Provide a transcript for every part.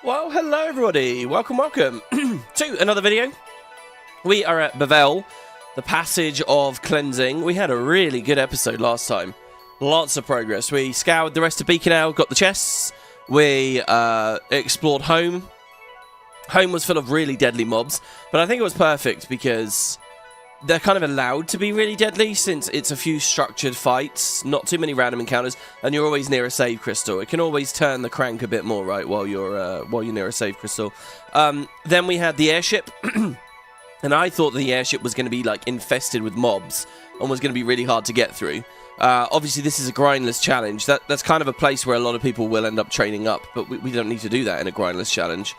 Well, hello everybody, welcome to another video. We are at Bevelle, the Passage of Cleansing. We had a really good episode last time. Lots of progress. We scoured the rest of Beacon, got the chests. We explored home. Home was full of really deadly mobs, but I think it was perfect because they're kind of allowed to be really deadly since it's a few structured fights, not too many random encounters, and you're always near a save crystal. It can always turn the crank a bit more, right, while you're near a save crystal. Then we had the airship, and I thought the airship was going to be like infested with mobs and was going to be really hard to get through. Obviously, this is a grindless challenge. That's kind of a place where a lot of people will end up training up, but we don't need to do that in a grindless challenge.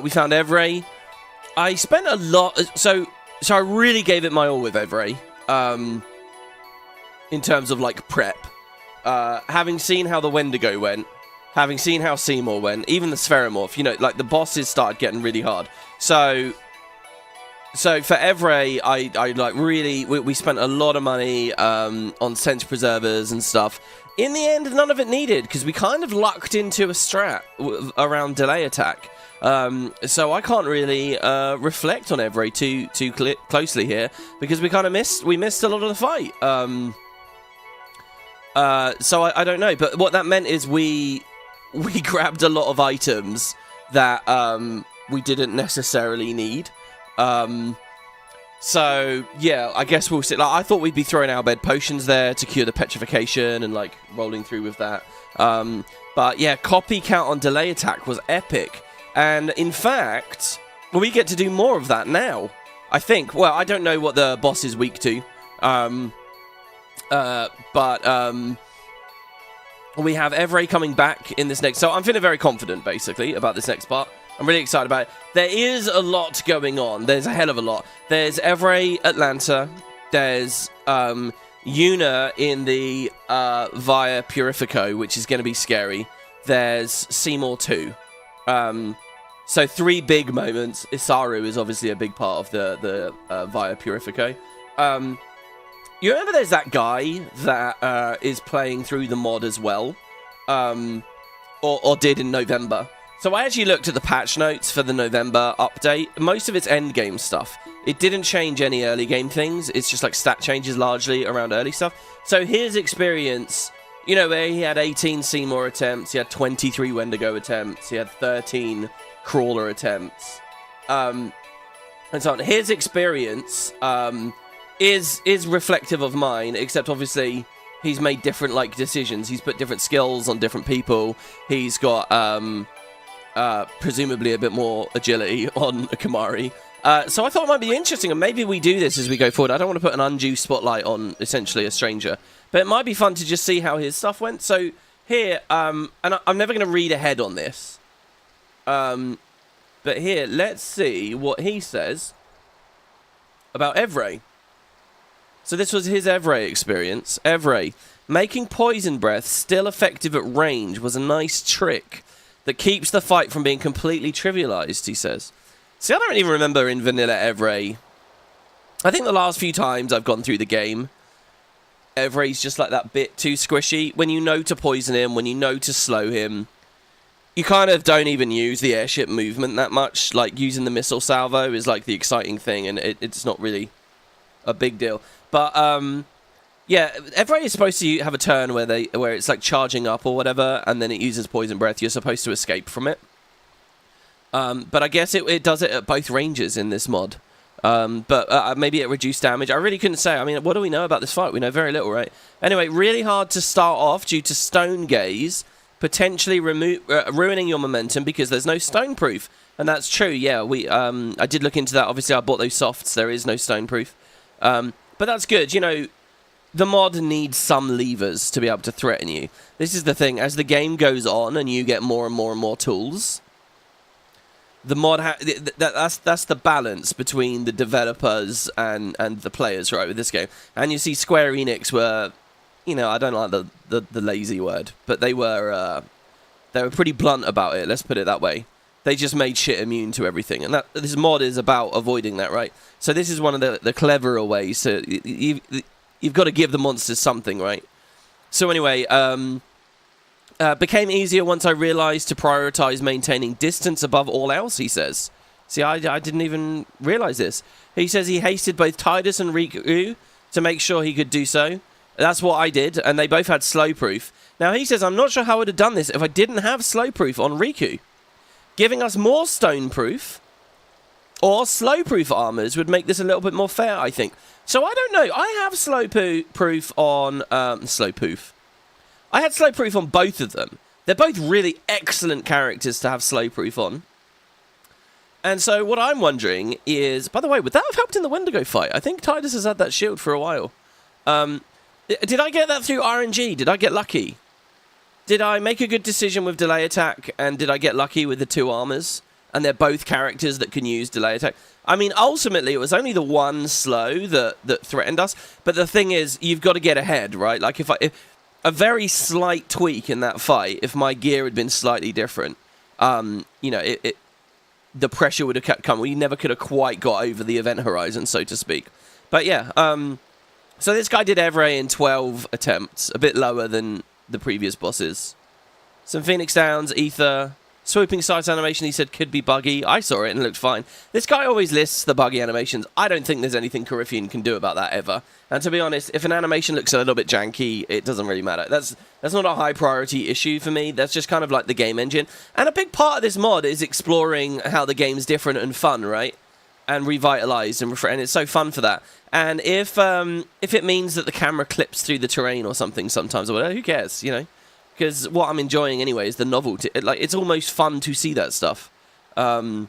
We found Evray. I spent a lot... So I really gave it my all with Evray, in terms of, like, prep. Having seen how the Wendigo went, having seen how Seymour went, even the Spheromorph, you know, like, the bosses started getting really hard. So for Evray, I like, really, we spent a lot of money, on sense preservers and stuff. In the end, none of it needed, because we kind of lucked into a strat around delay attack. So I can't really reflect on Evray too closely here, because we kind of missed a lot of the fight. So I don't know, but what that meant is we grabbed a lot of items that we didn't necessarily need. So yeah, I guess we'll see. Like, I thought we'd be throwing our bed potions there to cure the petrification and like rolling through with that. But yeah, copy count on delay attack was epic. And in fact, we get to do more of that now, I think. Well, I don't know what the boss is weak to. We have Evray coming back in this next... So I'm feeling very confident, basically, about this next part. I'm really excited about it. There is a lot going on. There's a hell of a lot. There's Evray Atlanta. There's Una in the Via Purifico, which is going to be scary. There's Seymour 2. So 3 big moments. Isaru is obviously a big part of the Via Purifico. You remember there's that guy that is playing through the mod as well? Or did in November. So I actually looked at the patch notes for the November update. Most of it's endgame stuff. It didn't change any early game things. It's just like stat changes largely around early stuff. So his experience... You know, where he had 18 Seymour attempts, he had 23 Wendigo attempts, he had 13 Crawler attempts, and so on. His experience is reflective of mine, except obviously he's made different like decisions. He's put different skills on different people. He's got presumably a bit more agility on Kamari. So I thought it might be interesting, and maybe we do this as we go forward. I don't want to put an undue spotlight on, essentially, a stranger. But it might be fun to just see how his stuff went. So here, and I'm never going to read ahead on this. But here, let's see what he says about Evray. So this was his Evray experience. Evray, making poison breath still effective at range was a nice trick that keeps the fight from being completely trivialized, he says. See, I don't even remember in vanilla Evray. I think the last few times I've gone through the game, Evray's just like that bit too squishy. When you know to poison him, when you know to slow him, you kind of don't even use the airship movement that much. Like, using the missile salvo is like the exciting thing, and it's not really a big deal. But, yeah, Evray is supposed to have a turn where it's like charging up or whatever, and then it uses poison breath. You're supposed to escape from it. But I guess it does it at both ranges in this mod. But maybe it reduced damage. I really couldn't say. I mean, what do we know about this fight? We know very little, right? Anyway, really hard to start off due to stone gaze, potentially ruining your momentum because there's no stone proof. And that's true, yeah. I did look into that. Obviously, I bought those softs. There is no stone proof. But that's good. You know, the mod needs some levers to be able to threaten you. This is the thing. As the game goes on and you get more and more and more tools... The mod, that's the balance between the developers and the players, right, with this game. And you see Square Enix were, you know, I don't like the lazy word, but they were pretty blunt about it, let's put it that way. They just made shit immune to everything. And this mod is about avoiding that, right? So this is one of the cleverer ways. So you've got to give the monsters something, right? So anyway, Became easier once I realized to prioritize maintaining distance above all else, he says. See, I didn't even realize this. He says he hasted both Tidus and Riku to make sure he could do so. That's what I did, and they both had slow proof. Now, he says, I'm not sure how I would have done this if I didn't have slow proof on Riku. Giving us more stone proof or slow proof armors would make this a little bit more fair, I think. So I don't know. I have slow proof on... slow proof. I had slow proof on both of them. They're both really excellent characters to have slow proof on. And so what I'm wondering is... By the way, would that have helped in the Wendigo fight? I think Tidus has had that shield for a while. Did I get that through RNG? Did I get lucky? Did I make a good decision with delay attack? And did I get lucky with the 2 armors? And they're both characters that can use delay attack. I mean, ultimately, it was only the one slow that threatened us. But the thing is, you've got to get ahead, right? Like, if a very slight tweak in that fight, if my gear had been slightly different, you know, the pressure would have kept coming. We never could have quite got over the event horizon, so to speak. But yeah, so this guy did Evray in 12 attempts, a bit lower than the previous bosses. Some Phoenix Downs, Ether, swooping sight animation he said could be buggy. I saw it and it looked fine. This guy always lists the buggy animations. I don't think there's anything Coryphean can do about that ever. And to be honest, if an animation looks a little bit janky, it doesn't really matter. That's not a high priority issue for me. That's just kind of like the game engine. And a big part of this mod is exploring how the game's different and fun, right? And revitalized and it's so fun for that. And if it means that the camera clips through the terrain or something sometimes, or whatever, who cares, you know? Because what I'm enjoying anyway is the novelty. It's almost fun to see that stuff. And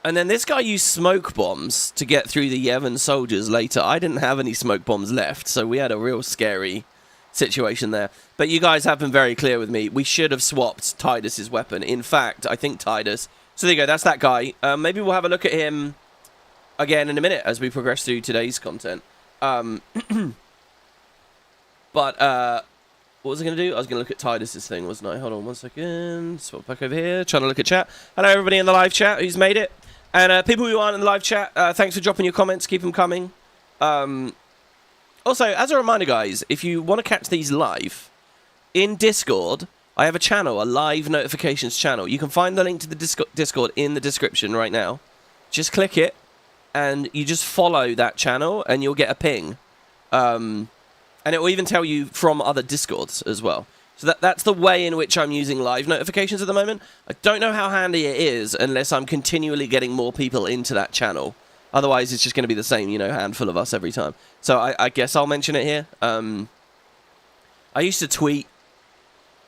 then this guy used smoke bombs to get through the Yevon soldiers later. I didn't have any smoke bombs left, so we had a real scary situation there. But you guys have been very clear with me. We should have swapped Tidus's weapon. In fact, I think Tidus... So there you go, that's that guy. Maybe we'll have a look at him again in a minute as we progress through today's content. But, what was I going to do? I was going to look at Tidus's thing, wasn't I? Hold on 1 second. Swap back over here. Trying to look at chat. Hello, everybody in the live chat who's made it. And people who aren't in the live chat, thanks for dropping your comments. Keep them coming. Also, as a reminder, guys, if you want to catch these live, in Discord... I have a channel, a live notifications channel. You can find the link to the Discord in the description right now. Just click it, and you just follow that channel, and you'll get a ping. And it will even tell you from other Discords as well. So that's the way in which I'm using live notifications at the moment. I don't know how handy it is unless I'm continually getting more people into that channel. Otherwise, it's just going to be the same, you know, handful of us every time. So I guess I'll mention it here. I used to tweet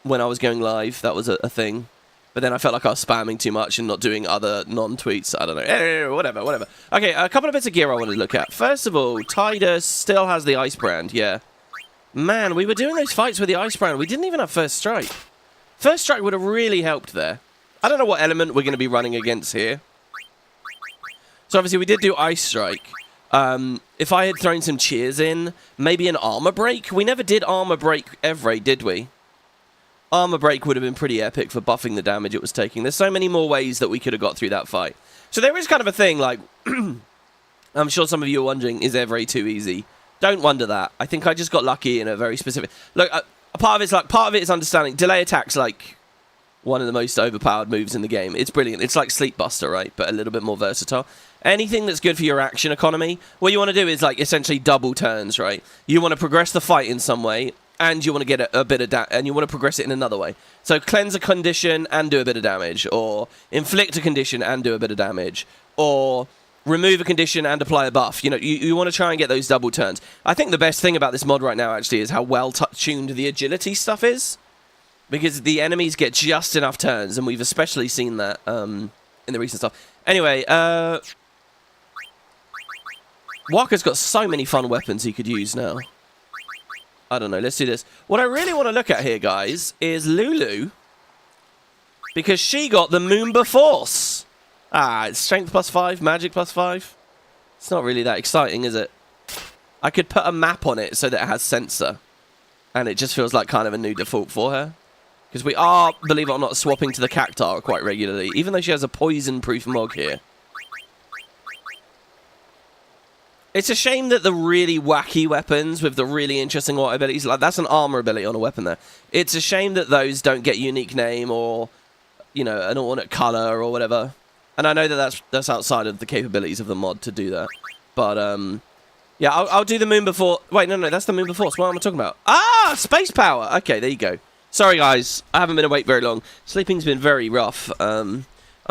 when I was going live. That was a thing. But then I felt like I was spamming too much and not doing other non-tweets. I don't know. Whatever. Okay, a couple of bits of gear I wanted to look at. First of all, Tidus still has the Ice Brand, yeah. Man, we were doing those fights with the Ice Brand. We didn't even have First Strike. First Strike would have really helped there. I don't know what element we're going to be running against here. So obviously we did do Ice Strike. If I had thrown some cheers in, maybe an Armor Break. We never did Armor Break Evray, did we? Armor Break would have been pretty epic for buffing the damage it was taking. There's so many more ways that we could have got through that fight. So there is kind of a thing, like... I'm sure some of you are wondering, is Evray too easy? Don't wonder that. I think I just got lucky in a very specific... Look, part of it is understanding. Delay attack's like one of the most overpowered moves in the game. It's brilliant. It's like Sleep Buster, right? But a little bit more versatile. Anything that's good for your action economy, what you want to do is like essentially double turns, right? You want to progress the fight in some way, and you want to get a bit of damage, and you want to progress it in another way. So cleanse a condition and do a bit of damage, or inflict a condition and do a bit of damage, or remove a condition and apply a buff. You know, you want to try and get those double turns. I think the best thing about this mod right now, actually, is how well tuned the agility stuff is, because the enemies get just enough turns, and we've especially seen that in the recent stuff. Anyway, Walker's got so many fun weapons he could use now. I don't know, let's do this. What I really want to look at here, guys, is Lulu. Because she got the Moomba Force. Ah, it's strength +5, magic +5. It's not really that exciting, is it? I could put a map on it so that it has sensor. And it just feels like kind of a new default for her. Because we are, believe it or not, swapping to the Cactar quite regularly. Even though she has a poison-proof mog here. It's a shame that the really wacky weapons with the really interesting auto abilities, like that's an armor ability on a weapon there. It's a shame that those don't get unique name or, you know, an alternate color or whatever. And I know that that's outside of the capabilities of the mod to do that. But, yeah, I'll do the moon before... Wait, no, that's the moon before. So what am I talking about? Ah, space power. Okay, there you go. Sorry, guys. I haven't been awake very long. Sleeping's been very rough. I'm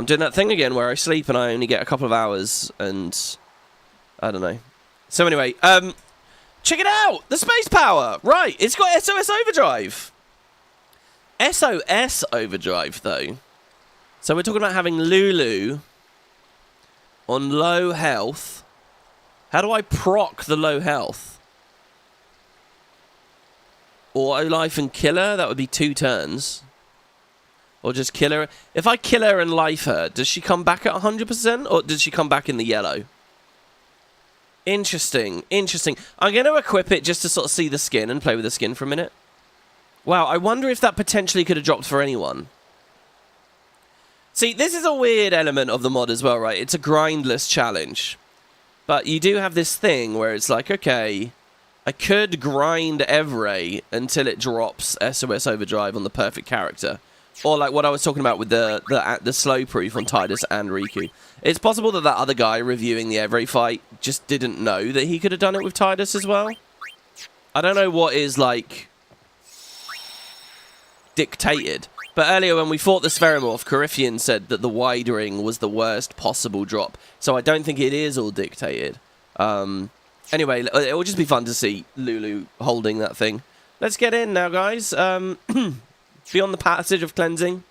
doing that thing again where I sleep and I only get a couple of hours and... I don't know. So anyway, check it out! The space power! Right, it's got SOS Overdrive. SOS Overdrive, though. So we're talking about having Lulu on low health. How do I proc the low health? Auto life and kill her? That would be 2 turns. Or just kill her. If I kill her and life her, does she come back at 100%? Or does she come back in the yellow? Interesting, interesting. I'm going to equip it just to sort of see the skin and play with the skin for a minute. Wow, I wonder if that potentially could have dropped for anyone. See, this is a weird element of the mod as well, right? It's a grindless challenge. But you do have this thing where it's like, okay, I could grind Evray until it drops SOS Overdrive on the perfect character. Or like what I was talking about with the slow proof on Tidus and Riku. It's possible that that other guy reviewing the Evray fight just didn't know that he could have done it with Tidus as well. I don't know what is, like, dictated. But earlier when we fought the Spherimorph, Coryphean said that the wide ring was the worst possible drop. So I don't think it is all dictated. Anyway, it will just be fun to see Lulu holding that thing. Let's get in now, guys. Beyond the passage of cleansing.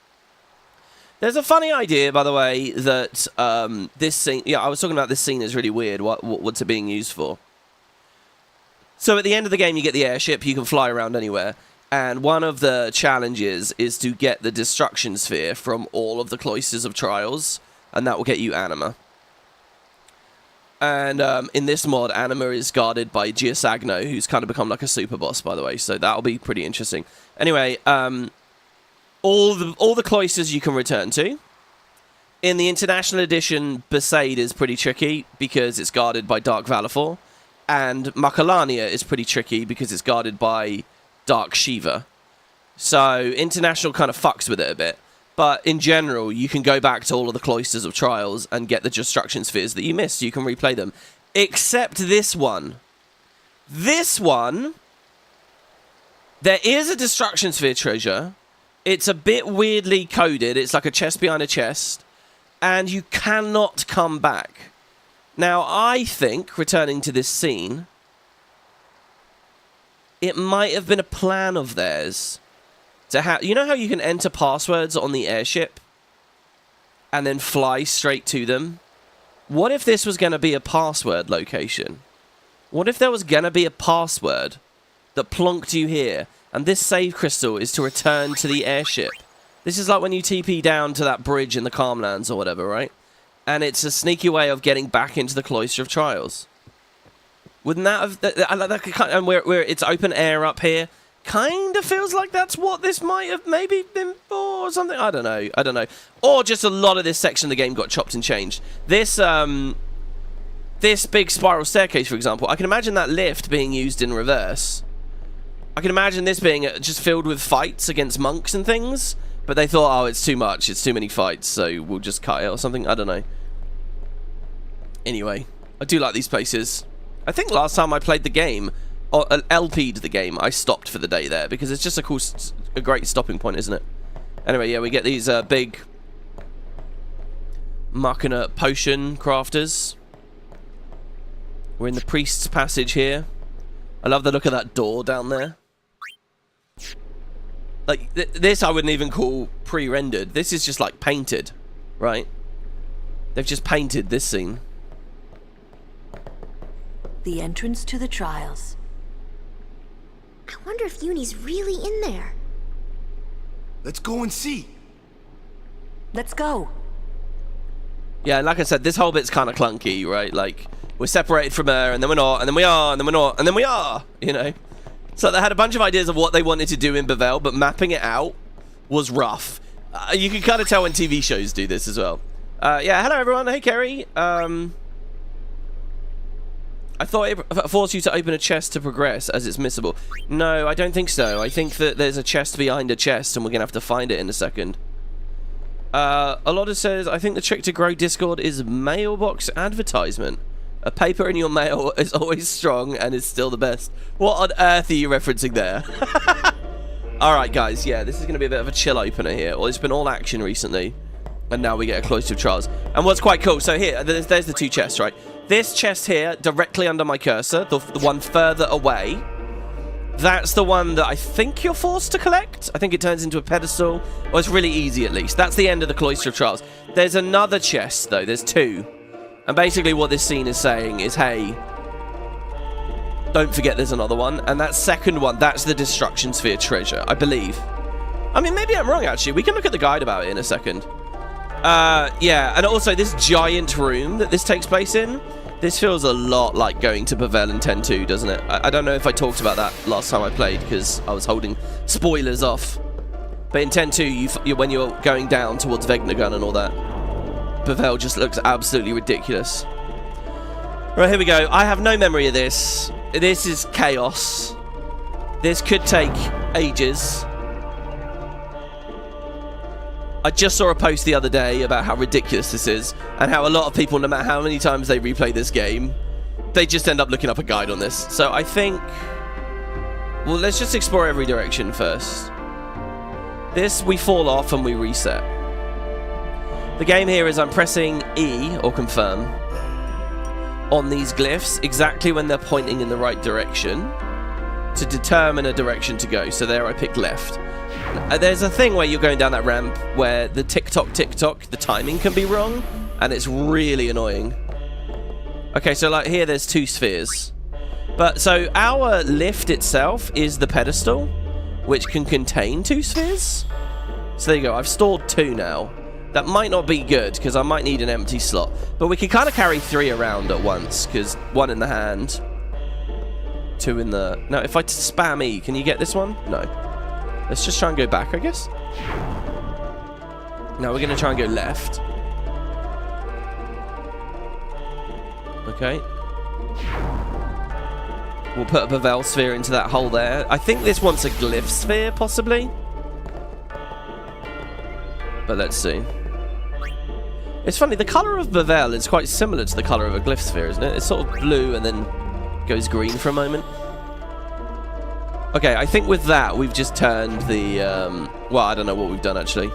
There's a funny idea, by the way, that this scene... Yeah, I was talking about this scene is really weird. What's it being used for? So at the end of the game, you get the airship. You can fly around anywhere. And one of the challenges is to get the destruction sphere from all of the cloisters of trials. And that will get you Anima. And in this mod, Anima is guarded by Giasagno, who's kind of become like a super boss, by the way. So that'll be pretty interesting. Anyway, all the cloisters you can return to. In the International Edition, Besaid is pretty tricky because it's guarded by Dark Valifor. And Makalania is pretty tricky because it's guarded by Dark Shiva. So International kind of fucks with it a bit. But in general, you can go back to all of the cloisters of trials and get the destruction spheres that you missed. You can replay them. Except this one. This one, there is a destruction sphere treasure. It's a bit weirdly coded. It's like a chest behind a chest. And you cannot come back. Now, I think, returning to this scene, it might have been a plan of theirs to have... You know how you can enter passwords on the airship and then fly straight to them? What if this was going to be a password location? What if there was going to be a password that plonked you here, and this save crystal is to return to the airship? This is like when you TP down to that bridge in the Calmlands or whatever, right? And it's a sneaky way of getting back into the Cloister of Trials. Wouldn't that have... And where it's open air up here, kind of feels like that's what this might have maybe been for or something. I don't know. Or just a lot of this section of the game got chopped and changed. This big spiral staircase, for example, I can imagine that lift being used in reverse. I can imagine this being just filled with fights against monks and things, but they thought, oh, it's too much, it's too many fights, so we'll just cut it or something. I don't know. Anyway, I do like these places. I think last time I played the game, or LP'd the game, I stopped for the day there, because it's just a great stopping point, isn't it? Anyway, yeah, we get these big Machina potion crafters. We're in the priest's passage here. I love the look of that door down there. Like, this I wouldn't even call pre-rendered. This is just, like, painted, right? They've just painted this scene. The entrance to the trials. I wonder if Uni's really in there. Let's go and see. Let's go. Yeah, like I said, this whole bit's kind of clunky, right? Like, we're separated from her, and then we're not, and then we are, and then we're not, and then we are, you know? So they had a bunch of ideas of what they wanted to do in Bevelle, but mapping it out was rough. You can kind of tell when TV shows do this as well. Yeah, hello everyone. Hey, Kerry. I thought it forced you to open a chest to progress as it's missable. No, I don't think so. I think that there's a chest behind a chest and we're going to have to find it in a second. A lot of says, I think the trick to grow Discord is mailbox advertisement. A paper in your mail is always strong and is still the best. What on earth are you referencing there? Alright guys, yeah, this is going to be a bit of a chill opener here. Well, it's been all action recently. And now we get a Cloister of Trials. And what's quite cool, so here, there's the two chests, right? This chest here, directly under my cursor, the one further away, that's the one that I think you're forced to collect. I think it turns into a pedestal. Well, it's really easy at least. That's the end of the Cloister of Trials. There's another chest, though. There's two. And basically what this scene is saying is, hey, don't forget there's another one. And that second one, that's the Destruction Sphere treasure, I believe. I mean, maybe I'm wrong, actually. We can look at the guide about it in a second. Yeah, and also this giant room that this takes place in, this feels a lot like going to Bevelle in 10.2, doesn't it? I don't know if I talked about that last time I played, because I was holding spoilers off. But in 10.2, when you're going down towards Vegnagun and all that, Bevelle just looks absolutely ridiculous. Right, here we go. I have no memory of this. This is chaos. This could take ages. I just saw a post the other day about how ridiculous this is, and how a lot of people, no matter how many times they replay this game, they just end up looking up a guide on this. So I think, well, let's just explore every direction first. This, we fall off and we reset. The game here is I'm pressing E, or confirm, on these glyphs exactly when they're pointing in the right direction to determine a direction to go. So there I picked left. There's a thing where you're going down that ramp where the tick-tock, the timing can be wrong, and it's really annoying. Okay, so like here there's two spheres. But so our lift itself is the pedestal, which can contain two spheres. So there you go, I've stored two now. That might not be good, because I might need an empty slot. But we can kind of carry three around at once, because one in the hand, two in the... Now, if I spam E, can you get this one? No. Let's just try and go back, I guess. Now we're going to try and go left. Okay. We'll put a Bevelle sphere into that hole there. I think this wants a glyph sphere, possibly. But let's see. It's funny, the colour of Bevelle is quite similar to the colour of a glyph sphere, isn't it? It's sort of blue and then goes green for a moment. Okay, I think with that, we've just turned the, well, I don't know what we've done, actually.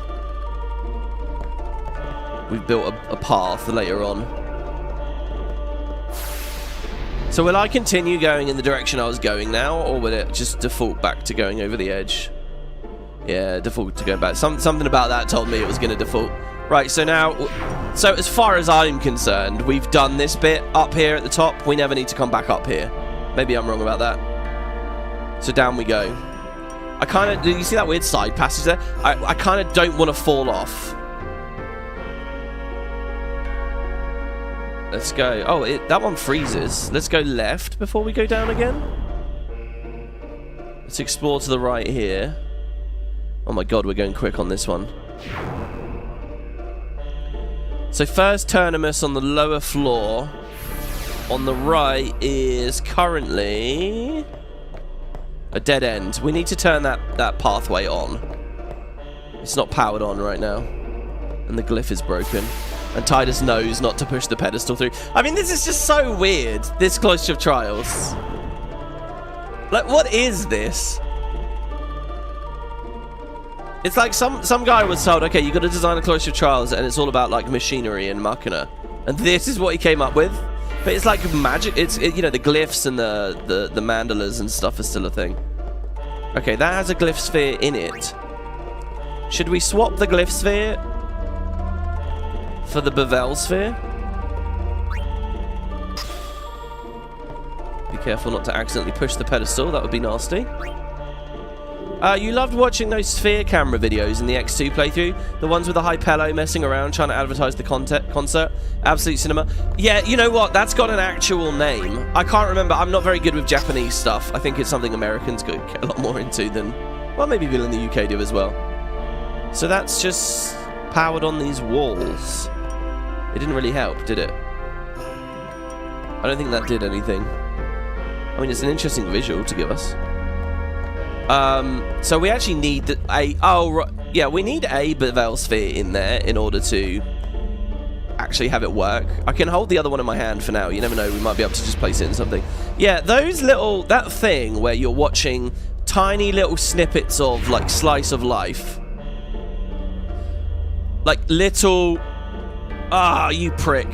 We've built a path later on. So will I continue going in the direction I was going now, or will it just default back to going over the edge? Yeah, default to going back. Something about that told me it was going to default. Right, so now, so as far as I'm concerned, we've done this bit up here at the top. We never need to come back up here. Maybe I'm wrong about that. So down we go. I kind of... Do you see that weird side passage there? I kind of don't want to fall off. Let's go. Oh, that one freezes. Let's go left before we go down again. Let's explore to the right here. Oh my god, we're going quick on this one. So first Terminus on the lower floor. On the right is currently... a dead end. We need to turn that pathway on. It's not powered on right now. And the glyph is broken. And Titus knows not to push the pedestal through. I mean, this is just so weird. This Cloister of Trials. Like, what is this? It's like some guy was told, okay, you got to design a Cloister of Trials, and it's all about, like, machinery and machina. And this is what he came up with. But it's like magic. You know, the glyphs and the mandalas and stuff are still a thing. Okay, that has a glyph sphere in it. Should we swap the glyph sphere for the Bevelle sphere? Be careful not to accidentally push the pedestal. That would be nasty. You loved watching those sphere camera videos in the X2 playthrough? The ones with the high pillow messing around trying to advertise the concert? Absolute Cinema. Yeah, you know what? That's got an actual name. I can't remember. I'm not very good with Japanese stuff. I think it's something Americans could get a lot more into than... Well, maybe people in the UK do as well. So that's just powered on these walls. It didn't really help, did it? I don't think that did anything. I mean, it's an interesting visual to give us. So we actually need we need a Bevelle sphere in there in order to actually have it work. I can hold the other one in my hand for now. You never know, we might be able to just place it in something. Yeah, that thing where you're watching tiny little snippets of, like, slice of life. Like, little... Ah, you prick.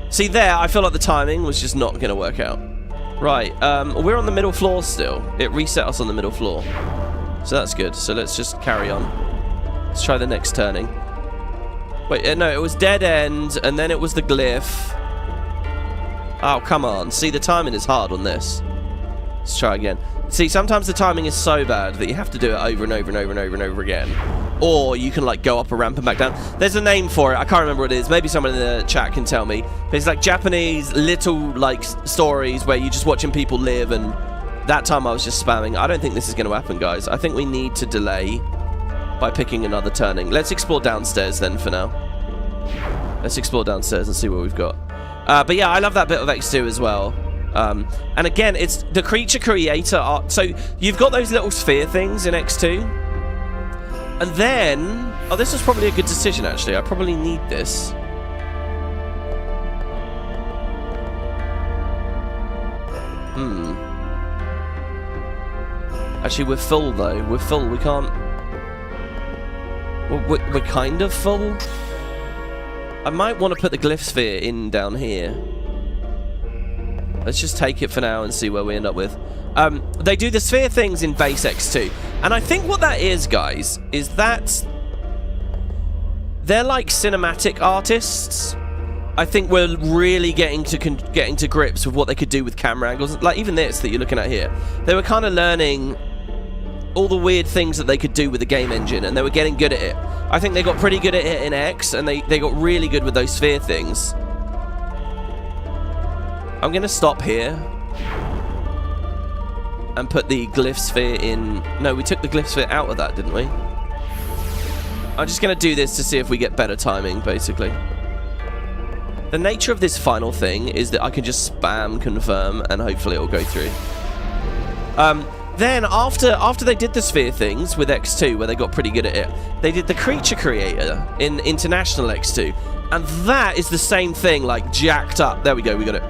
See, there, I feel like the timing was just not going to work out. Right, we're on the middle floor still. It reset us on the middle floor. So that's good. So let's just carry on. Let's try the next turning. Wait, no, it was dead end, and then it was the glyph. Oh, come on. See, the timing is hard on this. Let's try again. See, sometimes the timing is so bad that you have to do it over and over and over and over and over again. Or you can, like, go up a ramp and back down. There's a name for it. I can't remember what it is. Maybe someone in the chat can tell me. But it's like Japanese little, like, stories where you're just watching people live, and that time I was just spamming. I don't think this is going to happen, guys. I think we need to delay by picking another turning. Let's explore downstairs then for now. Let's explore downstairs and see what we've got. But yeah, I love that bit of X2 as well. And again, it's the creature creator art. So you've got those little sphere things in X2. And then... Oh, this was probably a good decision, actually. I probably need this. Actually, we're full, though. We're full. We can't... We're kind of full. I might want to put the glyph sphere in down here. Let's just take it for now and see where we end up with. They do the sphere things in base X2. And I think what that is, guys, is that they're like cinematic artists. I think we're really getting to grips with what they could do with camera angles. Like even this that you're looking at here. They were kind of learning all the weird things that they could do with the game engine, and they were getting good at it. I think they got pretty good at it in X, and they got really good with those sphere things. I'm going to stop here and put the glyph sphere in... No, we took the glyph sphere out of that, didn't we? I'm just going to do this to see if we get better timing, basically. The nature of this final thing is that I can just spam confirm and hopefully it'll go through. Then, after they did the sphere things with X2, where they got pretty good at it, they did the creature creator in International X2. And that is the same thing, like, jacked up. There we go, we got it.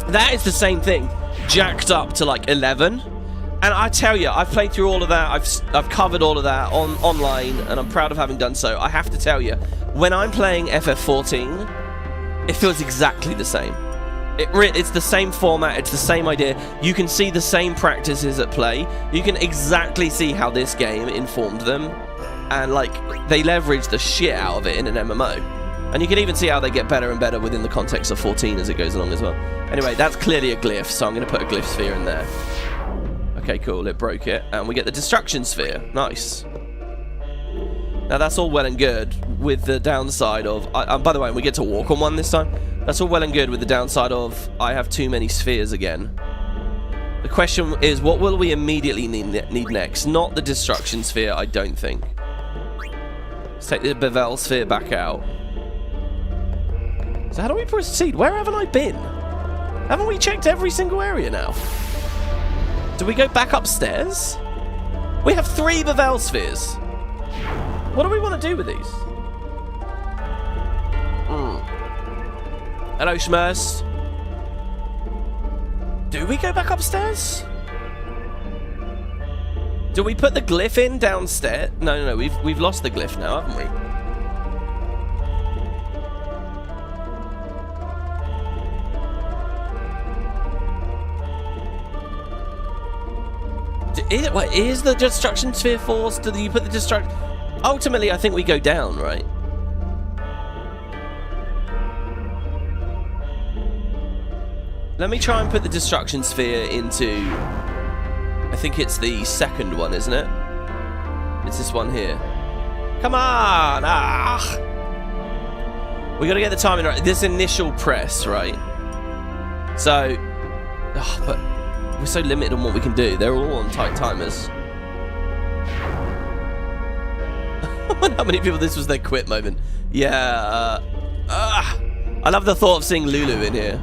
That is the same thing, jacked up to like 11, and I tell you, I've played through all of that. I've covered all of that online, and I'm proud of having done so. I have to tell you, when I'm playing FF14, it feels exactly the same. It's the same format, it's the same idea. You can see the same practices at play. You can exactly see how this game informed them, and like they leverage the shit out of it in an MMO. And you can even see how they get better and better within the context of 14 as it goes along as well. Anyway, that's clearly a glyph, so I'm going to put a glyph sphere in there. Okay, cool, it broke it. And we get the destruction sphere. Nice. Now, that's all well and good with the downside of... by the way, we get to walk on one this time. That's all well and good with the downside of I have too many spheres again. The question is, what will we immediately need next? Not the destruction sphere, I don't think. Let's take the Bevelle sphere back out. So how do we proceed? Where haven't I been? Haven't we checked every single area now? Do we go back upstairs? We have 3 Bevelle spheres. What do we want to do with these? Hello, Schmurst. Do we go back upstairs? Do we put the glyph in downstairs? No, we've lost the glyph now, haven't we? Is the destruction sphere forced? Do you put the destruction... Ultimately, I think we go down, right? Let me try and put the destruction sphere into... I think it's the second one, isn't it? It's this one here. Come on! Ah! We gotta get the timing right. This initial press, right? So... Oh, but... We're so limited on what we can do. They're all on tight timers. I wonder how many people this was their quit moment. Yeah. I love the thought of seeing Lulu in here.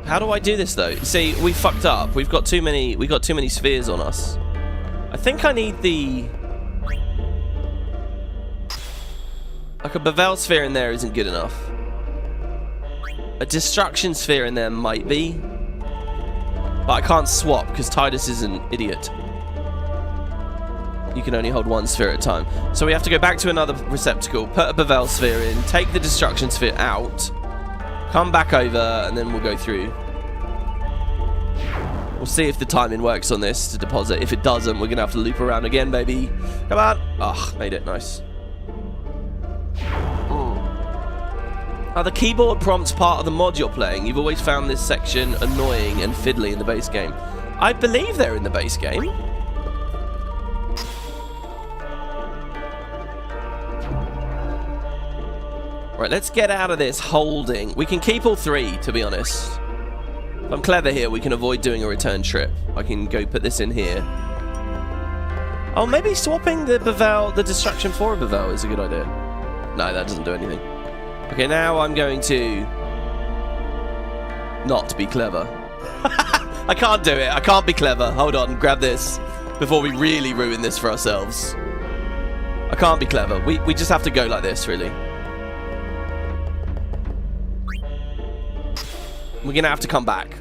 How do I do this though? See, we fucked up. We got too many spheres on us. I think I need the... Like a Bevelle sphere in there isn't good enough. A destruction sphere in there might be. But I can't swap because Titus is an idiot. You can only hold one sphere at a time. So we have to go back to another receptacle, put a Bevelle sphere in, take the destruction sphere out, come back over, and then we'll go through. We'll see if the timing works on this to deposit. If it doesn't, we're going to have to loop around again, baby. Come on. Ah, made it. Nice. Are the keyboard prompts part of the mod you're playing? You've always found this section annoying and fiddly in the base game. I believe they're in the base game. Right, let's get out of this holding. We can keep all three, to be honest. If I'm clever here, we can avoid doing a return trip. I can go put this in here. Oh, maybe swapping the Bevelle, the destruction for a Bevelle is a good idea. No, that doesn't do anything. Okay, now I'm going to not be clever. I can't do it. I can't be clever. Hold on, grab this before we really ruin this for ourselves. I can't be clever. We just have to go like this, really. We're going to have to come back,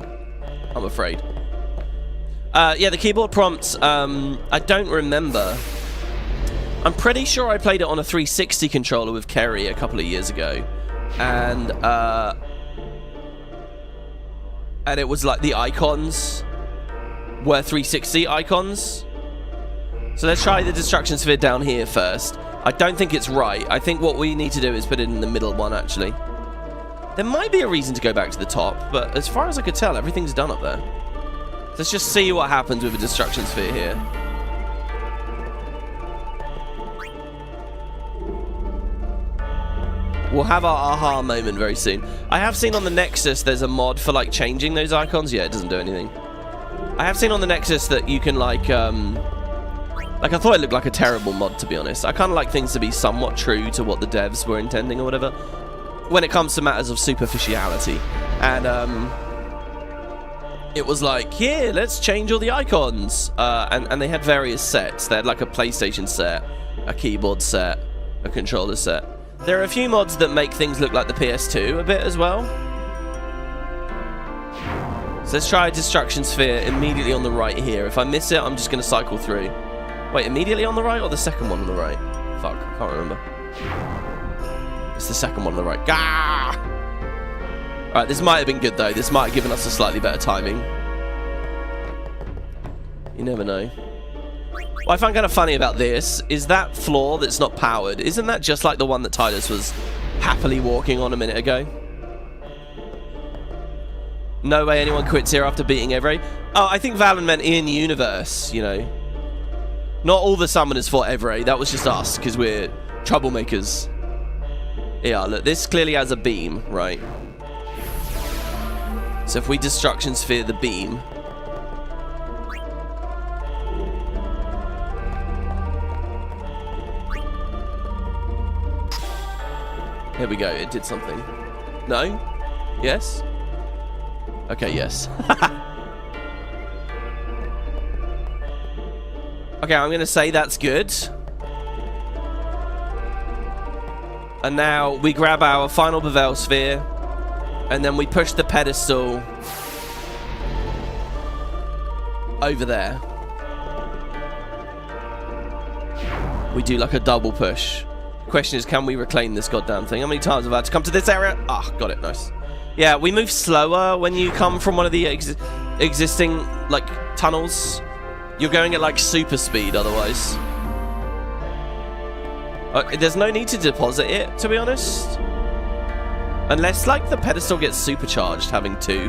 I'm afraid. Yeah, the keyboard prompts, I don't remember. I'm pretty sure I played it on a 360 controller with Kerry a couple of years ago. And it was like the icons were 360 icons. So let's try the destruction sphere down here first. I don't think it's right. I think what we need to do is put it in the middle one, actually. There might be a reason to go back to the top, but as far as I could tell, everything's done up there. Let's just see what happens with a destruction sphere here. We'll have our aha moment very soon. I have seen on the Nexus there's a mod for like changing those icons. Yeah, it doesn't do anything. I have seen on the Nexus that you can like I thought it looked like a terrible mod, to be honest. I kind of like things to be somewhat true to what the devs were intending or whatever when it comes to matters of superficiality. And it was like, here, let's change all the icons. And they had various sets. They had like a PlayStation set, a keyboard set, a controller set. There are a few mods that make things look like the PS2 a bit as well. So let's try a destruction sphere immediately on the right here. If I miss it, I'm just going to cycle through. Wait, immediately on the right or the second one on the right? Fuck, I can't remember. It's the second one on the right. Gah! Alright, this might have been good though. This might have given us a slightly better timing. You never know. What I find kind of funny about this is that floor that's not powered. Isn't that just like the one that Titus was happily walking on a minute ago? No way anyone quits here after beating Evray. Oh, I think Valen meant in universe, you know. Not all the summoners fought Evray. That was just us, because we're troublemakers. Yeah, look, this clearly has a beam, right? So if we destruction sphere the beam... Here we go, it did something. No? Yes? Okay, yes. Okay, I'm going to say that's good. And now we grab our final Bevelle sphere. And then we push the pedestal over there. We do like a double push. Question is, can we reclaim this goddamn thing? How many times have I had to come to this area? Ah, got it, nice. Yeah, we move slower when you come from one of the existing, like, tunnels. You're going at, like, super speed otherwise. There's no need to deposit it, to be honest. Unless, like, the pedestal gets supercharged, having two.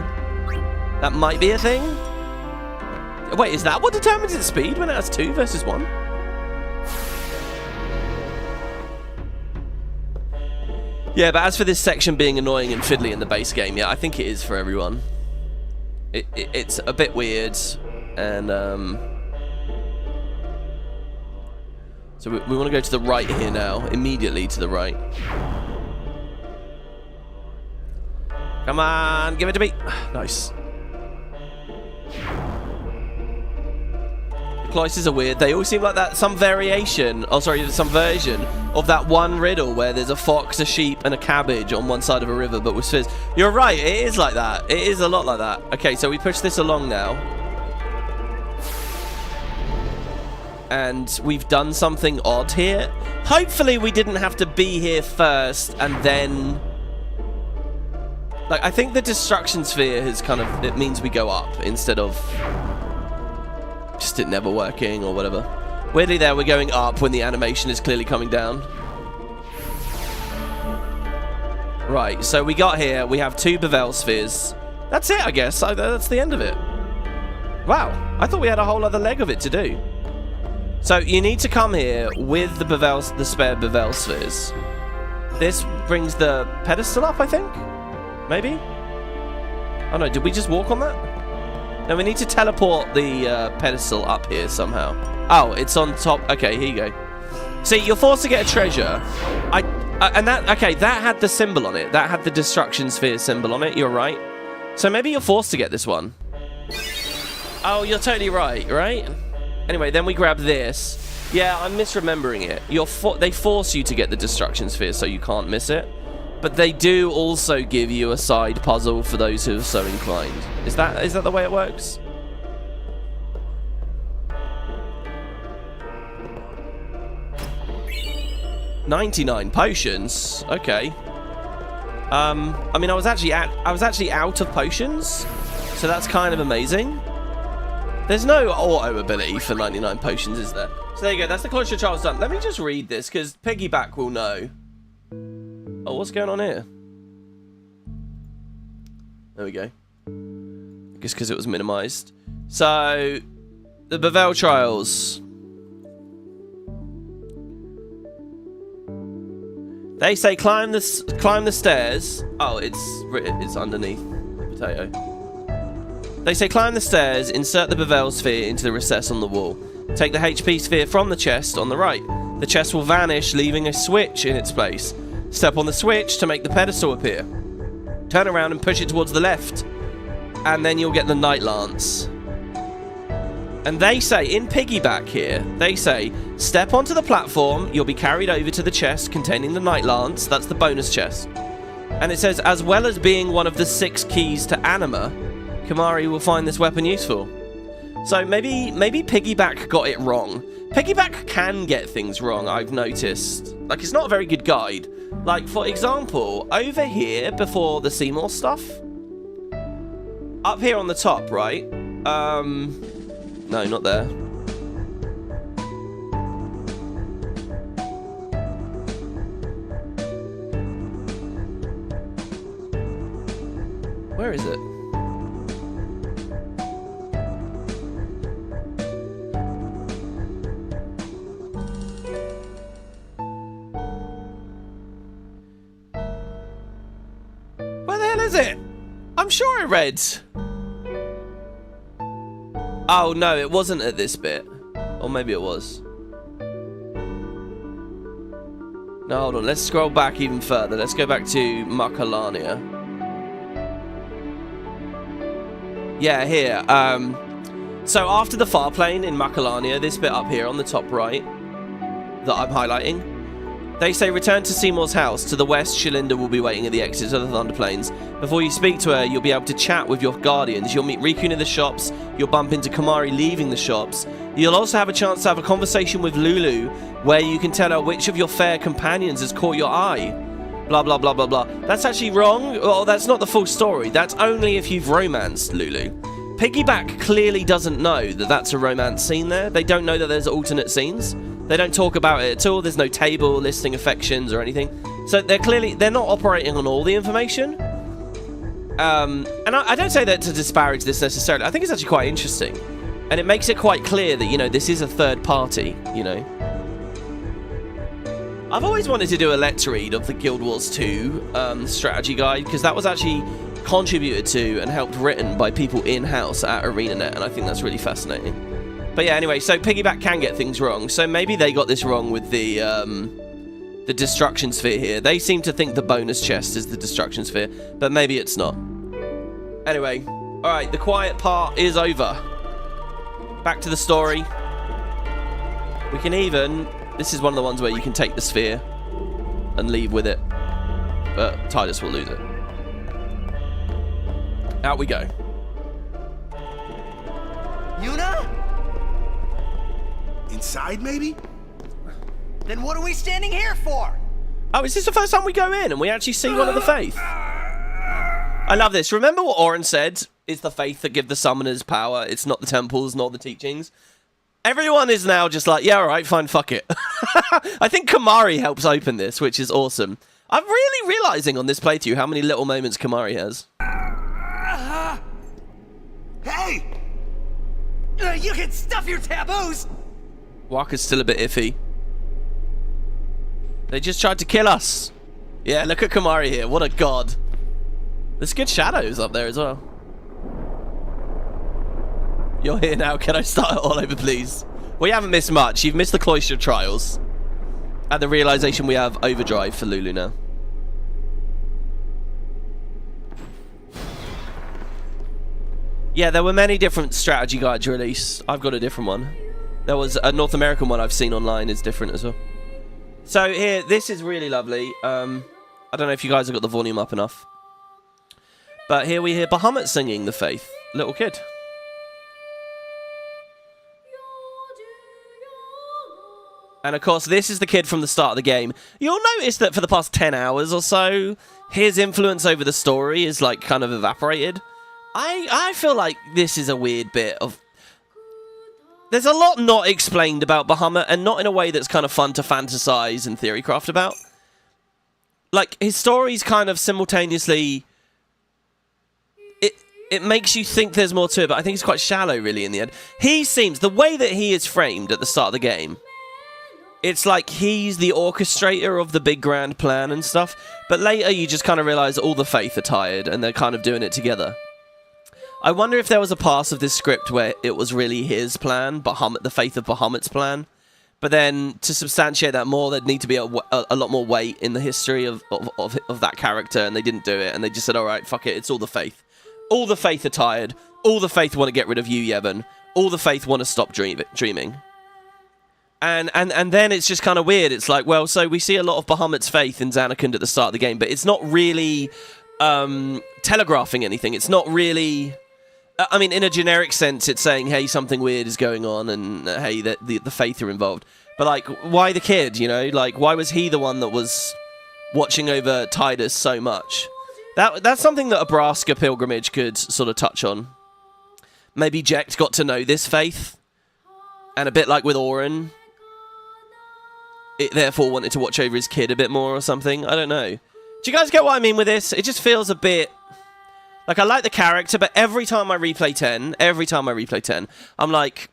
That might be a thing. Wait, is that what determines its speed when it has 2 versus 1? Yeah, but as for this section being annoying and fiddly in the base game, yeah, I think it is for everyone. It's a bit weird, and so we want to go to the right here now, immediately to the right. Come on, give it to me. Nice. The cloisters are weird. They all seem like that, some variation, oh sorry, some version of that one riddle where there's a fox, a sheep, and a cabbage on one side of a river, but with spheres. You're right, it is like that. It is a lot like that. Okay, so we push this along now. And we've done something odd here. Hopefully we didn't have to be here first and then... Like, I think the destruction sphere has kind of... It means we go up instead of... Just it never working or whatever. Weirdly there, we're going up when the animation is clearly coming down. Right, so we got here. We have 2 Bevelle spheres. That's it, I guess. That's the end of it. Wow, I thought we had a whole other leg of it to do. So you need to come here with the spare Bevelle spheres. This brings the pedestal up, I think? Maybe? Oh no, did we just walk on that? No, we need to teleport the pedestal up here somehow. Oh, it's on top. Okay, here you go. See, you're forced to get a treasure. And that, okay, that had the symbol on it. That had the destruction sphere symbol on it. You're right. So maybe you're forced to get this one. Oh, you're totally right, right? Anyway, then we grab this. Yeah, I'm misremembering it. They force you to get the destruction sphere so you can't miss it. But they do also give you a side puzzle for those who are so inclined. Is that the way it works? $99 potions. Okay. I mean, I was actually out of potions, so that's kind of amazing. There's no auto ability for 99 potions, is there? So there you go. That's the cloister trials done. Let me just read this because Piggyback will know. Oh, what's going on here? There we go. I guess because it was minimized. So, the Bevelle trials. They say climb the stairs. Oh, it's underneath the potato. They say climb the stairs, insert the Bevelle sphere into the recess on the wall. Take the HP sphere from the chest on the right. The chest will vanish, leaving a switch in its place. Step on the switch to make the pedestal appear. Turn around and push it towards the left. And then you'll get the Night Lance. And they say, in Piggyback here, they say, step onto the platform, you'll be carried over to the chest containing the Night Lance. That's the bonus chest. And it says, as well as being one of the 6 keys to Anima, Kimahri will find this weapon useful. So maybe Piggyback got it wrong. Piggyback can get things wrong, I've noticed. Like, it's not a very good guide. Like, for example, over here, before the Seymour stuff, up here on the top, right? No, not there. Where is it? Where the hell is it? I'm sure I read. Oh no, it wasn't at this bit. Or maybe it was. No, hold on. Let's scroll back even further. Let's go back to Macalania. Yeah, here. So after the far plane in Macalania, this bit up here on the top right that I'm highlighting, they say return to Seymour's house. To the west, Shalinda will be waiting at the exit of the Thunder Plains. Before you speak to her, you'll be able to chat with your guardians. You'll meet Rikun in the shops. You'll bump into Kimahri leaving the shops. You'll also have a chance to have a conversation with Lulu, where you can tell her which of your fair companions has caught your eye. Blah, blah, blah, blah, blah. That's actually wrong. Well, that's not the full story. That's only if you've romanced Lulu. Piggyback clearly doesn't know that that's a romance scene there. They don't know that there's alternate scenes. They don't talk about it at all. There's no table listing affections or anything. So they're not operating on all the information. And I don't say that to disparage this necessarily. I think it's actually quite interesting. And it makes it quite clear that, you know, this is a third party, you know. I've always wanted to do a let's read of the Guild Wars 2 strategy guide, because that was actually contributed to and helped written by people in-house at Arenanet, and I think that's really fascinating. But yeah, anyway, so Piggyback can get things wrong, so maybe they got this wrong with the the destruction sphere here. They seem to think the bonus chest is the destruction sphere, but maybe it's not. Anyway, alright, the quiet part is over. Back to the story. We can even... This is one of the ones where you can take the sphere and leave with it. But Titus will lose it. Out we go. Yuna? Inside, maybe? Then what are we standing here for? Oh, is this the first time we go in and we actually see one of the faith? I love this. Remember what Oren said? It's the faith that give the summoners power. It's not the temples, nor the teachings. Everyone is now just like, yeah, all right, fine, fuck it. I think Kamari helps open this, which is awesome. I'm really realizing on this playthrough how many little moments Kamari has. Hey! You can stuff your taboos! Waka's still a bit iffy. They just tried to kill us. Yeah, look at Kamari here. What a god. There's good shadows up there as well. You're here now. Can I start it all over, please? Well, you haven't missed much. You've missed the Cloister Trials. And the realization we have overdrive for Lulu now. Yeah, there were many different strategy guides released. I've got a different one. There was a North American one I've seen online is different as well. So here, this is really lovely. I don't know if you guys have got the volume up enough. But here we hear Bahamut singing the Faith. Little kid. And of course, this is the kid from the start of the game. You'll notice that for the past 10 hours or so, his influence over the story is like kind of evaporated. I feel like this is a weird bit of... There's a lot not explained about Bahamut, and not in a way that's kind of fun to fantasize and theorycraft about. Like, his story's kind of simultaneously... It makes you think there's more to it, but I think it's quite shallow, really, in the end. He seems... The way that he is framed at the start of the game... It's like he's the orchestrator of the big grand plan and stuff, but later you just kind of realise all the faith are tired and they're kind of doing it together. I wonder if there was a pass of this script where it was really his plan, Bahamut, the faith of Bahamut's plan, but then to substantiate that more, there'd need to be a lot more weight in the history of that character, and they didn't do it, and they just said, alright, fuck it, it's all the faith. All the faith are tired, all the faith want to get rid of you, Yevon, all the faith want to stop dreaming. And then it's just kind of weird. It's like, well, so we see a lot of Bahamut's faith in Zanarkand at the start of the game, but it's not really telegraphing anything. It's not really... I mean, in a generic sense, it's saying, hey, something weird is going on, and hey, the faith are involved. But, like, why the kid, you know? Like, why was he the one that was watching over Titus so much? That's something that a Braska pilgrimage could sort of touch on. Maybe Jecht got to know this faith, and a bit like with Oren... It therefore wanted to watch over his kid a bit more or something. I don't know. Do you guys get what I mean with this? It just feels a bit... Like, I like the character, but every time I replay 10, I'm like...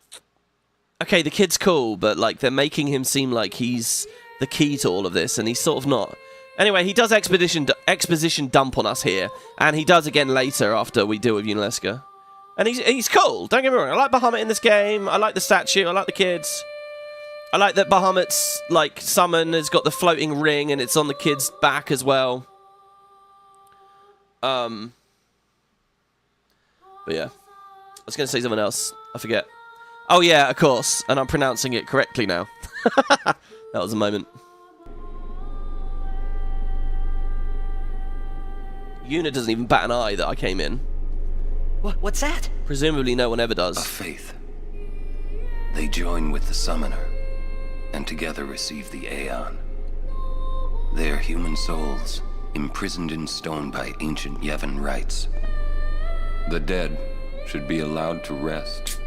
Okay, the kid's cool, but, like, they're making him seem like he's the key to all of this, and he's sort of not. Anyway, he does exposition dump on us here, and he does again later after we deal with Yunalesca. And he's cool, don't get me wrong. I like Bahamut in this game, I like the statue, I like the kids... I like that Bahamut's, like, summon has got the floating ring and it's on the kid's back as well. But yeah. I was going to say something else. I forget. Oh yeah, of course. And I'm pronouncing it correctly now. That was a moment. Yuna doesn't even bat an eye that I came in. What's that? Presumably no one ever does. A faith. They join with the summoner, and together receive the Aeon. They are human souls, imprisoned in stone by ancient Yevon rites. The dead should be allowed to rest.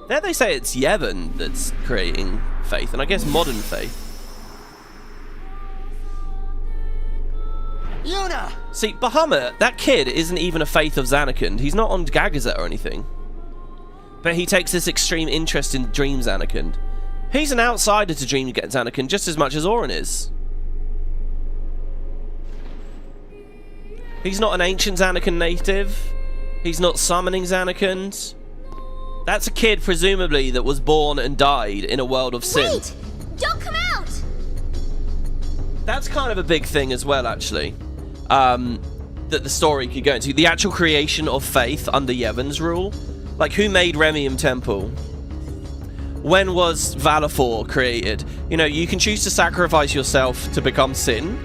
There they say it's Yevon that's creating faith, and I guess modern faith. Yuna! See, Bahamut, that kid isn't even a faith of Zanarkand. He's not on Gagazet or anything. But he takes this extreme interest in Dream Zanarkand. He's an outsider to Dream Zanarkand just as much as Oren is. He's not an ancient Zanarkand native. He's not summoning Zanarkand. That's a kid, presumably, that was born and died in a world of sin. Wait! Don't come out! That's kind of a big thing as well, actually. That the story could go into. The actual creation of faith under Yevon's rule. Like, who made Remium Temple? When was Valifor created? You know, you can choose to sacrifice yourself to become sin,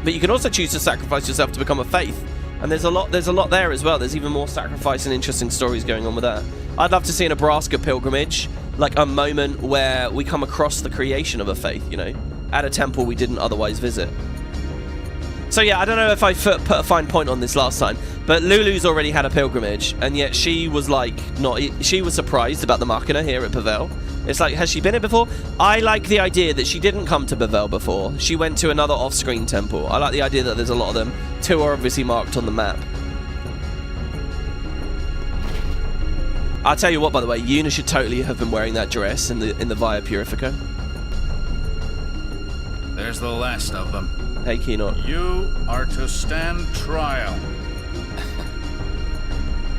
but you can also choose to sacrifice yourself to become a faith. And there's a lot there as well. There's even more sacrifice and interesting stories going on with that. I'd love to see a Nebraska pilgrimage, like a moment where we come across the creation of a faith, you know, at a temple we didn't otherwise visit. So yeah, I don't know if I put a fine point on this last time, but Lulu's already had a pilgrimage, and yet she was like, she was surprised about the Machina here at Bevelle. It's like, has she been here before? I like the idea that she didn't come to Bevelle before. She went to another off-screen temple. I like the idea that there's a lot of them. 2 are obviously marked on the map. I'll tell you what, by the way, Yuna should totally have been wearing that dress in the Via Purifica. There's the last of them. Hey, Keynote. You are to stand trial.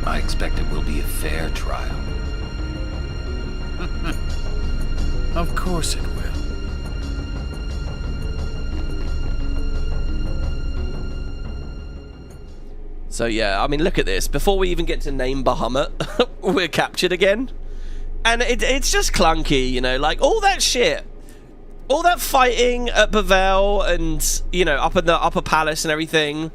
I expect it will be a fair trial. Of course it will. So yeah, I mean, look at this. Before we even get to name Bahamut, we're captured again. And it's just clunky, you know, like all that shit. All that fighting at Bevelle and, you know, up in the upper palace and everything.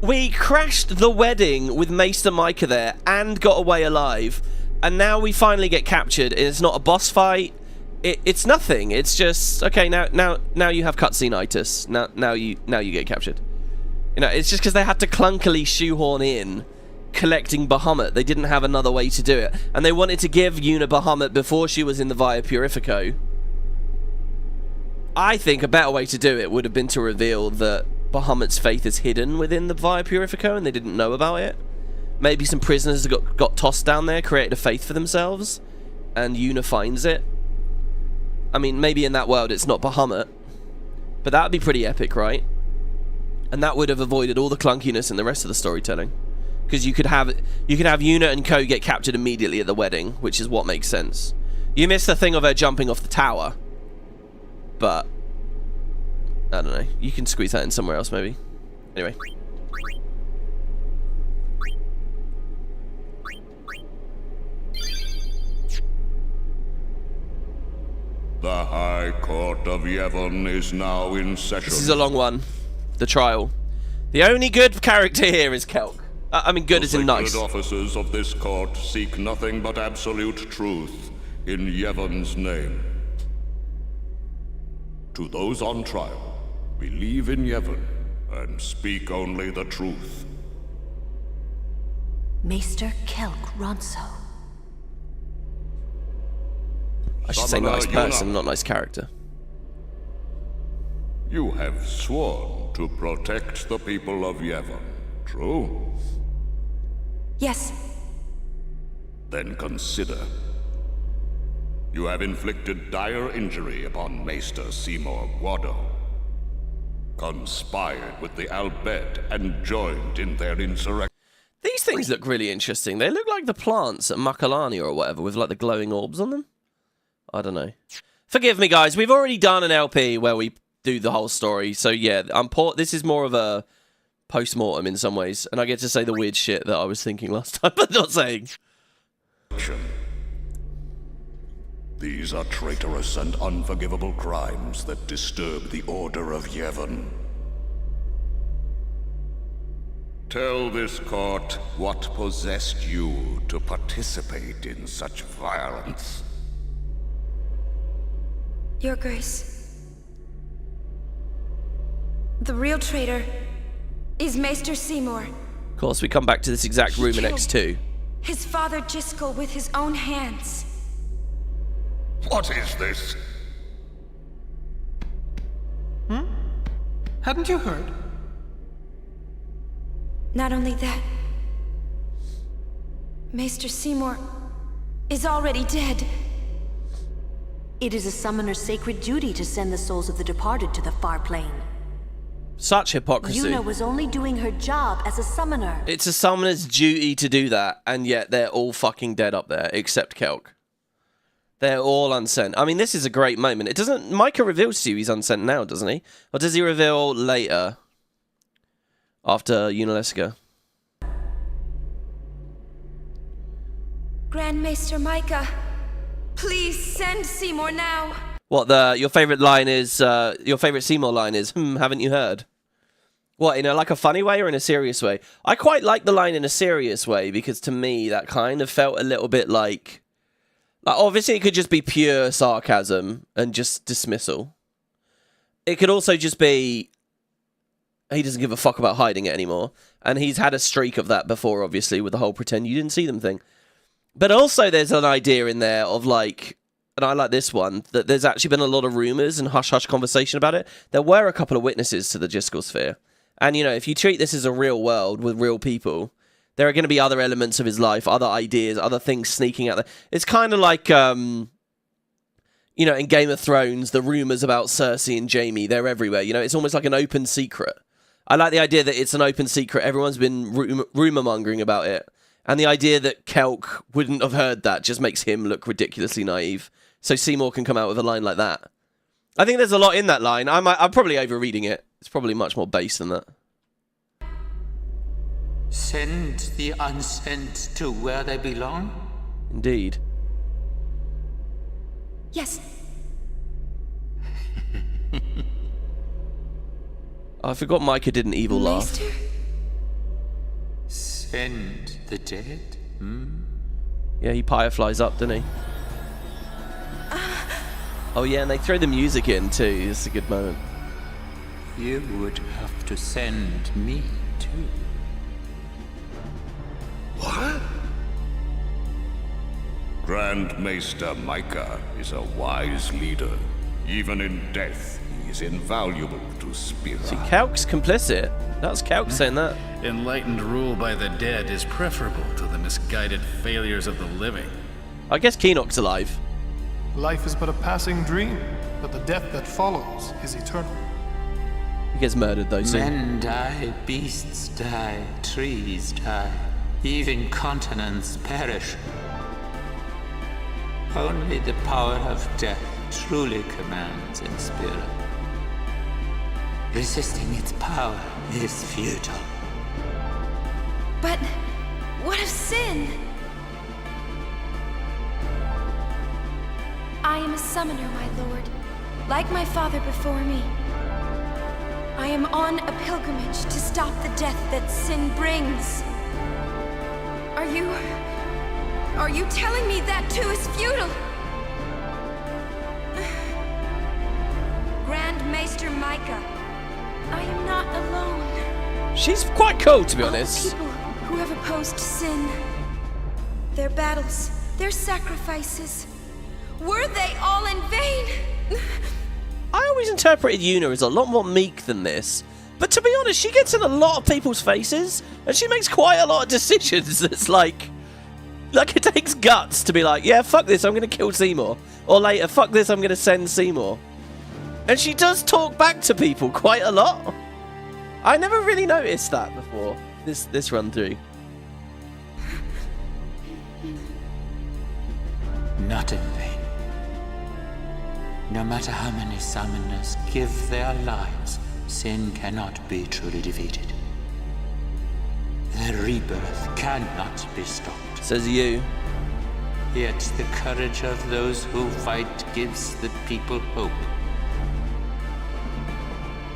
We crashed the wedding with Maester Micah there and got away alive. And now we finally get captured. It's not a boss fight. It's nothing. It's just, okay, now you have cutscene-itis. Now you get captured. You know, it's just because they had to clunkily shoehorn in collecting Bahamut. They didn't have another way to do it. And they wanted to give Yuna Bahamut before she was in the Via Purifico. I think a better way to do it would have been to reveal that Bahamut's faith is hidden within the Via Purifico and they didn't know about it. Maybe some prisoners got tossed down there, created a faith for themselves, and Yuna finds it. I mean, maybe in that world it's not Bahamut, but that would be pretty epic, right? And that would have avoided all the clunkiness in the rest of the storytelling. Because you could have Yuna and Co get captured immediately at the wedding, which is what makes sense. You missed the thing of her jumping off the tower. But I don't know. You can squeeze that in somewhere else, maybe. Anyway. The High Court of Yevon is now in session. This is a long one. The trial. The only good character here is Kelk. I mean, good as in nice. The officers of this court seek nothing but absolute truth in Yevon's name. To those on trial, believe in Yevon and speak only the truth. Maester Kelk Ronso. I should say nice person, not nice character. You have sworn to protect the people of Yevon, true? Yes. Then consider. You have inflicted dire injury upon Maester Seymour Guado, conspired with the Albed and joined in their insurrection. These things look really interesting. They look like the plants at Makalani or whatever with like the glowing orbs on them. I don't know. Forgive me, guys. We've already done an LP where we do the whole story. So yeah, this is more of a post-mortem in some ways. And I get to say the weird shit that I was thinking last time, but not saying. These are traitorous and unforgivable crimes that disturb the order of Yevon. Tell this court what possessed you to participate in such violence. Your Grace. The real traitor is Maester Seymour. Of course, we come back to this exact room in X2. His father Jiskel with his own hands. What is this? Hadn't you heard? Not only that, Maester Seymour is already dead. It is a summoner's sacred duty to send the souls of the departed to the far plane. Such hypocrisy. Yuna was only doing her job as a summoner. It's a summoner's duty to do that, and yet they're all fucking dead up there, except Kelk. They're all unsent. I mean, this is a great moment. It doesn't... Micah reveals to you he's unsent now, doesn't he? Or does he reveal later? After Yunalesca? Grand Maester Micah, please send Seymour now. What, your favourite line is... your favourite Seymour line is, haven't you heard? What, in like a funny way or in a serious way? I quite like the line in a serious way, because to me, that kind of felt a little bit like... obviously, it could just be pure sarcasm and just dismissal. It could also just be... he doesn't give a fuck about hiding it anymore. And he's had a streak of that before, obviously, with the whole pretend you didn't see them thing. But also, there's an idea in there of like... and I like this one, that there's actually been a lot of rumours and hush-hush conversation about it. There were a couple of witnesses to the Jyscal Sphere. And, you know, if you treat this as a real world with real people, there are going to be other elements of his life, other ideas, other things sneaking out there. It's kind of like, you know, in Game of Thrones, the rumours about Cersei and Jaime, they're everywhere. You know, it's almost like an open secret. I like the idea that it's an open secret. Everyone's been rumour-mongering about it. And the idea that Kelk wouldn't have heard that just makes him look ridiculously naive. So Seymour can come out with a line like that. I think there's a lot in that line. I'm probably overreading it. It's probably much more base than that. Send the unsent to where they belong? Indeed. Yes. I forgot Micah did an evil laugh. Maester? Send the dead? Yeah, he flies up, doesn't he? Oh yeah, and they throw the music in too. It's a good moment. You would have to send me too. What? Grand Maester Micah is a wise leader. Even in death, he is invaluable to Spira. See, Kelk's complicit. That's Kelk saying that. Enlightened rule by the dead is preferable to the misguided failures of the living. I guess Keenock's alive. Life is but a passing dream, but the death that follows is eternal. He gets murdered though soon. Men die, beasts die, trees die, even continents perish. Only the power of death truly commands in Spira. Resisting its power is futile. But what of sin? I am a summoner, my lord, like my father before me. I am on a pilgrimage to stop the death that sin brings. Are you telling me that too is futile? Grand Maester Micah, I am not alone. She's quite cool, to be honest. All the people who have opposed sin, their battles, their sacrifices, were they all in vain? I always interpreted Yuna as a lot more meek than this. But to be honest, she gets in a lot of people's faces, and she makes quite a lot of decisions that's like it takes guts to be like, yeah, fuck this, I'm going to kill Seymour. Or later, fuck this, I'm going to send Seymour. And she does talk back to people quite a lot. I never really noticed that before, this run through. Not in vain. No matter how many summoners give their lives, sin cannot be truly defeated. Their rebirth cannot be stopped. Says you. Yet the courage of those who fight gives the people hope.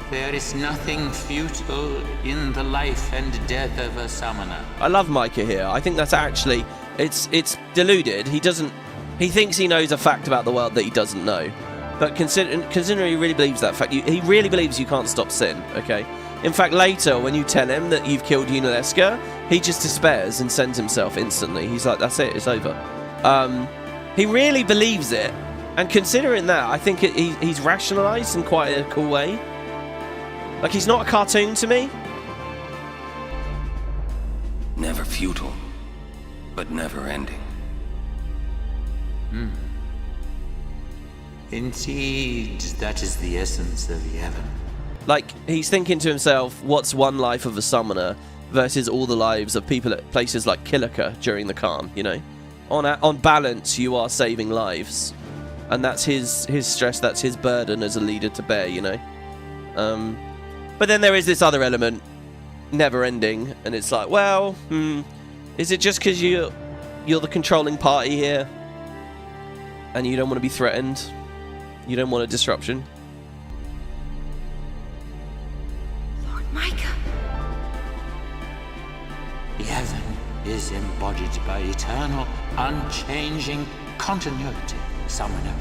There is nothing futile in the life and death of a summoner. I love Micah here. I think that's actually... It's deluded. He thinks he knows a fact about the world that he doesn't know. But considering he really believes that fact, he really believes you can't stop sin, okay? In fact, later, when you tell him that you've killed Yunalesca, he just despairs and sends himself instantly. He's like, that's it, it's over. He really believes it, and considering that, I think he's rationalised in quite a cool way. Like, he's not a cartoon to me. Never futile, but never ending. Indeed, that is the essence of Yevon. Like, he's thinking to himself, what's one life of a summoner versus all the lives of people at places like Kilika during the calm, you know? On balance, you are saving lives. And that's his stress, that's his burden as a leader to bear, you know? But then there is this other element, never ending, and it's like, well, is it just because you're the controlling party here and you don't want to be threatened? You don't want a disruption? Lord Micah. Heaven is embodied by eternal, unchanging continuity, Summoner.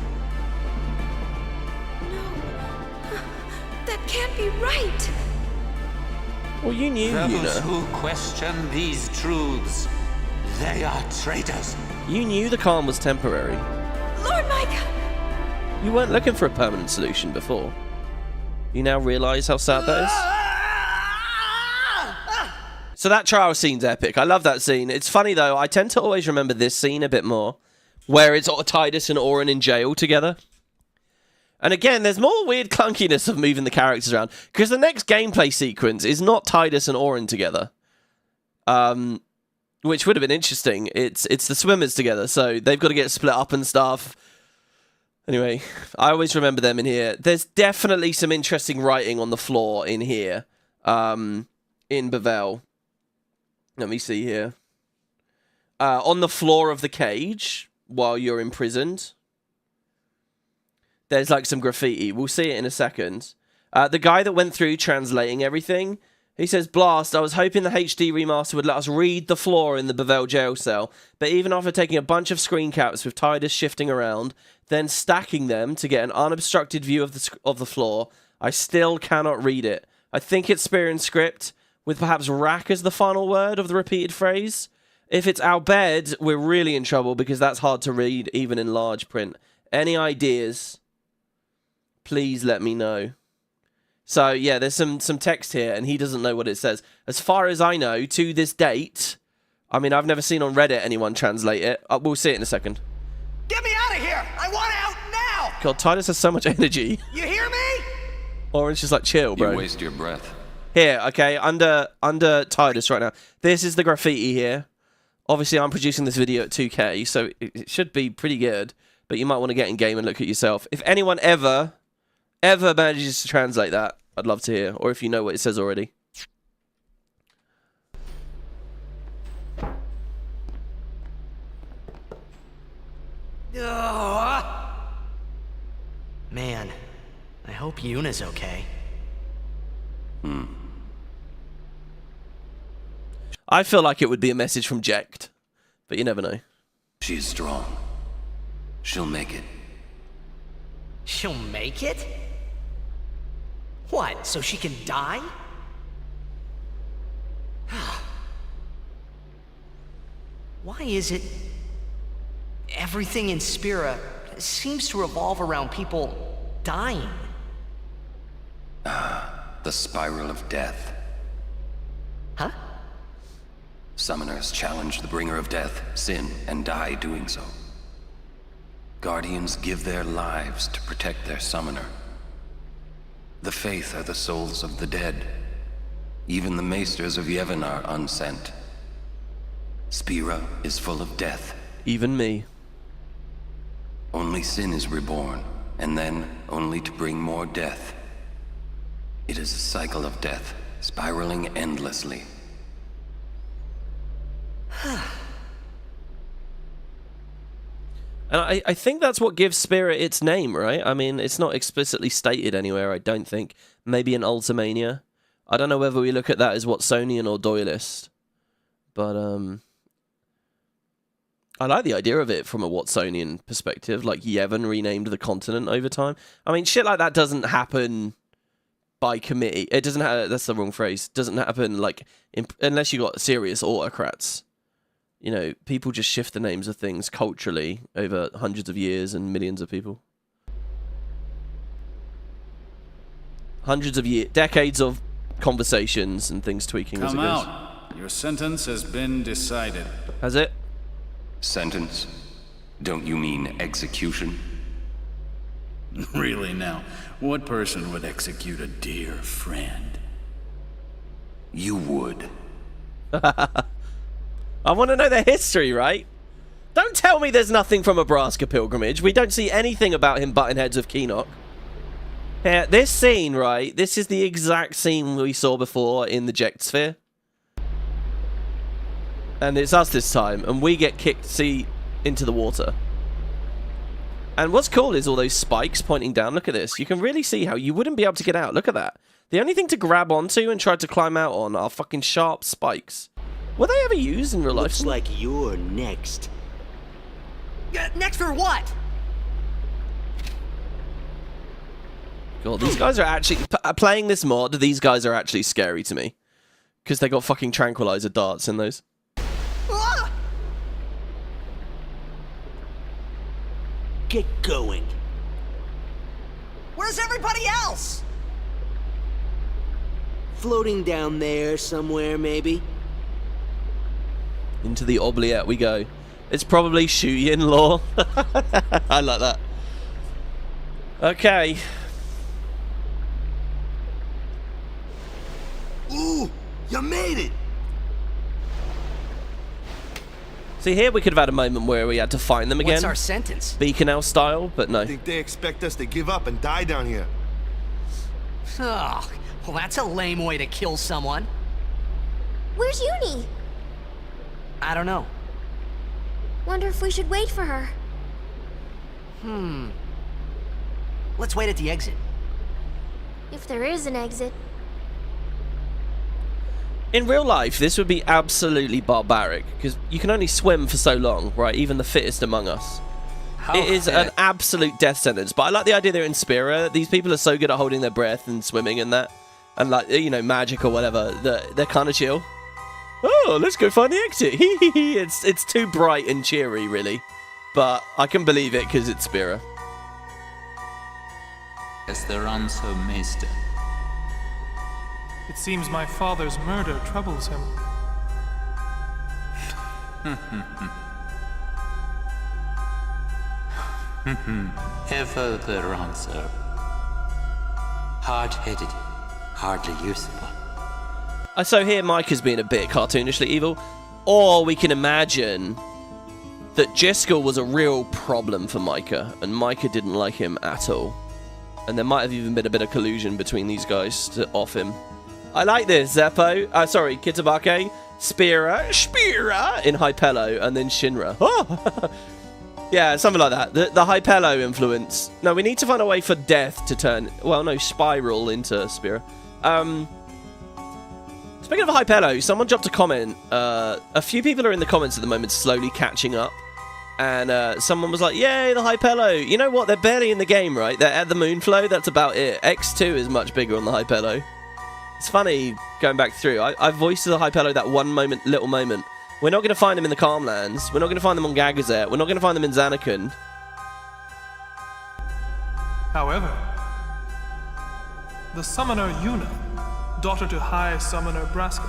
No. That can't be right. Well, you knew, Those who question these truths, they are traitors. You knew the calm was temporary. Lord Micah! You weren't looking for a permanent solution before. You now realise how sad that is? So that trial scene's epic. I love that scene. It's funny, though. I tend to always remember this scene a bit more, where it's Titus and Auron in jail together. And again, there's more weird clunkiness of moving the characters around, because the next gameplay sequence is not Titus and Auron together. Which would have been interesting. It's the swimmers together, so they've got to get split up and stuff. Anyway, I always remember them in here. There's definitely some interesting writing on the floor in here, in Bevelle. Let me see here. On the floor of the cage, while you're imprisoned, there's like some graffiti. We'll see it in a second. The guy that went through translating everything, he says, Blast, I was hoping the HD remaster would let us read the floor in the Bevelle jail cell, but even after taking a bunch of screen caps with Titus shifting around, then stacking them to get an unobstructed view of the floor, I still cannot read it. I think it's Spear and Script, with perhaps rack as the final word of the repeated phrase. If it's our bed, we're really in trouble because that's hard to read even in large print. Any ideas? Please let me know. So, yeah, there's some text here, and he doesn't know what it says. As far as I know, to this date, I mean, I've never seen on Reddit anyone translate it. We'll see it in a second. Get me out of here! I want out now! God, Titus has so much energy. You hear me? Orange just like, chill, bro. You waste your breath. Here, okay, under Titus right now. This is the graffiti here. Obviously, I'm producing this video at 2K, so it should be pretty good. But you might want to get in game and look at yourself. If anyone ever manages to translate that, I'd love to hear. Or if you know what it says already. Man, I hope Yuna's okay. I feel like it would be a message from Jecht, but you never know. She is strong. She'll make it. She'll make it? What, so she can die? Why is it everything in Spira seems to revolve around people dying? The spiral of death. Huh? Summoners challenge the bringer of death, sin, and die doing so. Guardians give their lives to protect their summoner. The Faith are the souls of the dead. Even the maesters of Yevon are unsent. Spira is full of death. Even me. Only sin is reborn, and then only to bring more death. It is a cycle of death, spiraling endlessly. And I think that's what gives Spirit its name, right? I mean, it's not explicitly stated anywhere, I don't think. Maybe in Ultimania. I don't know whether we look at that as Watsonian or Doyleist. But, I like the idea of it from a Watsonian perspective. Like, Yevon renamed the continent over time. I mean, shit like that doesn't happen by committee. It doesn't happen, that's the wrong phrase. Doesn't happen, like, unless you got serious autocrats. You know, people just shift the names of things culturally over hundreds of years and millions of people. Hundreds of years, decades of conversations and things tweaking as it Come goes. out. Your sentence has been decided. Has it? Sentence? Don't you mean execution? Really now, what person would execute a dear friend? You would. I want to know their history, right? Don't tell me there's nothing from a Braska pilgrimage. We don't see anything about him butting heads with Keenock. Yeah, this scene, right? This is the exact scene we saw before in the Ject Sphere. And it's us this time, and we get kicked into the water. And what's cool is all those spikes pointing down. Look at this. You can really see how you wouldn't be able to get out. Look at that. The only thing to grab onto and try to climb out on are fucking sharp spikes. Were they ever used in real life? Looks like you're next. Next for what? God, these guys are actually... playing this mod, these guys are actually scary to me. Because they got fucking tranquilizer darts in those. Ah! Get going. Where's everybody else? Floating down there somewhere, maybe? Into the oubliette we go. It's probably Shuyin lore. I like that. Okay. Ooh, you made it! See, here we could have had a moment where we had to find them again. What's our sentence? Beacon Owl style, but no. I think they expect us to give up and die down here. Oh, well, that's a lame way to kill someone. Where's Uni? I don't know. Wonder if we should wait for her. Let's wait at the exit. If there is an exit. In real life, this would be absolutely barbaric, because you can only swim for so long, right? Even the fittest among us. It is an absolute death sentence, but I like the idea they're in Spira. These people are so good at holding their breath and swimming and that, and like, you know, magic or whatever, they're kind of chill. Oh, let's go find the exit. It's too bright and cheery, really, but I can believe it because it's Spira. As the ransom, Maester. It seems my father's murder troubles him. Ever the ransom. Hard-headed, hardly useful. So here Mike has been a bit cartoonishly evil, or we can imagine that Jiskel was a real problem for Micah, and Micah didn't like him at all. And there might have even been a bit of collusion between these guys to off him. I like this, Zeppo. Sorry, Kitabake, Spira in Hypello, and then Shinra. Oh! Yeah, something like that. The Hypello influence. No, we need to find a way for Death to turn... Well, no, Spiral into Spira. Speaking of Hypello, someone dropped a comment. A few people are in the comments at the moment slowly catching up. And someone was like, yay, the Hypello. You know what? They're barely in the game, right? They're at the Moonflow. That's about it. X2 is much bigger on the Hypello. It's funny going back through. I voiced to the Hypello that one little moment. We're not going to find them in the Calmlands. We're not going to find them on Gagazet. We're not going to find them in Zanarkand. However, the summoner Yuna, daughter to High Summoner Braska,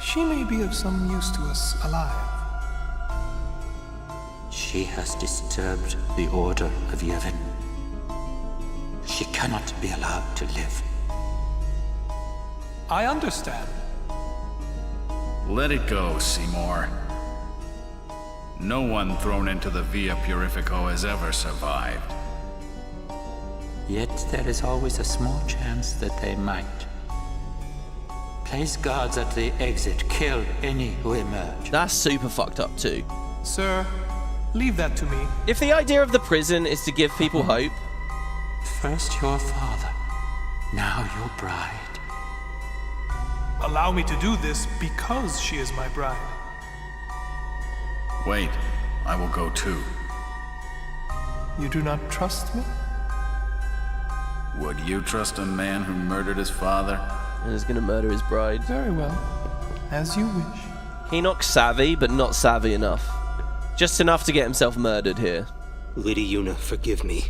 she may be of some use to us alive. She has disturbed the order of Yevon. She cannot be allowed to live. I understand. Let it go, Seymour. No one thrown into the Via Purifico has ever survived. Yet there is always a small chance that they might. Place guards at the exit. Kill any who emerge. That's super fucked up too. Sir, leave that to me. If the idea of the prison is to give people hope... First your father, now your bride. Allow me to do this because she is my bride. Wait, I will go too. You do not trust me? Would you trust a man who murdered his father? And is going to murder his bride. Very well. As you wish. Keenock's savvy, but not savvy enough. Just enough to get himself murdered here. Lady Yuna, forgive me.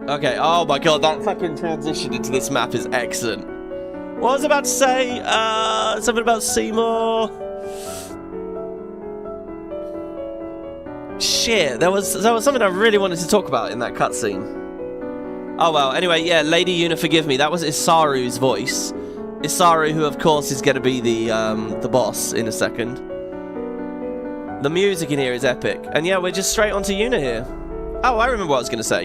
Okay, oh my god, that fucking transition into this map is excellent. What was I about to say? Something about Seymour. Shit, there was something I really wanted to talk about in that cutscene. Oh well, anyway, yeah, Lady Yuna, forgive me. That was Isaru's voice. Isaru, who of course is going to be the boss in a second. The music in here is epic. And yeah, we're just straight onto Yuna here. Oh, I remember what I was going to say.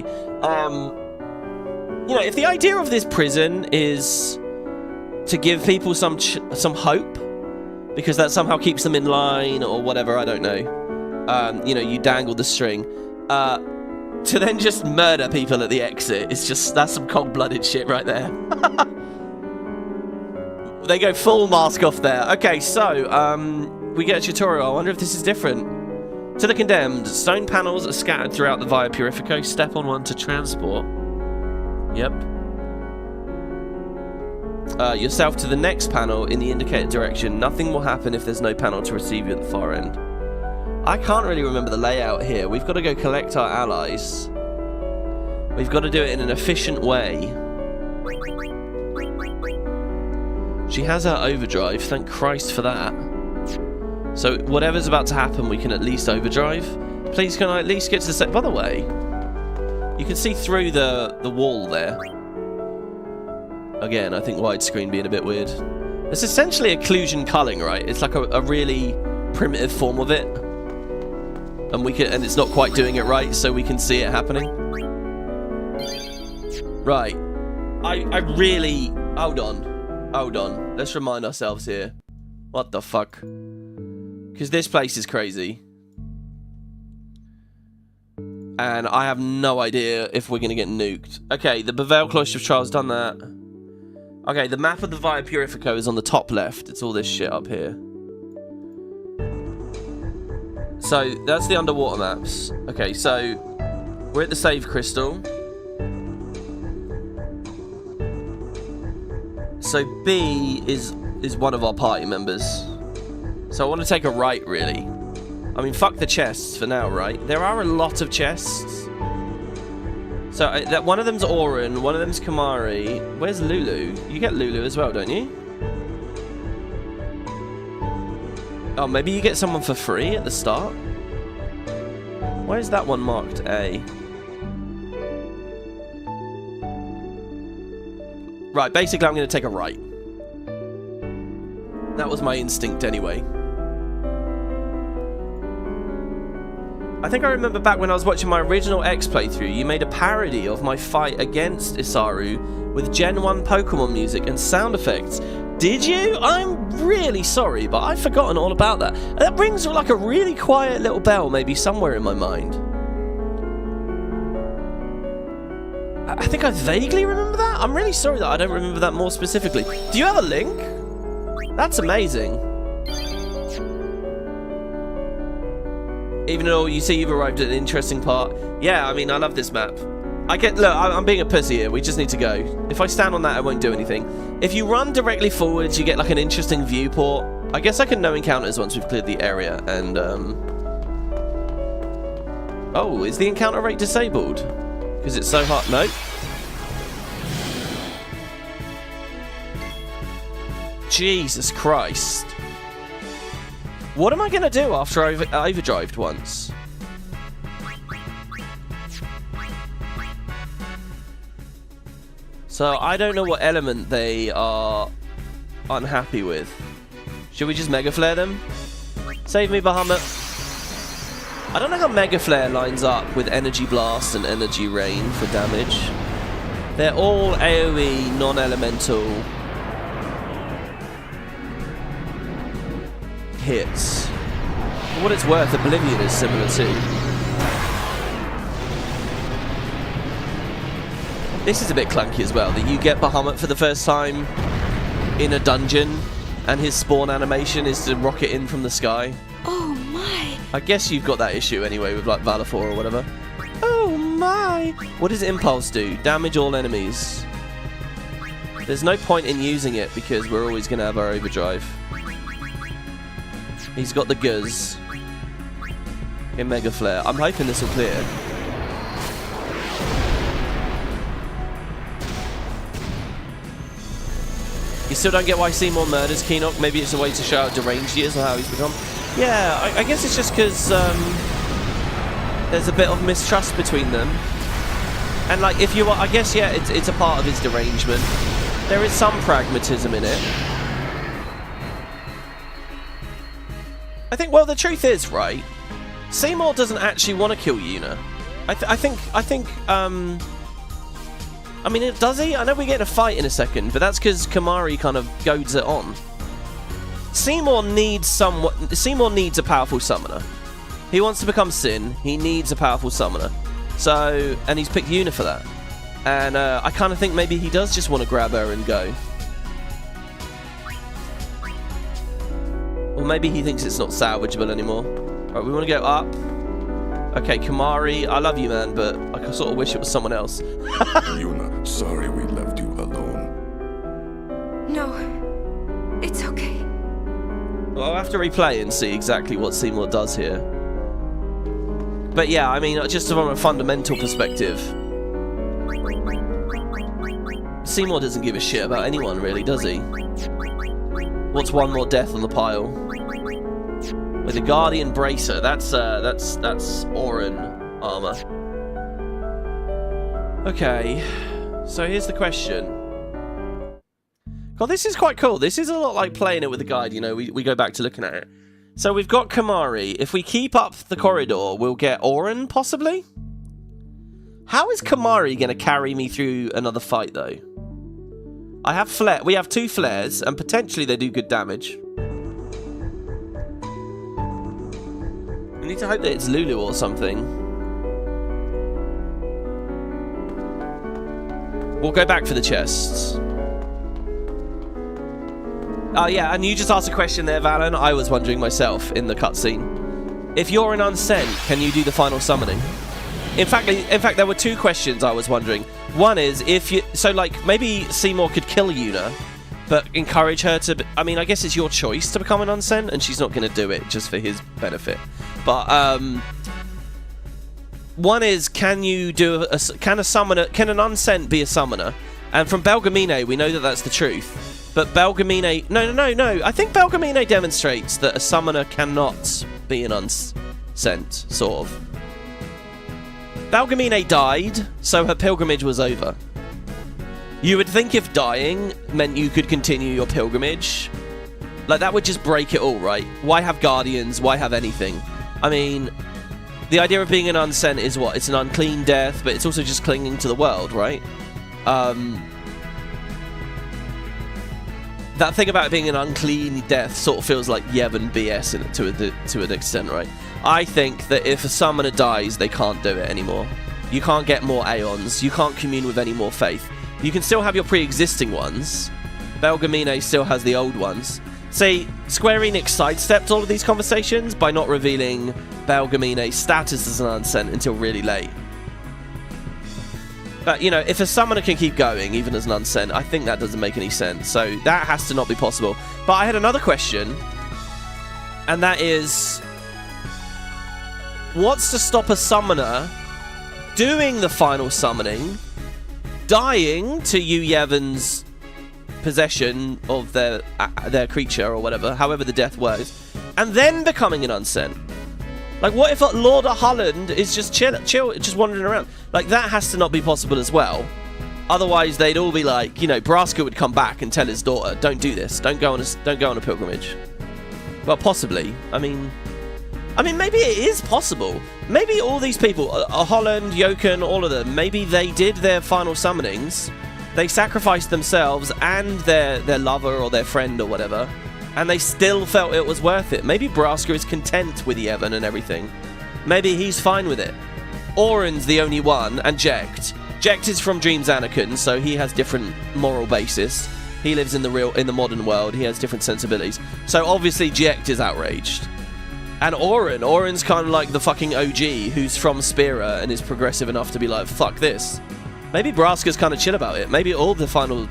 You know, if the idea of this prison is to give people some hope, because that somehow keeps them in line or whatever, I don't know. You know, you dangle the string. To then just murder people at the exit, it's just, that's some cold-blooded shit right there. They go full mask off there. Okay, so, we get a tutorial. I wonder if this is different. To the condemned, stone panels are scattered throughout the Via Purifico. Step on one to transport. Yep. Yourself to the next panel in the indicated direction. Nothing will happen if there's no panel to receive you at the far end. I can't really remember the layout here. We've got to go collect our allies. We've got to do it in an efficient way. She has her overdrive, thank Christ for that. So whatever's about to happen, we can at least overdrive. Please, can I at least get to the set? By the way, you can see through the wall there. Again, I think widescreen being a bit weird. It's essentially occlusion culling, right? It's like a really primitive form of it. And it's not quite doing it right, so we can see it happening. Right. I really... Hold on. Let's remind ourselves here. What the fuck? Because this place is crazy. And I have no idea if we're going to get nuked. Okay, the Bevelle Cloister of Trials done that. Okay, the map of the Via Purifico is on the top left. It's all this shit up here. So, that's the underwater maps. Okay, so we're at the save crystal. So B is one of our party members. So I want to take a right, really. I mean, fuck the chests for now, right? There are a lot of chests. So that one of them's Oren, one of them's Kamari. Where's Lulu? You get Lulu as well, don't you? Oh, maybe you get someone for free at the start? Why is that one marked A? Right, basically I'm going to take a right. That was my instinct anyway. I think I remember back when I was watching my original X playthrough, you made a parody of my fight against Isaru with Gen 1 Pokemon music and sound effects. Did you? I'm really sorry, but I've forgotten all about that. That rings like a really quiet little bell maybe somewhere in my mind. I think I vaguely remember that. I'm really sorry that I don't remember that more specifically. Do you have a link? That's amazing. Even though you see you've arrived at an interesting part. Yeah, I mean, I love this map. Look, I'm being a pussy here. We just need to go. If I stand on that, I won't do anything. If you run directly forwards, you get like an interesting viewport. I guess I can know encounters once we've cleared the area. And, oh, is the encounter rate disabled? Because it's so hot. No. Jesus Christ. What am I going to do after I've overdrived once? So, I don't know what element they are unhappy with. Should we just Mega Flare them? Save me, Bahamut. I don't know how Mega Flare lines up with Energy Blast and Energy Rain for damage. They're all AoE, non-elemental hits. For what it's worth, Oblivion is similar too. This is a bit clunky as well, that you get Bahamut for the first time in a dungeon, and his spawn animation is to rocket in from the sky. Oh my! I guess you've got that issue anyway with like Valafor or whatever. Oh my! What does Impulse do? Damage all enemies. There's no point in using it because we're always going to have our overdrive. He's got the Guzz in Mega Flare. I'm hoping this will clear. You still don't get why Seymour murders Keenock? Maybe it's a way to show how deranged he is or how he's become. Yeah, I guess it's just because there's a bit of mistrust between them. And like, if you are, I guess, yeah, it's a part of his derangement. There is some pragmatism in it. I think, well, the truth is, right, Seymour doesn't actually want to kill Yuna. I think, I mean, does he? I know we get in a fight in a second, but that's because Kamari kind of goads it on. Seymour needs a powerful summoner. He wants to become Sin. He needs a powerful summoner. So, and he's picked Yuna for that. And I kind of think maybe he does just want to grab her and go. Or maybe he thinks it's not salvageable anymore. Right, we want to go up. Okay, Kamari, I love you, man, but I sort of wish it was someone else. Yuna, sorry we left you alone. No, it's okay. Well, I'll have to replay and see exactly what Seymour does here. But yeah, I mean, just from a fundamental perspective, Seymour doesn't give a shit about anyone, really, does he? What's one more death on the pile? With a Guardian Bracer, that's Orin armor. Okay, so here's the question. God, this is quite cool. This is a lot like playing it with a guide, you know, we go back to looking at it. So we've got Kamari. If we keep up the corridor, we'll get Orin, possibly? How is Kamari going to carry me through another fight, though? I have flare. We have 2 flares, and potentially they do good damage. We need to hope that it's Lulu or something. We'll go back for the chests. Oh yeah, and you just asked a question there, Valen. I was wondering myself in the cutscene. If you're an unsent, can you do the final summoning? In fact, there were 2 questions I was wondering. One is if you, so like maybe Seymour could kill Yuna, but encourage her to. I mean, I guess it's your choice to become an unsent, and she's not going to do it just for his benefit. But one is, can you do can an unsent be a summoner? And from Belgamine, we know that that's the truth. But Belgamine... No. I think Belgamine demonstrates that a summoner cannot be an unsent, sort of. Belgamine died, so her pilgrimage was over. You would think if dying meant you could continue your pilgrimage, like that would just break it all, right? Why have guardians? Why have anything? I mean, the idea of being an unsent is what? It's an unclean death, but it's also just clinging to the world, right? That thing about being an unclean death sort of feels like Yevon BS in it to an extent, right? I think that if a summoner dies, they can't do it anymore. You can't get more Aeons. You can't commune with any more faith. You can still have your pre-existing ones. Belgamine still has the old ones. See, Square Enix sidestepped all of these conversations by not revealing Belgamine's status as an unsent until really late. But, you know, if a summoner can keep going, even as an unsent, I think that doesn't make any sense. So that has to not be possible. But I had another question, and that is, what's to stop a summoner doing the final summoning, dying to Yu Yevon's possession of their creature or whatever, however the death works, and then becoming an unsent? Like, what if Lord of Holland is just chill, just wandering around? Like, that has to not be possible as well. Otherwise, they'd all be like, you know, Braska would come back and tell his daughter, "Don't do this. Don't go on a pilgrimage." Well, possibly. I mean, maybe it is possible. Maybe all these people, Holland, Jochen, all of them, maybe they did their final summonings. They sacrificed themselves and their lover or their friend or whatever, and they still felt it was worth it. Maybe Braska is content with Yevon and everything. Maybe he's fine with it. Orin's the only one, and Jecht. Jecht is from Dreams Anakin, so he has different moral basis. He lives in the modern world. He has different sensibilities. So obviously Jecht is outraged. And Orin's kind of like the fucking OG who's from Spira and is progressive enough to be like, fuck this. Maybe Braska's kind of chill about it. Maybe all the final...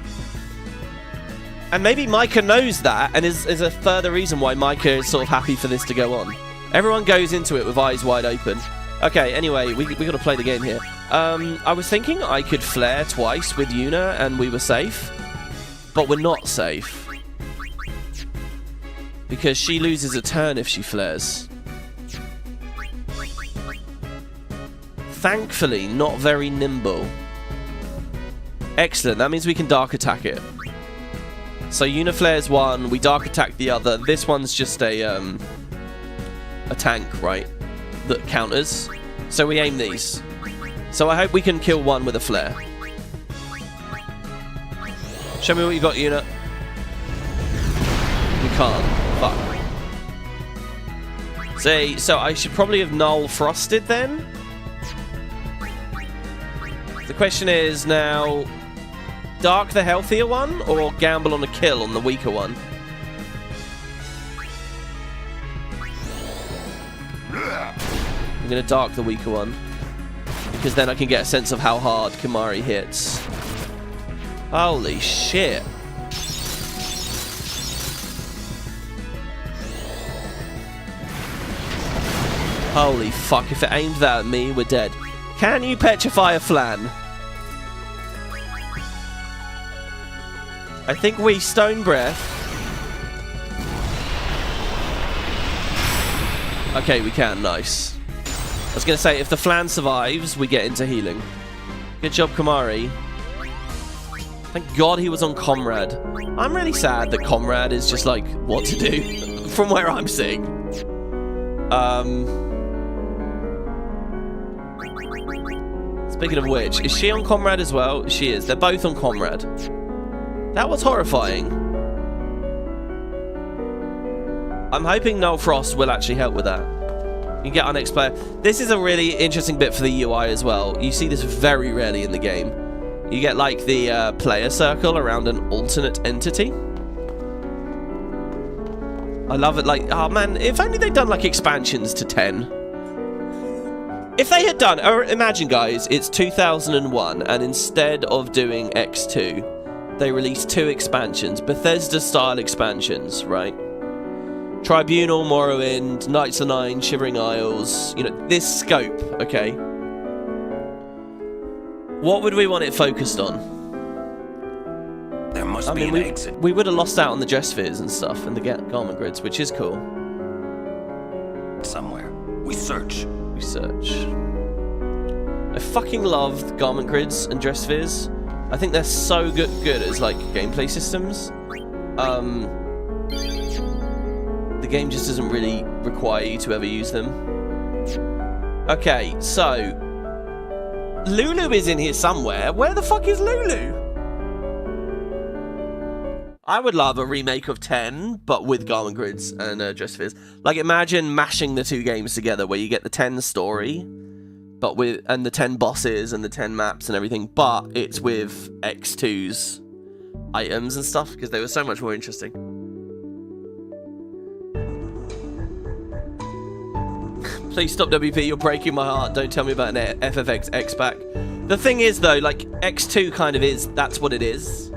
And maybe Micah knows that, and is a further reason why Micah is sort of happy for this to go on. Everyone goes into it with eyes wide open. Okay, anyway, we got to play the game here. I was thinking I could flare twice with Yuna, and we were safe. But we're not safe. Because she loses a turn if she flares. thankfully not very nimble. Excellent, that means we can dark attack it. So Uniflare's one, we dark attack the other. This one's just a tank, right? That counters. So we aim these. So I hope we can kill one with a flare. Show me what you got, Una. We can't. Fuck. See, so I should probably have Null Frosted then? The question is now, dark the healthier one, or gamble on a kill on the weaker one? I'm gonna dark the weaker one, because then I can get a sense of how hard Kimahri hits. Holy shit. Holy fuck, if it aimed that at me, we're dead. Can you petrify a flan? I think we stone breath. Okay, we can, nice. I was gonna say, if the flan survives, we get into healing. Good job, Kimahri. Thank God he was on Comrade. I'm really sad that Comrade is just like, what to do, from where I'm sitting. Speaking of which, is she on Comrade as well? She is. They're both on Comrade. That was horrifying. I'm hoping Null Frost will actually help with that. You get our next player. This is a really interesting bit for the UI as well. You see this very rarely in the game. You get like the player circle around an alternate entity. I love it. Like, oh man, if only they'd done like expansions to 10. If they had done, or imagine guys, it's 2001, and instead of doing X2, they released 2 expansions, Bethesda-style expansions, right? Tribunal, Morrowind, Knights of Nine, Shivering Isles, you know, this scope, okay? What would we want it focused on? There must be an exit. We would have lost out on the dress spheres and stuff, and the garment grids, which is cool. Somewhere. We search. Search. I fucking love garment grids and dress spheres. I think they're so good as like gameplay systems. The game just doesn't really require you to ever use them. Okay, so Lulu is in here somewhere. Where the fuck is Lulu? I would love a remake of 10, but with garment grids and dress spheres. Like, imagine mashing the 2 games together, where you get the 10 story, but and the 10 bosses and the 10 maps and everything, but it's with X2's items and stuff, because they were so much more interesting. Please stop, WP. You're breaking my heart. Don't tell me about an FFX X-Pack. The thing is, though, like, X2 kind of is. That's what it is.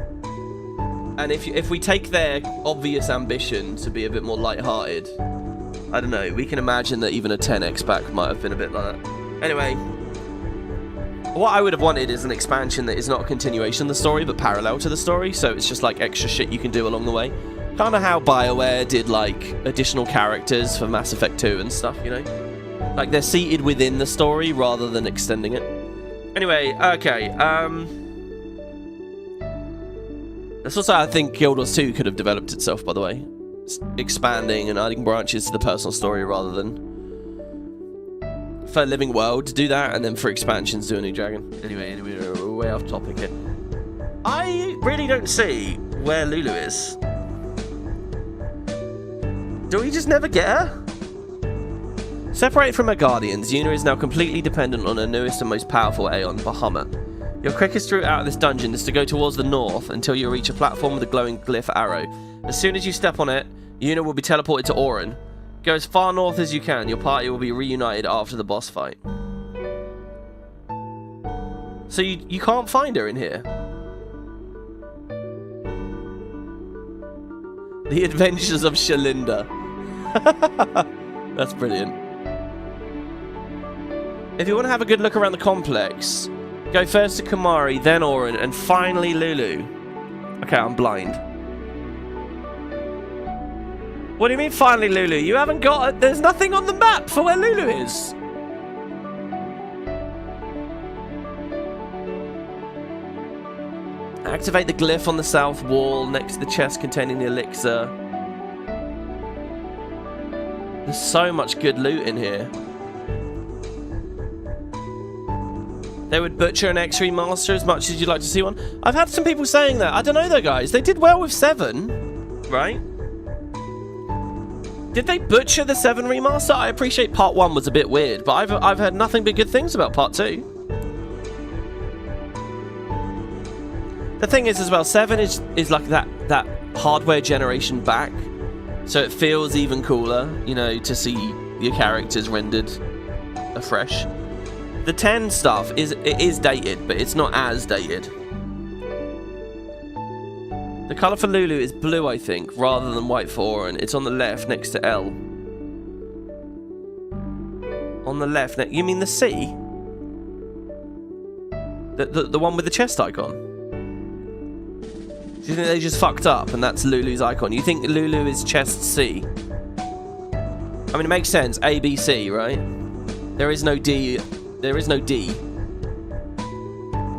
And if we take their obvious ambition to be a bit more light-hearted, I don't know, we can imagine that even a 10x pack might have been a bit like that. Anyway, what I would have wanted is an expansion that is not a continuation of the story, but parallel to the story, so it's just like extra shit you can do along the way. Kind of how BioWare did like additional characters for Mass Effect 2 and stuff, you know? Like they're seated within the story rather than extending it. Anyway, okay, that's also how I think Guild Wars 2 could have developed itself, by the way. Expanding and adding branches to the personal story rather than for Living World do that, and then for expansions do a new dragon. Anyway, we're way off topic here. I really don't see where Lulu is. Do we just never get her? Separated from her guardians, Yuna is now completely dependent on her newest and most powerful Aeon, Bahamut. Your quickest route out of this dungeon is to go towards the north until you reach a platform with a glowing glyph arrow. As soon as you step on it, Yuna will be teleported to Auron. Go as far north as you can. Your party will be reunited after the boss fight. So you can't find her in here. The Adventures of Shalinda. That's brilliant. If you want to have a good look around the complex, go first to Kimahri, then Auron, and finally Lulu. Okay, I'm blind. What do you mean finally Lulu? You haven't got it. There's nothing on the map for where Lulu is. Activate the glyph on the south wall next to the chest containing the elixir. There's so much good loot in here. They would butcher an X remaster as much as you'd like to see one. I've had some people saying that. I don't know though, guys. They did well with 7, right? Did they butcher the 7 remaster? I appreciate part 1 was a bit weird, but I've heard nothing but good things about part 2. The thing is as well, 7 is like that hardware generation back. So it feels even cooler, you know, to see your characters rendered afresh. The 10 stuff is dated, but it's not as dated. The colour for Lulu is blue, I think, rather than white for Orin. It's on the left next to L. On the left, you mean the C? The one with the chest icon? Do you think they just fucked up and that's Lulu's icon? You think Lulu is chest C? I mean, it makes sense. A, B, C, right? There is no D. There is no D.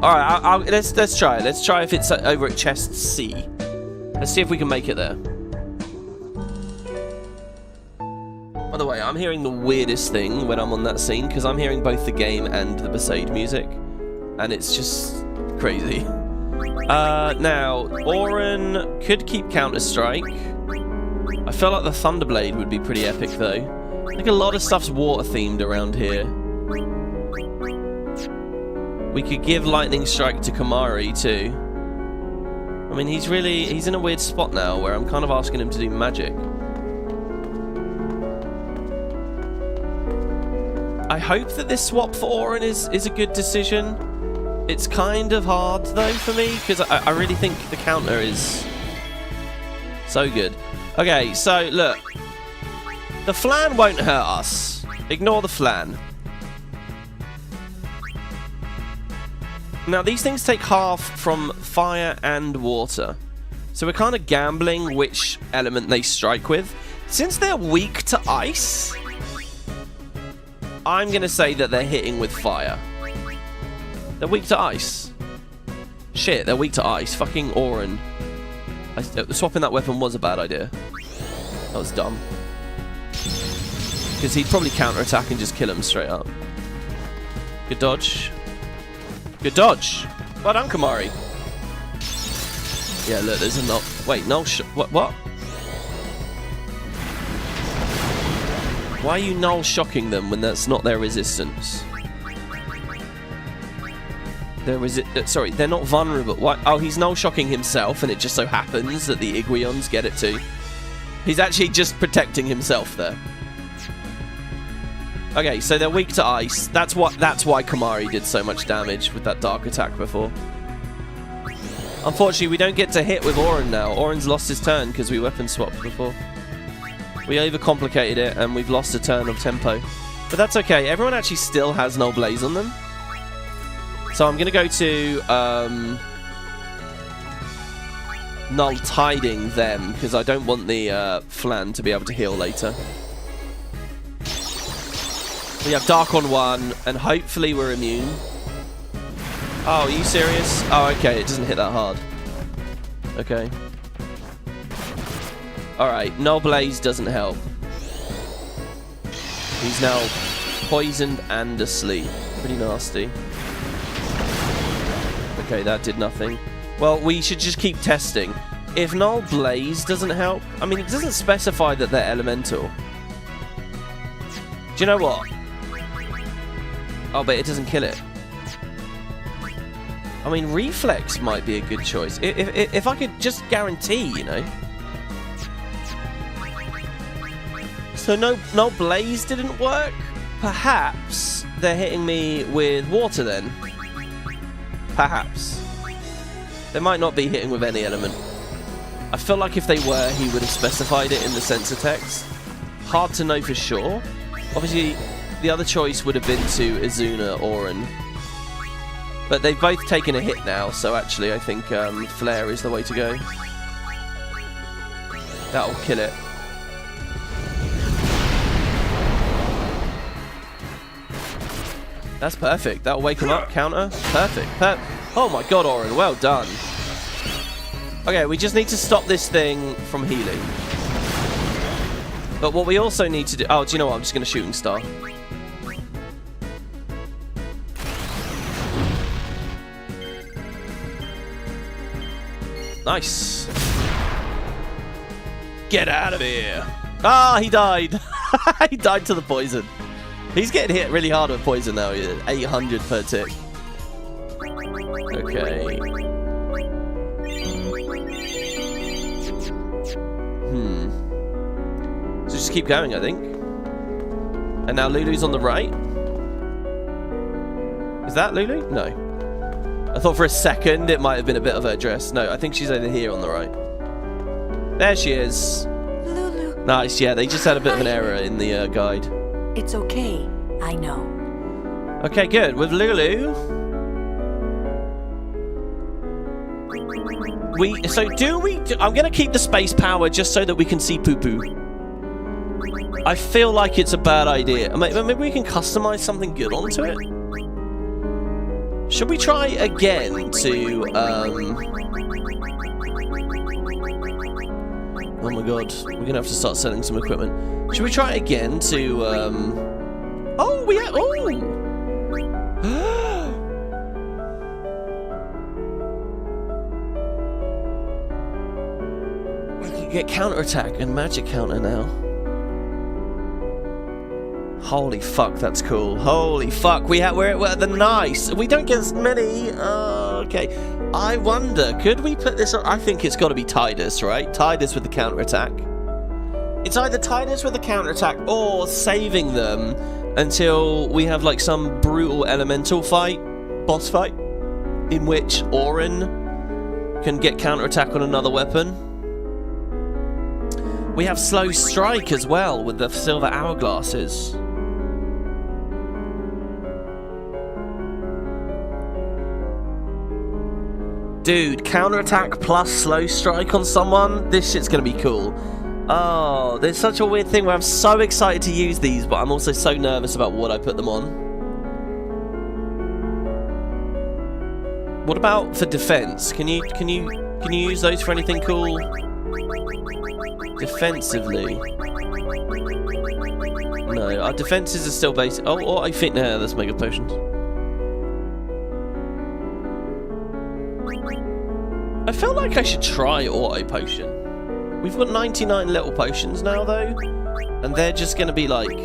Alright, let's try it. Let's try if it's over at chest C. Let's see if we can make it there. By the way, I'm hearing the weirdest thing when I'm on that scene, because I'm hearing both the game and the Besaid music. And it's just crazy. Now, Orin could keep Counter-Strike. I feel like the Thunderblade would be pretty epic, though. I think a lot of stuff's water-themed around here. We could give Lightning Strike to Kamari, too. I mean, he's in a weird spot now, where I'm kind of asking him to do magic. I hope that this swap for Orin is a good decision. It's kind of hard, though, for me, because I really think the counter is so good. Okay, so, look. The flan won't hurt us. Ignore the flan. Now, these things take half from fire and water. So we're kind of gambling which element they strike with. Since they're weak to ice, I'm going to say that they're hitting with fire. They're weak to ice. Shit, they're weak to ice. Fucking Orin. Swapping that weapon was a bad idea. That was dumb. Because he'd probably counter-attack and just kill him straight up. Good dodge. Good dodge. Well done, Kamari. Yeah, look, there's a null. Wait, null what? Why are you null shocking them when that's not their resistance? Sorry, they're not vulnerable. What? Oh, he's null shocking himself, and it just so happens that the Iguions get it too. He's actually just protecting himself there. Okay, so they're weak to ice. That's why Kamari did so much damage with that dark attack before. Unfortunately, we don't get to hit with Orin now. Orin's lost his turn because we weapon swapped before. We overcomplicated it, and we've lost a turn of tempo. But that's okay. Everyone actually still has Null Blaze on them. So I'm going to go to Null Tiding them, because I don't want the Flan to be able to heal later. We have Dark on 1, and hopefully we're immune. Oh, are you serious? Oh, okay, it doesn't hit that hard. Okay. Alright, Null Blaze doesn't help. He's now poisoned and asleep. Pretty nasty. Okay, that did nothing. Well, we should just keep testing. If Null Blaze doesn't help... I mean, it doesn't specify that they're elemental. Do you know what? Oh, but it doesn't kill it. I mean, Reflex might be a good choice. If I could just guarantee, you know. So no Blaze didn't work? Perhaps they're hitting me with water then. Perhaps. They might not be hitting with any element. I feel like if they were, he would have specified it in the sensor text. Hard to know for sure. Obviously, the other choice would have been to Izuna Orin. But they've both taken a hit now, so actually I think Flare is the way to go. That'll kill it. That's perfect. That'll wake him up. Counter. Perfect. Oh my god, Orin. Well done. Okay, we just need to stop this thing from healing. But what we also need to do... Oh, do you know what? I'm just going to Shooting Star. Nice. Get out of here. Ah, he died. He died to the poison. He's getting hit really hard with poison now. 800 per tick. Okay. So just keep going, I think. And now Lulu's on the right. Is that Lulu? No. I thought for a second it might have been a bit of her dress. No, I think she's over here on the right. There she is. Lulu. Nice, yeah, they just had a bit of an error in the guide. It's okay. I know. Okay, good. With Lulu... I'm going to keep the space power just so that we can see poo-poo. I feel like it's a bad idea. Maybe we can customize something good onto it? Should we try again to... Oh my god, we're going to have to start selling some equipment. Should we try again to... Oh, we have... Oh! Get counterattack and magic counter now. Holy fuck, that's cool. Holy fuck, we're at the nice. We don't get as many. Okay. I wonder, could we put this on? I think it's got to be Tidus, right? Tidus with the counterattack. It's either Tidus with the counterattack or saving them until we have like some brutal elemental fight, boss fight, in which Auron can get counterattack on another weapon. We have slow strike as well with the silver hourglasses. Dude, counterattack plus slow strike on someone? This shit's gonna be cool. Oh, there's such a weird thing where I'm so excited to use these, but I'm also so nervous about what I put them on. What about for defense? Can you use those for anything cool? Defensively. No, our defenses are still basic. Oh, I think now let's make a potion. I feel like I should try auto potion. We've got 99 little potions now though, and they're just gonna be like,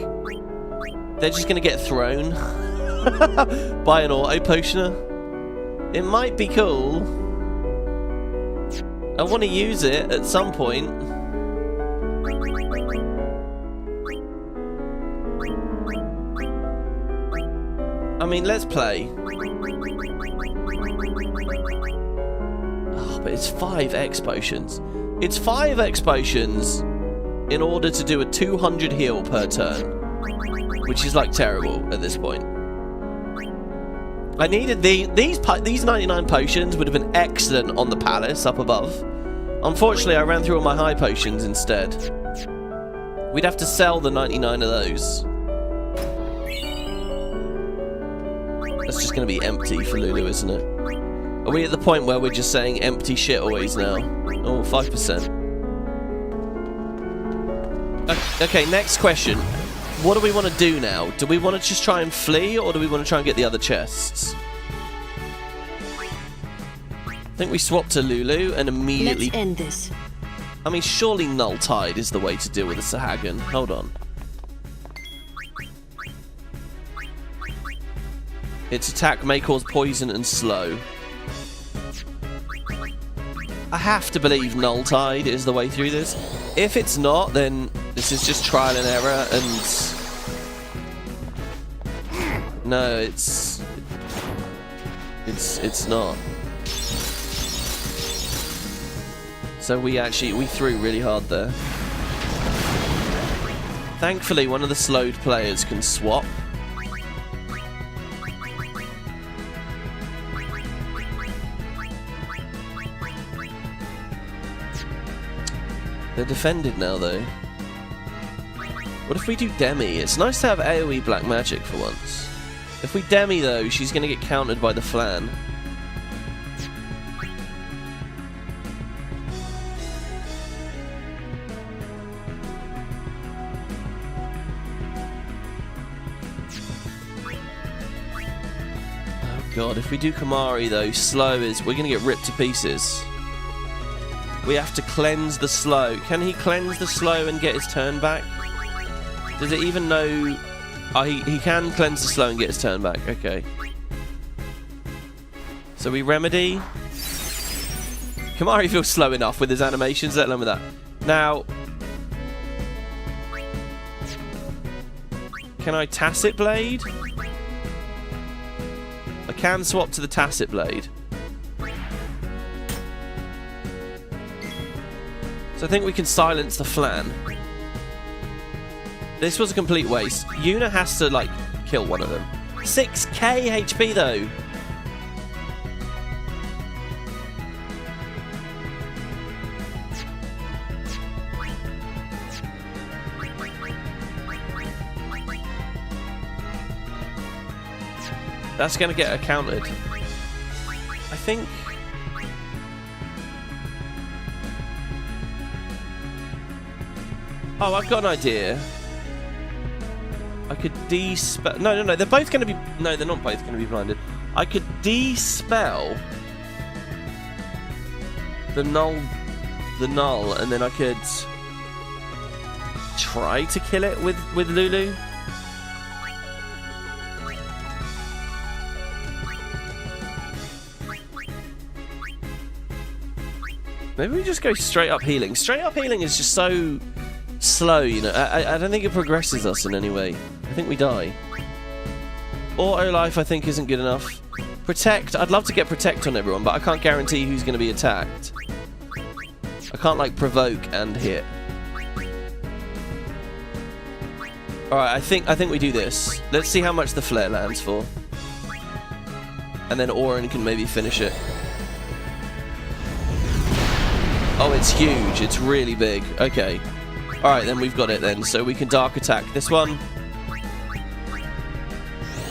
they're just gonna get thrown by an auto potioner. It might be cool. I want to use it at some point. I mean, let's play. Oh, but it's 5 X potions. It's 5 X potions in order to do a 200 heal per turn, which is like terrible at this point. I needed these 99 potions would have been excellent on the palace up above. Unfortunately, I ran through all my high potions instead. We'd have to sell the 99 of those. That's just going to be empty for Lulu, isn't it? Are we at the point where we're just saying empty shit always now? Oh, 5%. Okay, next question. What do we want to do now? Do we want to just try and flee, or do we want to try and get the other chests? I think we swap to Lulu and immediately... Let's end this. I mean, surely Null Tide is the way to deal with a Sahagan. Hold on. Its attack may cause poison and slow. I have to believe Null Tide is the way through this. If it's not, then this is just trial and error, and... No, it's not. So we threw really hard there. Thankfully, one of the slowed players can swap. They're defended now, though. What if we do Demi? It's nice to have AoE black magic for once. If we Demi, though, she's going to get countered by the Flan. God, if we do Kamari though, slow is... We're going to get ripped to pieces. We have to cleanse the slow. Can he cleanse the slow and get his turn back? Does it even know... Oh, he can cleanse the slow and get his turn back. Okay. So we remedy. Kamari feels slow enough with his animations, let alone with that. Now... Can I Tacit Blade? I can swap to the Tacit Blade. So I think we can silence the Flan. This was a complete waste. Yuna has to, like, kill one of them. 6k HP, though. That's going to get her countered. I think... Oh, I've got an idea. I could de-spell... No, they're both going to be... No, they're not both going to be blinded. I could de-spell the null, and then I could try to kill it with Lulu. Maybe we just go straight up healing. Straight up healing is just so slow, you know. I don't think it progresses us in any way. I think we die. Auto life, I think, isn't good enough. Protect. I'd love to get protect on everyone, but I can't guarantee who's going to be attacked. I can't, like, provoke and hit. Alright, I think we do this. Let's see how much the flare lands for. And then Auron can maybe finish it. Oh, it's huge. It's really big. Okay. Alright, then we've got it then. So we can dark attack this one.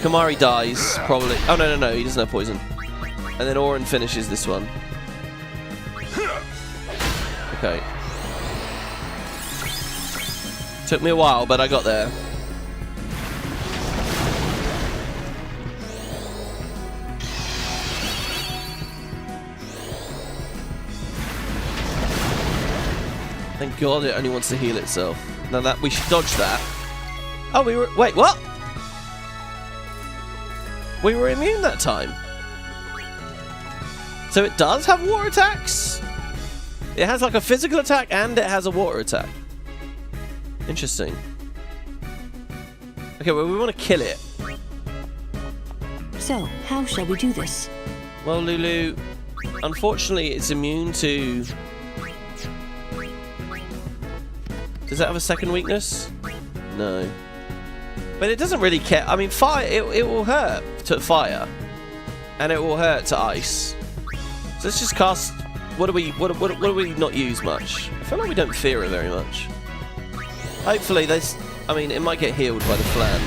Kamari dies, probably. Oh, no. He doesn't have poison. And then Auron finishes this one. Okay. Took me a while, but I got there. Thank God it only wants to heal itself. Now that we should dodge that. Oh, we were... Wait, what? We were immune that time. So it does have water attacks? It has like a physical attack and it has a water attack. Interesting. Okay, well, we want to kill it. So, how shall we do this? Well, Lulu, unfortunately, it's immune to... Does it have a second weekness? No. But it doesn't really care. I mean, fire, it will hurt to fire. And it will hurt to ice. So let's just cast... What do we not use much? I feel like we don't fear it very much. Hopefully there's... I mean, it might get healed by the Flan.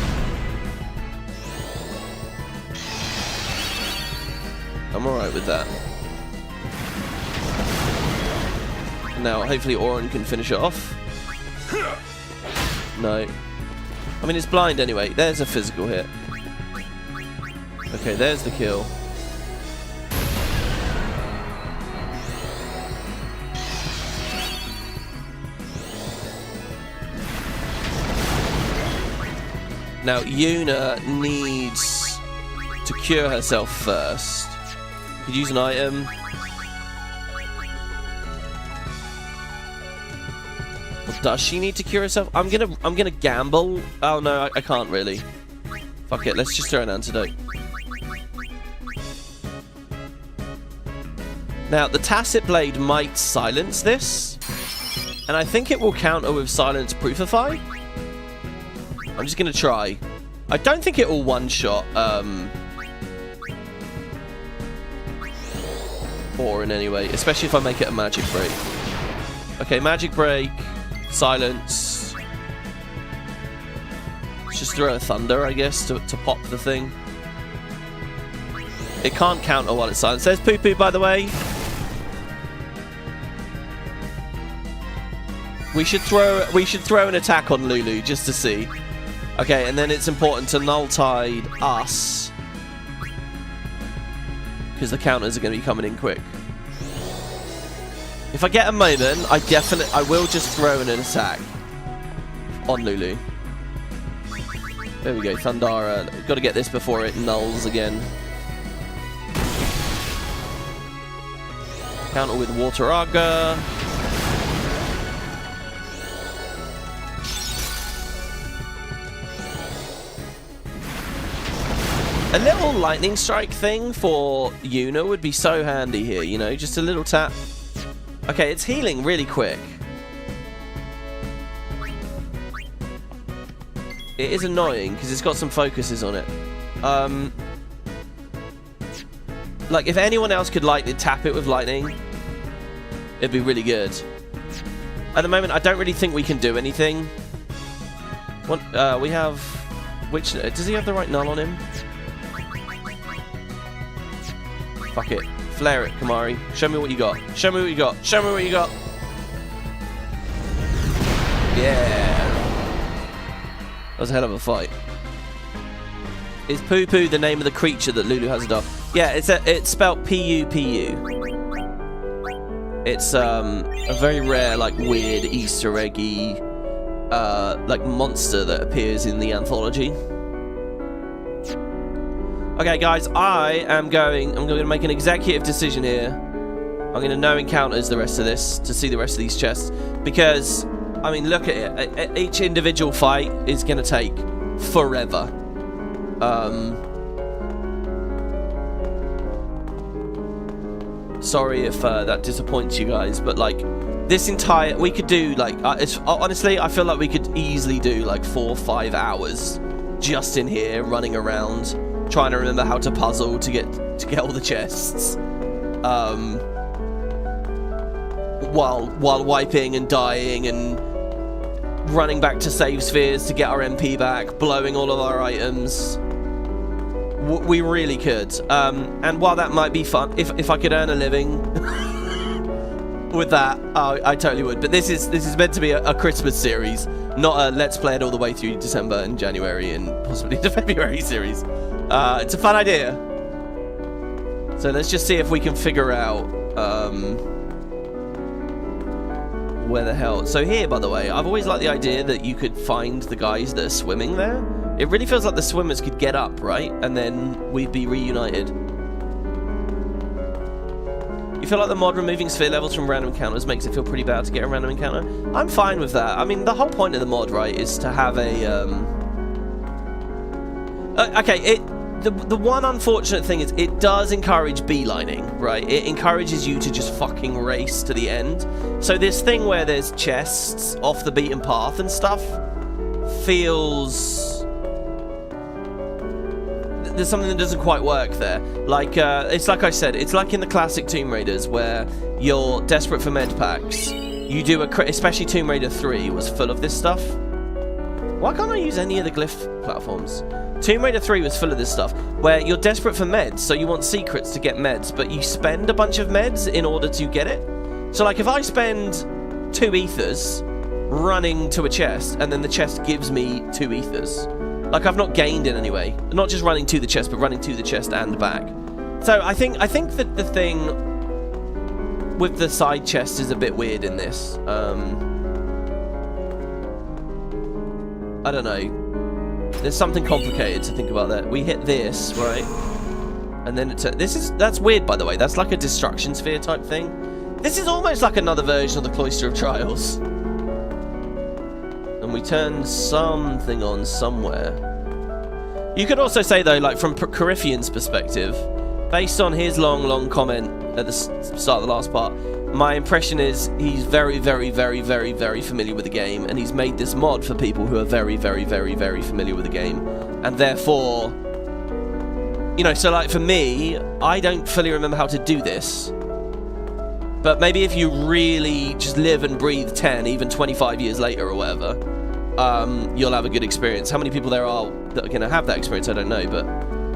I'm alright with that. Now, hopefully Auron can finish it off. No. I mean, it's blind anyway. There's a physical hit. Okay, there's the kill. Now, Yuna needs to cure herself first. Could use an item. Does she need to cure herself? I'm gonna gamble. Oh no, I can't really. Fuck it, let's just throw an antidote. Now, the Tacit Blade might silence this. And I think it will counter with Silence Proofify. I'm just gonna try. I don't think it will one-shot or in any way, especially if I make it a Magic Break. Okay, Magic Break. Silence. Let's just throw a Thunder, I guess, to pop the thing. It can't counter while it's silent. There's Poo Poo, by the way. We should throw an attack on Lulu just to see. Okay, and then it's important to Null Tide us. because the counters are going to be coming in quick. If I get a moment, I will just throw in an attack on Lulu. There we go, Thundara. Got to get this before it nulls again. Counter with Water Aga. A little lightning strike thing for Yuna would be so handy here, you know, just a little tap. Okay, it's healing really quick. It is annoying because it's got some focuses on it. Like, if anyone else could tap it with lightning, it'd be really good. At the moment, I don't really think we can do anything. We have... Which... Does he have the right null on him? Fuck it. Flare it, Kamari. Show me what you got. Show me what you got. Show me what you got. Yeah. That was a hell of a fight. Is Poo Poo the name of the creature that Lulu has adopted? Yeah, it's spelled P-U-P-U. It's a very rare, like, weird Easter eggy like monster that appears in the anthology. Okay, guys, I'm going to make an executive decision here. I'm going to no encounters the rest of this to see the rest of these chests because, I mean, look at it. Each individual fight is going to take forever. Sorry if that disappoints you guys, but like this entire we could do like honestly I feel like we could easily do like 4 or 5 hours just in here running around trying to remember how to puzzle to get all the chests, while wiping and dying and running back to save spheres to get our MP back, blowing all of our items. We really could, and while that might be fun, if I could earn a living with that, I totally would. But this is meant to be a Christmas series, not a let's play it all the way through December and January and possibly the February series. It's a fun idea. So let's just see if we can figure out where the hell. So here, by the way, I've always liked the idea that you could find the guys that are swimming there. It really feels like the swimmers could get up, right? And then we'd be reunited. You feel like the mod removing sphere levels from random encounters makes it feel pretty bad to get a random encounter? I'm fine with that. I mean, the whole point of the mod, right, is to have a... okay, the one unfortunate thing is it does encourage beelining, right? It encourages you to just fucking race to the end. So this thing where there's chests off the beaten path and stuff feels... There's something that doesn't quite work there. Like, it's like I said, it's like in the classic Tomb Raiders where you're desperate for med packs. You do especially Tomb Raider 3 was full of this stuff. Why can't I use any of the glyph platforms? Tomb Raider 3 was full of this stuff where you're desperate for meds, so you want secrets to get meds, but you spend a bunch of meds in order to get it. So like if I spend 2 ethers running to a chest and then the chest gives me 2 ethers, like I've not gained in any way. Not just running to the chest, but running to the chest and back. So I think that the thing with the side chest is a bit weird in this. I don't know. There's something complicated to think about there. We hit this, right? And then that's weird, by the way. That's like a destruction sphere type thing. This is almost like another version of the Cloister of Trials. And we turn something on somewhere. You could also say, though, like from Coryphean's perspective, based on his long comment at the start of the last part, my impression is he's very, very, very, very, very familiar with the game, and he's made this mod for people who are very, very, very, very familiar with the game. And therefore, you know, so like for me, I don't fully remember how to do this. But maybe if you really just live and breathe 10, even 25 years later or whatever, you'll have a good experience. How many people there are that are going to have that experience, I don't know, but...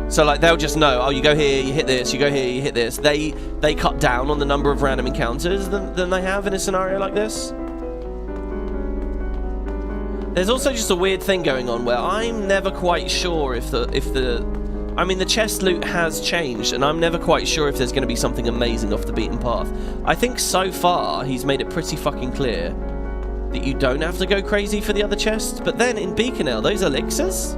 So, like, they'll just know, oh, you go here, you hit this, you go here, you hit this. They cut down on the number of random encounters than they have in a scenario like this. There's also just a weird thing going on where I'm never quite sure if the I mean, the chest loot has changed, and I'm never quite sure if there's going to be something amazing off the beaten path. I think so far he's made it pretty fucking clear that you don't have to go crazy for the other chests. But then in Beaconell, those elixirs.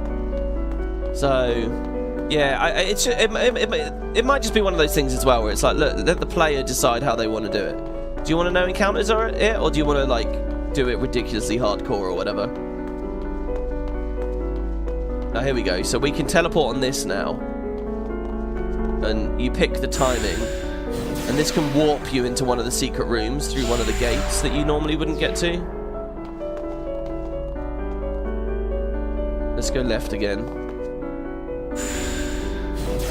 So yeah, it might just be one of those things as well, where it's like, look, let the player decide how they want to do it. Do you want to know encounters are it, or do you want to like do it ridiculously hardcore or whatever? Oh, here we go. So we can teleport on this now. And you pick the timing. And this can warp you into one of the secret rooms through one of the gates that you normally wouldn't get to. Let's go left again. I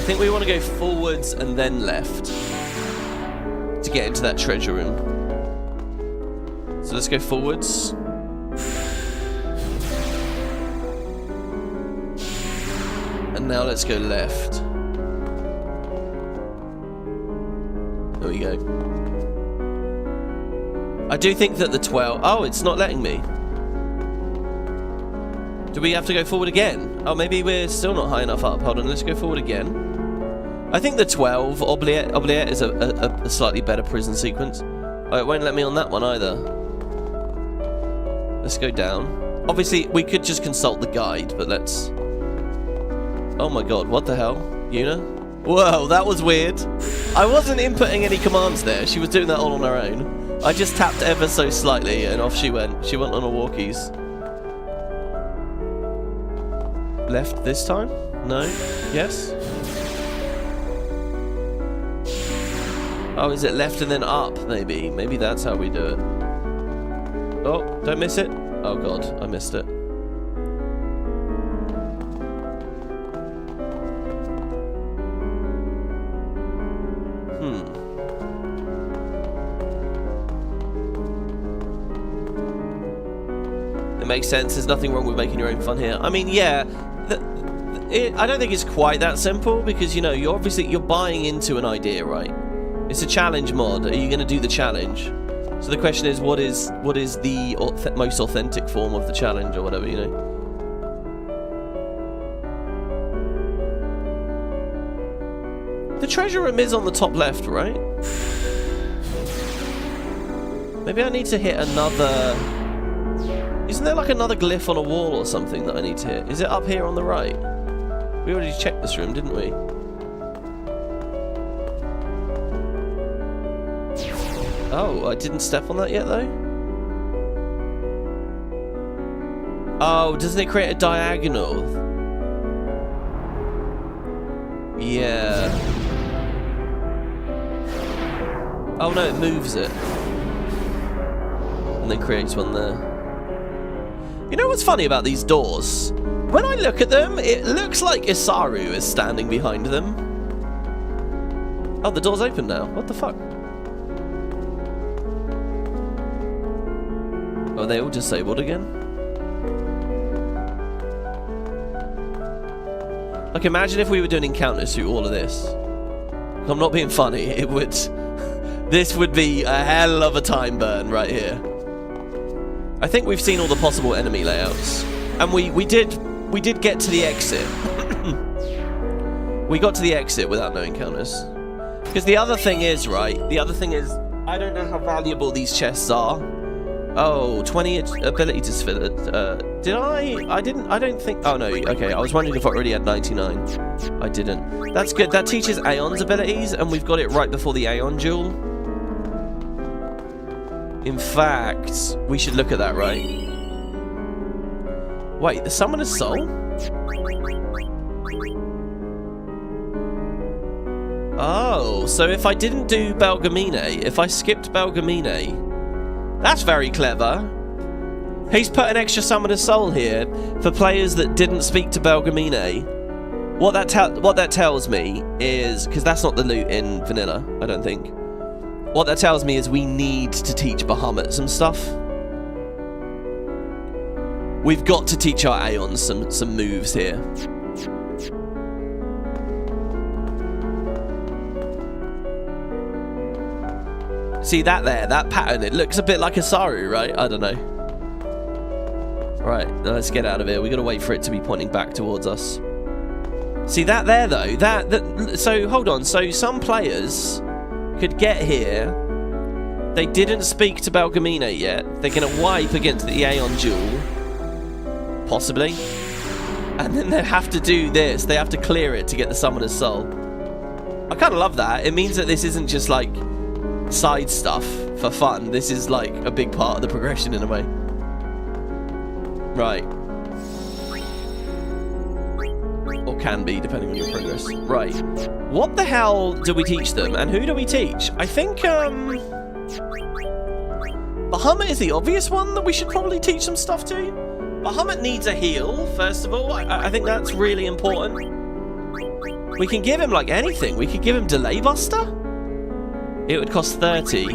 think we want to go forwards and then left to get into that treasure room. So let's go forwards. And now let's go left. There we go. I do think that the 12... Oh, it's not letting me. Do we have to go forward again? Oh, maybe we're still not high enough up. Hold on, let's go forward again. I think the 12, Oubliette is a slightly better prison sequence. Oh, it won't let me on that one either. Let's go down. Obviously, we could just consult the guide, but let's... Oh my god, what the hell? Una? Whoa, that was weird. I wasn't inputting any commands there. She was doing that all on her own. I just tapped ever so slightly and off she went. She went on her walkies. Left this time? No? Yes? Oh, is it left and then up, maybe? Maybe that's how we do it. Oh, don't miss it. Oh god, I missed it. Makes sense. There's nothing wrong with making your own fun here. I mean, yeah, I don't think it's quite that simple because, you know, you're buying into an idea, right? It's a challenge mod. Are you going to do the challenge? So the question is, what is the most authentic form of the challenge or whatever, you know? The treasure room is on the top left, right? Maybe I need to hit another... Isn't there like another glyph on a wall or something that I need to hit? Is it up here on the right? We already checked this room, didn't we? Oh, I didn't step on that yet, though? Oh, doesn't it create a diagonal? Yeah. Oh, no, it moves it. And then creates one there. You know what's funny about these doors? When I look at them, it looks like Isaru is standing behind them. Oh, the door's open now. What the fuck? Are they all disabled again? Like, imagine if we were doing encounters through all of this. I'm not being funny. It would... This would be a hell of a time burn right here. I think we've seen all the possible enemy layouts, and we did get to the exit. We got to the exit without no encounters. Because the other thing is, right? The other thing is, I don't know how valuable these chests are. Oh, 20 ability to fill it. Did I? I didn't. I don't think. Oh no. Okay, I was wondering if I already had 99. I didn't. That's good. That teaches Aeon's abilities, and we've got it right before the Aeon duel. In fact, we should look at that, right? Wait, the Summoner's Soul? Oh, so if I didn't do Belgamine, if I skipped Belgamine, that's very clever. He's put an extra Summoner's Soul here for players that didn't speak to Belgamine. What that tells me is, because that's not the loot in vanilla, I don't think. What that tells me is we need to teach Bahamut some stuff. We've got to teach our Aeons some moves here. See that there, that pattern, it looks a bit like Isaru, right? I don't know. Right, now let's get out of here. We've got to wait for it to be pointing back towards us. See that there though? That so hold on. So some players could get here. They didn't speak to Belgamine yet. They're gonna wipe against the Aeon duel, possibly, and then they have to do this. They have to clear it to get the Summoner's Soul. I kind of love that. It means that this isn't just like side stuff for fun. This is like a big part of the progression in a way. Right. Or can be, depending on your progress. Right. What the hell do we teach them? And who do we teach? I think, Bahamut is the obvious one that we should probably teach some stuff to. Bahamut needs a heal, first of all. I think that's really important. We can give him, like, anything. We could give him Delay Buster. It would cost 30.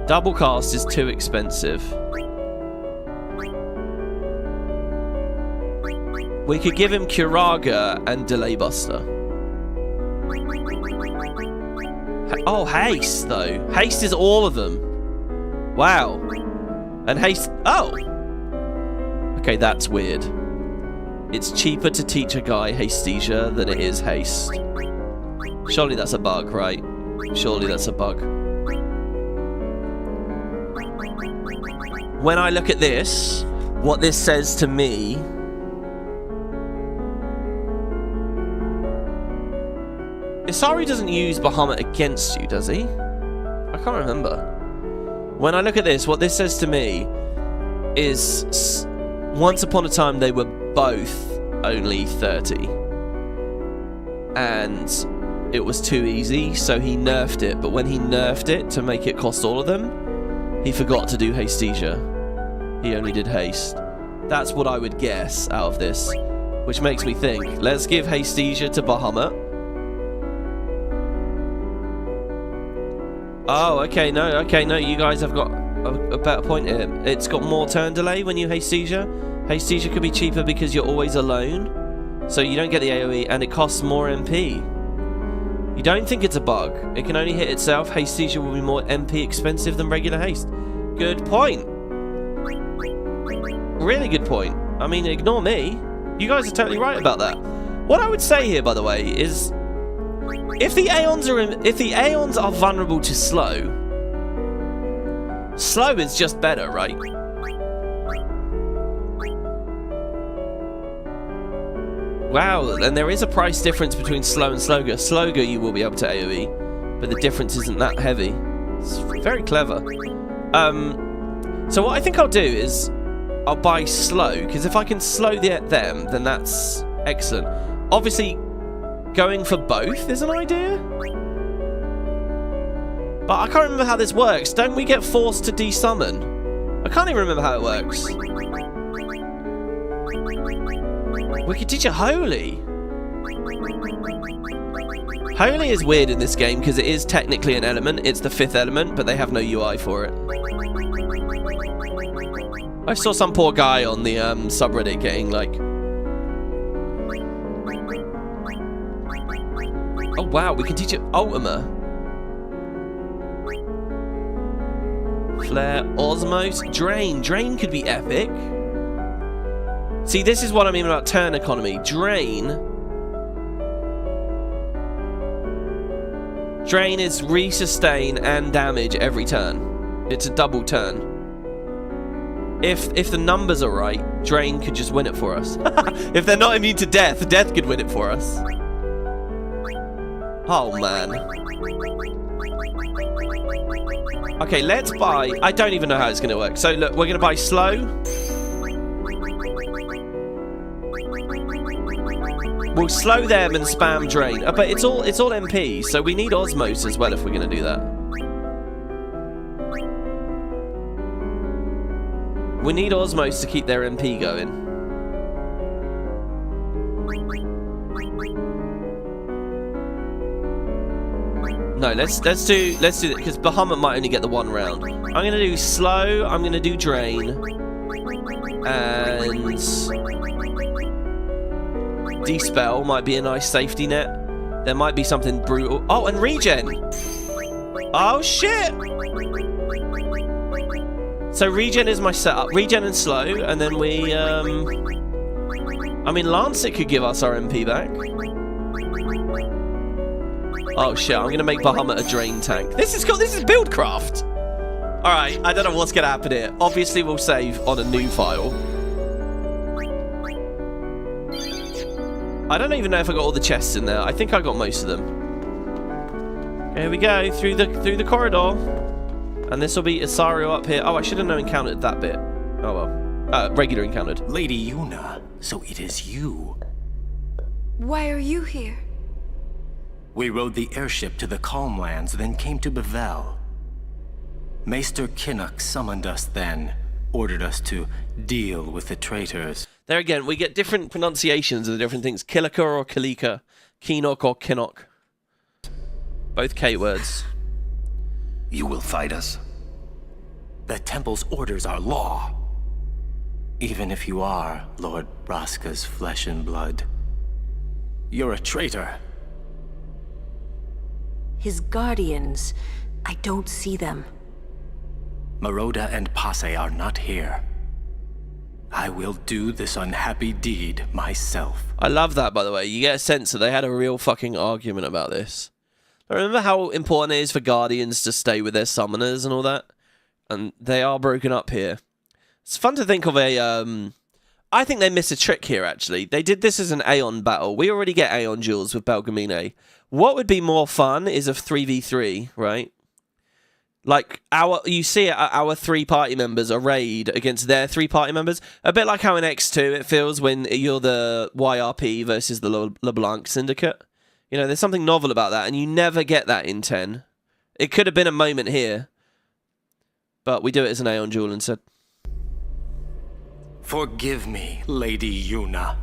Double cast is too expensive. We could give him Curaga and Delay Buster. Oh, Haste, though. Haste is all of them. Wow. And Haste... Oh! Okay, that's weird. It's cheaper to teach a guy Hastesia than it is Haste. Surely that's a bug, right? Surely that's a bug. When I look at this, what this says to me... Isari doesn't use Bahamut against you, does he? I can't remember. When I look at this, what this says to me is... Once upon a time, they were both only 30. And it was too easy, so he nerfed it. But when he nerfed it to make it cost all of them, he forgot to do Hastesia. He only did Haste. That's what I would guess out of this. Which makes me think, let's give Hastesia to Bahamut. Oh, okay, no, you guys have got a better point here. It's got more turn delay when you Hastesia. Hastesia could be cheaper because you're always alone, so you don't get the AoE, and it costs more MP. You don't think it's a bug. It can only hit itself. Hastesia will be more MP expensive than regular Haste. Good point. Really good point. I mean, ignore me. You guys are totally right about that. What I would say here, by the way, is if the Aeons are vulnerable to slow is just better, right? Wow, and there is a price difference between slow and Sloga. Sloga you will be able to AoE, but the difference isn't that heavy. It's very clever. So what I think I'll do is I'll buy slow, because if I can slow them, then that's excellent. Obviously, going for both is an idea. But I can't remember how this works. Don't we get forced to desummon? I can't even remember how it works. We could teach a Holy. Holy is weird in this game because it is technically an element. It's the 5th element, but they have no UI for it. I saw some poor guy on the subreddit getting like... Oh wow, we can teach it Ultima. Flare, Osmos, Drain. Drain could be epic. See, this is what I mean about turn economy. Drain is resustain and damage every turn. It's a double turn. If the numbers are right, Drain could just win it for us. If they're not immune to death, Death could win it for us. Oh man. Okay, let's buy... I don't even know how it's going to work. So look, we're going to buy slow. We'll slow them and spam Drain. But it's all MP, so we need Osmos as well if we're going to do that. We need Osmos to keep their MP going. No, let's do it, because Bahamut might only get the 1 round. I'm going to do slow, I'm going to do Drain, and Dispel might be a nice safety net. There might be something brutal. Oh, and Regen! Oh, shit! So regen is my setup. Regen and slow, and then we, I mean, Lancet could give us our MP back. Oh shit, I'm gonna make Bahamut a drain tank. This is Buildcraft! Alright, I don't know what's gonna happen here. Obviously we'll save on a new file. I don't even know if I got all the chests in there. I think I got most of them. Here we go, through the corridor. And this will be Isario up here. Oh, I should have encountered that bit. Oh well. Regular encountered. Lady Yuna, so it is you. Why are you here? We rode the airship to the Calm Lands, then came to Bevelle. Maester Kinnock summoned us then, ordered us to deal with the traitors. There again, we get different pronunciations of the different things. Kilika or Kalika. Keenock or Kinnock. Both K words. You will fight us? The Temple's orders are law. Even if you are Lord Braska's flesh and blood. You're a traitor. His guardians, I don't see them. Maroda and Passe are not here. I will do this unhappy deed myself. I love that, by the way. You get a sense that they had a real fucking argument about this. I remember how important it is for guardians to stay with their summoners and all that. And they are broken up here. It's fun to think of a, I think they missed a trick here, actually. They did this as an Aeon battle. We already get Aeon duels with Belgemine. What would be more fun is a 3v3, right? Like, you see our 3 party members arrayed against their 3 party members. A bit like how in X2 it feels when you're the YRP versus the LeBlanc Syndicate. You know, there's something novel about that, and you never get that in 10. It could have been a moment here. But we do it as an Aeon duel instead. Forgive me, Lady Yuna.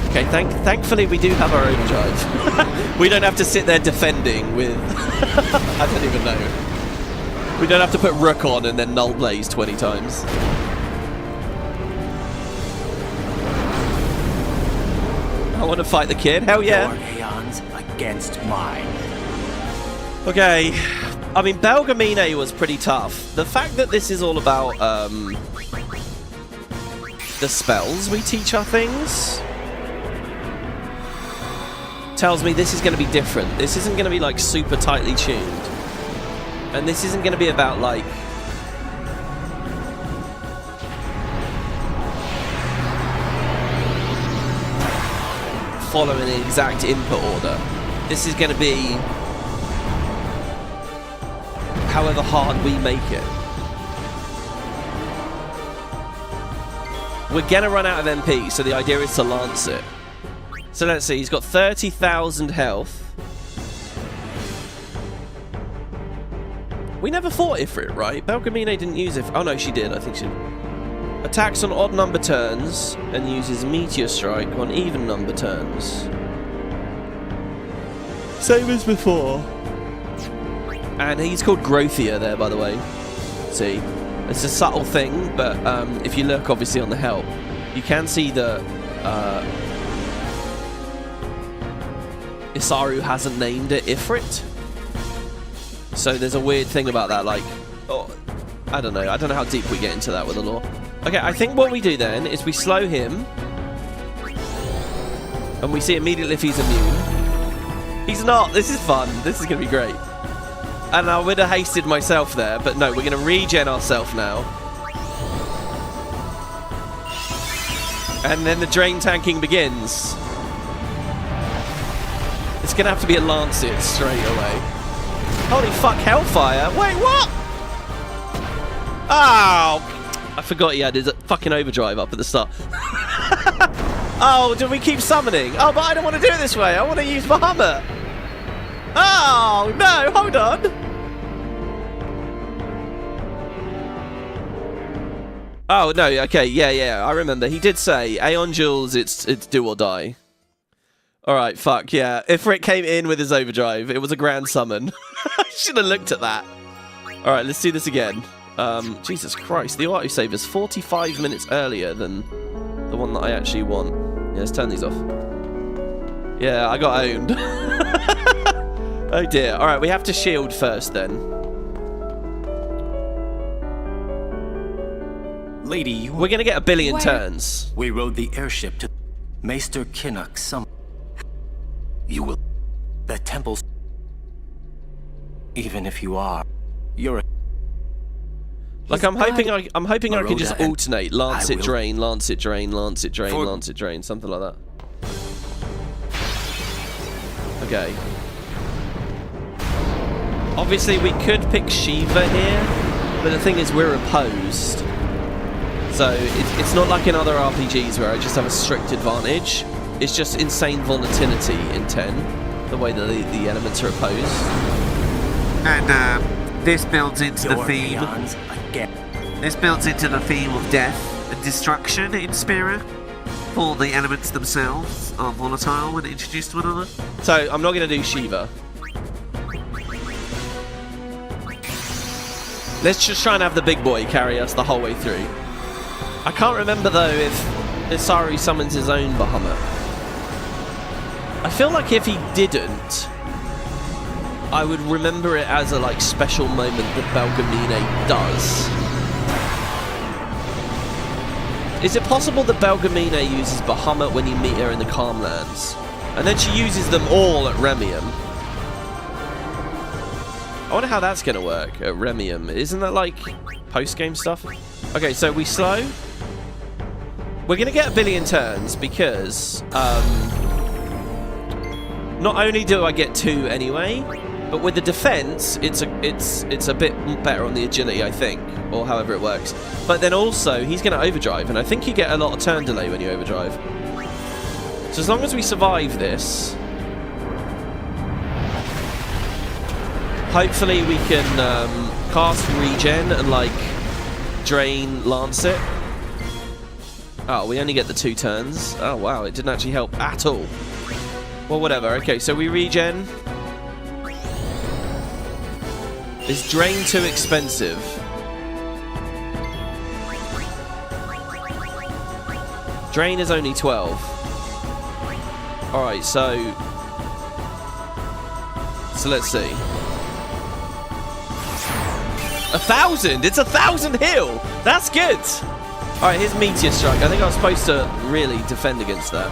Okay, thankfully we do have our overdrive. We don't have to sit there defending with... I don't even know. We don't have to put Rook on and then Null Blaze 20 times. I want to fight the kid, hell yeah. Your aeons against mine. Okay, I mean, Belgemine was pretty tough. The fact that this is all about the spells we teach our things tells me this is going to be different. This isn't going to be like super tightly tuned. And this isn't going to be about like following an exact input order. This is going to be however hard we make it. We're going to run out of MP, so the idea is to lance it. So let's see, he's got 30,000 health. We never fought Ifrit, right? Belgemine didn't use Ifrit. Oh no, she did. I think she attacks on odd number turns and uses Meteor Strike on even number turns. Same as before. And he's called Growthier there, by the way. See? It's a subtle thing, but if you look, obviously, on the help, you can see that Isaru hasn't named it Ifrit. So there's a weird thing about that, like, oh, I don't know how deep we get into that with the lore. Okay, I think what we do then is we slow him, and we see immediately if he's immune. He's not. This is fun. This is going to be great. And I would have hasted myself there, but no, we're going to regen ourselves now. And then the drain tanking begins. It's going to have to be a Lancet straight away. Holy fuck, Hellfire. Wait, what? Oh, I forgot he had his fucking overdrive up at the start. Oh, do we keep summoning? Oh, but I don't want to do it this way. I want to use Bahamut. Oh, no, hold on. Oh, no, okay, yeah, I remember. He did say, Aeon Jules, it's do or die. Alright, fuck, yeah. Ifrit came in with his overdrive. It was a grand summon. I should have looked at that. Alright, let's do this again. Jesus Christ, the autosave is 45 minutes earlier than the one that I actually want. Yeah, let's turn these off. Yeah, I got owned. Oh dear. Alright, we have to shield first then. Lady, you... We're gonna get 1 billion turns. We rode the airship to Maester Kinnock some... You will... The temple's... Even if you are, you're a... Like, I'm hoping I can just alternate. Lance it, drain, lance it, drain, lance it, drain, lance it, drain. Something like that. Okay. Obviously, we could pick Shiva here, but the thing is, we're opposed. So, it's not like in other RPGs where I just have a strict advantage. It's just insane volatility in 10, the way that the elements are opposed. And this builds into the theme. This builds into the theme of death and destruction in Spira. All the elements themselves are volatile when introduced to one another. So I'm not going to do Shiva. Let's just try and have the big boy carry us the whole way through. I can't remember though if Isaru summons his own Bahamut. I feel like if he didn't, I would remember it as a like special moment that Belgemine does. Is it possible that Belgemine uses Bahamut when you meet her in the Calmlands? And then she uses them all at Remium? I wonder how that's going to work at Remium. Isn't that like post-game stuff? Okay, so we slow. We're going to get 1 billion turns because not only do I get 2 anyway, but with the defense, it's a bit better on the agility, I think, or however it works. But then also, he's going to overdrive, and I think you get a lot of turn delay when you overdrive. So as long as we survive this, hopefully we can cast regen and like drain lance it. Oh, we only get the 2 turns. Oh wow, it didn't actually help at all. Well, whatever. Okay, so we regen. Is drain too expensive? Drain is only 12. Alright, so let's see. 1,000! It's 1,000 heal! That's good! Alright, here's Meteor Strike. I think I was supposed to really defend against that.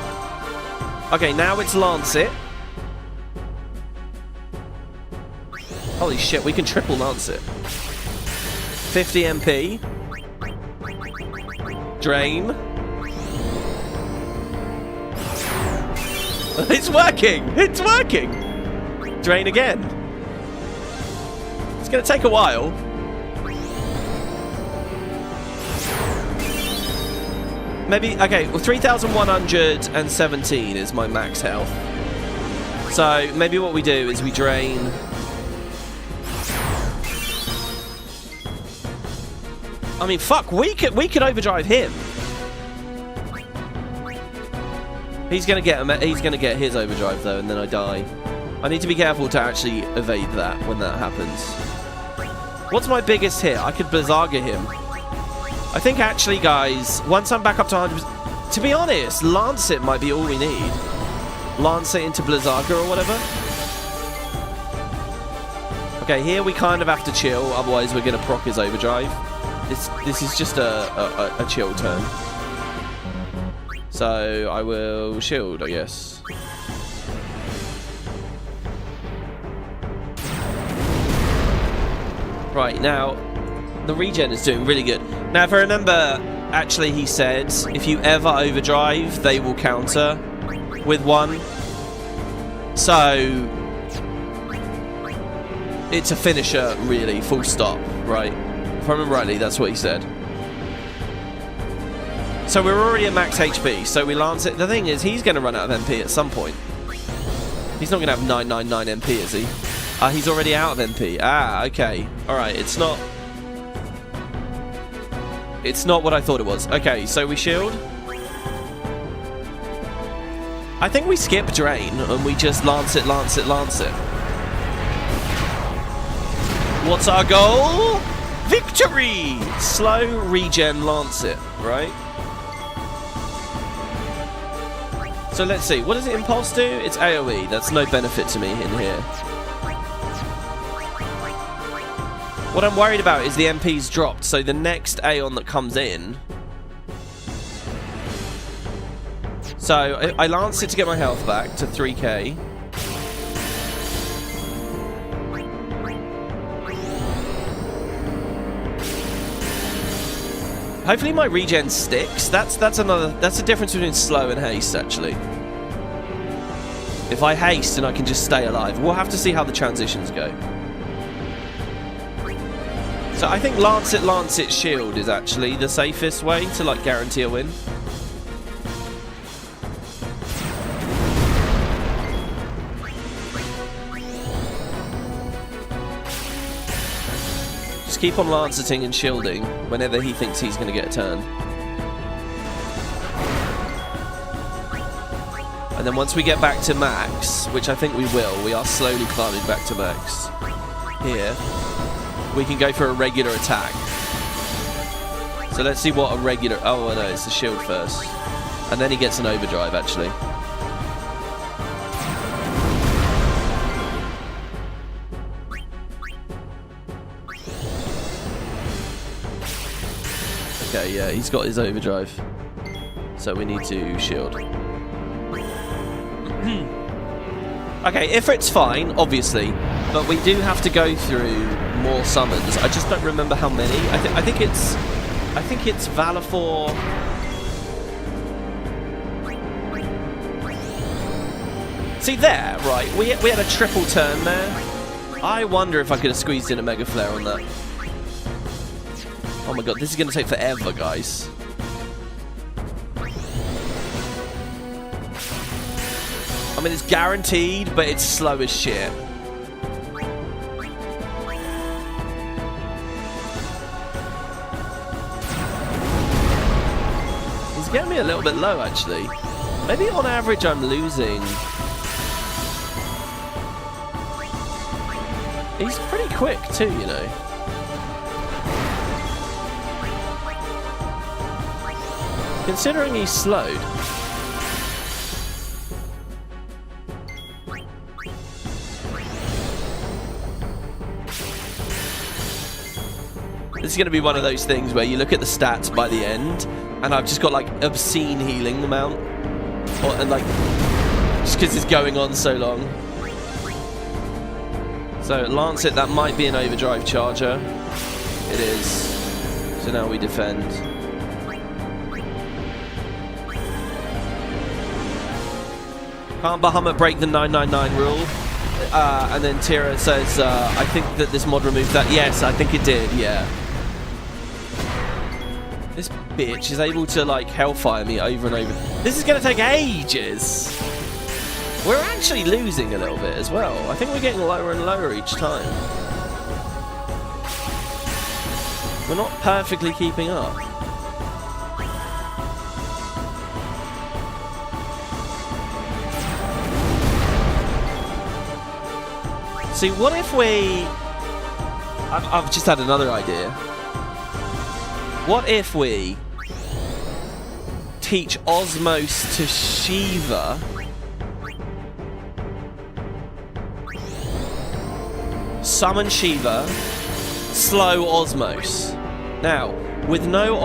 Okay, now it's Lance it. Holy shit, we can triple lance it. 50 MP. Drain. It's working! It's working! Drain again. It's going to take a while. Maybe, okay, well 3,117 is my max health. So maybe what we do is we drain... I mean, fuck, we could overdrive him. He's gonna get his overdrive though, and then I die. I need to be careful to actually evade that when that happens. What's my biggest hit? I could Blizzaga him. I think actually, guys, once I'm back up to 100%, to be honest, Lance it might be all we need. Lance it into Blizzaga or whatever. Okay, here we kind of have to chill, otherwise we're gonna proc his overdrive. This is just a chill turn. So I will shield, I guess. Right, now the regen is doing really good. Now if I remember, actually he said if you ever overdrive, they will counter with 1. So it's a finisher, really, full stop, right? If I remember rightly, that's what he said. So we're already at max HP, so we lance it. The thing is, he's going to run out of MP at some point. He's not going to have 999 MP, is he? He's already out of MP. Ah, okay. Alright, it's not what I thought it was. Okay, so we shield. I think we skip drain, and we just lance it, lance it, lance it. What's our goal? Victory! Slow regen lance it, right? So let's see. What does it impulse do? It's AoE. That's no benefit to me in here. What I'm worried about is the MP's dropped, so the next Aeon that comes in... So, I lance it to get my health back to 3k. Hopefully my regen sticks. That's a difference between slow and haste, actually. If I haste and I can just stay alive. We'll have to see how the transitions go. So I think Lance it, shield is actually the safest way to like guarantee a win. Just keep on lanceting and shielding whenever he thinks he's going to get a turn. And then once we get back to max, which I think we will, we are slowly climbing back to max. Here, we can go for a regular attack. So let's see what a regular... Oh, no, it's the shield first. And then he gets an overdrive, actually. Okay, yeah, he's got his overdrive. So we need to shield. Okay, Ifrit's fine, obviously, but we do have to go through more summons. I just don't remember how many. I think it's Valafor. See there, right? We had a triple turn there. I wonder if I could have squeezed in a Mega Flare on that. Oh my god, this is going to take forever, guys. I mean, it's guaranteed, but it's slow as shit. He's getting me a little bit low, actually. Maybe on average I'm losing. He's pretty quick too, you know. Considering he's slowed. This is going to be one of those things where you look at the stats by the end, and I've just got like obscene healing amount, and like just because it's going on so long. So Lancet, that might be an overdrive charger. It is. So now we defend. Can't Bahamut break the 999 rule? And then Tira says, I think that this mod removed that. Yes, I think it did, yeah. This bitch is able to, like, hellfire me over and over. This is going to take ages. We're actually losing a little bit as well. I think we're getting lower and lower each time. We're not perfectly keeping up. See, what if we... I've just had another idea. What if we teach Osmos to Shiva summon Shiva, slow Osmos. Now, with no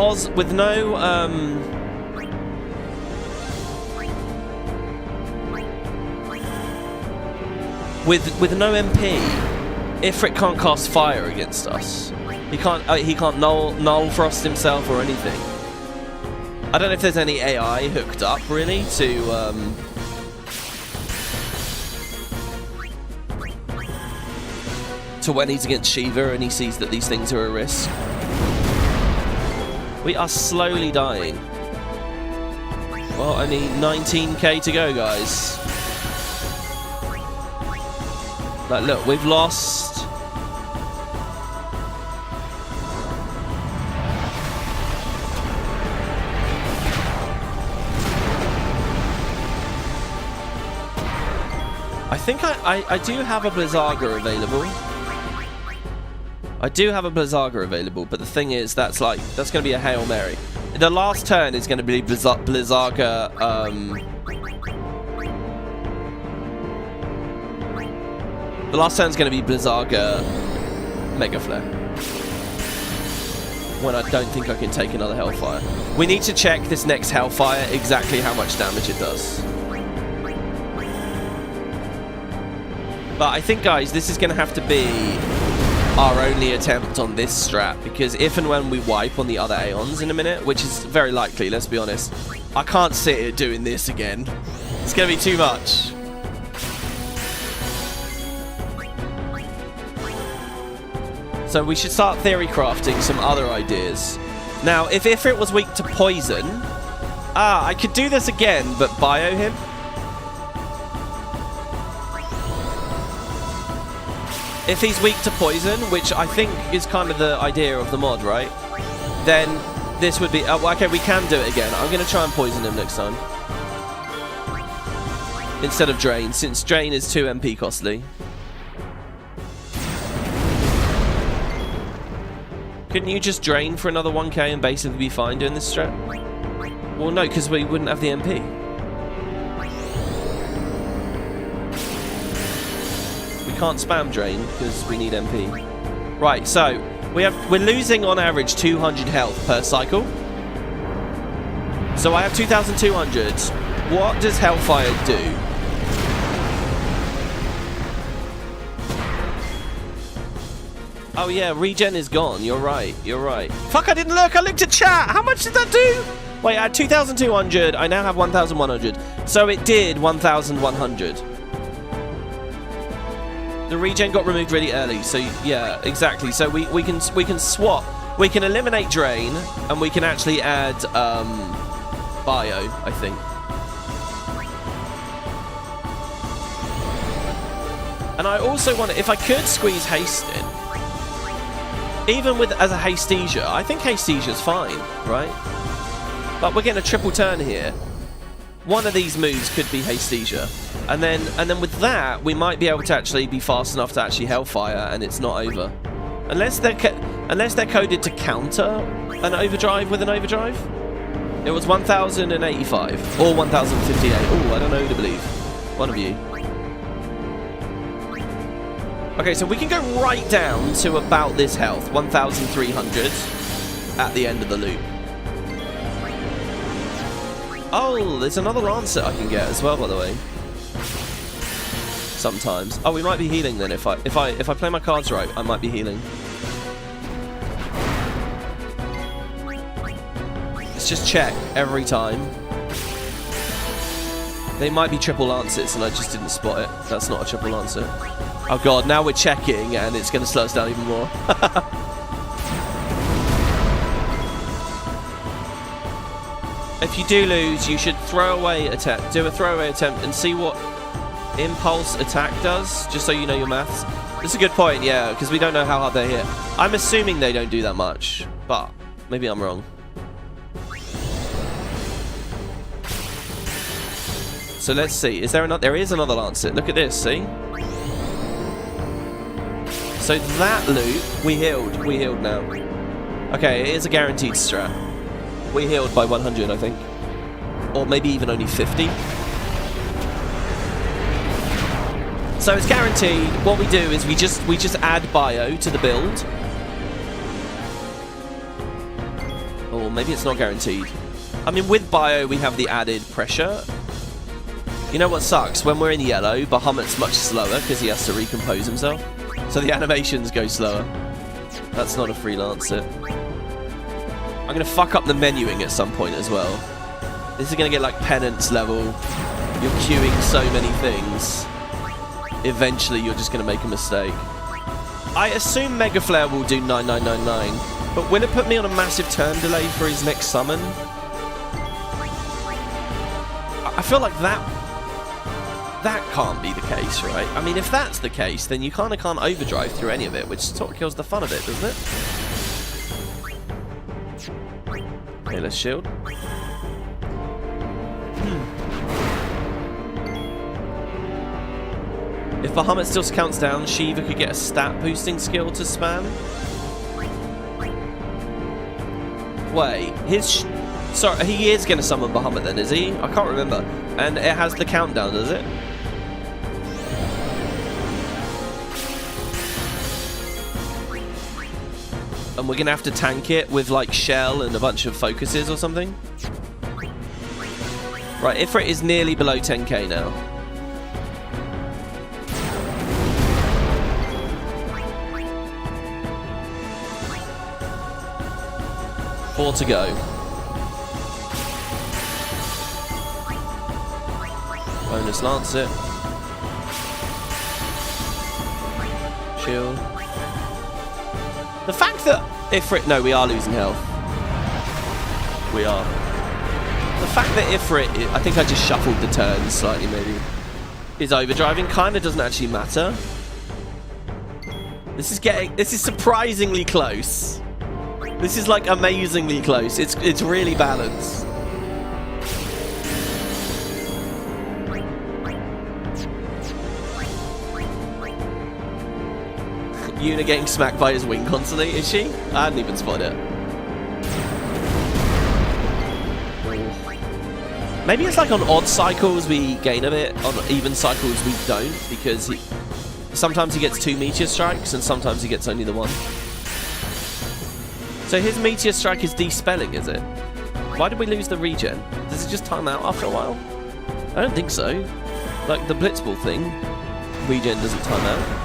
MP, Ifrit can't cast fire against us. He can't null frost himself or anything. I don't know if there's any AI hooked up really to when he's against Shiva and he sees that these things are a risk. We are slowly dying. Well, only 19k to go, guys. Like, look, we've lost... I think I do have a Blizzaga available. I do have a Blizzaga available, but the thing is, that's going to be a Hail Mary. The last turn is going to be Blizzaga, The last turn's going to be Blizzaga Mega Flare. When I don't think I can take another Hellfire. We need to check this next Hellfire exactly how much damage it does. But I think, guys, this is going to have to be our only attempt on this strat, because if and when we wipe on the other Aeons in a minute, which is very likely, let's be honest, I can't sit here doing this again. It's going to be too much. So we should start theory crafting some other ideas. Now, if Ifrit was weak to poison, I could do this again, but bio him. If he's weak to poison, which I think is kind of the idea of the mod, right? Then this would be... okay, we can do it again. I'm going to try and poison him next time. Instead of Drain, since Drain is 2 MP costly. Couldn't you just Drain for another 1k and basically be fine doing this strat? Well, no, because we wouldn't have the MP. We can't spam Drain because we need MP. Right, so we're losing on average 200 health per cycle. So I have 2,200. What does Hellfire do? Oh yeah, regen is gone. You're right. You're right. Fuck, I didn't look. I looked at chat. How much did that do? Wait, I had 2,200. I now have 1,100. So it did 1,100. The regen got removed really early. So yeah, exactly. So we can swap. We can eliminate Drain, and we can actually add Bio, I think. And I also want to, if I could squeeze Haste in. Even with as a Hastesia, I think Hastesia's fine, right? But we're getting a triple turn here. One of these moves could be Hastesia, and then with that we might be able to actually be fast enough to actually Hellfire, and it's not over, unless they're coded to counter an overdrive with an overdrive. It was 1,085 or 1,058. Oh, I don't know who to believe. One of you. Okay, so we can go right down to about this health, 1,300 at the end of the loop. Oh, there's another Lancet I can get as well, by the way. Sometimes. Oh, we might be healing then. If I play my cards right, I might be healing. Let's just check every time. They might be triple Lancets and I just didn't spot it. That's not a triple Lancet. Oh god, now we're checking and it's going to slow us down even more. If you do lose, you should do a throwaway attempt and see what Impulse Attack does, just so you know your maths. That's a good point, yeah, because we don't know how hard they hit. I'm assuming they don't do that much, but maybe I'm wrong. So let's see, is there another? There is another Lancet. Look at this, see? So that loop, we healed now. Okay, it is a guaranteed strat. We healed by 100, I think. Or maybe even only 50. So it's guaranteed. What we do is we just add bio to the build. Or maybe it's not guaranteed. I mean, with bio, we have the added pressure. You know what sucks? When we're in yellow, Bahamut's much slower because he has to recompose himself. So the animations go slower. That's not a freelancer. I'm going to fuck up the menuing at some point as well. This is going to get like penance level. You're queuing so many things. Eventually you're just going to make a mistake. I assume Mega Flare will do 9999. But will it put me on a massive turn delay for his next summon? I feel like that can't be the case, right? I mean, if that's the case, then you kind of can't overdrive through any of it, which sort of kills the fun of it, doesn't it? Okay, let's shield. If Bahamut still counts down, Shiva could get a stat boosting skill to spam. Wait, sorry, he is going to summon Bahamut then, is he? I can't remember. And it has the countdown, does it? And we're going to have to tank it with, like, shell and a bunch of focuses or something. Right, Ifrit is nearly below 10k now. Four to go. Bonus Lancet. Shield. The fact that Ifrit... No, we are losing health. We are. The fact that Ifrit... I think I just shuffled the turns slightly, maybe. Is overdriving kind of doesn't actually matter. This is surprisingly close. This is, like, amazingly close. It's really balanced. Yuna getting smacked by his wing constantly, is she? I hadn't even spotted it. Maybe it's like on odd cycles we gain a bit, on even cycles we don't, because sometimes he gets 2 meteor strikes and sometimes he gets only the 1. So his meteor strike is despelling, is it? Why did we lose the regen? Does it just time out after a while? I don't think so. Like the blitzball thing, regen doesn't time out.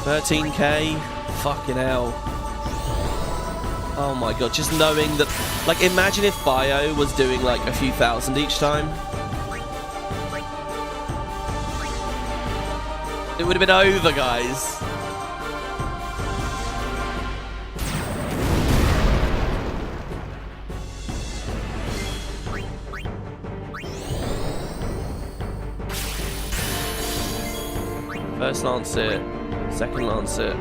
13k, fucking hell. Oh my god, just knowing that, like, imagine if Bio was doing like a few thousand each time. It would have been over, guys. First Lancet, second Lancet.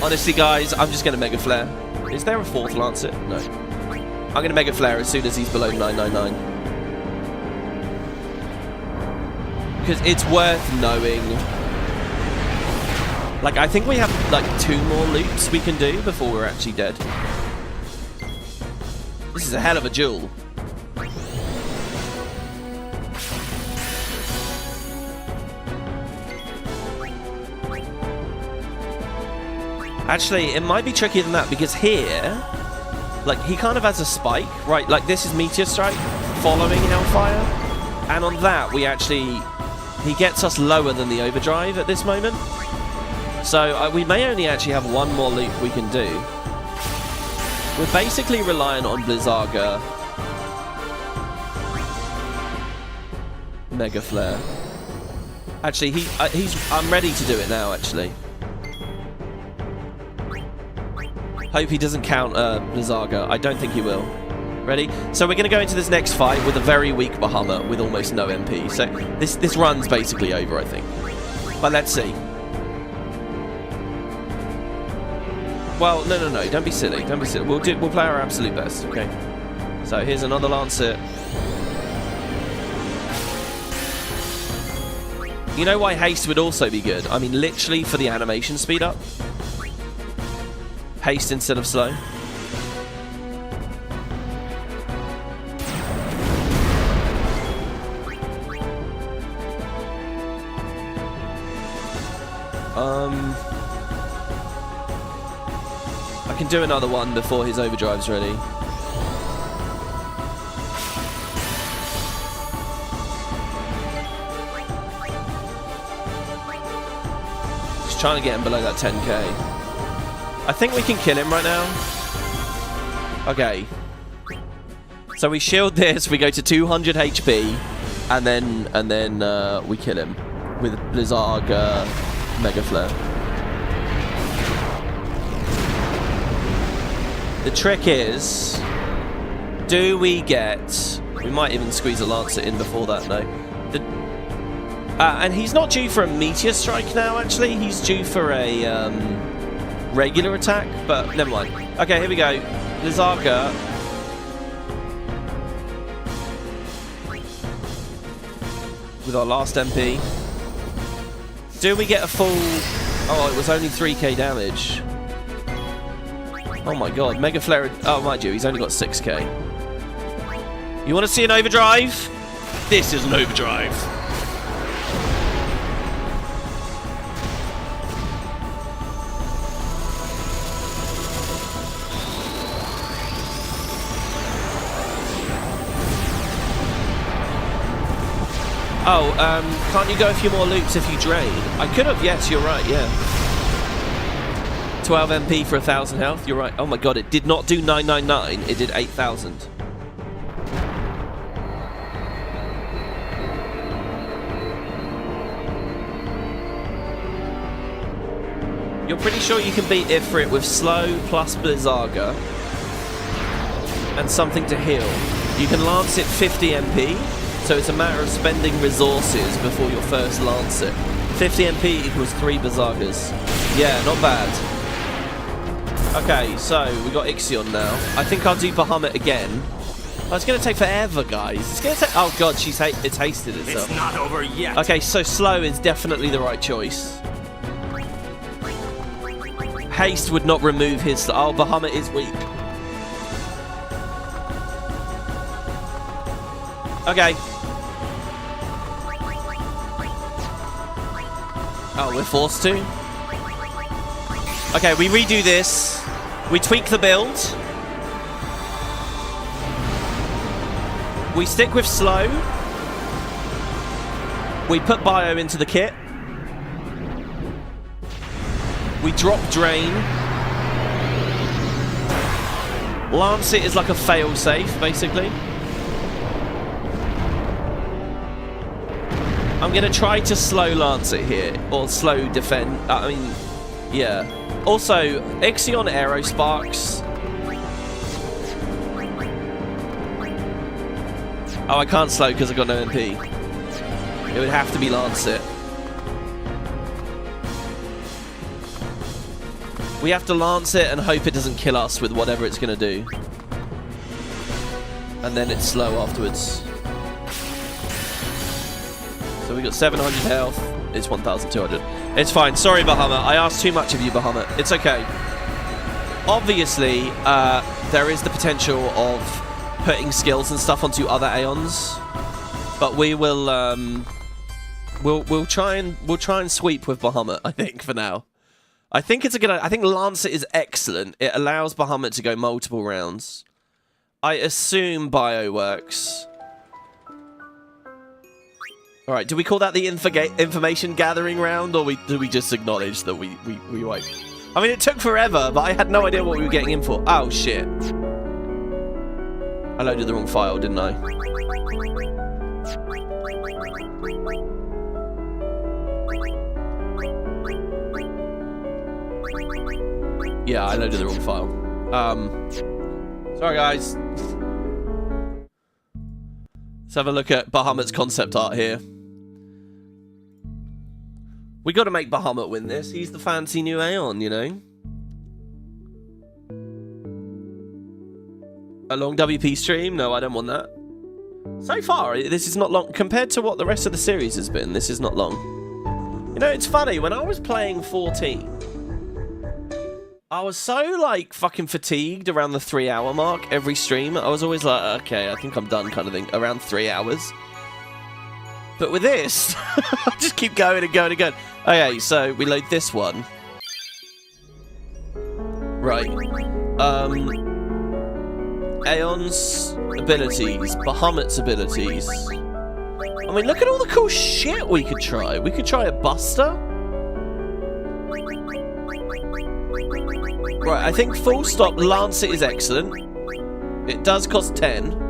Honestly, guys, I'm just going to Mega Flare. Is there a 4th Lancet? No. I'm going to Mega Flare as soon as he's below 999. Because it's worth knowing. Like, I think we have, like, 2 more loops we can do before we're actually dead. This is a hell of a duel. Actually, it might be trickier than that, because here, like, he kind of has a spike, right? Like, this is Meteor Strike following Hellfire, and on that, he gets us lower than the Overdrive at this moment. So, we may only actually have 1 more loop we can do. We're basically relying on Blizzaga. Mega Flare. Actually, I'm ready to do it now, actually. Hope he doesn't count Blizzaga. I don't think he will. Ready? So we're going to go into this next fight with a very weak Bahamut with almost no MP. So this run's basically over, I think. But let's see. Well, no. Don't be silly. Don't be silly. We'll play our absolute best. Okay. So here's another Lancet. You know why haste would also be good? I mean, literally for the animation speed up. Haste instead of slow. I can do another one before his overdrive's ready. Just trying to get him below that 10k. I think we can kill him right now. Okay. So we shield this, we go to 200 HP, and then we kill him with Blizzaga Mega Flare. The trick is, do we get... We might even squeeze a Lancet in before that, no. And he's not due for a Meteor Strike now, actually. He's due for a... regular attack, but never mind. Okay, here we go. Blizzaga. With our last MP. Do we get a full... Oh, it was only 3k damage. Oh my god, Mega Flare... Oh, mind you, he's only got 6k. You want to see an overdrive? This is an overdrive. Oh, can't you go a few more loops if you drain? I could have, yes, you're right, yeah. 12 MP for 1,000 health, you're right. Oh my god, it did not do 999, it did 8,000. You're pretty sure you can beat Ifrit with slow plus Blizzaga and something to heal. You can lance it 50 MP, so it's a matter of spending resources before your first lance it. 50 MP equals 3 Blizzagas. Yeah, not bad. Okay, so we got Ixion now. I think I'll do Bahamut again. Oh, it's going to take forever, guys. It's going to take... Oh god, it's hasted itself. It's not over yet. Okay, so slow is definitely the right choice. Haste would not remove his... Oh, Bahamut is weak. Okay. Oh, we're forced to? Okay, we redo this. We tweak the build. We stick with slow. We put bio into the kit. We drop drain. Lance it is like a fail-safe, basically. I'm going to try to slow lance it here, or slow defend. I mean, yeah. Also, Ixion Aero Sparks. Oh, I can't slow because I've got no MP. It would have to be lance it. We have to lance it and hope it doesn't kill us with whatever it's going to do. And then it's slow afterwards. So we got 700 health. It's 1,200. It's fine. Sorry, Bahamut. I asked too much of you, Bahamut. It's okay. Obviously, there is the potential of putting skills and stuff onto other Aeons, but we will we'll try and sweep with Bahamut. I think for now. I think it's a good. I think Lancet is excellent. It allows Bahamut to go multiple rounds. I assume Bio works. All right, do we call that the information gathering round, or do we just acknowledge that we won't? I mean, it took forever, but I had no idea what we were getting in for. Oh, shit. I loaded the wrong file, didn't I? Yeah, I loaded the wrong file. Sorry, guys. Let's have a look at Bahamut's concept art here. We got to make Bahamut win this. He's the fancy new Aeon, you know? A long WP stream? No, I don't want that. So far, this is not long. Compared to what the rest of the series has been, this is not long. You know, it's funny. When I was playing 14, I was so, like, fucking fatigued around the 3-hour mark every stream. I was always like, okay, I think I'm done kind of thing. Around 3 hours. But with this, I just keep going and going and going. Okay, so we load this one. Right. Aeon's abilities. Bahamut's abilities. I mean, look at all the cool shit we could try. We could try a Buster. Right, I think full stop Lancet is excellent. It does cost 10.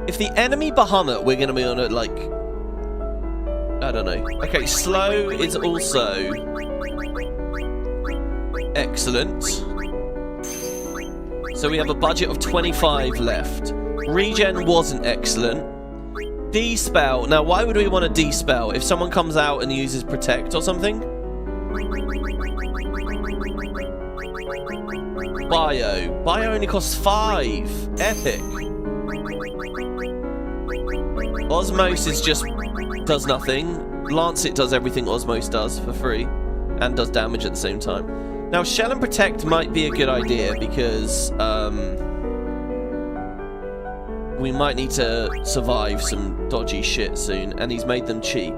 If the enemy Bahamut, we're going to be on it like... I don't know. Okay, slow is also excellent. So we have a budget of 25 left. Regen wasn't excellent. D-spell. Now, why would we want to D-spell? If someone comes out and uses Protect or something? Bio. Bio only costs 5. Epic. Osmosis just does nothing. Lancet does everything Osmos does for free. And does damage at the same time. Now, Shell and Protect might be a good idea because... we might need to survive some dodgy shit soon, and he's made them cheap.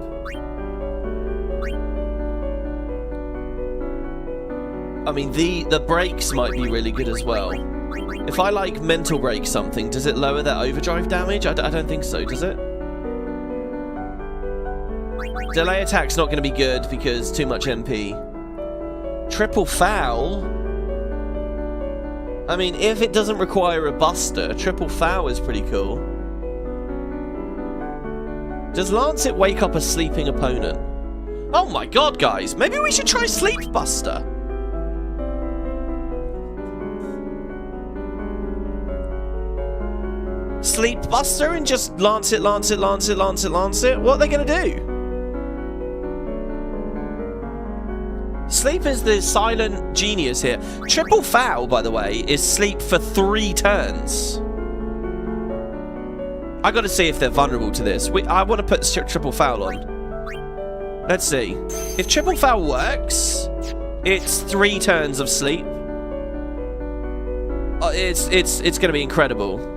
I mean, the brakes might be really good as well. If I, like, mental break something, does it lower their overdrive damage? I don't think so, does it? Delay attack's not going to be good because too much MP. Triple foul? I mean, if it doesn't require a buster, triple foul is pretty cool. Does Lancet wake up a sleeping opponent? Oh my god, guys! Maybe we should try Sleep Buster! Sleep Buster and just Lancet, Lancet, Lancet, Lancet, Lancet? What are they gonna do? Sleep is the silent genius here. Triple foul, by the way, is sleep for 3 turns. I gotta see if they're vulnerable to this. I want to put triple foul on. Let's see. If triple foul works, it's 3 turns of sleep. It's gonna be incredible.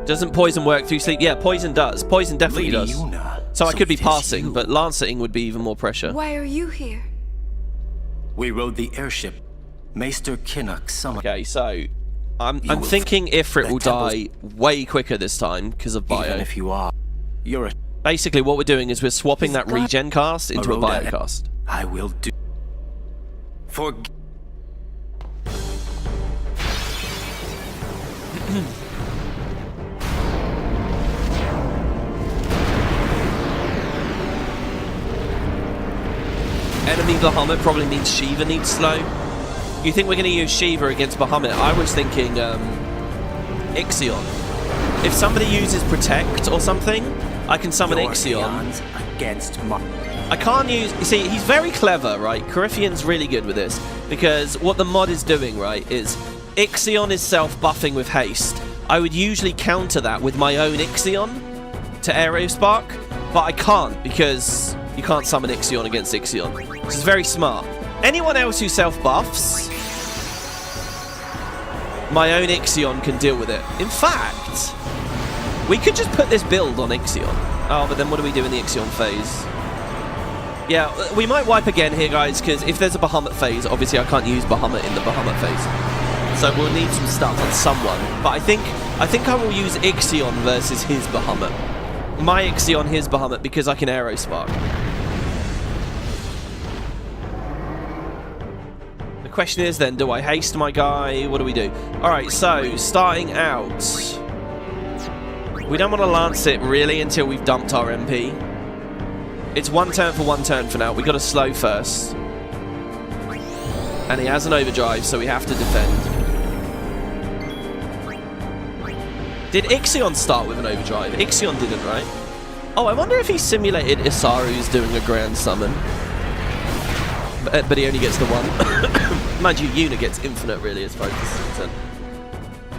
Doesn't poison work through sleep? Yeah, poison does. Poison definitely does. So I could be passing, but lanceting would be even more pressure. Why are you here? We rode the airship. Maester Kinnock summoned. Okay, so I'm thinking Ifrit will die way quicker this time because of bio. Even if you are, you're a... Basically, what we're doing is we're swapping that regen cast into a bio cast. I will do. For. Enemy Bahamut probably means Shiva needs slow. You think we're going to use Shiva against Bahamut? I was thinking Ixion. If somebody uses Protect or something, I can summon Ixion. Against I can't use... You see, he's very clever, right? Corypheon's really good with this. Because what the mod is doing, right, is Ixion is self-buffing with haste. I would usually counter that with my own Ixion to Aerospark, but I can't because you can't summon Ixion against Ixion. Which is very smart. Anyone else who self-buffs, my own Ixion can deal with it. In fact, we could just put this build on Ixion. Oh, but then what do we do in the Ixion phase? Yeah, we might wipe again here, guys, because if there's a Bahamut phase, obviously I can't use Bahamut in the Bahamut phase. So we'll need some stuff on someone. But I think I will use Ixion versus his Bahamut. My Ixion, his Bahamut, because I can Aerospark. The question is then, do I haste my guy? What do we do? Alright, so, starting out. We don't want to lance it, really, until we've dumped our MP. It's 1 turn for 1 turn for now. We got to slow first. And he has an overdrive, so we have to defend. Did Ixion start with an overdrive? Ixion didn't, right? Oh, I wonder if he simulated Isaru's doing a grand summon. But he only gets the 1. Mind you, Yuna gets infinite, really, as far as this is concerned.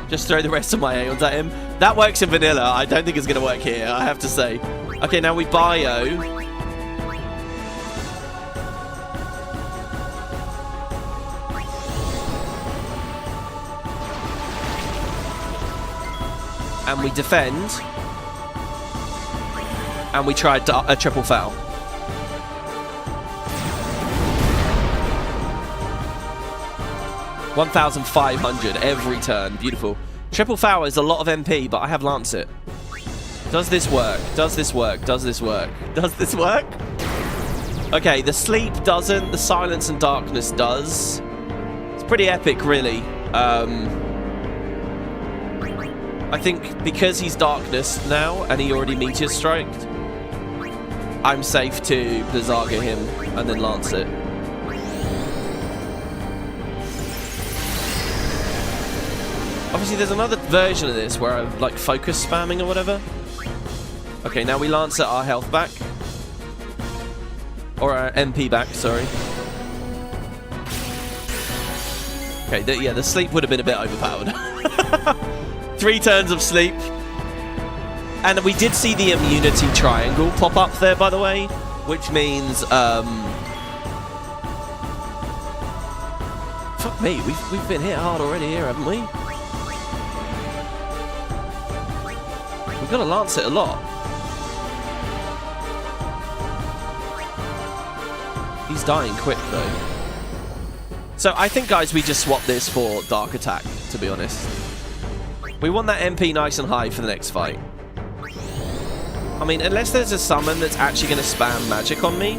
Just throw the rest of my Aeons at him. That works in vanilla. I don't think it's going to work here, I have to say. Okay, now we bio. And we defend. And we tried a triple foul. $1,500 every turn. Beautiful. Triple foul is a lot of MP, but I have Lancet. Does this work? Does this work? Does this work? Does this work? Okay, the sleep doesn't. The silence and darkness does. It's pretty epic, really. I think because he's darkness now and he already meteor striked, I'm safe to Blizzaga him and then lance it. Obviously there's another version of this where I'm like focus spamming or whatever. Okay, now we lance at our health back. Or our MP back, sorry. Okay, yeah, the sleep would have been a bit overpowered. 3 turns of sleep. And we did see the immunity triangle pop up there, by the way, which means, fuck me, we've been hit hard already here, haven't we? We've got to lance it a lot. He's dying quick, though. So I think, guys, we just swap this for Dark Attack, to be honest. We want that MP nice and high for the next fight. I mean, unless there's a summon that's actually going to spam magic on me,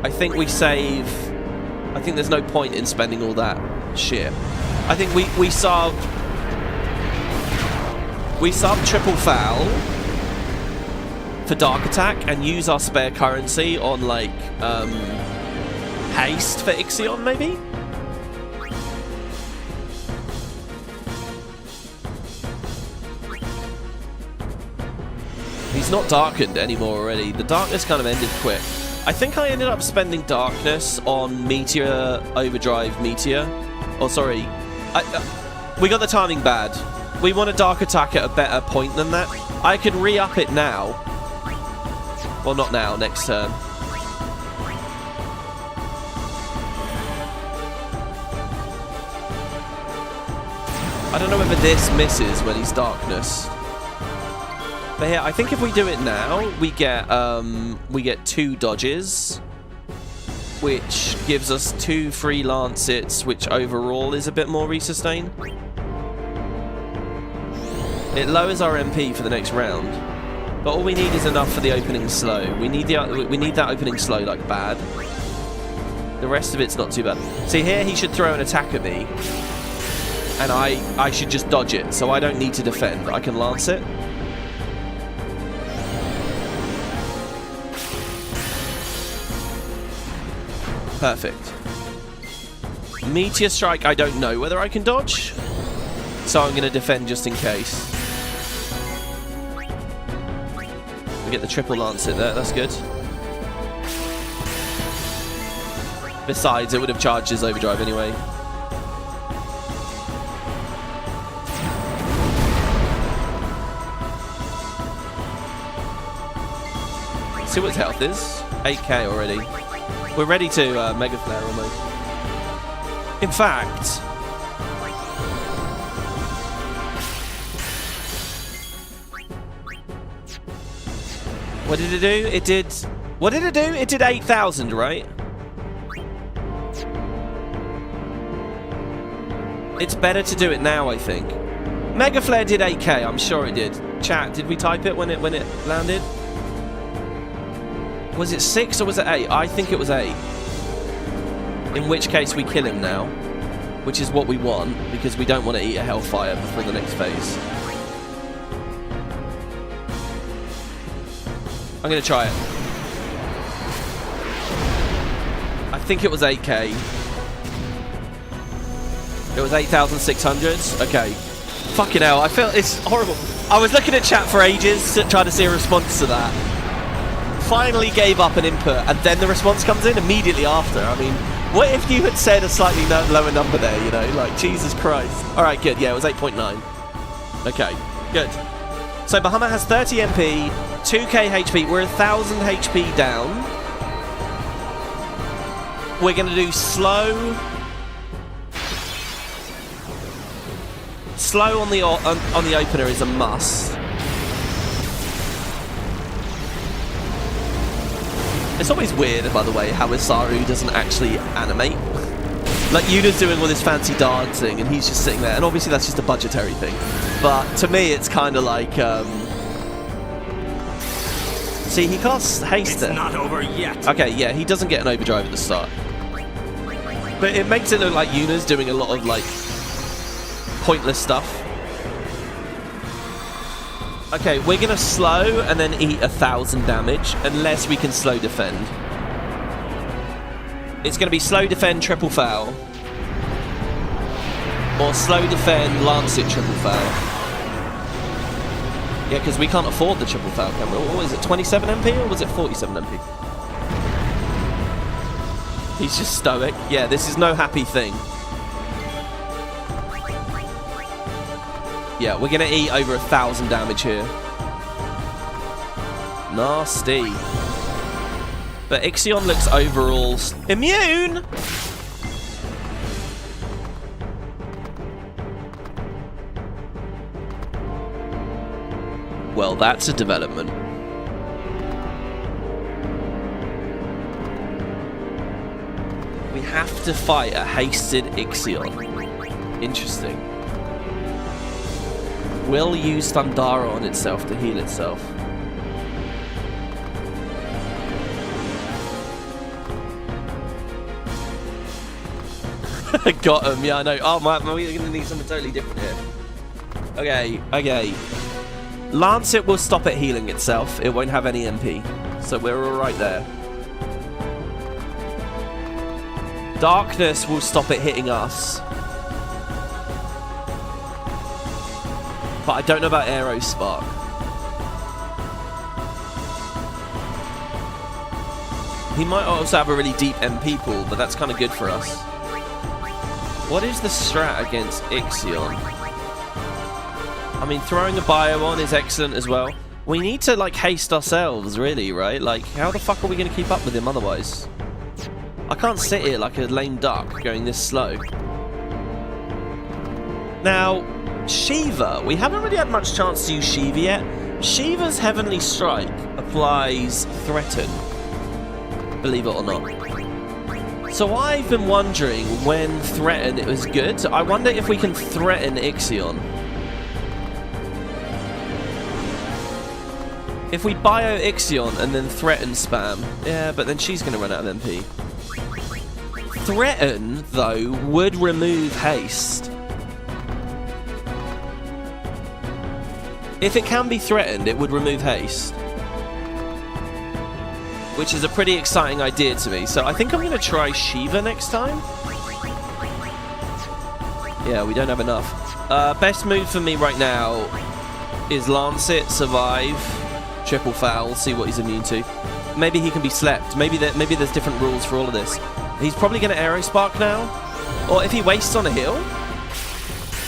I think we save... I think there's no point in spending all that shit. I think we sub triple foul for Dark Attack and use our spare currency on, like, haste for Ixion, maybe? He's not darkened anymore already. The darkness kind of ended quick. I think I ended up spending darkness on Meteor Overdrive Meteor. Oh, sorry. We got the timing bad. We want a Dark Attack at a better point than that. I could re-up it now. Well, not now, next turn. I don't know whether this misses when he's darkness. But here, I think if we do it now, we get 2 dodges, which gives us 2 free Lancets, which overall is a bit more resustain. It lowers our MP for the next round, but all we need is enough for the opening slow. We need that opening slow like bad. The rest of it's not too bad. See here, he should throw an attack at me, and I should just dodge it, so I don't need to defend. I can lance it. Perfect. Meteor Strike, I don't know whether I can dodge, so I'm going to defend just in case. We get the triple Lancet there, that's good. Besides, it would have charged his overdrive anyway. Let's see what his health is. 8k already. We're ready to Mega Flare almost. In fact... What did it do? It did... What did it do? It did 8,000, right? It's better to do it now, I think. Mega Flare did 8k, I'm sure it did. Chat, did we type it when it landed? Was it 6 or was it 8? I think it was 8. In which case we kill him now, which is what we want, because we don't want to eat a Hellfire before the next phase. I'm going to try it. I think it was 8k. It was 8,600. Okay. Fucking hell, I feel it's horrible. I was looking at chat for ages to try to see a response to that. Finally gave up an input, and then the response comes in immediately after. I mean, what if you had said a slightly lower number there, you know? Like, Jesus Christ. Alright, good. Yeah, it was 8.9. Okay, good. So Bahamut has 30 MP, 2k HP. We're 1,000 HP down. We're going to do slow. Slow on the opener is a must. It's always weird, by the way, how Isaru doesn't actually animate. Like, Yuna's doing all this fancy dancing, and he's just sitting there. And obviously that's just a budgetary thing. But to me, it's kind of like... See, he casts haste there. It's not over yet. Okay, yeah, he doesn't get an overdrive at the start. But it makes it look like Yuna's doing a lot of, like, pointless stuff. Okay, we're going to slow and then eat 1,000 damage, unless we can slow defend. It's going to be slow defend, triple foul. Or slow defend, Lancet, triple foul. Yeah, because we can't afford the triple foul, can we? What was it, 27 MP or was it 47 MP? He's just stoic. Yeah, this is no happy thing. Yeah, we're going to eat over 1,000 damage here. Nasty. But Ixion looks overall immune! Well, that's a development. have to fight a hasted Ixion. Interesting. Will use Thundara on itself to heal itself. Got him, yeah, I know. Oh, man, we're going to need something totally different here. Okay. Lancet will stop it healing itself. It won't have any MP. So we're alright there. Darkness will stop it hitting us. But I don't know about Aero Spark. He might also have a really deep MP pool, but that's kind of good for us. What is the strat against Ixion? I mean, throwing a bio on is excellent as well. We need to, like, haste ourselves, really, right? Like, how the fuck are we going to keep up with him otherwise? I can't sit here like a lame duck going this slow. Now, Shiva. We haven't really had much chance to use Shiva yet. Shiva's Heavenly Strike applies Threaten, believe it or not. So I've been wondering when Threaten it was good. I wonder if we can threaten Ixion. If we bio Ixion and then Threaten spam. Yeah, but then she's going to run out of MP. Threaten, though, would remove haste. If it can be threatened, it would remove haste. Which is a pretty exciting idea to me. So I think I'm going to try Shiva next time. Yeah, we don't have enough. Best move for me right now is Lancet, survive, triple foul, see what he's immune to. Maybe he can be slept. Maybe there's different rules for all of this. He's probably going to Aero Spark now. Or if he wastes on a heal.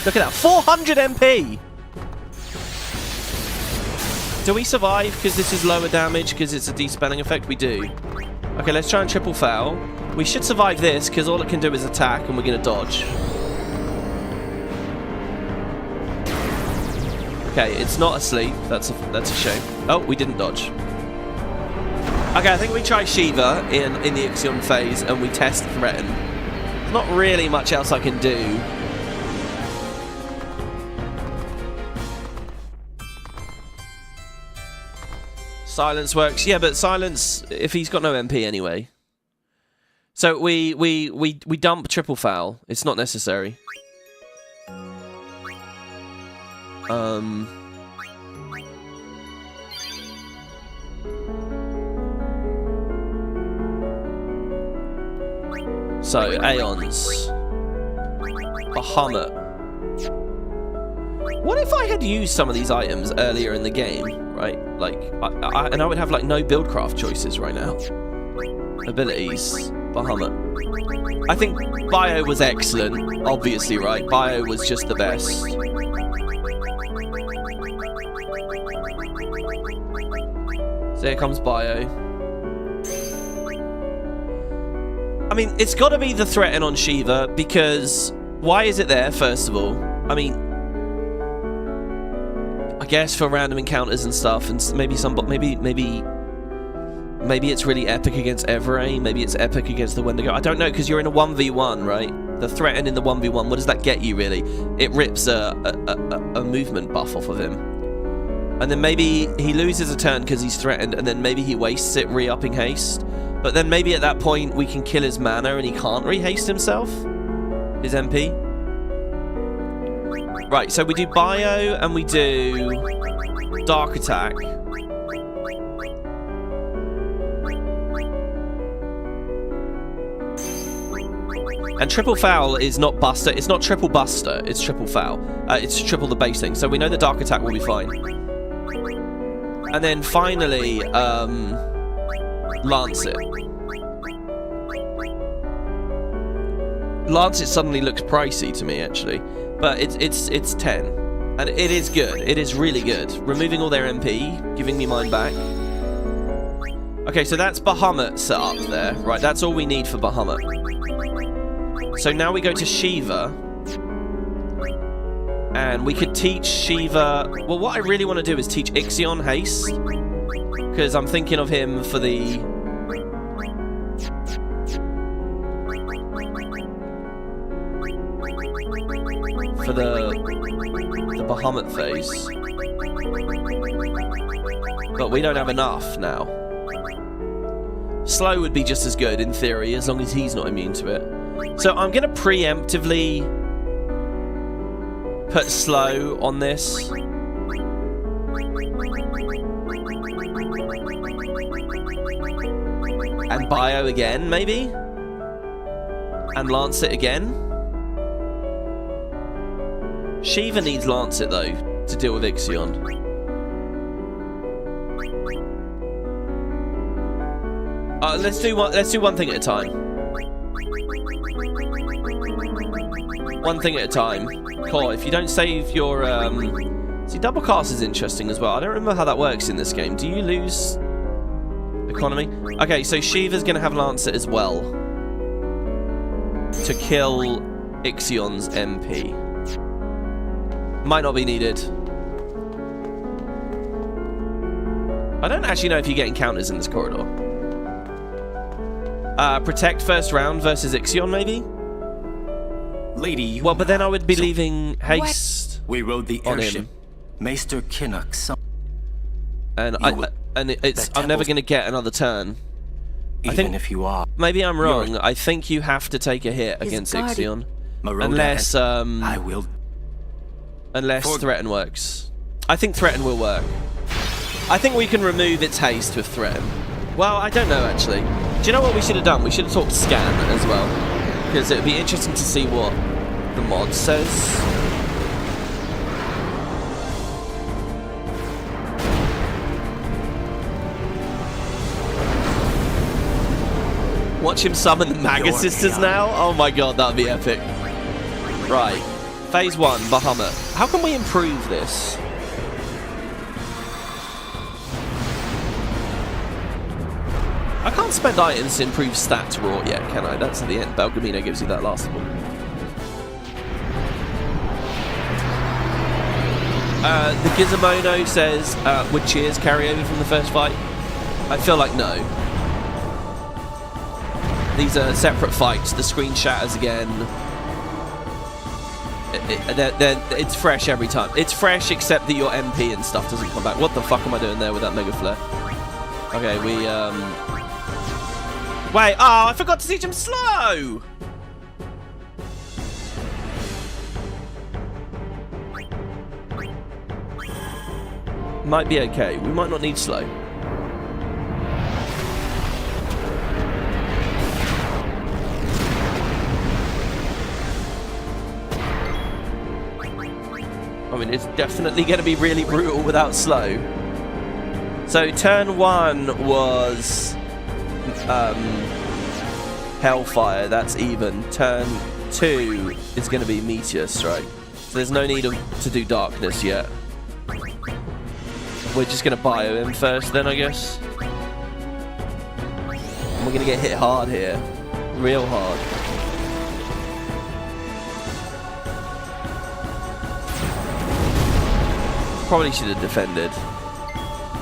Look at that, 400 MP! Do we survive because this is lower damage because it's a despelling effect? We do. Okay, let's try and triple foul. We should survive this because all it can do is attack and we're going to dodge. Okay, it's not asleep. That's a shame. Oh, we didn't dodge. Okay, I think we try Shiva in the Ixion phase and we test Threaten. There's not really much else I can do. Silence works. Yeah, but silence if he's got no MP anyway. So we dump triple foul. It's not necessary. So Aeons. Bahamut. What if I had used some of these items earlier in the game, right? Like, and I would have like no buildcraft choices right now. Abilities, Bahamut. I think Bio was excellent, obviously, right? Bio was just the best. So here comes Bio. I mean, it's got to be the Threaten on Shiva because why is it there? First of all, I mean. I guess for random encounters and stuff, and maybe it's really epic against Everay, maybe it's epic against the Wendigo. I don't know, because you're in a 1v1, right? The Threaten in the 1v1, what does that get you, really? It rips a movement buff off of him. And then maybe he loses a turn because he's threatened, and then maybe he wastes it re-upping haste. But then maybe at that point we can kill his mana and he can't re-haste himself? His MP? Right, so we do Bio and we do Dark Attack. And Triple Foul is not Buster. It's not Triple Buster. It's Triple Foul. It's triple the base thing. So we know the Dark Attack will be fine. And then finally, Lancet. Lancet suddenly looks pricey to me, actually. But it's 10. And it is good. It is really good. Removing all their MP, giving me mine back. Okay, so that's Bahamut set up there. Right, that's all we need for Bahamut. So now we go to Shiva. And we could teach Shiva... Well, what I really want to do is teach Ixion Haste. Because I'm thinking of him for the... for the Bahamut phase. But we don't have enough now. Slow would be just as good in theory, as long as he's not immune to it. So I'm going to preemptively put slow on this. And bio again, maybe? And Lancet again? Shiva needs Lancet, though, to deal with Ixion. Let's do one thing at a time. One thing at a time. Cool, if you don't save your... See, double cast is interesting as well. I don't remember how that works in this game. Do you lose economy? Okay, so Shiva's going to have Lancet as well. To kill Ixion's MP. Might not be needed. I don't actually know if you get encounters in this corridor. Protect first round versus Ixion, maybe? Lady, well, but then I would be leaving haste. We rode the airship. Maester Kinnock. And I'm never going to get another turn. Even if you are. Maybe I'm wrong. I think you have to take a hit against Ixion. Unless I will. Unless Threaten works. I think Threaten will work. I think we can remove its haste with Threaten. Well, I don't know actually. Do you know what we should have done? We should have talked Scan as well. Because it would be interesting to see what the mod says. Watch him summon the Maga Sisters now? Oh my god, that would be epic. Right. Phase 1, Bahamut. How can we improve this? I can't spend items to improve stats raw yet, can I? That's at the end. Belgamino gives you that last one. The Gizmono says, would Cheers carry over from the first fight? I feel like no. These are separate fights. The screen shatters again. It's fresh every time. It's fresh except that your MP and stuff doesn't come back. What the fuck am I doing there with that Mega Flare? Okay, we, Wait, oh, I forgot to teach him slow! Might be okay. We might not need slow. I mean, it's definitely going to be really brutal without slow. So, turn 1 was... Hellfire, that's even. Turn 2 is going to be Meteor Strike. So there's no need to do Darkness yet. We're just going to bio him first then, I guess. And we're going to get hit hard here. Real hard. Probably should have defended.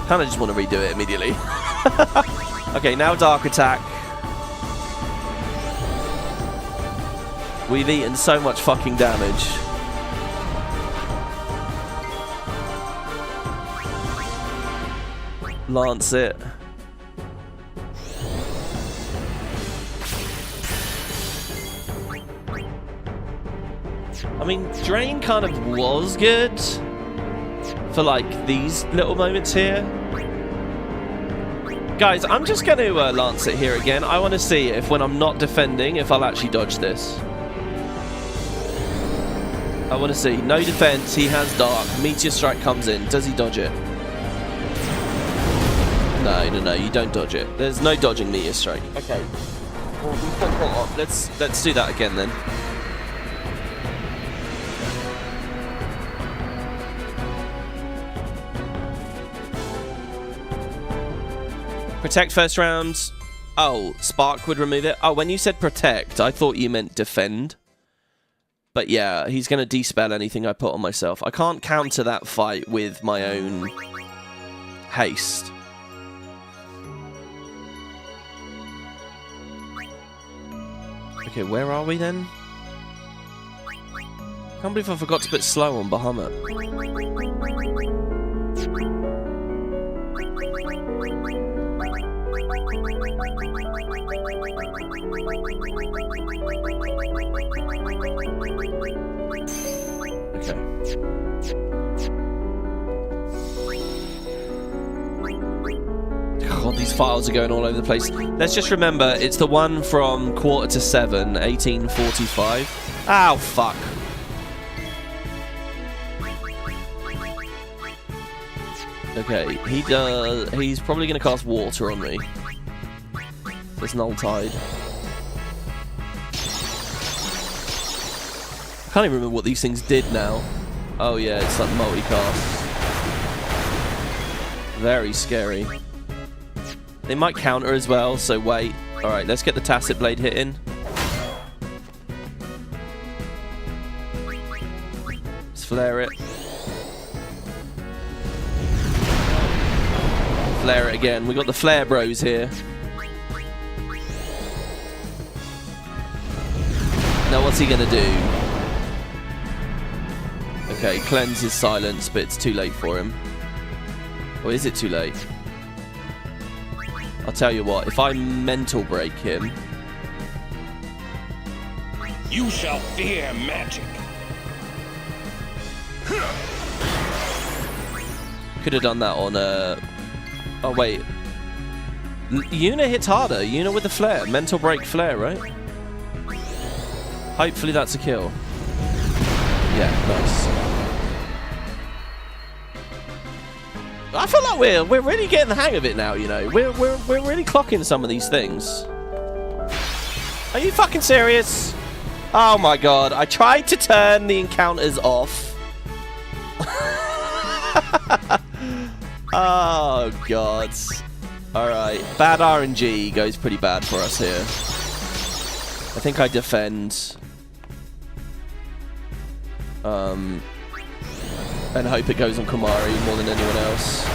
Kind of just want to redo it immediately. Okay, now Dark Attack. We've eaten so much fucking damage. Lancet. I mean, Drain kind of was good for like these little moments here. Guys, I'm just going to Lancet here again. I want to see if when I'm not defending, if I'll actually dodge this. I want to see. No defense, he has Dark. Meteor Strike comes in. Does he dodge it? No, you don't dodge it. There's no dodging Meteor Strike. Okay. Well, we've got off. Let's do that again then. Protect first round. Oh, Spark would remove it. Oh, when you said protect, I thought you meant defend. But yeah, he's going to dispel anything I put on myself. I can't counter that fight with my own haste. Okay, where are we then? can't believe I forgot to put slow on Bahamut. God, these files are going all over the place. Let's just remember, it's the one from 7:15, 1845. Ow, fuck. Okay, he's probably going to cast water on me. There's null tide. I can't even remember what these things did now. Oh yeah, it's like multicast. Very scary. They might counter as well, so wait. Alright, let's get the Tacit Blade hit in. Let's flare it. Flare it again. We got the Flare Bros here. Now what's he gonna do? Okay, cleanse his silence, but it's too late for him. Or is it too late? I'll tell you what, if I mental break him... You shall fear magic. Could have done that on oh wait. Yuna hits harder. Yuna with the flare. Mental break flare, right? Hopefully that's a kill. Yeah, nice. I feel like we're really getting the hang of it now, you know. We're really clocking some of these things. Are you fucking serious? Oh my god, I tried to turn the encounters off. Oh god. Alright, bad RNG goes pretty bad for us here. I think I defend. And hope it goes on Kumari more than anyone else.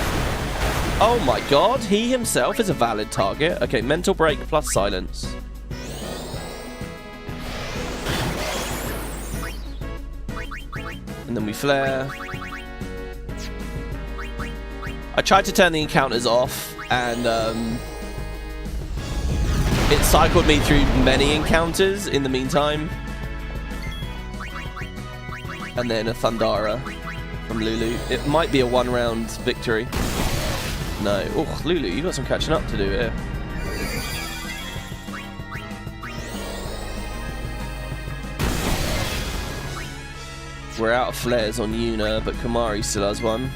Oh my god, he himself is a valid target. Okay, mental break plus silence. And then we flare. I tried to turn the encounters off, and it cycled me through many encounters in the meantime. And then a Thundara from Lulu. It might be a one-round victory. No. Oh, Lulu, you got some catching up to do here. We're out of flares on Yuna, but Kumari still has one.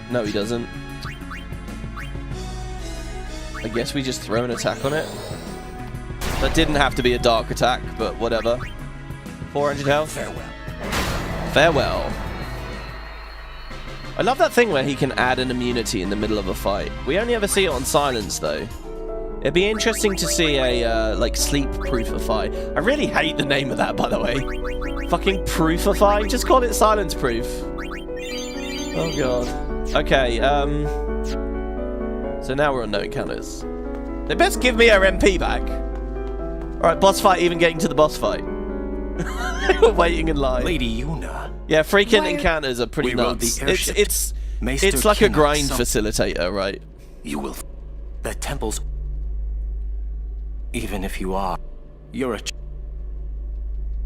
No, he doesn't. I guess we just throw an attack on it. That didn't have to be a dark attack, but whatever. 400 health. Farewell. Farewell. I love that thing where he can add an immunity in the middle of a fight. We only ever see it on silence, though. It'd be interesting to see a, like, sleep proofify. I really hate the name of that, by the way. Fucking proofify? Just call it silence proof. Oh, God. Okay, so now we're on no encounters. They best give me our MP back. Alright, boss fight, even getting to the boss fight. We're waiting in line. Lady Yuna. Yeah, freaking encounters are pretty nuts. It's like a grind facilitator, right? You will... The temple's... Even if you are... You're a...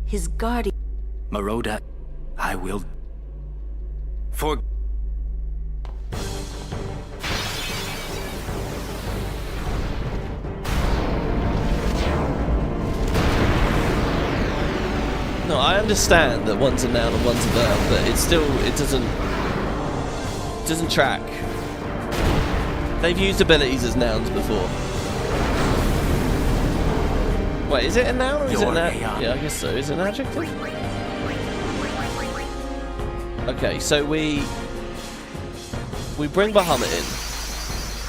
His guardian... Maroda, I will... For... No, I understand that one's a noun and one's a verb, but it's still, it doesn't track. They've used abilities as nouns before. Wait, is it a noun or is it an adjective? Yeah, I guess so. Is it an adjective? Okay, so we bring Bahamut in.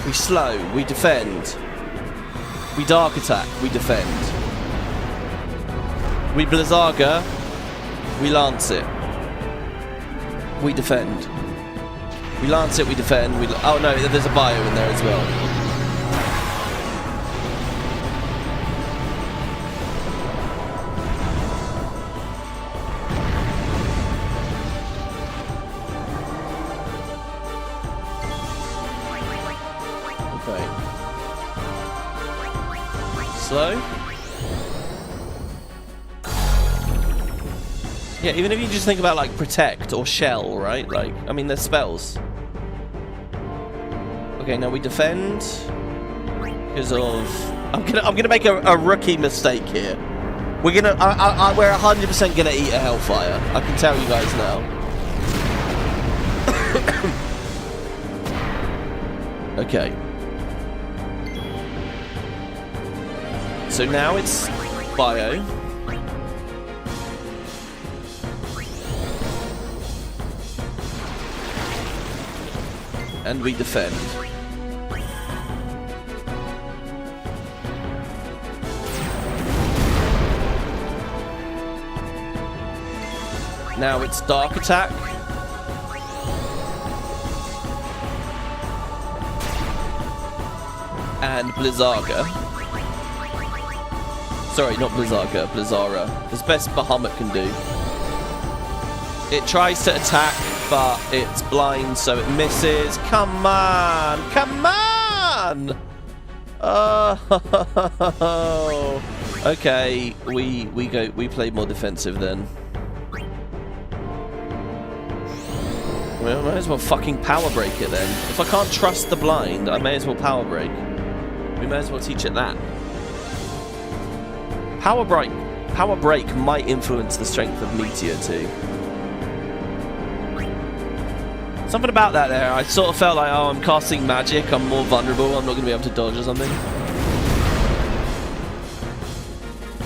We slow, we defend. We dark attack, we defend. We Blizzaga, we lance it. We defend. We lance it, we defend. Oh no, there's a bio in there as well. slow. Yeah, even if you just think about like protect or shell, right? Like, I mean, there's spells. Okay, now we defend because of. I'm gonna make a rookie mistake here. We're 100% gonna eat a hellfire. I can tell you guys now. Okay. So now it's bio. And we defend. Now it's dark attack. And Blizzarga. Sorry, not Blizzarga, Blizzara. As best Bahamut can do. It tries to attack, but it's blind, so it misses. Come on! Come on! Oh. Okay, we play more defensive then. Well, I might as well fucking power break it then. If I can't trust the blind, I may as well power break. We may as well teach it that. Power break might influence the strength of Meteor too. Something about that there, I sort of felt like, oh, I'm casting magic, I'm more vulnerable, I'm not going to be able to dodge or something.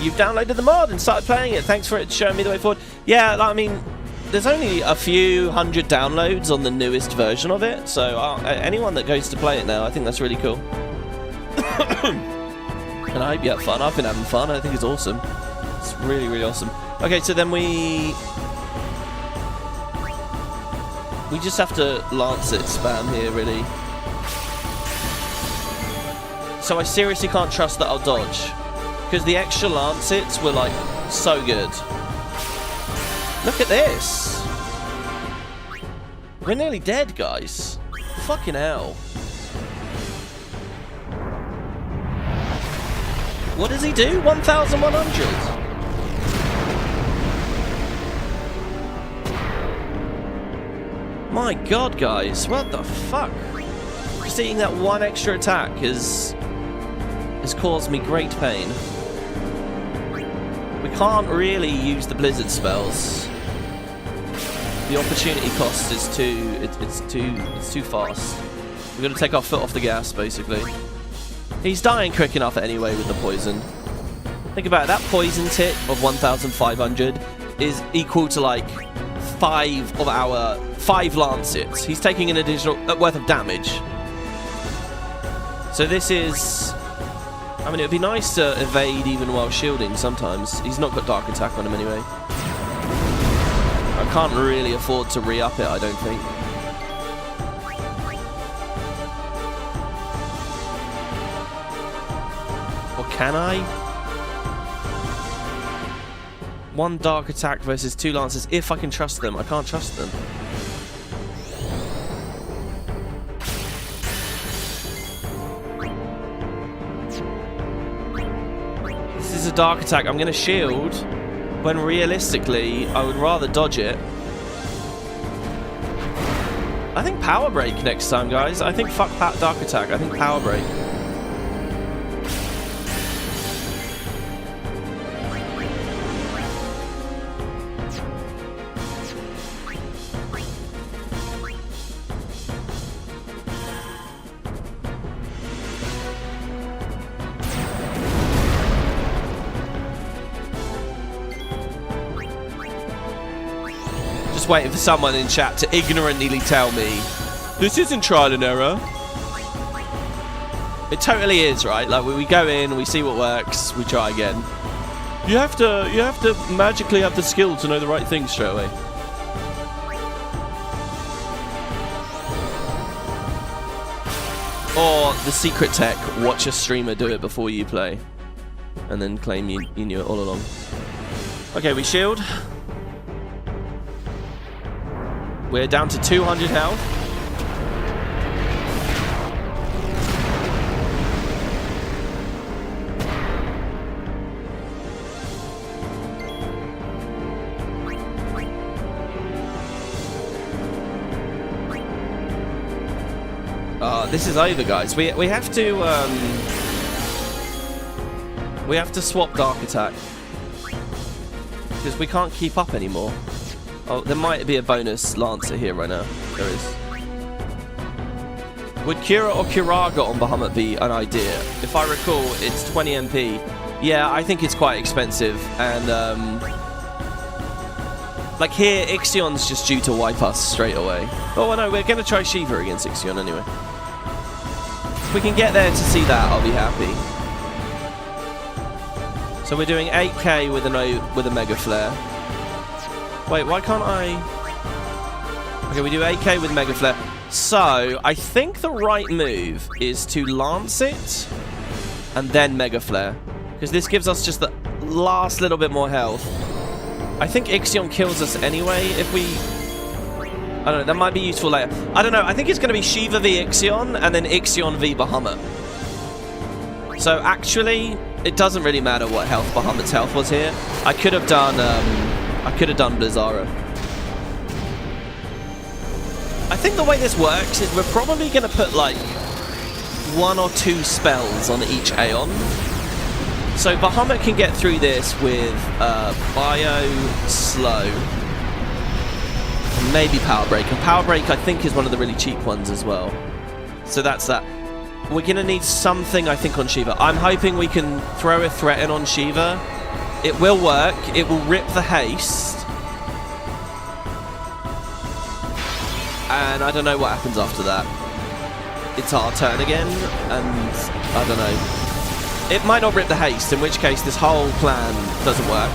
You've downloaded the mod and started playing it, thanks for it showing me the way forward. Yeah, I mean, there's only a few hundred downloads on the newest version of it, so anyone that goes to play it now, I think that's really cool. And I hope you have fun. I've been having fun. I think it's awesome. It's really, really awesome. Okay, so then we just have to lance it spam here, really. So I seriously can't trust that I'll dodge, because the extra lance hits were like so good. Look at this. We're nearly dead, guys. Fucking hell. What does he do? 1,100. My god, guys. What the fuck? Just eating that one extra attack has caused me great pain. We can't really use the blizzard spells. The opportunity cost is it's too fast. We've got to take our foot off the gas, basically. He's dying quick enough anyway with the poison. Think about it, that poison tit of 1,500 is equal to like 5 lance hits. He's taking an additional worth of damage. So this is, I mean, it would be nice to evade even while shielding sometimes. He's not got dark attack on him anyway. I can't really afford to re-up it, I don't think. Can I? 1 dark attack versus 2 lances, if I can trust them. I can't trust them. This is a dark attack. I'm going to shield, when realistically, I would rather dodge it. I think power break next time, guys. I think fuck dark attack. I think power break. Waiting for someone in chat to ignorantly tell me this isn't trial and error. It totally is, right? Like we go in, we see what works, we try again. You have to magically have the skill to know the right thing straight away. Or the secret tech, watch a streamer do it before you play, and then claim you knew it all along. Okay, we shield. We're down to 200 health. this is over, guys. We have to swap Dark Attack because we can't keep up anymore. Oh, there might be a bonus Lancer here right now. There is. Would Kira or Kiraga on Bahamut be an idea? If I recall, it's 20 MP. Yeah, I think it's quite expensive, and like here, Ixion's just due to wipe us straight away. Oh no, we're going to try Shiva against Ixion anyway. If we can get there to see that, I'll be happy. So we're doing 8k with a Mega Flare. Wait, why can't I? Okay, we do 8k with Mega Flare. So I think the right move is to Lance it and then Mega Flare, because this gives us just the last little bit more health. I think Ixion kills us anyway if we... I don't know, that might be useful later. I don't know, I think it's going to be Shiva v Ixion and then Ixion v Bahamut. So actually, it doesn't really matter what health Bahamut's health was here. I could have done Blizzara. I think the way this works is we're probably going to put like 1 or 2 spells on each Aeon. So Bahamut can get through this with Bio, Slow, and maybe Power Break. And Power Break I think is one of the really cheap ones as well. So that's that. We're going to need something I think on Shiva. I'm hoping we can throw a Threaten on Shiva. It will work. It will rip the haste. And I don't know what happens after that. It's our turn again, and I don't know. It might not rip the haste, in which case this whole plan doesn't work.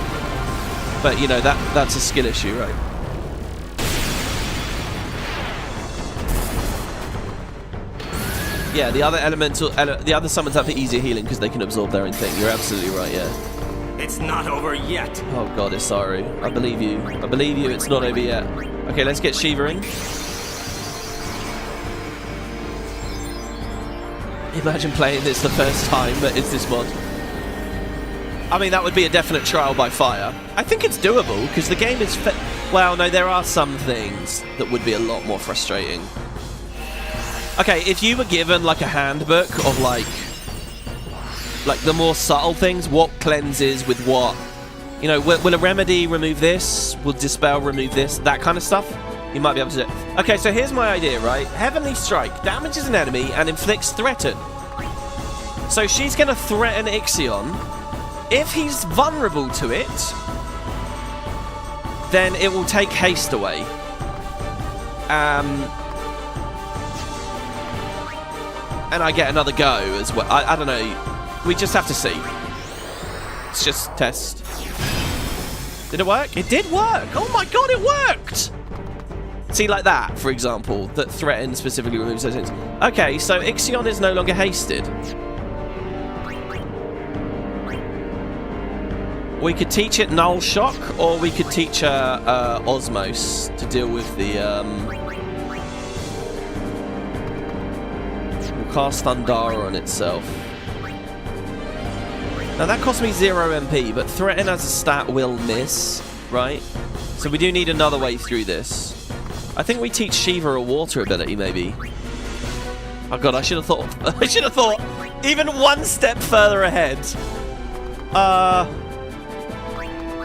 But, you know, that's a skill issue, right? Yeah, the other the other summons have the easier healing because they can absorb their own thing. You're absolutely right, yeah. It's not over yet. Oh god, Isaru. I believe you. I believe you, it's not over yet. Okay, let's get Shiva in. Imagine playing this the first time, but it's this mod. I mean, that would be a definite trial by fire. I think it's doable, because the game is... Well, no, there are some things that would be a lot more frustrating. Okay, if you were given, like, a handbook of, like the more subtle things, what cleanses with what... You know, will a remedy remove this? Will Dispel remove this? That kind of stuff? You might be able to do it. Okay, so here's my idea, right? Heavenly Strike damages an enemy and inflicts Threaten. So she's going to threaten Ixion. If he's vulnerable to it, then it will take haste away. And I get another go as well. I don't know. We just have to see. Let's just test. Did it work? It did work! Oh my god, it worked! See, like that, for example, that Threaten specifically removes those things. Okay, so Ixion is no longer hasted. We could teach it Null Shock, or we could teach her Osmos to deal with the... We'll cast Thundara on itself. Now, that cost me 0 MP, but Threaten as a stat will miss, right? So we do need another way through this. I think we teach Shiva a water ability, maybe. Oh god, I should have thought. I should have thought even one step further ahead.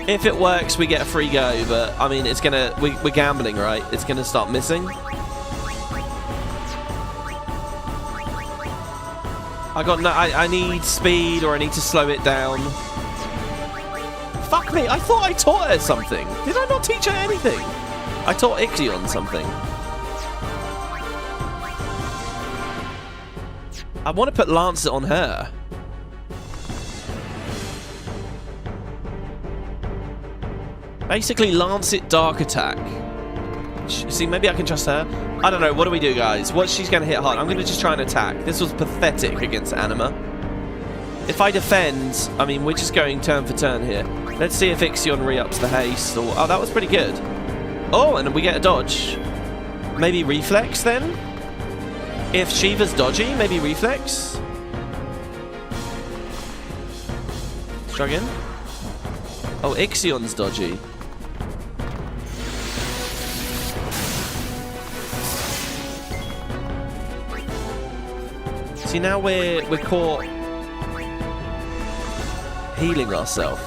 If it works, we get a free go. But I mean, it's gonna. We're gambling, right? It's gonna start missing. I got no. I need speed, or I need to slow it down. Fuck me! I thought I taught her something. Did I not teach her anything? I taught Ixion something. I want to put Lancet on her. Basically, Lancet Dark Attack. See, maybe I can trust her. I don't know. What do we do, guys? What she's going to hit hard? I'm going to just try and attack. This was pathetic against Anima. If I defend, I mean, we're just going turn for turn here. Let's see if Ixion re-ups the haste. Or, oh, that was pretty good. Oh, and we get a dodge. Maybe reflex then? If Shiva's dodgy, maybe reflex? Strug in. Oh, Ixion's dodgy. See, now we're caught healing ourselves.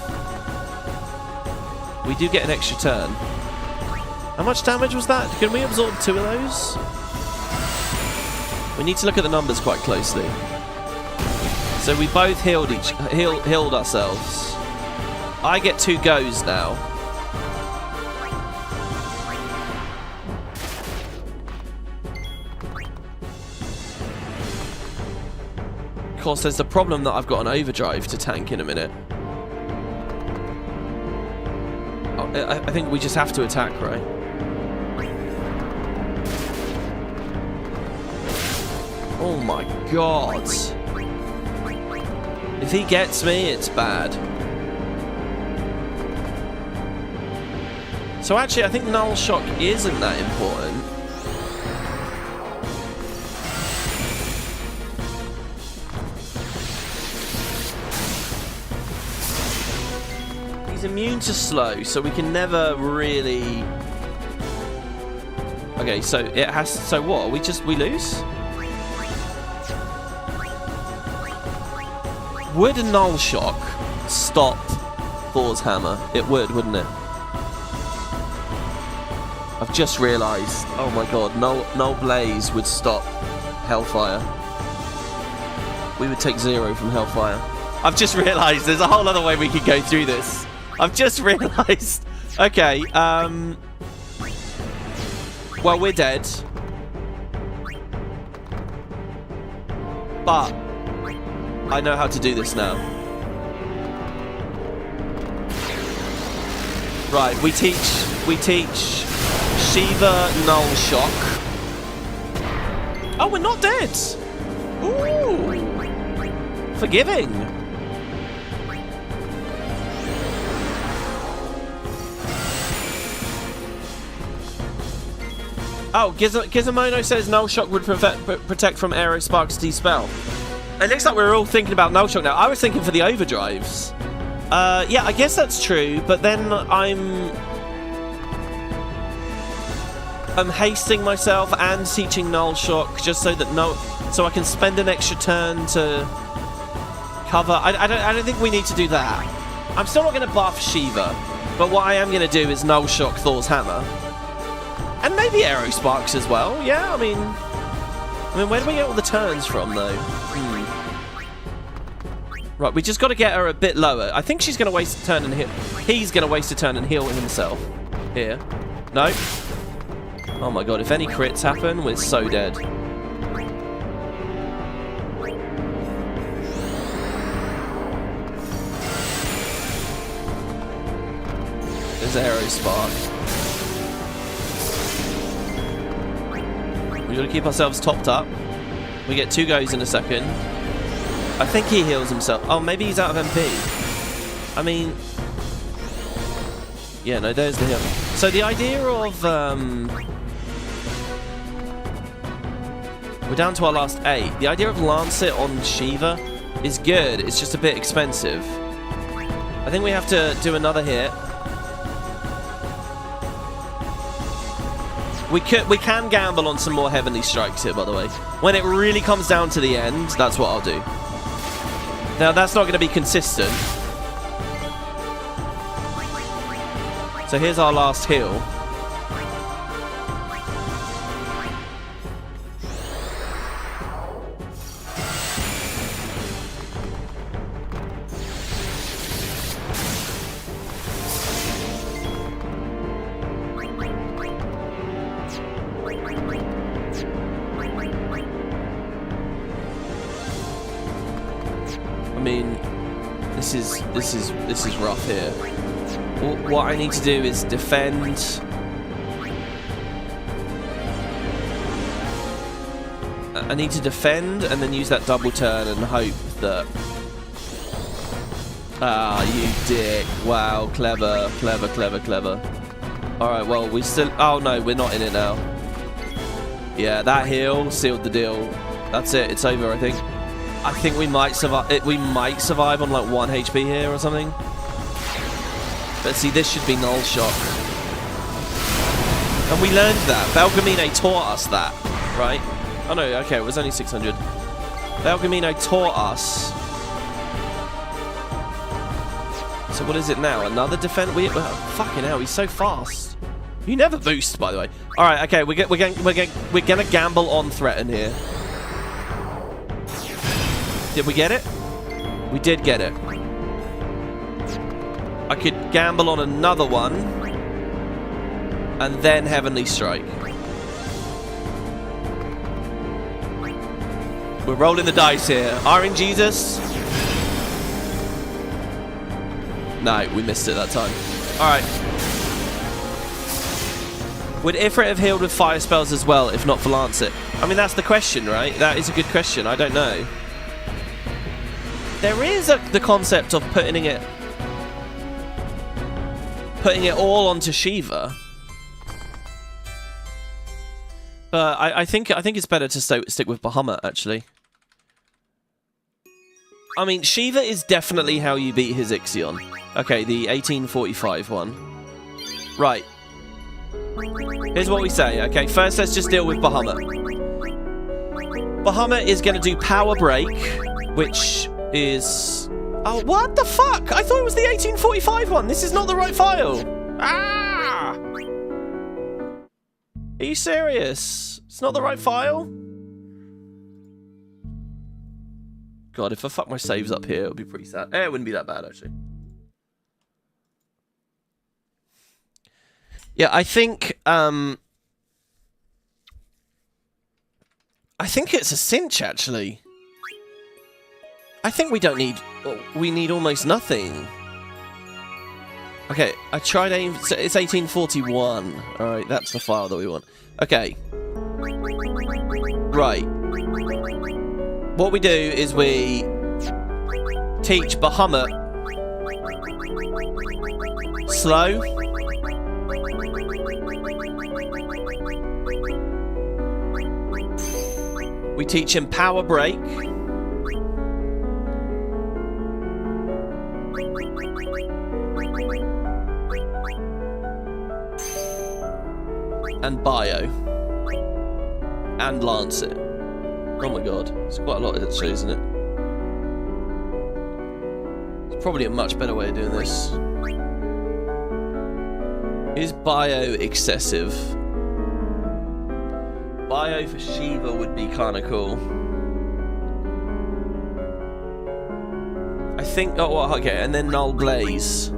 We do get an extra turn. How much damage was that? Can we absorb 2 of those? We need to look at the numbers quite closely. So we both healed ourselves. I get 2 goes now. Of course, there's the problem that I've got an overdrive to tank in a minute. I think we just have to attack, right? Oh my god. If he gets me, it's bad. So actually, I think Null Shock isn't that important. He's immune to slow, so we can never really... Okay, so it has... So what? We lose? Would a Null Shock stop Thor's hammer? It would, wouldn't it? I've just realised. Oh my god, Null Blaze would stop Hellfire. We would take 0 from Hellfire. I've just realised there's a whole other way we could go through this. I've just realised. Okay, well, we're dead. But I know how to do this now. Right, we teach Shiva Null Shock. Oh, we're not dead. Ooh. Forgiving. Oh, Gizmodo says Null Shock would protect from Aerospark's dispel. It looks like we're all thinking about Null Shock now. I was thinking for the overdrives. Yeah, I guess that's true, but then I'm hasting myself and teaching Null Shock just so that so I can spend an extra turn to cover. I don't think we need to do that. I'm still not going to buff Shiva, but what I am going to do is Null Shock Thor's hammer. And maybe Aerosparks as well. Yeah, I mean, where do we get all the turns from, though? Right, we just got to get her a bit lower. I think she's going to waste a turn and heal. He's going to waste a turn and heal himself. Here. No. Oh my god, if any crits happen, we're so dead. There's Aerospark. We got to keep ourselves topped up. We get 2 goes in a second. I think he heals himself. Oh, maybe he's out of MP. I mean... Yeah, no, there's the heal. So the idea of... We're down to our last 8. The idea of Lancet on Shiva is good. It's just a bit expensive. I think we have to do another hit. We can gamble on some more Heavenly Strikes here, by the way. When it really comes down to the end, that's what I'll do. Now, that's not going to be consistent. So here's our last heal. I mean, this is rough here. What I need to do is defend. I need to defend and then use that double turn and hope that... Ah, you dick. Wow, clever, clever, clever, clever. Alright, well, we still... Oh, no, we're not in it now. Yeah, that heal sealed the deal. That's it. It's over, I think. I think we might survive. We might survive on like 1 HP here or something. But see, this should be Null Shock. And we learned that. Belgamine taught us that, right? Oh no, okay, it was only 600. Belgamino taught us. So what is it now? Another defense? Fucking hell, he's so fast. You never boost, by the way. All right, okay, we're gonna gamble on threaten here. Did we get it? We did get it. I could gamble on another one, and then Heavenly Strike. We're rolling the dice here. Iron Jesus. No, we missed it that time. Alright. Would Ifrit have healed with fire spells as well, if not for Lancet? I mean, that's the question, right? That is a good question. I don't know. There is the concept of putting it all onto Shiva. But I think it's better to stick with Bahamut, actually. I mean, Shiva is definitely how you beat his Ixion. Okay, the 1845 one. Right. Here's what we say, okay? First, let's just deal with Bahamut. Bahamut is going to do Power Break, which is... Oh, what the fuck? I thought it was the 1845 one. This is not the right file. Ah! Are you serious? It's not the right file? God, if I fuck my saves up here, it would be pretty sad. It wouldn't be that bad, actually. Yeah, I think it's a cinch, actually. I think we don't need... We need almost nothing. Okay, I tried aim... So it's 1841. Alright, that's the file that we want. Okay. Right. What we do is we teach Bahamut slow. We teach him Power Break. And Bio. And Lancet. Oh my god. It's quite a lot, actually, isn't it? It's probably a much better way of doing this. Is Bio excessive? Bio for Shiva would be kind of cool. I think... Oh, well, okay, and then Null Blaze.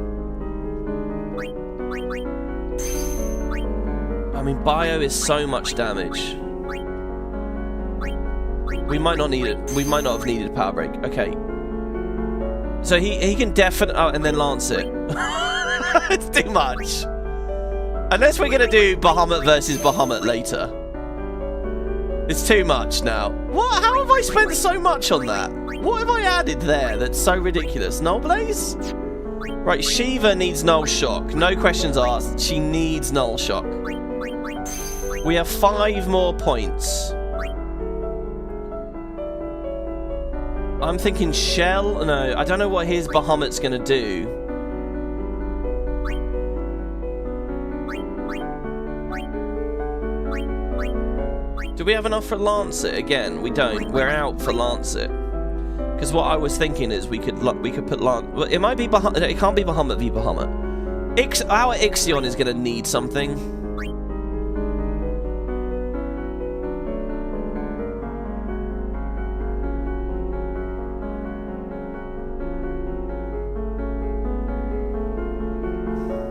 I mean, Bio is so much damage. We might not need it. We might not have needed Power Break. Okay. So he can definitely... Oh, and then Lancet. It's too much. Unless we're going to do Bahamut versus Bahamut later. It's too much now. What? How have I spent so much on that? What have I added there that's so ridiculous? Null Blaze? Right, Shiva needs Null Shock. No questions asked. She needs Null Shock. We have 5 more points. I'm thinking Shell. No, I don't know what his Bahamut's going to do. Do we have enough for Lancet? Again, we don't. We're out for Lancet. Because what I was thinking is we could put Lancet. Well, it might be Bahamut. It can't be Bahamut v Bahamut. Our Ixion is going to need something.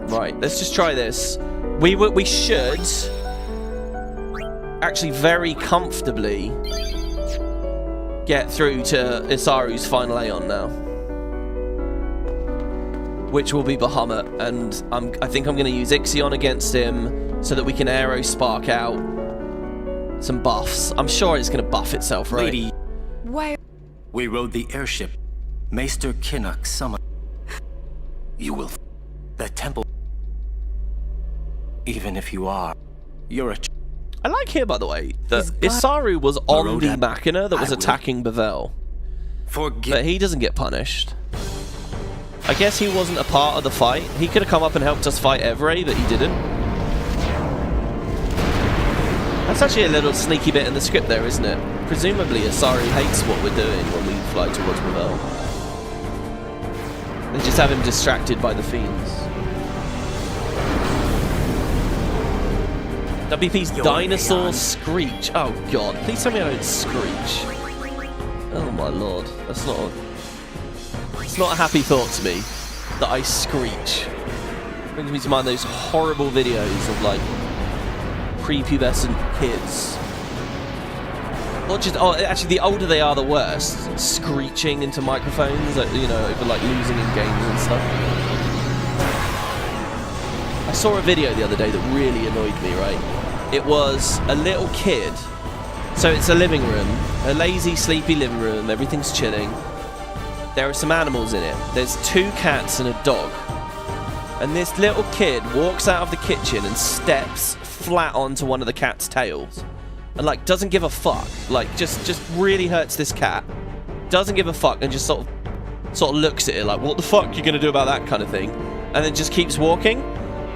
Right, let's just try this. We should actually very comfortably get through to Isaru's final Aeon now, which will be Bahamut, and I think I'm going to use Ixion against him so that we can Aero Spark out some buffs. I'm sure it's going to buff itself, right? Lady, why? We rode the airship. Maester Kinnock summoned. You will. The temple. Even if you are, you're a. I like here, by the way, that Isaru was on the Machina that was attacking Bevelle. But he doesn't get punished. I guess he wasn't a part of the fight. He could have come up and helped us fight Evray, but he didn't. That's actually a little sneaky bit in the script there, isn't it? Presumably, Asari hates what we're doing when we fly towards Bevelle. They just have him distracted by the fiends. WP's dinosaur screech. Oh god, please tell me I don't screech. Oh my lord, that's not a... It's not a happy thought to me that I screech. Brings me to mind those horrible videos of like prepubescent kids. Or just, oh, actually, the older they are, the worse. Screeching into microphones, you know, over like losing in games and stuff. I saw a video the other day that really annoyed me, right? It was a little kid. So it's a living room, a lazy, sleepy living room, everything's chilling. There are some animals in it. There's 2 cats and a dog. And this little kid walks out of the kitchen and steps flat onto one of the cat's tails. And like doesn't give a fuck. Like just really hurts this cat. Doesn't give a fuck and just sort of looks at it like, what the fuck you gonna do about that kind of thing? And then just keeps walking.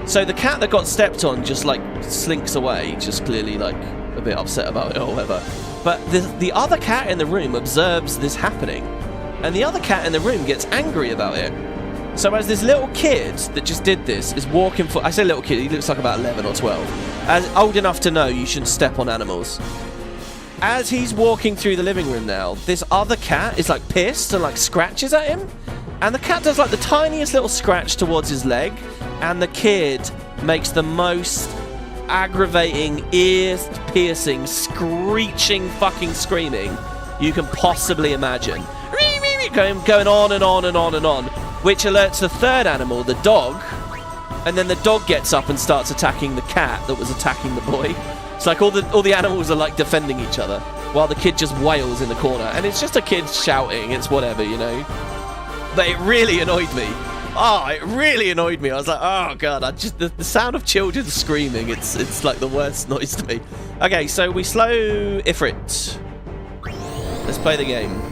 So the cat that got stepped on just like slinks away, just clearly like a bit upset about it or whatever. But the other cat in the room observes this happening. And the other cat in the room gets angry about it. So as this little kid that just did this is walking for... I say little kid, he looks like about 11 or 12. As old enough to know you shouldn't step on animals. As he's walking through the living room now, this other cat is like pissed and like scratches at him. And the cat does like the tiniest little scratch towards his leg. And the kid makes the most aggravating, ear-piercing, screeching fucking screaming you can possibly imagine. Going on and on and on and on. Which alerts the third animal, the dog, and then the dog gets up and starts attacking the cat that was attacking the boy. It's like all the animals are like defending each other, while the kid just wails in the corner. And it's just a kid shouting, it's whatever, you know. But it really annoyed me. Oh, it really annoyed me. I was like, oh god, the sound of children screaming, it's like the worst noise to me. Okay, so we slow Ifrit. Let's play the game.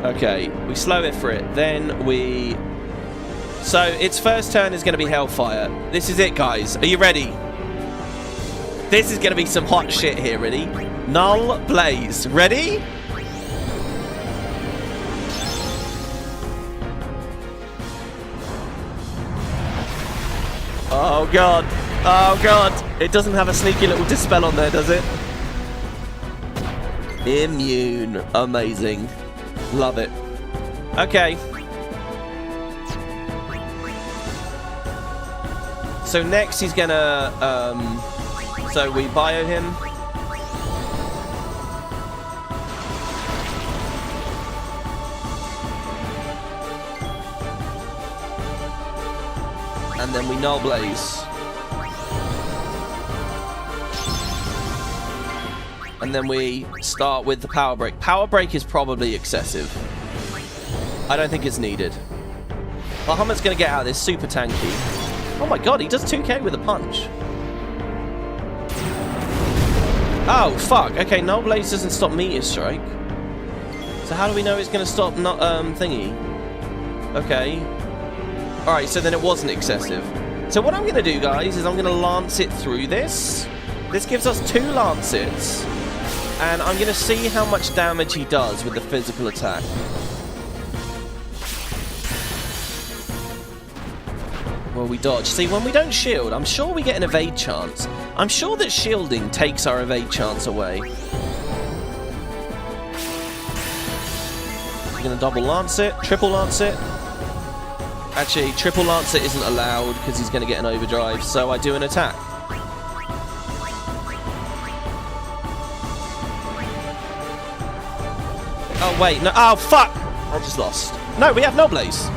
Okay, we slow it for it. Then we... So, its first turn is going to be Hellfire. This is it, guys. Are you ready? This is going to be some hot shit here, ready? Null Blaze. Ready? Oh, God. Oh, God. It doesn't have a sneaky little dispel on there, does it? Immune. Amazing. Love it. Okay. So next he's gonna, so we bio him. And then we Null Blaze. And then we start with the Power Break. Power Break is probably excessive. I don't think it's needed. Bahamut's going to get out of this super tanky. Oh my god, he does 2k with a punch. Oh, fuck. Okay, Null Blaze doesn't stop Meteor Strike. So how do we know it's going to stop thingy? Okay. Alright, so then it wasn't excessive. So what I'm going to do, guys, is I'm going to lance it through this. This gives us 2 lancets. And I'm going to see how much damage he does with the physical attack. Well, we dodge. See, when we don't shield, I'm sure we get an evade chance. I'm sure that shielding takes our evade chance away. I'm going to double lance it, triple lance it. Actually, triple lance it isn't allowed because he's going to get an overdrive, so I do an attack. Oh, wait, no. Oh, fuck! I just lost. No, we have Null Blaze.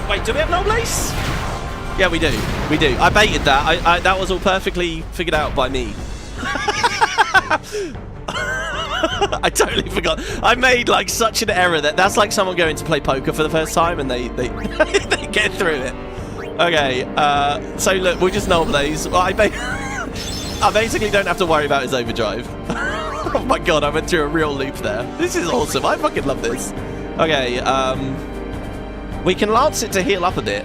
Wait, do we have Null Blaze? Yeah, we do. We do. I baited that. That was all perfectly figured out by me. I totally forgot. I made like such an error that's like someone going to play poker for the first time and they they get through it. Okay, so look, we'll just Null Blaze. Well, I basically don't have to worry about his overdrive. Oh my god, I went through a real loop there. This is awesome. I fucking love this. Okay, we can lance it to heal up a bit.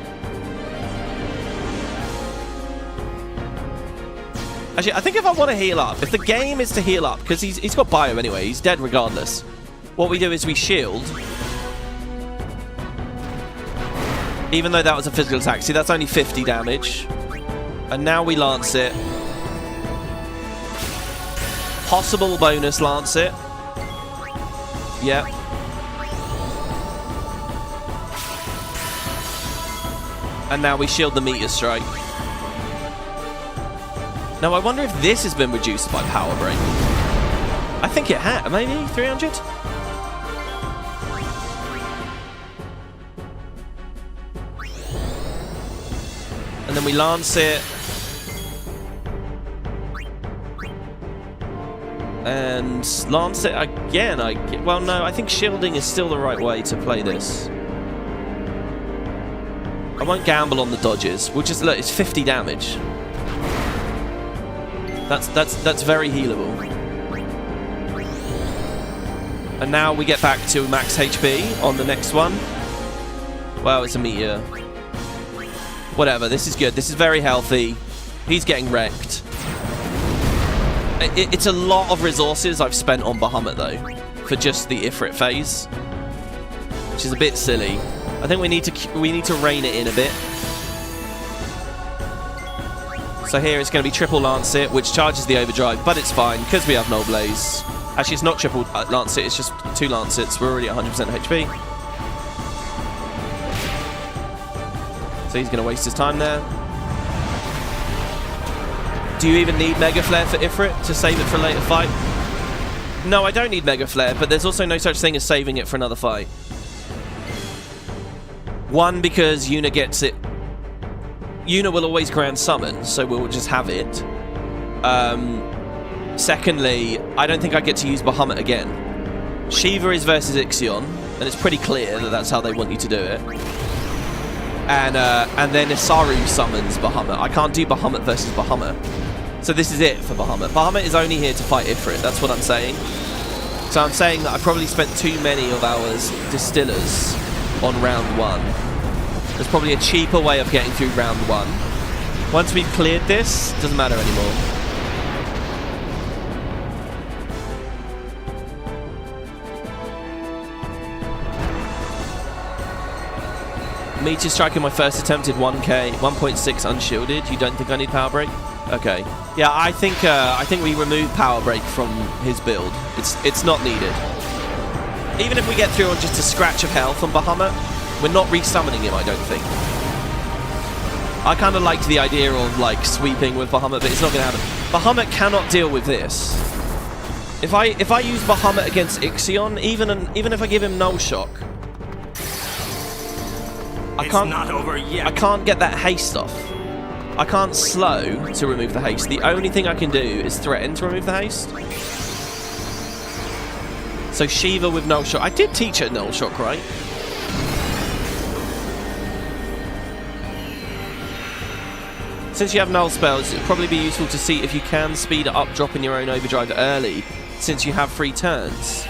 Actually, I think if I want to heal up, if the game is to heal up, because he's got bio anyway, he's dead regardless. What we do is we shield. Even though that was a physical attack. See, that's only 50 damage. And now we lance it. Possible bonus lance it. Yep. And now we shield the meteor strike. Now I wonder if this has been reduced by power break. I think it had. Maybe 300? And then we lance it. And lance it again. Well, no, I think shielding is still the right way to play this. I won't gamble on the dodges. We'll just look. It's 50 damage. That's very healable. And now we get back to max HP on the next one. Well, it's a meteor. Whatever. This is good. This is very healthy. He's getting wrecked. It's a lot of resources I've spent on Bahamut though, for just the Ifrit phase, which is a bit silly. I think we need to rein it in a bit. So here it's going to be triple lance it, which charges the overdrive, but it's fine because we have Null Blaze. Actually, it's not triple lance it; it's just 2 lance its. We're already at 100% HP. So he's going to waste his time there. Do you even need Mega Flare for Ifrit to save it for a later fight? No, I don't need Mega Flare, but there's also no such thing as saving it for another fight. One, because Yuna gets it. Yuna will always Grand Summon, so we'll just have it. Secondly, I don't think I get to use Bahamut again. Shiva is versus Ixion, and it's pretty clear that that's how they want you to do it. And then Isaru summons Bahamut. I can't do Bahamut versus Bahamut. So this is it for Bahamut. Bahamut is only here to fight Ifrit. That's what I'm saying. So I'm saying that I probably spent too many of our distillers on round 1. There's probably a cheaper way of getting through round 1. Once we've cleared this, doesn't matter anymore. Meteor Strike in my first attempt did 1k, 1.6 unshielded. You don't think I need Power Break? Okay. Yeah, I think we remove Power Break from his build. It's not needed. Even if we get through on just a scratch of health on Bahamut, we're not resummoning him, I don't think. I kind of liked the idea of like sweeping with Bahamut, but it's not going to happen. Bahamut cannot deal with this. If I use Bahamut against Ixion, even if I give him Null Shock, I can't get that haste off. I can't slow to remove the haste. The only thing I can do is threaten to remove the haste. So Shiva with Null Shock. I did teach her Null Shock, right? Since you have Null spells, it'd probably be useful to see if you can speed up dropping your own overdrive early, since you have 3 turns.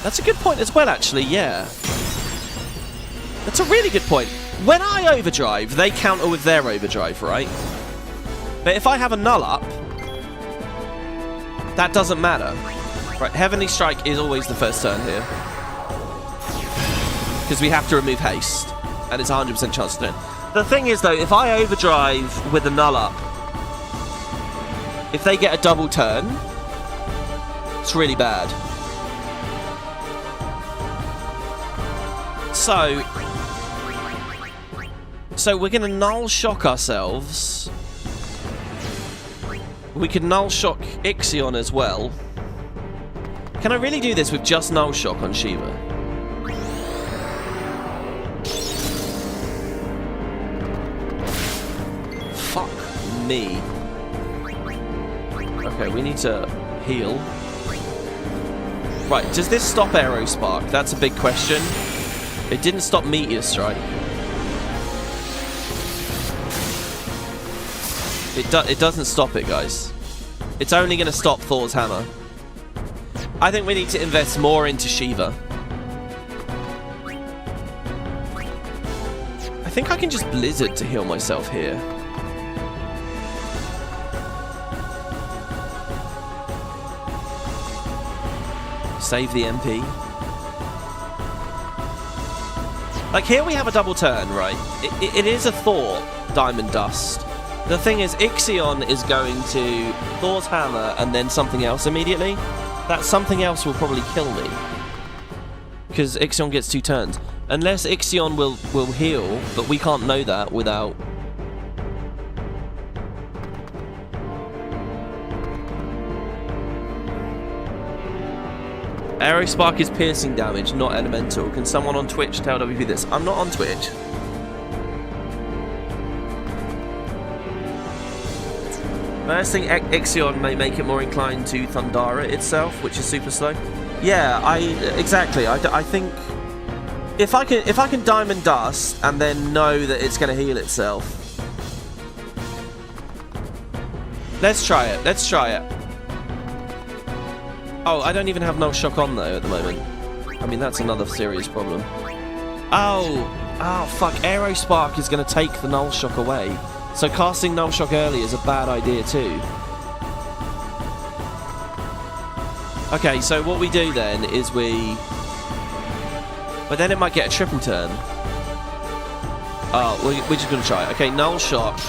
That's a good point as well, actually, yeah. That's a really good point. When I overdrive, they counter with their overdrive, right? But if I have a null up, that doesn't matter. Right, Heavenly Strike is always the first turn here. Because we have to remove haste. And it's a 100% chance to do it. The thing is, though, if I overdrive with a null up, if they get a double turn, it's really bad. So we're going to Null Shock ourselves. We could Null Shock Ixion as well. Can I really do this with just Null Shock on Shiva? Fuck me. Okay, we need to heal. Right, does this stop Aero Spark? That's a big question. It didn't stop Meteor Strike. It doesn't stop it, guys. It's only going to stop Thor's Hammer. I think we need to invest more into Shiva. I think I can just Blizzard to heal myself here. Save the MP. Like, here we have a double turn, right? It is a Thor Diamond Dust. The thing is, Ixion is going to Thor's hammer and then something else immediately. That something else will probably kill me. Because Ixion gets 2 turns. Unless Ixion will heal, but we can't know that without... Aerospark is piercing damage, not elemental. Can someone on Twitch tell WP this? I'm not on Twitch. First thing, Ixion may make it more inclined to Thundara itself, which is super slow. Yeah, exactly. I think if I can Diamond Dust and then know that it's going to heal itself. Let's try it. Let's try it. Oh, I don't even have Null Shock on though at the moment. I mean, that's another serious problem. Oh, fuck. Aerospark is going to take the Null Shock away. So casting Null Shock early is a bad idea too. Okay, so what we do then is we... But then it might get a triple turn. Oh, we're just going to try it. Okay, Null Shock.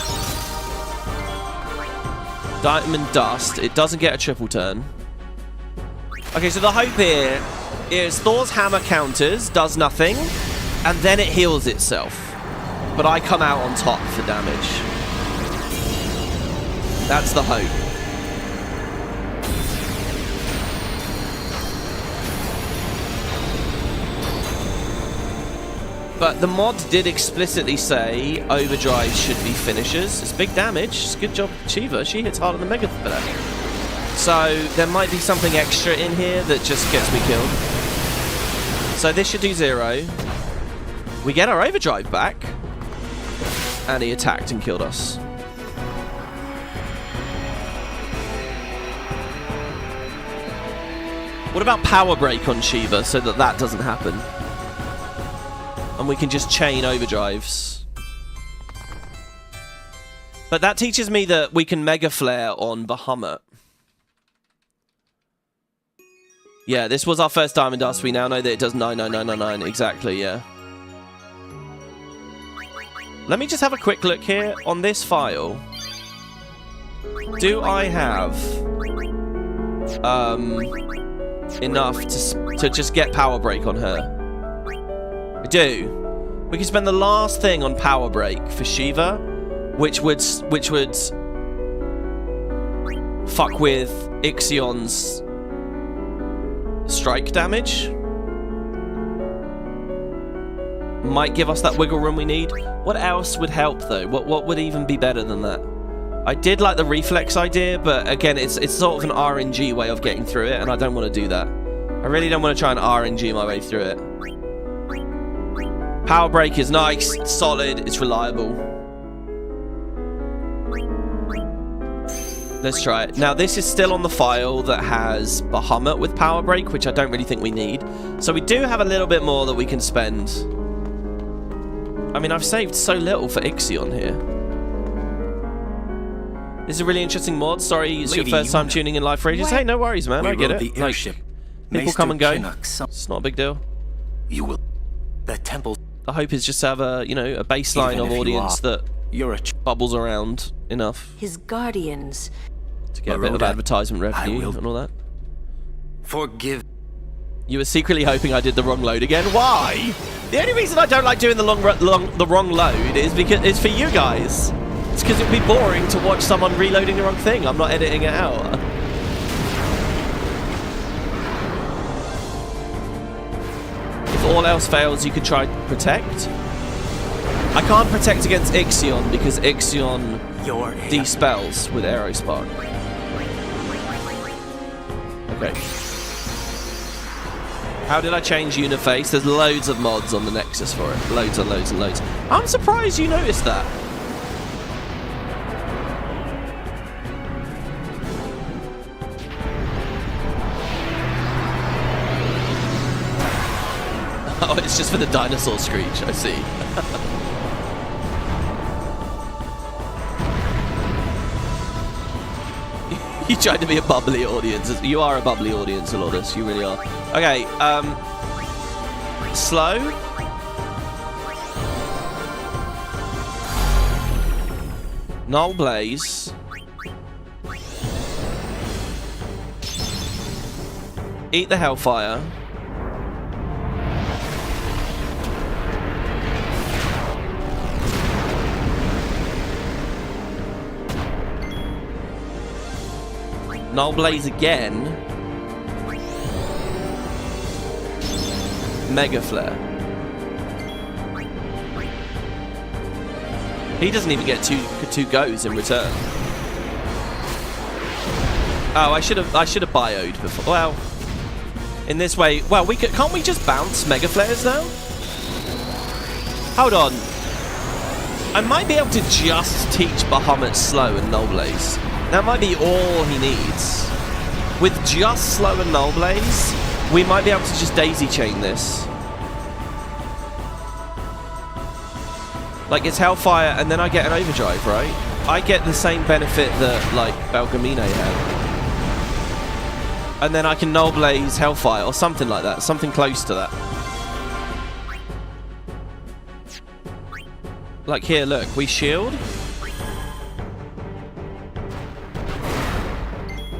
Diamond Dust. It doesn't get a triple turn. Okay, so the hope here is Thor's hammer counters, does nothing, and then it heals itself. But I come out on top for damage. That's the hope. But the mod did explicitly say overdrive should be finishers. It's big damage. It's good job, Shiva. She hits harder than Mega for that. So there might be something extra in here that just gets me killed. So this should do 0. We get our overdrive back. And he attacked and killed us. What about Power Break on Shiva so that that doesn't happen? And we can just chain overdrives. But that teaches me that we can Mega Flare on Bahamut. Yeah, this was our first Diamond Dust. We now know that it does 99999. Exactly, yeah. Let me just have a quick look here on this file. Do I have enough to just get Power Break on her? I do. We can spend the last thing on Power Break for Shiva, which would fuck with Ixion's strike damage. Might give us that wiggle room we need. What else would help though? What would even be better than that? I did like the reflex idea, but again, it's sort of an RNG way of getting through it, and I don't want to do that. I really don't want to try and RNG my way through it. Power Break is nice, it's solid, it's reliable. Let's try it. Now, this is still on the file that has Bahamut with Power Break, which I don't really think we need. So we do have a little bit more that we can spend. I mean, I've saved so little for Ixion here. This is a really interesting mod. Sorry, it's your first time tuning in live for ages. Hey, no worries, man. I get it. The airship. People come and go. It's not a big deal. You will. The temple. The hope is just to have a, you know, a baseline of audience that bubbles around enough. His guardians. To get a bit of advertisement revenue and all that. Forgive. You were secretly hoping I did the wrong load again. Why? The only reason I don't like doing the wrong load is because it's for you guys. It's because it would be boring to watch someone reloading the wrong thing. I'm not editing it out. If all else fails, you could try Protect. I can't Protect against Ixion because Ixion de-spells with Aerospark. Okay. How did I change Uniface? There's loads of mods on the Nexus for it. Loads and loads and loads. I'm surprised you noticed that. Oh, it's just for the dinosaur screech, I see. You trying to be a bubbly audience. You are a bubbly audience, Lourdes. You really are. Okay, slow. Null Blaze. Eat the Hellfire. Null Blaze again. Mega Flare. He doesn't even get two goes in return. Oh, I should have bioed before. Well, in this way, well, can't we just bounce Mega Flares now? Hold on. I might be able to just teach Bahamut slow and Null Blaze. That might be all he needs. With just slow and Null Blaze, we might be able to just daisy chain this. Like, it's Hellfire, and then I get an Overdrive, right? I get the same benefit that, like, Belgamine had. And then I can Null Blaze Hellfire, or something like that. Something close to that. Like, here, look. We shield.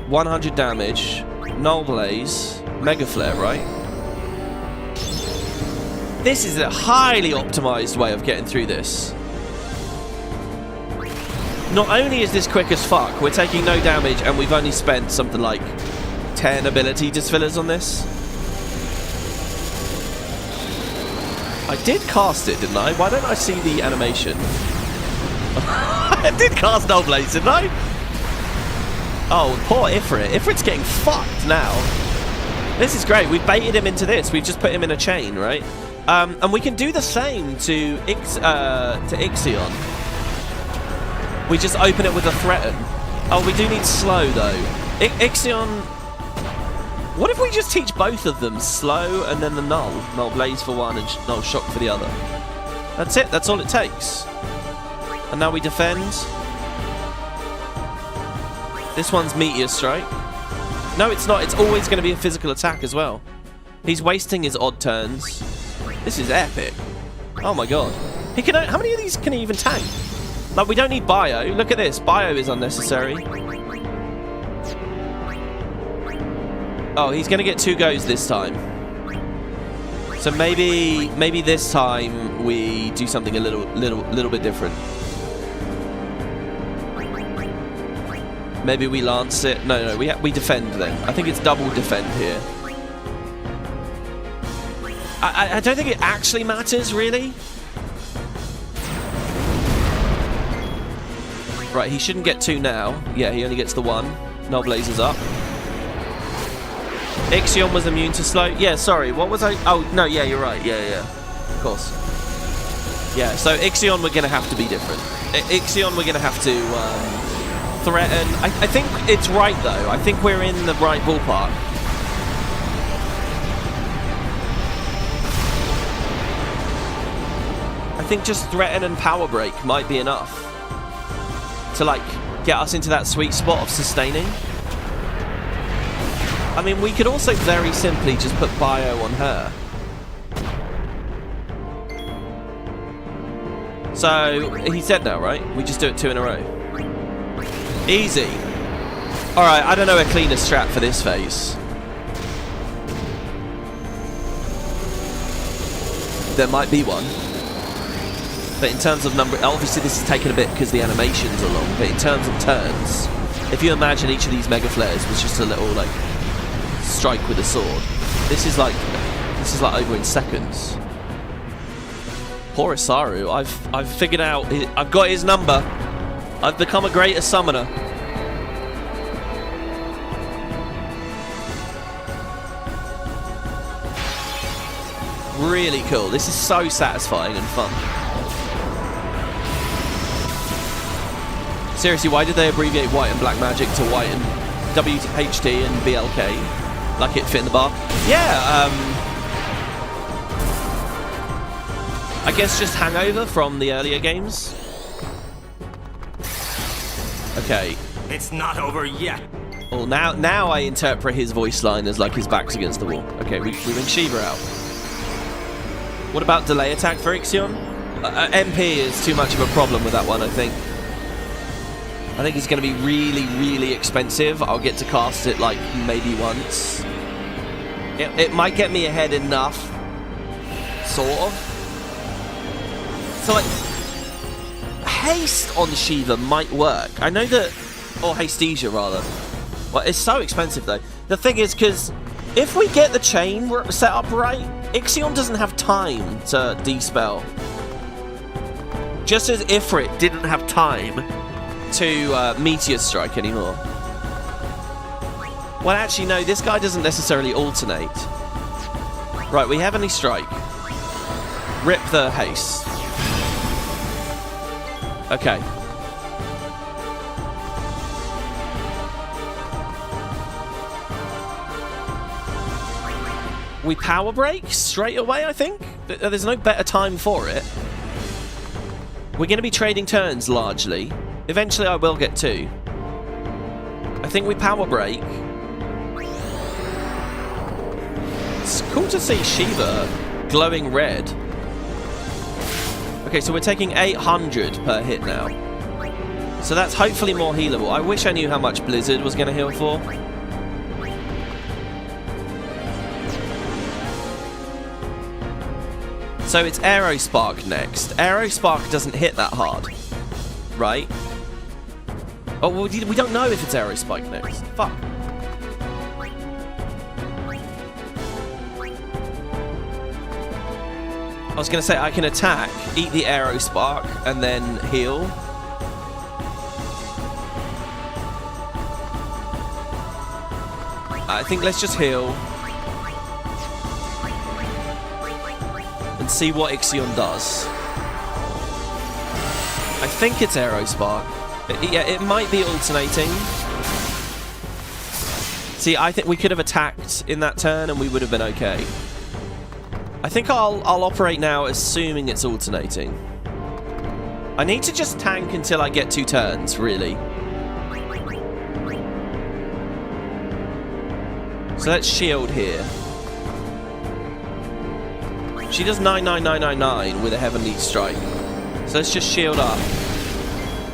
100 damage. Null Blaze. Mega Flare, right? This is a highly optimized way of getting through this. Not only is this quick as fuck, we're taking no damage and we've only spent something like 10 ability disfillers on this. I did cast it, didn't I? Why don't I see the animation? I did cast Null Blaze, didn't I? Oh, poor Ifrit. Ifrit's getting fucked now. This is great. We've baited him into this. We've just put him in a chain, right? And we can do the same to Ixion. We just open it with a threaten. Oh, we do need slow, though. Ixion... What if we just teach both of them? Slow and then the Null. Null Blaze for one and Null Shock for the other. That's it. That's all it takes. And now we defend. This one's Meteor Strike. No, it's not. It's always going to be a physical attack as well. He's wasting his odd turns. This is epic. Oh my god. He can. How many of these can he even tank? Like, we don't need bio. Look at this. Bio is unnecessary. Oh, he's going to get 2 goes this time. So maybe this time we do something a little bit different. Maybe we lance it. No, we defend then. I think it's double defend here. I don't think it actually matters, really. Right, he shouldn't get 2 now. Yeah, he only gets the 1. Null Blaze is up. Ixion was immune to slow. Yeah, sorry. What was I? Oh, no, yeah, you're right. Yeah. Of course. Yeah, so Ixion we're going to have to be different. Ixion we're going to have to threaten. I think it's right, though. I think we're in the right ballpark. I think just threaten and power break might be enough to, like, get us into that sweet spot of sustaining. I mean, we could also very simply just put bio on her. So, he's dead now, right? We just do it 2 in a row. Easy. Alright, I don't know a cleaner strat for this phase. There might be one. But in terms of number... Obviously, this is taking a bit because the animations are long. But in terms of turns, if you imagine each of these Mega Flares was just a little, like, strike with a sword. This is like over in seconds. Poor Isaru. I've figured out. I've got his number. I've become a greater summoner. Really cool. This is so satisfying and fun. Seriously, why did they abbreviate white and black magic to white and WHT and BLK? Like it fit in the bar? Yeah, I guess just hangover from the earlier games. Okay. It's not over yet. Oh, now I interpret his voice line as like his back's against the wall. Okay, we bring Shiva out. What about delay attack for Ixion? MP is too much of a problem with that one, I think. I think it's going to be really, really expensive. I'll get to cast it like maybe once. It might get me ahead enough, sort of. So like, haste on Shiva might work. I know that, or Hastesia rather. Well, it's so expensive though. The thing is, because if we get the chain set up right, Ixion doesn't have time to dispel. Just as Ifrit didn't have time to Meteor Strike anymore. Well, actually, no, this guy doesn't necessarily alternate. Right, we Heavenly Strike. Rip the haste. Okay. We power break straight away, I think? There's no better time for it. We're going to be trading turns, largely. Eventually, I will get 2. I think we power break. It's cool to see Shiva glowing red. Okay, so we're taking 800 per hit now. So that's hopefully more healable. I wish I knew how much Blizzard was going to heal for. So it's Aerospark next. Aerospark doesn't hit that hard, right? Oh, well, we don't know if it's Aerospark next. Fuck. I was going to say I can attack, eat the Aerospark, and then heal. I think let's just heal. And see what Ixion does. I think it's Aerospark. Yeah, it might be alternating. See, I think we could have attacked in that turn and we would have been okay. I think I'll operate now assuming it's alternating. I need to just tank until I get 2 turns, really. So let's shield here. She does 99999 with a Heavenly Strike. So let's just shield up.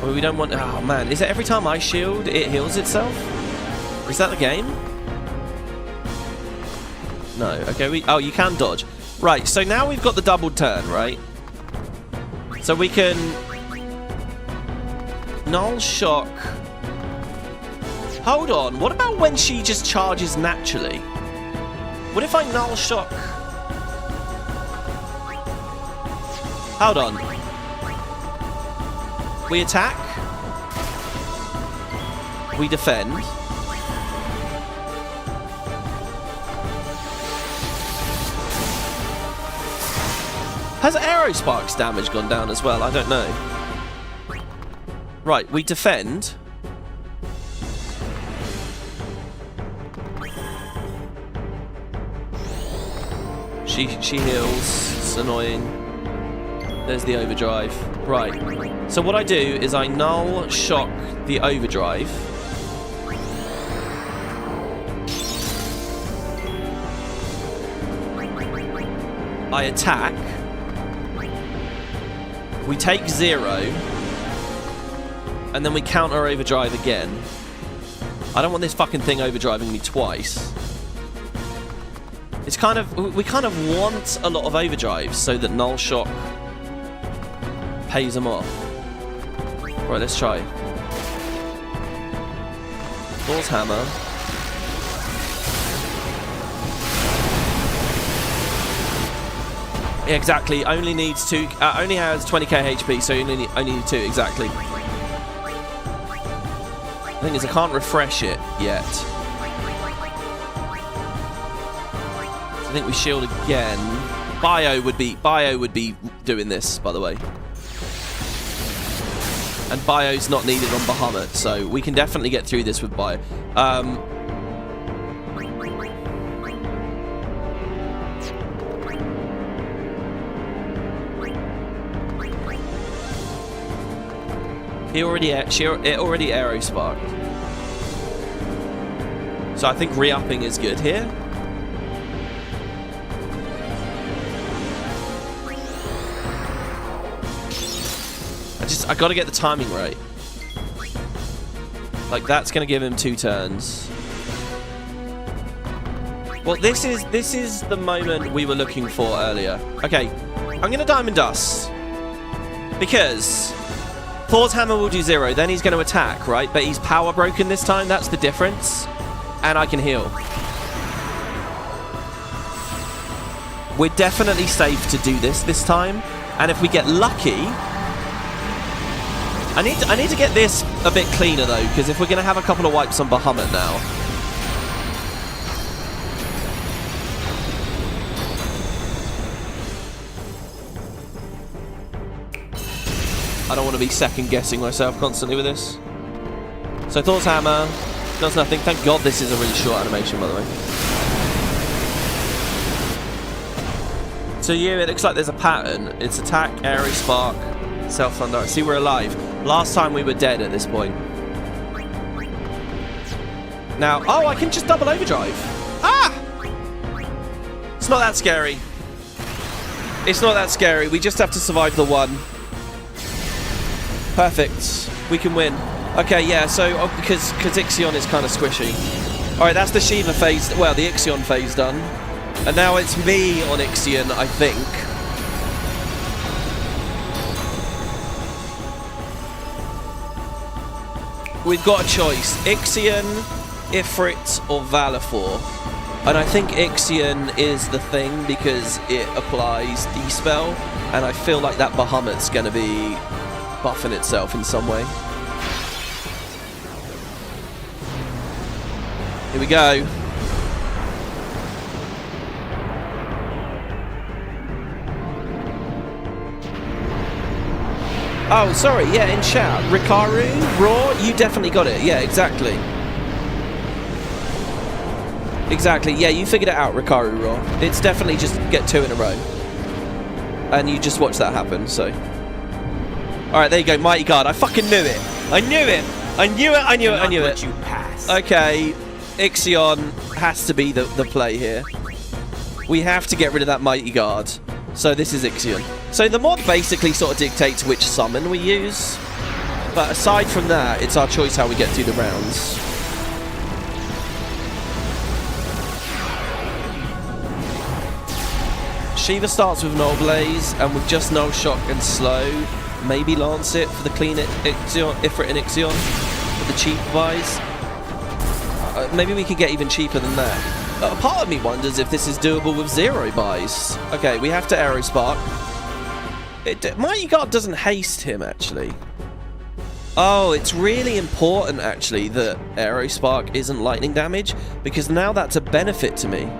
Well, we don't want... Oh, man. Is it every time I shield, it heals itself? Is that the game? No. Okay, oh, you can dodge. Right, so now we've got the double turn, right? So we can... Null Shock... Hold on, what about when she just charges naturally? What if I Null Shock... Hold on. We attack. We defend. Has Aerospark's damage gone down as well? I don't know. Right, we defend. She heals. It's annoying. There's the overdrive. Right. So what I do is I Null Shock the overdrive. I attack. We take 0. And then we counter overdrive again. I don't want this fucking thing overdriving me twice. It's kind of... We kind of want a lot of overdrives so that Null Shock pays them off. Right, let's try. Thor's Hammer. Yeah, exactly. Only needs 2. Only has 20k HP, so you only need 2. Exactly. The thing is, I can't refresh it yet. I think we shield again. Bio would be doing this, by the way. And Bio's not needed on Bahamut, so we can definitely get through this with Bio. It already Aerosparked. So I think re-upping is good here. I got to get the timing right. Like, that's going to give him 2 turns. Well, this is the moment we were looking for earlier. Okay, I'm going to Diamond Dust. Because Thor's Hammer will do 0, then he's going to attack, right? But he's power broken this time, that's the difference. And I can heal. We're definitely safe to do this time. And if we get lucky... I need to get this a bit cleaner, though, because if we're going to have a couple of wipes on Bahamut now... I don't want to be second-guessing myself constantly with this. So Thor's Hammer does nothing. Thank God this is a really short animation, by the way. So yeah, it looks like there's a pattern. It's attack, airy spark, self-thunder. See, we're alive. Last time we were dead at this point. Now, oh, I can just double overdrive. Ah! It's not that scary. It's not that scary. We just have to survive the one. Perfect. We can win. Okay, yeah, so because Ixion is kind of squishy. Alright, that's the Shiva phase. Well, the Ixion phase done. And now it's me on Ixion, I think. We've got a choice. Ixion, Ifrit, or Valifor. And I think Ixion is the thing because it applies D-Spell. And I feel like that Bahamut's going to be buffing itself in some way. Here we go. Oh, sorry, yeah, in chat. Rikaru, Raw, you definitely got it. Yeah, exactly. Exactly, yeah, you figured it out, Rikaru, Raw. It's definitely just get 2 in a row. And you just watch that happen, so. Alright, there you go, Mighty Guard. I fucking knew it. I knew it. I knew it, I knew it, I knew it. You pass. Okay, Ixion has to be the play here. We have to get rid of that Mighty Guard. So this is Ixion. So the mod basically sort of dictates which summon we use. But aside from that, it's our choice how we get through the rounds. Shiva starts with Null Blaze, and with just Null Shock and Slow, maybe Lance it for the clean Ixion, Ifrit and Ixion, for the cheap buys. Maybe we could get even cheaper than that. Part of me wonders if this is doable with 0 buys. Okay, we have to Aero Spark. Mighty Guard doesn't haste him, actually. Oh, it's really important, actually, that Aero Spark isn't lightning damage, because now that's a benefit to me.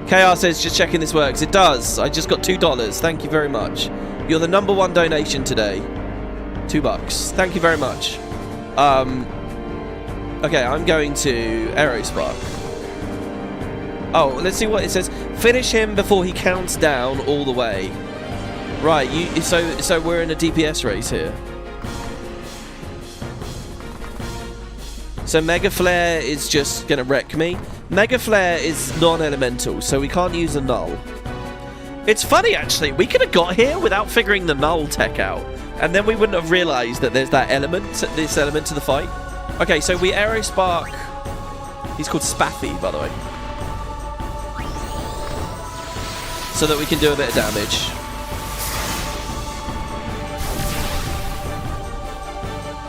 KR says, just checking this works. It does. I just got $2. Thank you very much. You're the #1 donation today. $2. Thank you very much. Okay, I'm going to Aero Spark. Oh, let's see what it says. Finish him before he counts down all the way. Right, so we're in a DPS race here. So Mega Flare is just going to wreck me. Mega Flare is non-elemental, so we can't use a null. It's funny, actually. We could have got here without figuring the null tech out. And then we wouldn't have realised that there's that element, this element to the fight. Okay, so we Aero Spark. He's called Spaffy, by the way. So that we can do a bit of damage.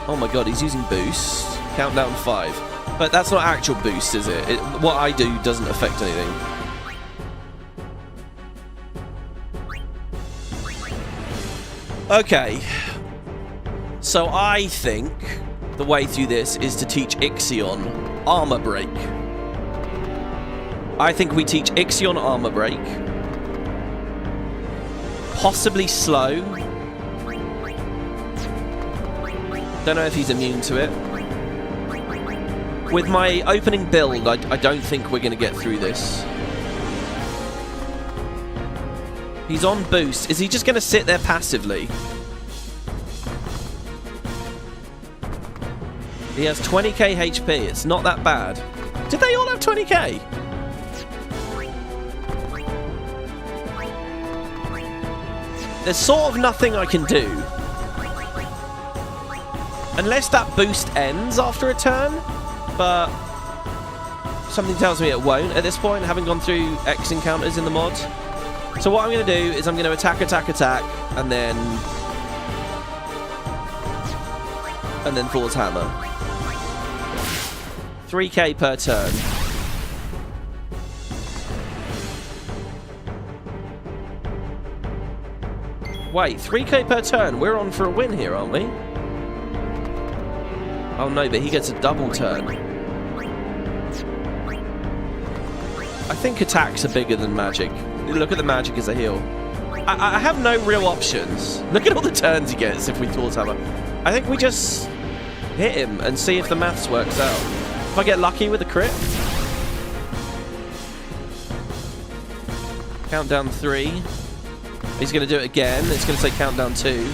Oh my god, he's using boost. Countdown 5. But that's not actual boost, is it? What I do doesn't affect anything. Okay. So I think the way through this is to teach Ixion Armor Break. I think we teach Ixion Armor Break. Possibly Slow. Don't know if he's immune to it. With my opening build, I don't think we're going to get through this. He's on boost. Is he just going to sit there passively? He has 20k HP. It's not that bad. Did they all have 20k? There's sort of nothing I can do. Unless that boost ends after a turn, but something tells me it won't at this point, having gone through X encounters in the mod. So what I'm going to do is I'm going to attack, and then Thor's Hammer. 3k per turn. Wait, 3k per turn? We're on for a win here, aren't we? Oh no, but he gets a double turn. I think attacks are bigger than magic. Look at the magic as a heal. I have no real options. Look at all the turns he gets if we Thor's Hammer. I think we just hit him and see if the maths works out. If I get lucky with a crit. Countdown 3. He's going to do it again. It's going to say countdown 2.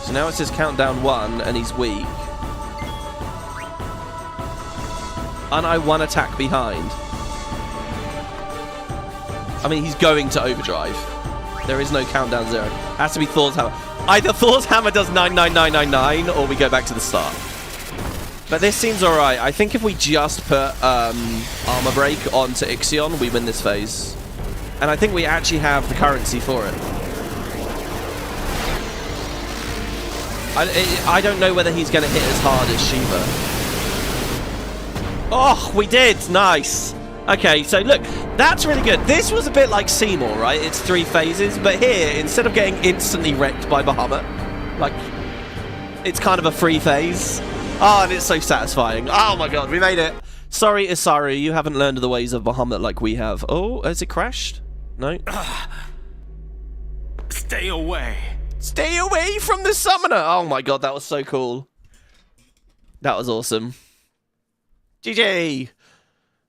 So now it says countdown 1 and he's weak. And I one attack behind. I mean, he's going to overdrive. There is no countdown 0. It has to be Thor's Hammer. Either Thor's Hammer does 99999 or we go back to the start. But this seems alright. I think if we just put Armor Break onto Ixion, we win this phase. And I think we actually have the currency for it. I don't know whether he's going to hit as hard as Shiva. Oh, we did! Nice! Okay, so look, that's really good. This was a bit like Seymour, right? It's 3 phases, but here, instead of getting instantly wrecked by Bahamut, like, it's kind of a free phase. Oh, and it's so satisfying. Oh my god, we made it! Sorry, Isaru, you haven't learned the ways of Bahamut like we have. Oh, has it crashed? No? Stay away. Stay away from the summoner! Oh my god, that was so cool. That was awesome. GG!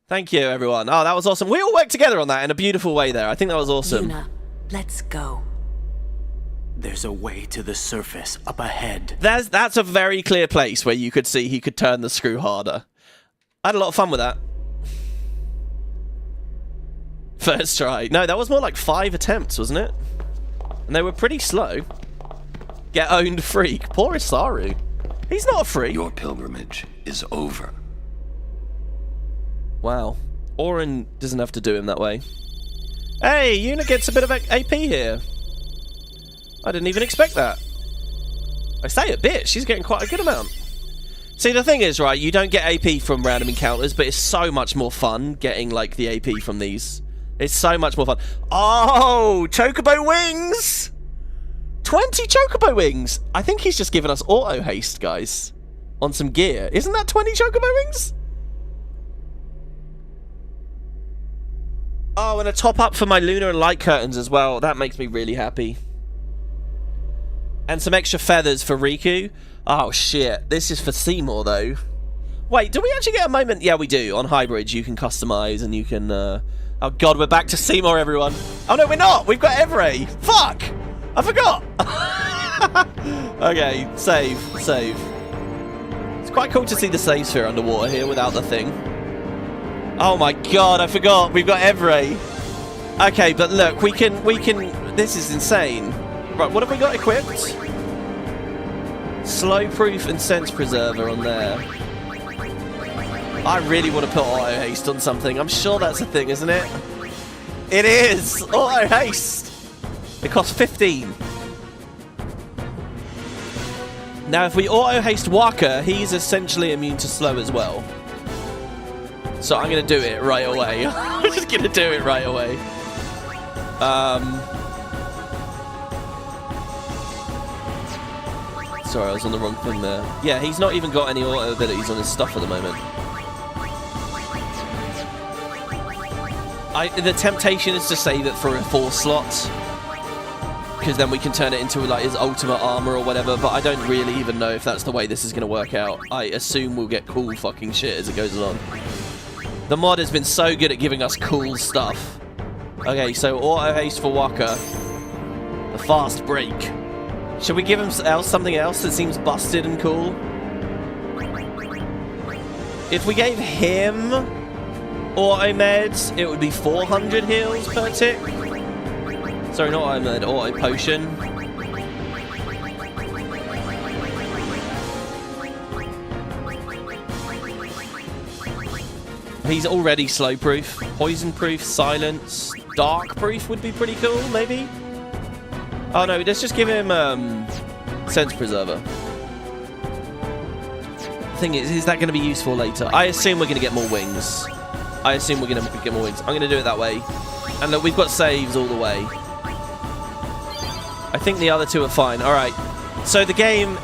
Thank you, everyone. Oh, that was awesome. We all worked together on that in a beautiful way there. I think that was awesome. Yuna, let's go. There's a way to the surface up ahead. That's a very clear place where you could see he could turn the screw harder. I had a lot of fun with that. First try. No, that was more like 5 attempts, wasn't it? And they were pretty slow. Get owned, freak. Poor Isaru. He's not a freak. Your pilgrimage is over. Wow. Orin doesn't have to do him that way. Hey, Yuna gets a bit of AP here. I didn't even expect that. I say a bit. She's getting quite a good amount. See, the thing is, right, you don't get AP from random encounters, but it's so much more fun getting, like, the AP from these. It's so much more fun. Oh, Chocobo Wings! 20 Chocobo Wings! I think he's just given us auto haste, guys. On some gear. Isn't that 20 Chocobo Wings? Oh, and a top-up for my Lunar and Light Curtains as well. That makes me really happy. And some extra feathers for Riku. Oh, shit. This is for Seymour, though. Wait, do we actually get a moment? Yeah, we do. On Hybrid, you can customize and you can... Oh, God, we're back to Seymour, everyone. Oh, no, we're not. We've got Evray. Fuck! I forgot. Okay, save. Save. It's quite cool to see the save sphere underwater here without the thing. Oh my god, I forgot. We've got Evray. Okay, but look, we can... This is insane. Right, what have we got equipped? Slow Proof and Sense Preserver on there. I really want to put Auto Haste on something. I'm sure that's a thing, isn't it? It is! Auto Haste! It costs 15. Now, if we Auto Haste Waka, he's essentially immune to slow as well. So I'm going to do it right away. I'm just going to do it right away. Sorry, I was on the wrong thing there. Yeah, he's not even got any auto abilities on his stuff at the moment. The temptation is to save it for a 4 slot. Because then we can turn it into like his ultimate armor or whatever, but I don't really even know if that's the way this is going to work out. I assume we'll get cool fucking shit as it goes along. The mod has been so good at giving us cool stuff. Okay, so auto haste for Waka. The fast break. Should we give him something else that seems busted and cool? If we gave him auto meds, it would be 400 heals per tick. Sorry, not auto med, auto potion. He's already slow proof. Poison proof, silence, dark proof would be pretty cool, maybe? Oh no, let's just give him sense preserver. Thing is that going to be useful later? I assume we're going to get more wings. I'm going to do it that way. And look, we've got saves all the way. I think the other two are fine. Alright. So the game...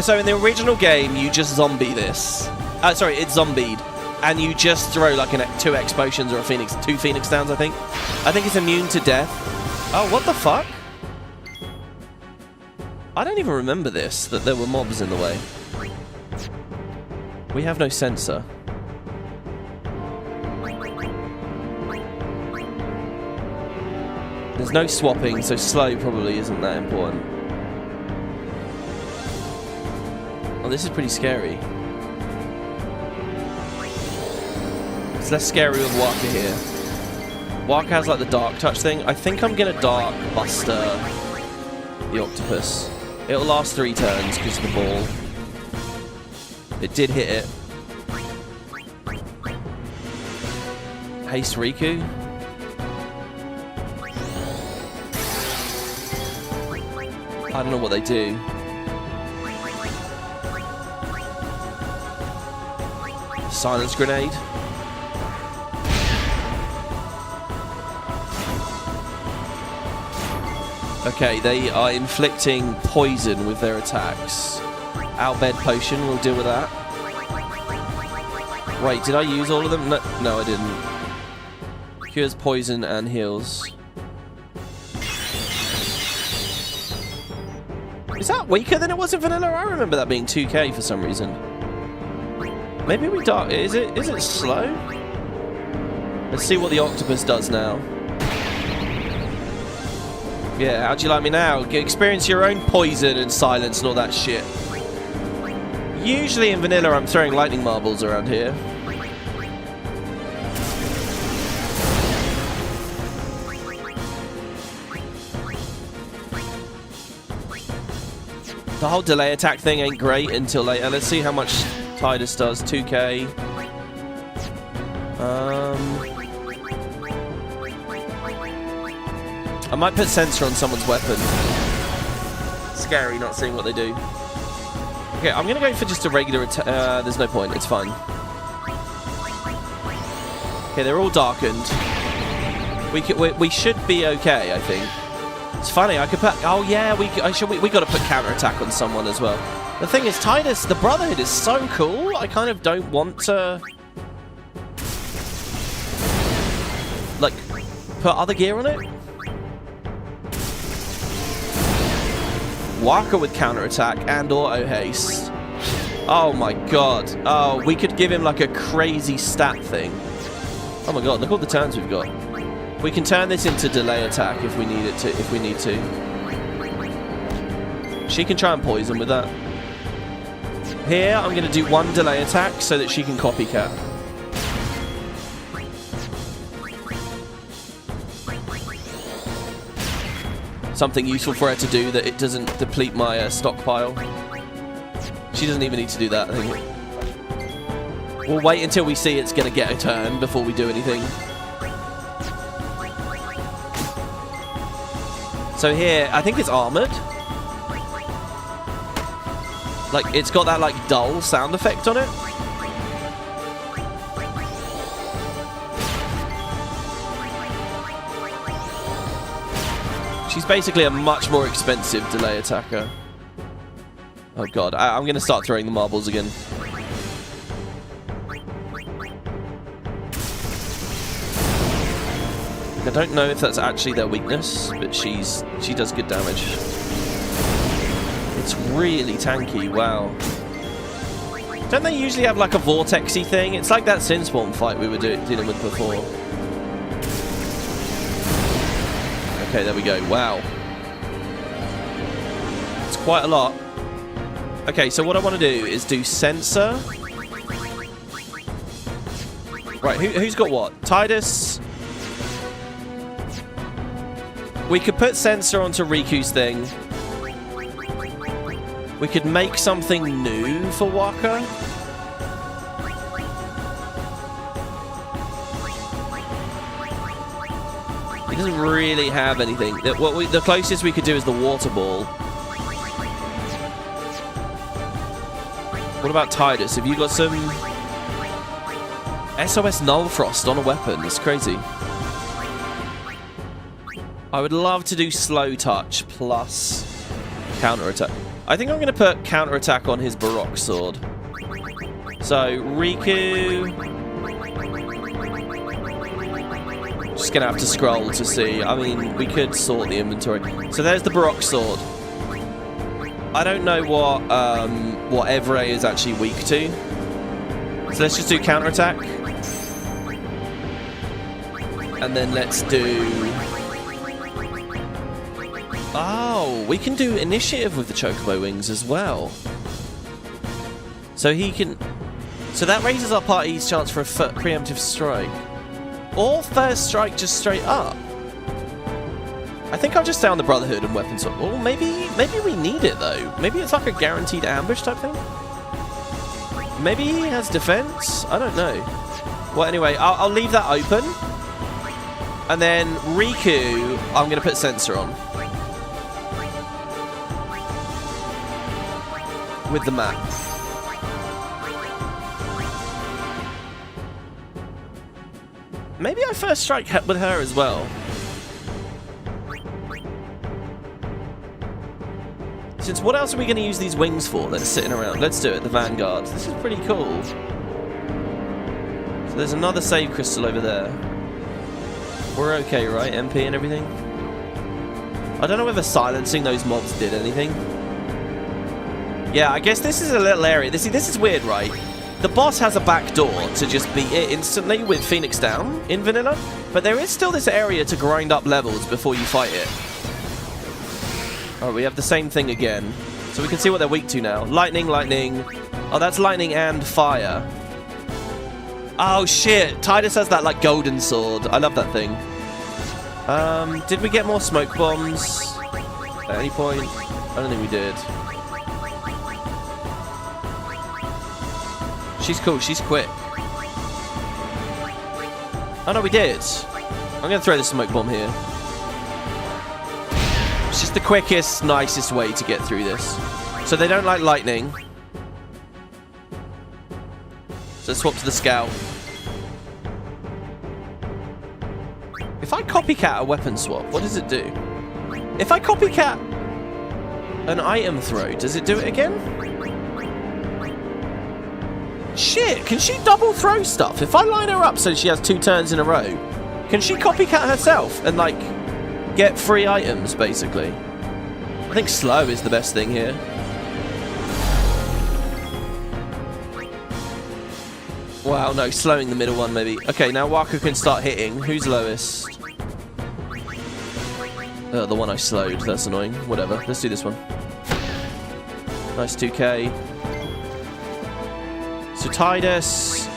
So in the original game, you just zombie this. Sorry, it's zombied. And you just throw like 2 X potions or a Phoenix... 2 Phoenix downs, I think. I think it's immune to death. Oh, what the fuck? I don't even remember this, that there were mobs in the way. We have no sensor. There's no swapping, so slow probably isn't that important. Oh, this is pretty scary. It's less scary with Waka here. Waka has like the dark touch thing. I think I'm gonna dark buster the octopus. It'll last 3 turns because of the ball. It did hit it. Haste Riku. I don't know what they do. Silence grenade. Okay, they are inflicting poison with their attacks. Outbed potion, we'll deal with that. Wait, did I use all of them? No, I didn't. Cures poison and heals. Is that weaker than it was in vanilla? I remember that being 2k for some reason. Maybe we dark. Is it slow? Let's see what the octopus does now. Yeah, how'd you like me now? Experience your own poison and silence and all that shit. Usually in vanilla I'm throwing lightning marbles around here. The whole delay attack thing ain't great until later. Let's see how much Tidus does. 2k. I might put sensor on someone's weapon. Scary not seeing what they do. Okay, I'm gonna go for just a regular attack. There's no point, it's fine. Okay, they're all darkened. We should be okay, I think. It's funny, I could put... Oh yeah, we got to put counter-attack on someone as well. The thing is, Tidus, the Brotherhood is so cool, I kind of don't want to... like, put other gear on it. Waka with counter-attack and auto-haste. Oh my god. Oh, we could give him like a crazy stat thing. Oh my god, look at all the turns we've got. We can turn this into delay attack if we need it to. If we need to. She can try and poison with that. Here, I'm going to do 1 delay attack so that she can copycat. Something useful for her to do that it doesn't deplete my stockpile. She doesn't even need to do that, I think. We'll wait until we see it's going to get a turn before we do anything. So here, I think it's armored. Like, it's got that, like, dull sound effect on it. She's basically a much more expensive delay attacker. Oh god, I'm going to start throwing the marbles again. I don't know if that's actually their weakness, but she does good damage. It's really tanky, wow. Don't they usually have like a vortexy thing? It's like that Sinspawn fight we were dealing with before. Okay, there we go. Wow. It's quite a lot. Okay, so what I want to do is do sensor. Right, who's got what? Titus. We could put sensor onto Riku's thing. We could make something new for Waka. He doesn't really have anything. The closest we could do is the water ball. What about Titus? Have you got some SOS Null Frost on a weapon? It's crazy. I would love to do slow touch plus counterattack. I think I'm going to put counterattack on his Baroque sword. So, Riku... Just going to have to scroll to see. I mean, we could sort the inventory. So there's the Baroque sword. I don't know what Evre is actually weak to. So let's just do counterattack. And then let's do... Oh, we can do initiative with the Chocobo wings as well. So he can... So that raises our party's chance for a preemptive strike. Or first strike just straight up. I think I'll just stay on the Brotherhood and weapon swap. Or maybe we need it though. Maybe it's like a guaranteed ambush type thing. Maybe he has defense? I don't know. Well, anyway, I'll leave that open. And then Riku, I'm going to put sensor on. With the map. Maybe I first strike with her as well. Since what else are we going to use these wings for that's sitting around? Let's do it, the Vanguard. This is pretty cool. So there's another save crystal over there. We're okay, right? MP and everything? I don't know whether silencing those mobs did anything. Yeah, I guess this is a little area. This is weird, right? The boss has a back door to just beat it instantly with Phoenix down in vanilla, but there is still this area to grind up levels before you fight it. Alright, we have the same thing again. So we can see what they're weak to now. Lightning, lightning. Oh, that's lightning and fire. Oh, shit. Titus has that, like, golden sword. I love that thing. Did we get more smoke bombs at any point? I don't think we did. She's cool, she's quick. Oh no, we did. I'm going to throw the smoke bomb here. It's just the quickest, nicest way to get through this. So they don't like lightning. So swap to the scout. If I copycat a weapon swap, what does it do? If I copycat an item throw, does it do it again? Shit, can she double throw stuff? If I line her up so she has 2 turns in a row, can she copycat herself and, like, get free items, basically? I think slow is the best thing here. Wow, no, slowing the middle one, maybe. Okay, now Waka can start hitting. Who's lowest? The one I slowed. That's annoying. Whatever. Let's do this one. Nice 2k. So Titus.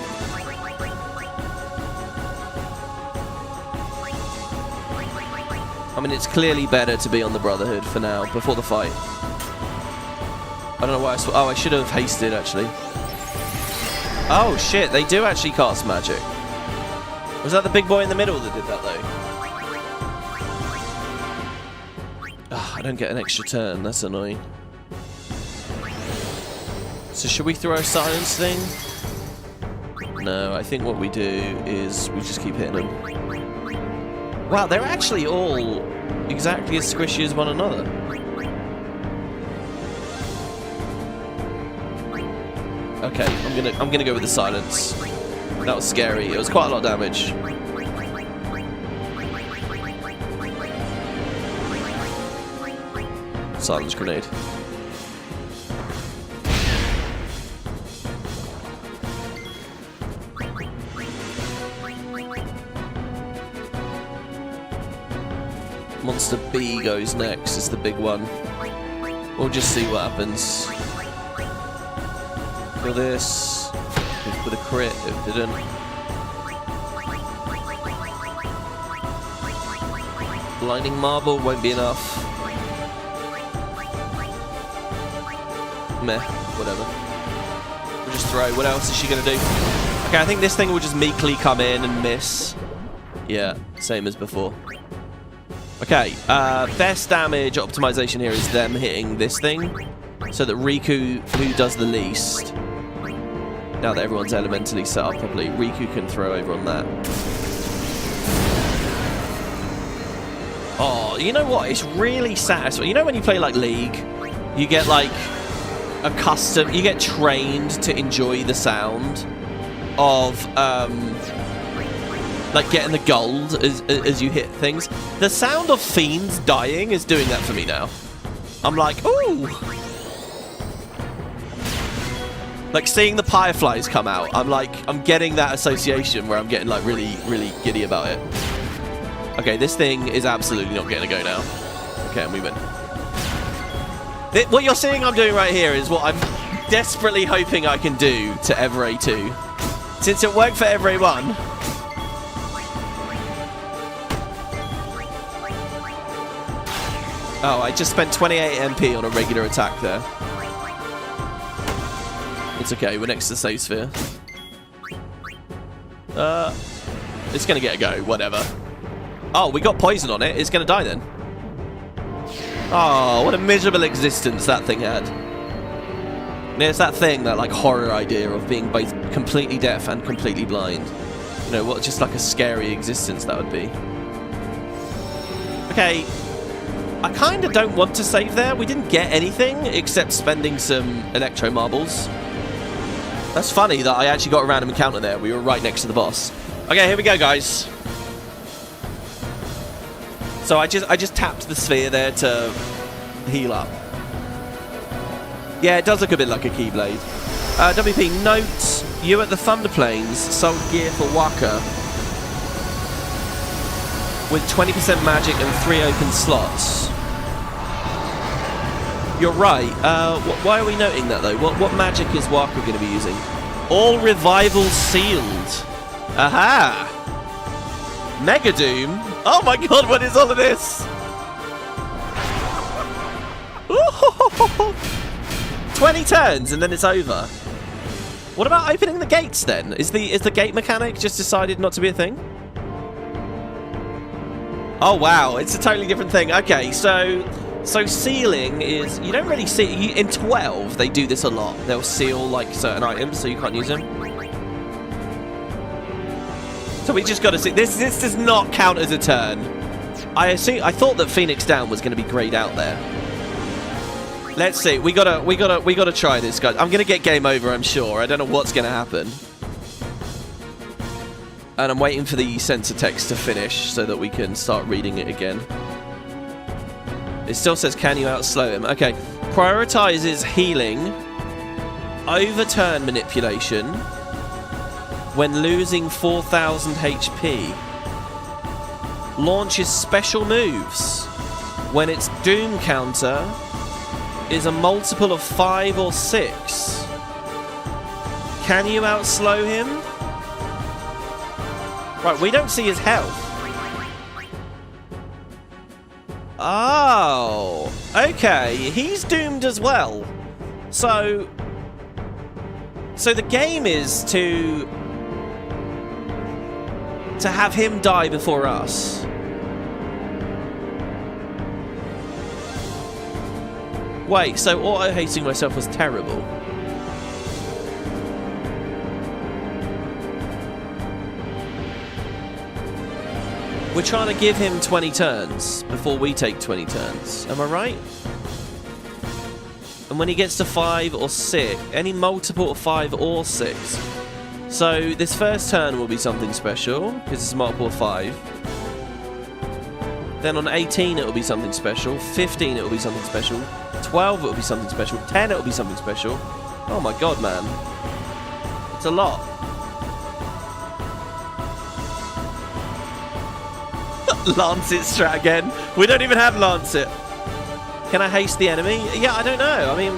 I mean, it's clearly better to be on the Brotherhood for now, before the fight. I don't know why I should have hasted, actually. Oh, shit, they do actually cast magic. Was that the big boy in the middle that did that, though? I don't get an extra turn, that's annoying. So should we throw a silence thing? No, I think what we do is we just keep hitting them. Wow, they're actually all exactly as squishy as one another. Okay, I'm gonna go with the silence. That was scary. It was quite a lot of damage. Silence grenade. monster B goes next. It's the big one. We'll just see what happens. Kill this. With a crit, it didn't. Blinding marble won't be enough. Meh, whatever. We'll just throw. What else is she gonna do? Okay, I think this thing will just meekly come in and miss. Yeah, same as before. Okay, best damage optimization here is them hitting this thing, so that Riku, who does the least, now that everyone's elementally set up properly, Riku can throw over on that. Oh, you know what? It's really satisfying. You know when you play like League, you get like accustomed, you get trained to enjoy the sound of like getting the gold as you hit things. The sound of fiends dying is doing that for me now. I'm like, ooh. Like seeing the fireflies come out, I'm getting that association where I'm getting like really, really giddy about it. Okay, this thing is absolutely not getting a go now. Okay, and we win. What you're seeing I'm doing right here is what I'm desperately hoping I can do to Evere 2. Since it worked for Evere 1. Oh, I just spent 28 MP on a regular attack there. It's okay, we're next to the save sphere. It's gonna get a go, whatever. Oh, we got poison on it. It's gonna die then. Oh, what a miserable existence that thing had. There's that thing, that like horror idea of being both completely deaf and completely blind. You know, what just like a scary existence that would be. Okay, I kind of don't want to save there. We didn't get anything except spending some electro marbles. That's funny that I actually got a random encounter there. We were right next to the boss. Okay, here we go, guys. So I just tapped the sphere there to heal up. Yeah, it does look a bit like a Keyblade. WP, note, you at the Thunder Plains sold gear for Waka with 20% magic and 3 open slots. You're right. Why are we noting that, though? What magic is Waka going to be using? All revivals sealed. Aha! Mega Doom? Oh my god, what is all of this? 20 turns and then it's over. What about opening the gates then? Is the gate mechanic just decided not to be a thing? Oh wow, it's a totally different thing. Okay, so sealing is, you don't really see, in 12 they do this a lot. They'll seal like certain items so you can't use them. So we just got to see. This does not count as a turn. I thought that Phoenix Down was going to be grayed out there. Let's see. We gotta try this, guys. I'm gonna get game over, I'm sure. I don't know what's gonna happen. And I'm waiting for the censor text to finish so that we can start reading it again. It still says, can you outslow him? Okay. Prioritizes healing, overturn manipulation, when losing 4,000 HP. Launches special moves when its doom counter is a multiple of 5 or 6. Can you outslow him? Right, we don't see his health. Oh, okay. He's doomed as well. So the game is to have him die before us. Wait, so auto-hating myself was terrible. We're trying to give him 20 turns before we take 20 turns. Am I right? And when he gets to 5 or 6, any multiple of 5 or 6. So this first turn will be something special, because it's a multiple of 5. Then on 18 it will be something special. 15 it will be something special. 12 it will be something special. 10 it will be something special. Oh my god, man. It's a lot. Lancet strat again. We don't even have Lancet. Can I haste the enemy? Yeah, I don't know. I mean,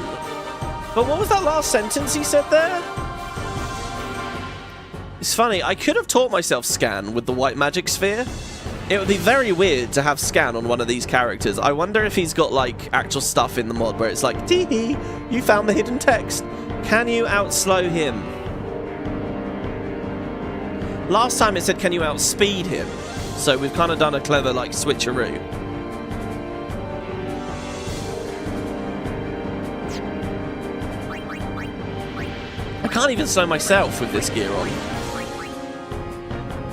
but what was that last sentence he said there? It's funny. I could have taught myself scan with the white magic sphere. It would be very weird to have scan on one of these characters. I wonder if he's got like actual stuff in the mod where it's like, tee-hee, you found the hidden text. Can you outslow him? Last time it said, can you outspeed him? So we've kind of done a clever like switcheroo. I can't even slow myself with this gear on.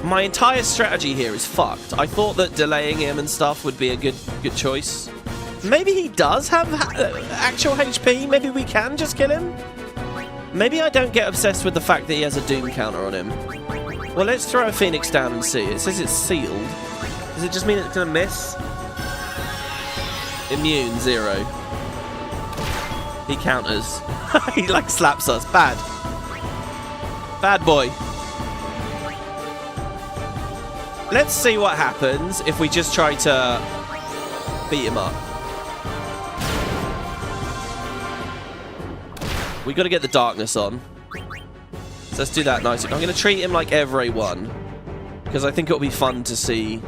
My entire strategy here is fucked. I thought that delaying him and stuff would be a good choice. Maybe he does have actual HP. Maybe we can just kill him. Maybe I don't get obsessed with the fact that he has a doom counter on him. Well, let's throw a phoenix down and see. It says it's sealed. Does it just mean it's gonna miss? Immune 0. He counters. He like slaps us. Bad. Bad boy. Let's see what happens if we just try to beat him up. We got to get the darkness on. So let's do that nicely. I'm going to treat him like everyone, because I think it'll be fun to see.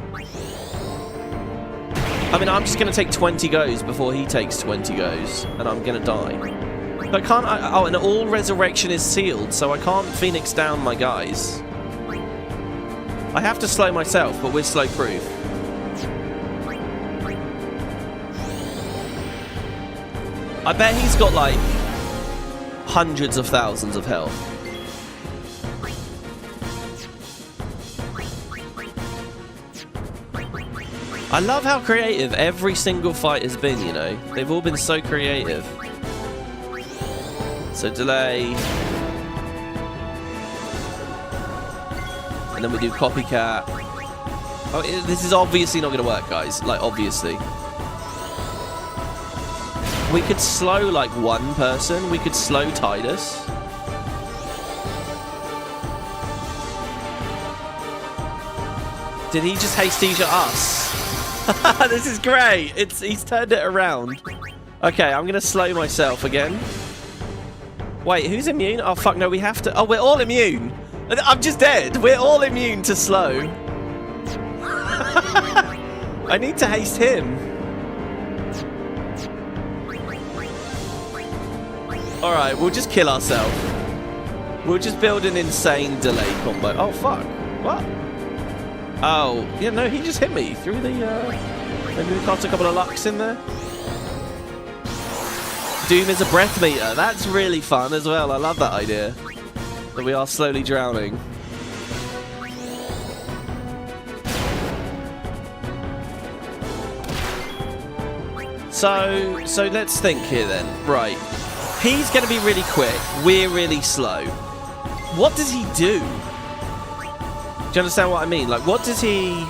I mean, I'm just going to take 20 goes before he takes 20 goes, and I'm going to die. But can't I? Oh, and all resurrection is sealed, so I can't phoenix down my guys. I have to slow myself, but we're slow proof. I bet he's got like hundreds of thousands of health. I love how creative every single fight has been, you know. They've all been so creative. So delay. And then we do copycat. Oh, this is obviously not going to work, guys. Like, obviously. We could slow, like, one person. We could slow Titus. Did he just hastige at us? This is great. He's turned it around. Okay, I'm going to slow myself again. Wait, who's immune? Oh, fuck, no, we have to... Oh, we're all immune. I'm just dead. We're all immune to slow. I need to haste him. Alright, we'll just kill ourselves. We'll just build an insane delay combo. Oh, fuck. What? Oh, yeah, no, he just hit me through the... Maybe we cast a couple of lucks in there. Doom is a breath meter. That's really fun as well. I love that idea. That we are slowly drowning. So let's think here then. Right. He's going to be really quick. We're really slow. What does he do? Do you understand what I mean? Like, what does he...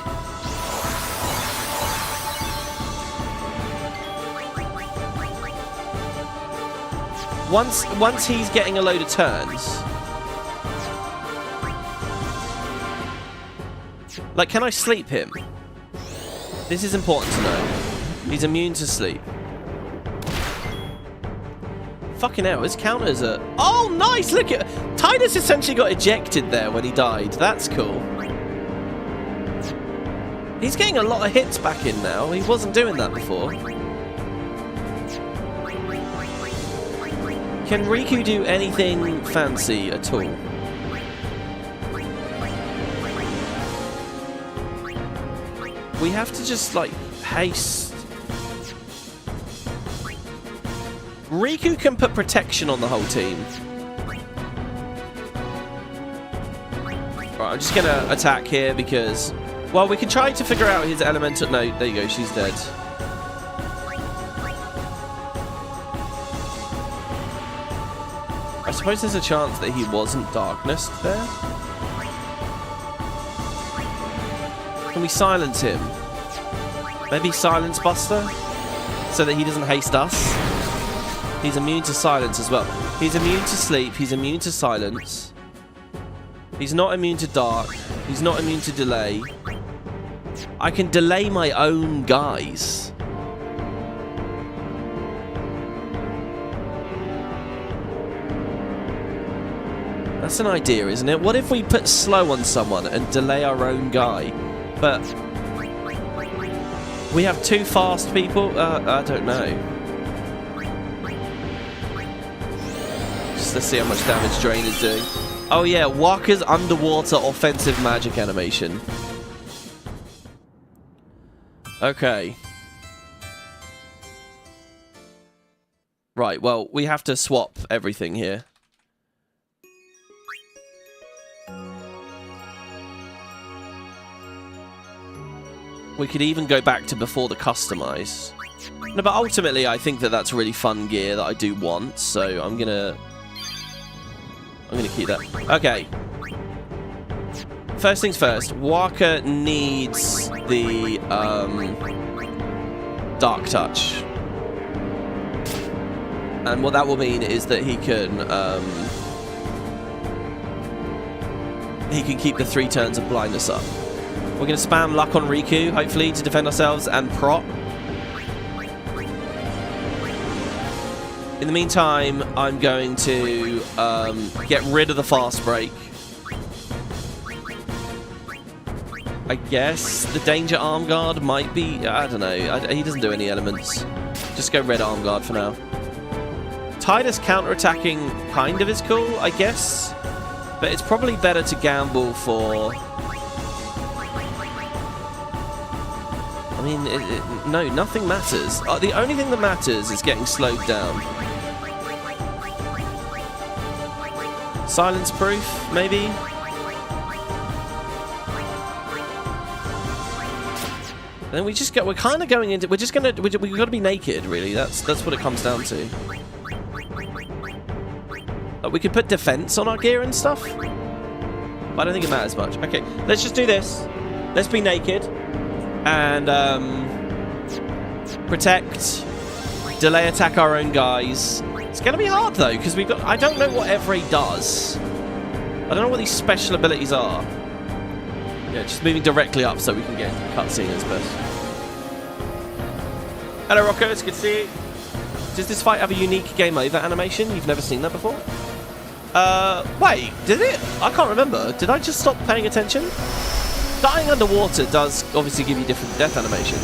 Once he's getting a load of turns... Like, can I sleep him? This is important to know. He's immune to sleep. Fucking hell, his counters are... Oh, nice! Look at... Titus essentially got ejected there when he died. That's cool. He's getting a lot of hits back in now. He wasn't doing that before. Can Riku do anything fancy at all? We have to just, like, haste. Riku can put protection on the whole team. Right, I'm just going to attack here because... Well, we can try to figure out his elemental... No, there you go, she's dead. I suppose there's a chance that he wasn't darkness there. Can we silence him? Maybe silence Buster? So that he doesn't haste us? He's immune to silence as well. He's immune to sleep. He's immune to silence. He's not immune to dark. He's not immune to delay. I can delay my own guys. That's an idea, isn't it? What if we put slow on someone and delay our own guy? But we have 2 fast people? I don't know. Just let's see how much damage Drain is doing. Oh yeah, Walker's underwater offensive magic animation. Okay. Right, well, we have to swap everything here. We could even go back to before the customize. No, but ultimately, I think that that's really fun gear that I do want, so I'm gonna keep that. Okay. First things first, Walker needs the Dark Touch. And what that will mean is that he can keep the 3 turns of blindness up. We're going to spam Luck on Riku, hopefully, to defend ourselves and prot. In the meantime, I'm going to get rid of the fast break. I guess the danger arm guard might be... I don't know. He doesn't do any elements. Just go red arm guard for now. Tidus counter-attacking kind of is cool, I guess. But it's probably better to gamble for... I mean, no, nothing matters. The only thing that matters is getting slowed down. Silence proof, maybe? Then we just we're kind of going into, we've got to be naked, really. That's what it comes down to. We could put defense on our gear and stuff, but I don't think it matters much. Okay, let's just do this. Let's be naked. And protect, delay attack our own guys. It's going to be hard though, because we've got... I don't know what Evray does. I don't know what these special abilities are. Yeah, just moving directly up so we can get into cutscene as best. Hello Rocco, it's good to see you. Does this fight have a unique game over animation? You've never seen that before? Wait, did it? I can't remember. Did I just stop paying attention? Dying underwater does obviously give you different death animation.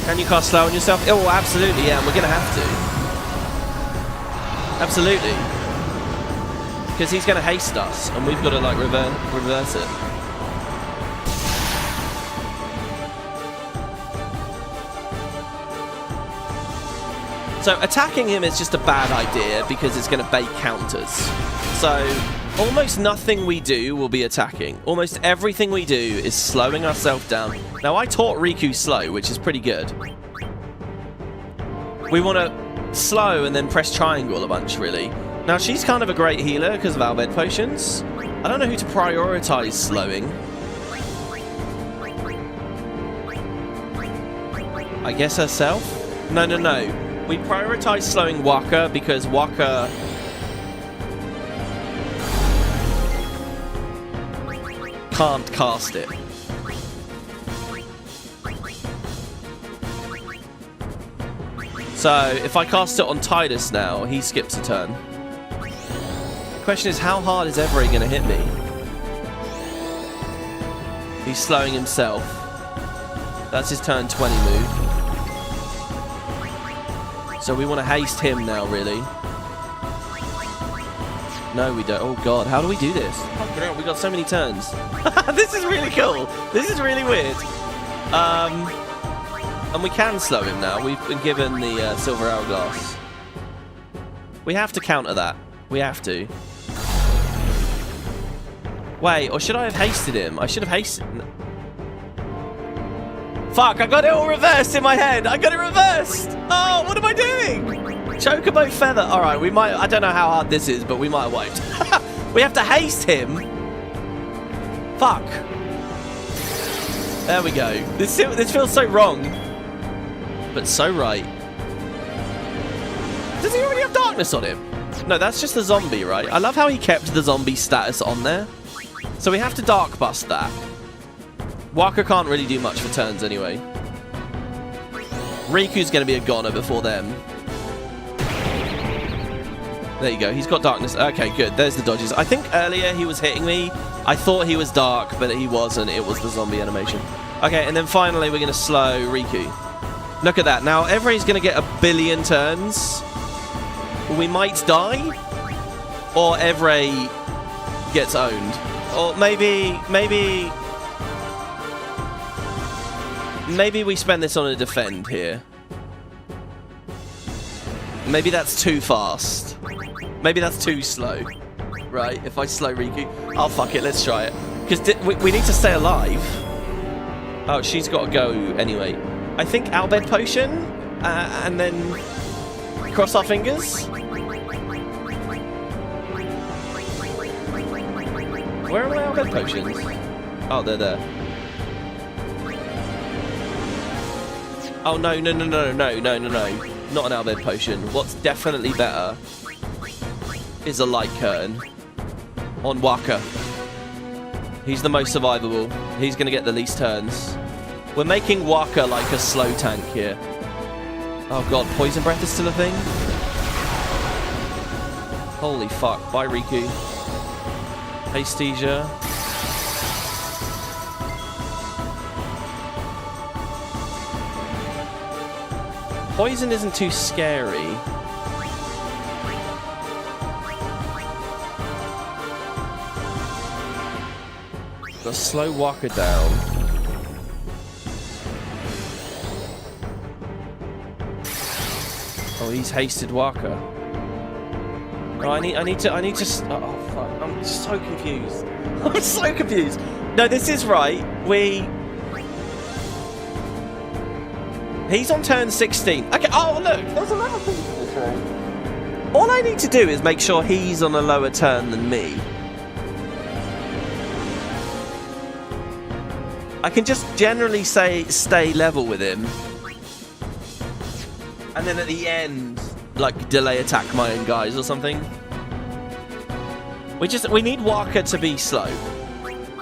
Can you cast slow on yourself? Oh, absolutely, yeah, and we're going to have to. Absolutely. Because he's going to haste us, and we've got to, like, reverse it. So, attacking him is just a bad idea, because it's going to bait counters. So... almost nothing we do will be attacking. Almost everything we do is slowing ourselves down. Now, I taught Riku slow, which is pretty good. We want to slow and then press triangle a bunch, really. Now, she's kind of a great healer because of our med potions. I don't know who to prioritize slowing. I guess herself? No. We prioritize slowing Waka because Waka... can't cast it. So, if I cast it on Tidus now, he skips a turn. The question is, how hard is Evray going to hit me? He's slowing himself. That's his turn 20 move. So we want to haste him now, really. No, we don't. Oh, God. How do we do this? Oh, we got so many turns. This is really cool. This is really weird. And we can slow him now. We've been given the Silver Hourglass. We have to counter that. We have to. Wait, or should I have hasted him? I should have hasted... Fuck, I got it all reversed in my head. I got it reversed. Oh, what am I doing? Chocobo Feather. All right, we might... I don't know how hard this is, but we might have wiped. We have to haste him. Fuck. There we go. This feels so wrong. But so right. Does he already have darkness on him? No, that's just the zombie, right? I love how he kept the zombie status on there. So we have to dark bust that. Waka can't really do much for turns anyway. Riku's going to be a goner before them. There you go. He's got darkness. Okay, good. There's the dodges. I think earlier he was hitting me. I thought he was dark, but he wasn't. It was the zombie animation. Okay, and then finally we're going to slow Riku. Look at that. Now, Every's going to get 1 billion turns. We might die. Or Evray gets owned. Or maybe we spend this on a defend here. Maybe that's too fast. Maybe that's too slow. Right, if I slow Riku. Oh, fuck it, let's try it. Because we need to stay alive. Oh, she's got to go anyway. I think Albed Potion, and then cross our fingers. Where are my Albed Potions? Oh, they're there. Oh, no. Not an Albed Potion. What's definitely better is a light curtain on Waka. He's the most survivable. He's going to get the least turns. We're making Waka like a slow tank here. Oh god, Poison Breath is still a thing? Holy fuck. Bye, Riku. Hastesia. Poison isn't too scary. Gotta slow Waka down. Oh, he's hasted Waka. Oh, I need to. Oh fuck! I'm so confused. I'm so confused. No, this is right. He's on turn 16. Okay. Oh look, there's another thing to this round. All I need to do is make sure he's on a lower turn than me. I can just generally stay level with him. And then at the end, like, delay attack my own guys or something. We need Waka to be slow.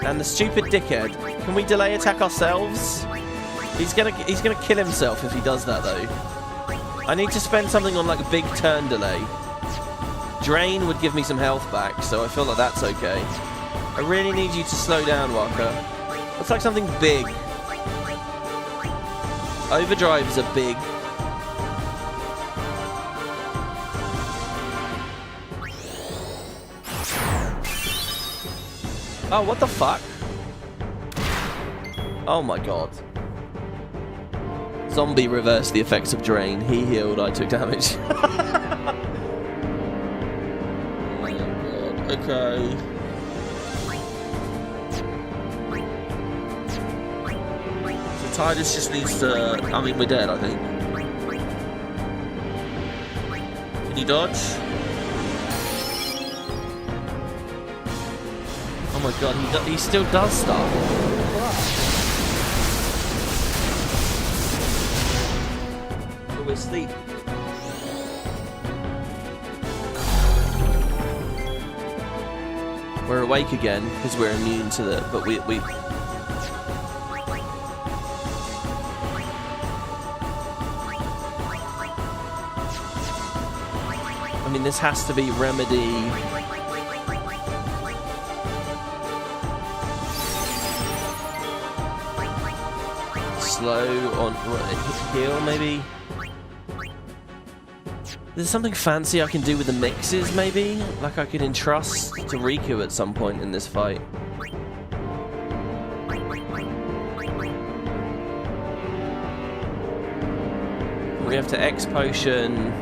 And the stupid dickhead, can we delay attack ourselves? He's gonna kill himself if he does that though. I need to spend something on like a big turn delay. Drain would give me some health back, so I feel like that's okay. I really need you to slow down, Waka. Looks like something big. Overdrives are big. Oh, what the fuck? Oh my god. Zombie reversed the effects of Drain. He healed, I took damage. Oh my god. Okay. Tidus just needs to... I mean, we're dead, I think. Can you dodge? Oh my god, he still does stuff. But we're asleep. We're awake again, because we're immune to the... But we... I mean, this has to be Remedy. Slow on heal, maybe. There's something fancy I can do with the mixes, maybe? Like I could entrust to Riku at some point in this fight. We have to X Potion.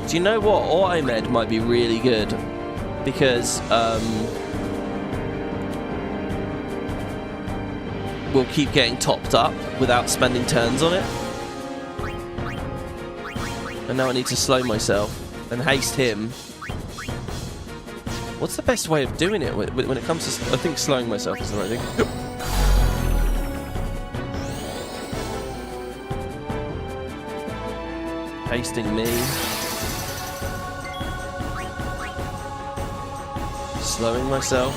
Do you know what? Automed might be really good. Because, we'll keep getting topped up without spending turns on it. And now I need to slow myself and haste him. What's the best way of doing it when it comes to... I think slowing myself is the right thing. Hasting me. Slowing myself.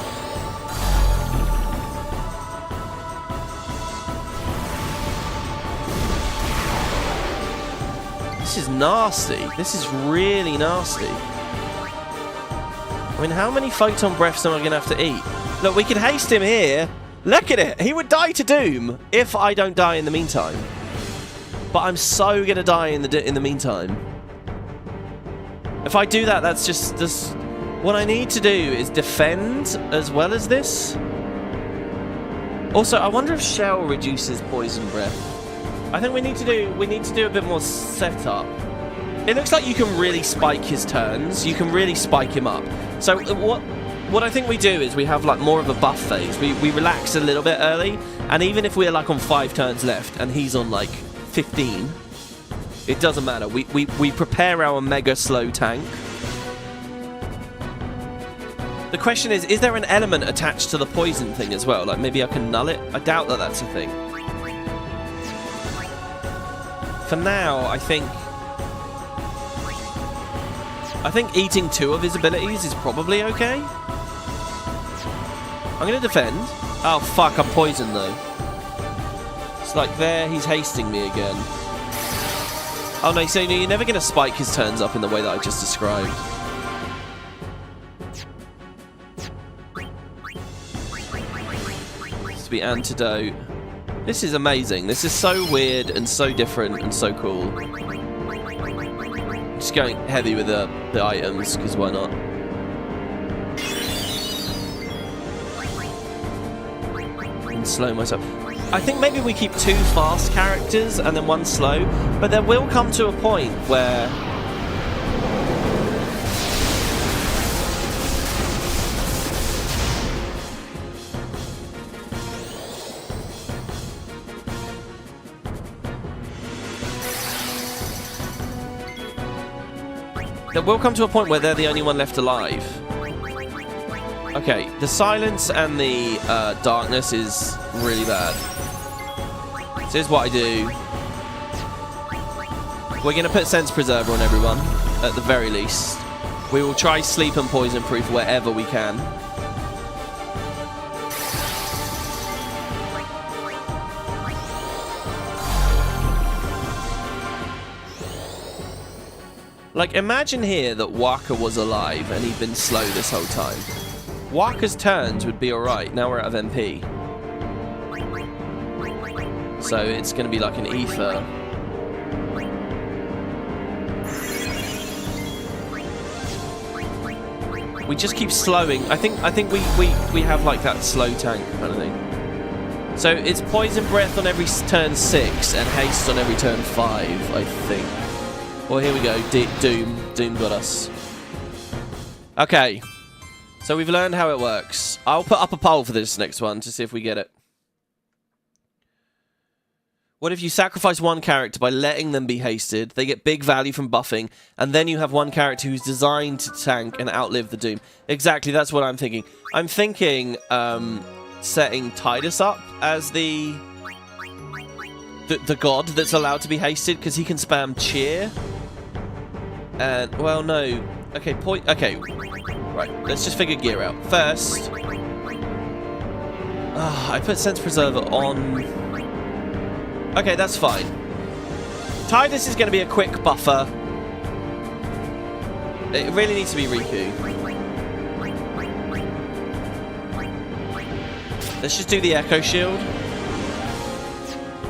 This is nasty. This is really nasty. I mean, how many photon breaths am I going to have to eat? Look, we could haste him here. Look at it. He would die to doom if I don't die in the meantime. But I'm so going to die in the meantime. If I do that, that's just this. What I need to do is defend as well as this. Also, I wonder if shell reduces poison breath. I think we need to do a bit more setup. It looks like you can really spike his turns. You can really spike him up. So what I think we do is we have like more of a buff phase. We relax a little bit early, and even if we're like on 5 turns left and he's on like 15, it doesn't matter. We prepare our mega slow tank. The question is there an element attached to the poison thing as well? Like maybe I can null it? I doubt that that's a thing. For now, I think eating 2 of his abilities is probably okay. I'm going to defend. Oh, fuck, I'm poisoned, though. It's like there, he's hasting me again. Oh, no, so you're never going to spike his turns up in the way that I just described. This to be antidote. This is amazing. This is so weird and so different and so cool. Just going heavy with the items, because why not? And slow myself. I think maybe we keep 2 fast characters and then 1 slow, but there will come to a point where... they're the only one left alive. Okay, the silence and the darkness is really bad. So here's what I do. We're going to put Sense Preserver on everyone, at the very least. We will try sleep and poison proof wherever we can. Like, imagine here that Waka was alive and he'd been slow this whole time. Waka's turns would be alright. Now we're out of MP. So it's going to be like an ether. We just keep slowing. I think we have like that slow tank kind of thing. So it's Poison Breath on every turn 6 and Haste on every turn 5, I think. Well, here we go. Doom. Doom got us. Okay. So we've learned how it works. I'll put up a poll for this next one to see if we get it. What if you sacrifice one character by letting them be hasted? They get big value from buffing, and then you have one character who's designed to tank and outlive the Doom. Exactly, that's what I'm thinking. I'm thinking setting Tidus up as the god that's allowed to be hasted, because he can spam cheer. And, well, no. Okay, okay. Right, let's just figure gear out. First, I put Sense Preserver on. Okay, that's fine. Tidus is going to be a quick buffer. It really needs to be Riku. Let's just do the Echo Shield.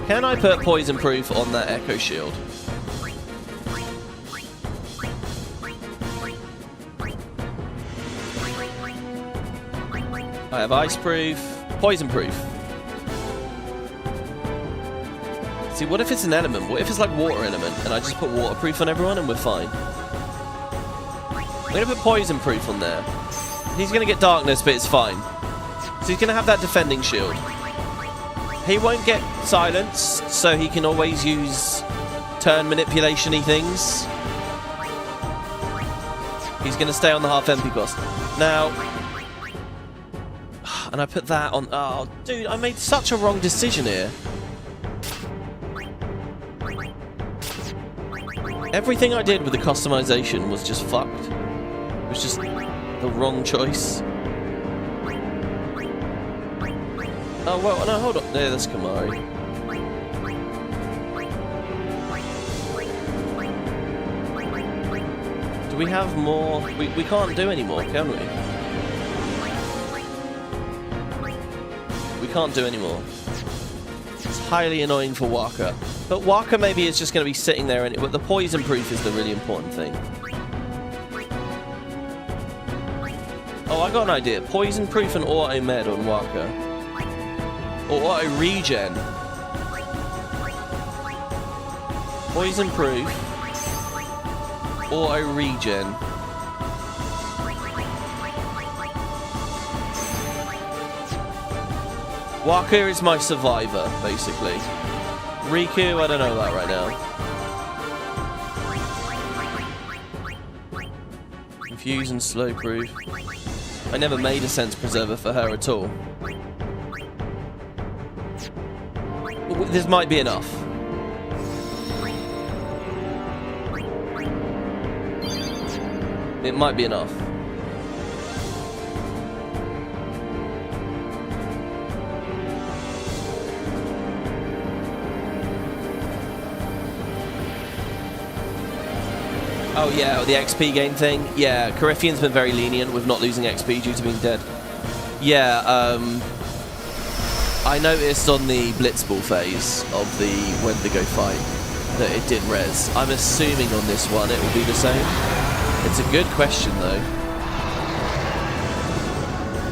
Can I put Poison Proof on that Echo Shield? I have Ice Proof, Poison Proof. See, what if it's an element? What if it's like Water Element and I just put Waterproof on everyone and we're fine? I'm going to put Poison Proof on there. He's going to get Darkness, but it's fine. So he's going to have that defending shield. He won't get silenced, so he can always use turn manipulation-y things. He's going to stay on the half MP cost. Now, and I put that on... Oh, dude, I made such a wrong decision here. Everything I did with the customization was just fucked. It was just the wrong choice. Oh, well, no, hold on. There, that's Kamari. Do we have more? We can't do any more, can we? We can't do any more. It's highly annoying for Walker. But Walker maybe is just going to be sitting there, but the poison proof is the really important thing. Oh, I got an idea. Poison proof and auto med on Walker. Or auto regen. Poison proof. Auto regen. Walker is my survivor, basically. Riku, I don't know about right now. Confuse and slow proof. I never made a sense preserver for her at all. This might be enough. It might be enough. Oh yeah, the XP gain thing. Yeah, Coryphean's been very lenient with not losing XP due to being dead. Yeah, I noticed on the Blitzball phase of the Wendigo fight that it did res. I'm assuming on this one it will be the same. It's a good question though.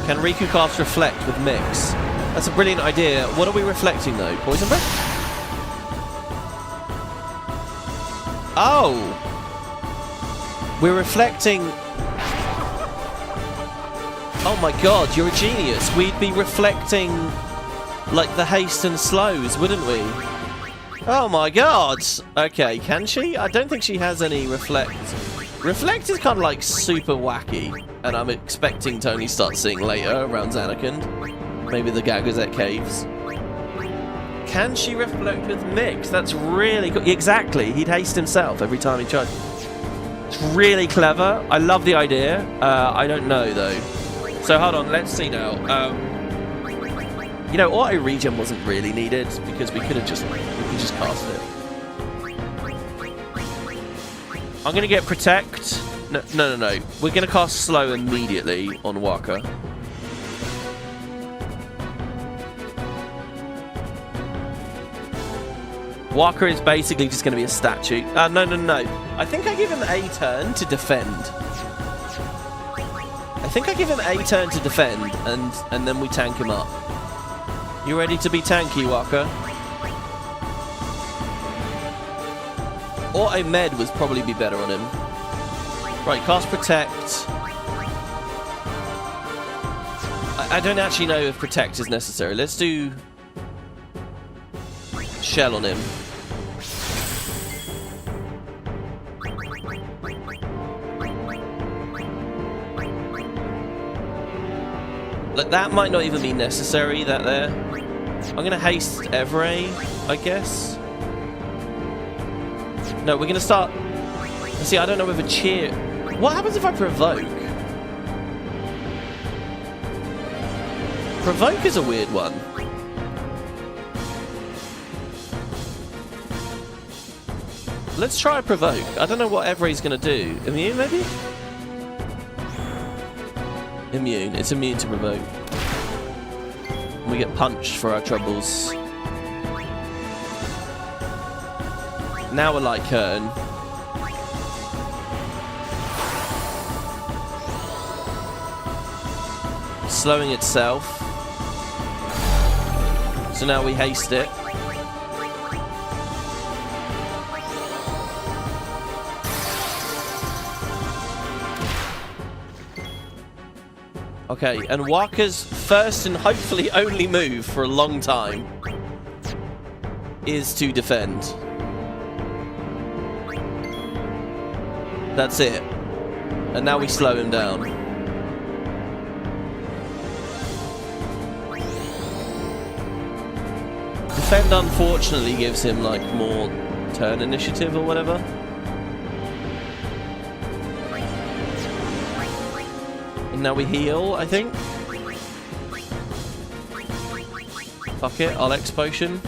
Can Riku cast Reflect with Mix? That's a brilliant idea. What are we reflecting though? Poison Breath? Oh! We're reflecting... Oh my god, you're a genius. We'd be reflecting like the haste and slows, wouldn't we? Oh my god! Okay, can she? I don't think she has any reflect. Reflect is kind of like super wacky, and I'm expecting to only start seeing later around Zanarkand. Maybe the Gagazet Caves. Can she reflect with Mix? That's really cool. Exactly, he'd haste himself every time he tried. It's really clever. I love the idea. I don't know though. So hold on, let's see now. You know, auto regen wasn't really needed because we could just cast it. I'm gonna get Protect. No. We're gonna cast Slow immediately on Walker. Walker is basically just going to be a statue. No. I think I give him a turn to defend. And then we tank him up. You ready to be tanky, Walker? Auto Med would probably be better on him. Right, cast Protect. I don't actually know if Protect is necessary. Let's do Shell on him. Like, that might not even be necessary, that there. I'm going to haste Evray, I guess. No, we're going to start... See, I don't know whether cheer... What happens if I provoke? Provoke is a weird one. Let's try a provoke. I don't know what Everay's going to do. Immune, maybe? Immune. It's immune to provoke. We get punched for our troubles. Now we're like Kern. Slowing itself. So now we haste it. Okay, and Walker's first and hopefully only move for a long time is to defend. That's it. And now we slow him down. Defend unfortunately gives him like more turn initiative or whatever. Now we heal, I think. Fuck it, I'll X potion.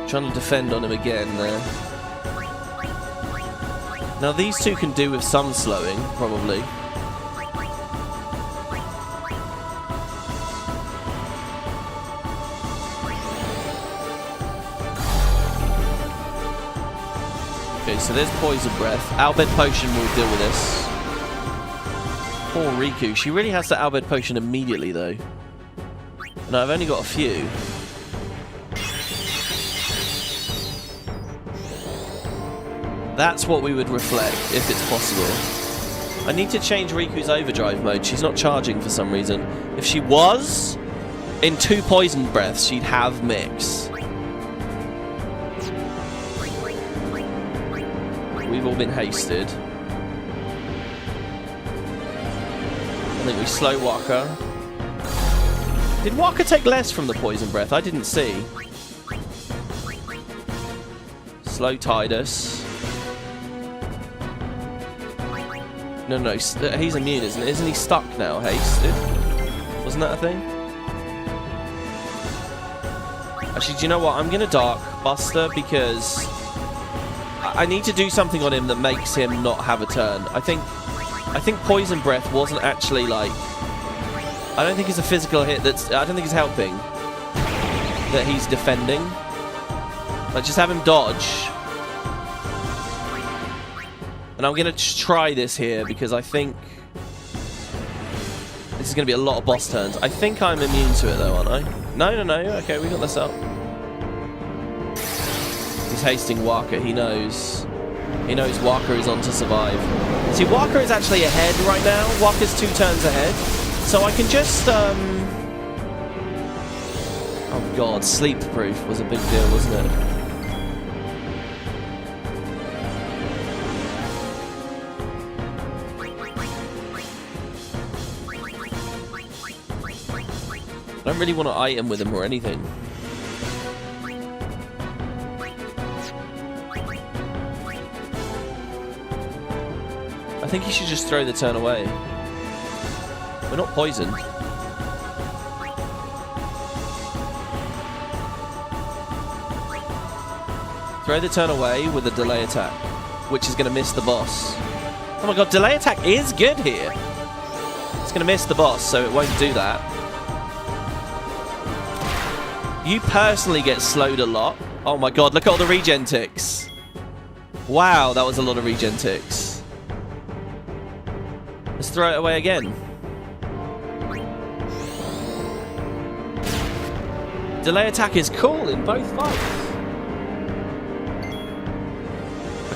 Trying to defend on him again there. Now these two can do with some slowing, probably. Okay, so there's Poison Breath. Albed Potion will deal with this. Poor Riku. She really has to Albed Potion immediately, though. No, I've only got a few. That's what we would reflect, if it's possible. I need to change Riku's overdrive mode. She's not charging for some reason. If she was, in 2 Poison Breaths, she'd have Mix. We've all been hasted. I think we slow Waka. Did Waka take less from the Poison Breath? I didn't see. Slow Tidus. No, he's immune, isn't it? Isn't he stuck now, hasted? Wasn't that a thing? Actually, do you know what? I'm going to Dark Buster because I need to do something on him that makes him not have a turn. I think Poison Breath wasn't actually like... I don't think it's a physical hit that's... I don't think it's helping that he's defending. Like, just have him dodge. And I'm going to try this here because I think this is going to be a lot of boss turns. I think I'm immune to it though, aren't I? No. Okay, we got this up. He's hasting Waka. He knows. He knows Waka is on to survive. See, Waka is actually ahead right now. Waka's 2 turns ahead. So I can just... Oh god, Sleep Proof was a big deal, wasn't it? I don't really want to item with him or anything. I think he should just throw the turn away. We're not poisoned. Throw the turn away with a delay attack, which is going to miss the boss. Oh my god, delay attack is good here. It's going to miss the boss, so it won't do that. You personally get slowed a lot. Oh my god, look at all the regen ticks. Wow, that was a lot of regen ticks. Let's throw it away again. Delay attack is cool in both fights.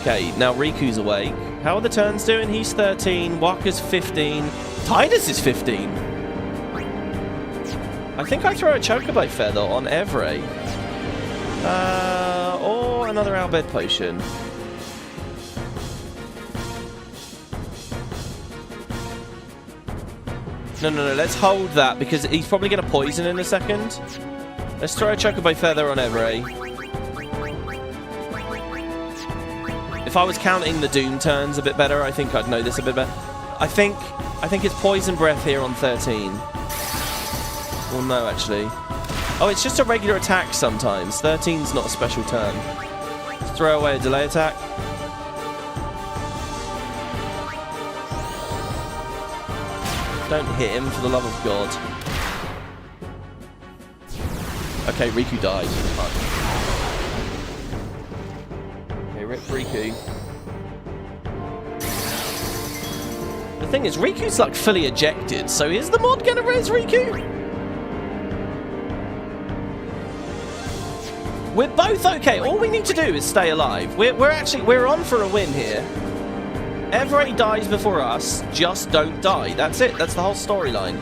Okay, now Riku's awake. How are the turns doing? He's 13, Waka's 15, Tidus is 15. I think I throw a Chocobo Feather on Evray. Or another Albed Potion. No, let's hold that because he's probably going to poison in a second. Let's throw a Chocobo Feather on Evray. If I was counting the Doom turns a bit better, I think I'd know this a bit better. I think it's Poison Breath here on 13. Well, no, actually. Oh, it's just a regular attack sometimes. 13's not a special turn. Let's throw away a delay attack. Don't hit him, for the love of God. Okay, Riku died. Okay, rip Riku. The thing is, Riku's like fully ejected, so is the mod gonna res Riku? We're both okay. All we need to do is stay alive. We're on for a win here. Everybody dies before us, just don't die. That's it. That's the whole storyline.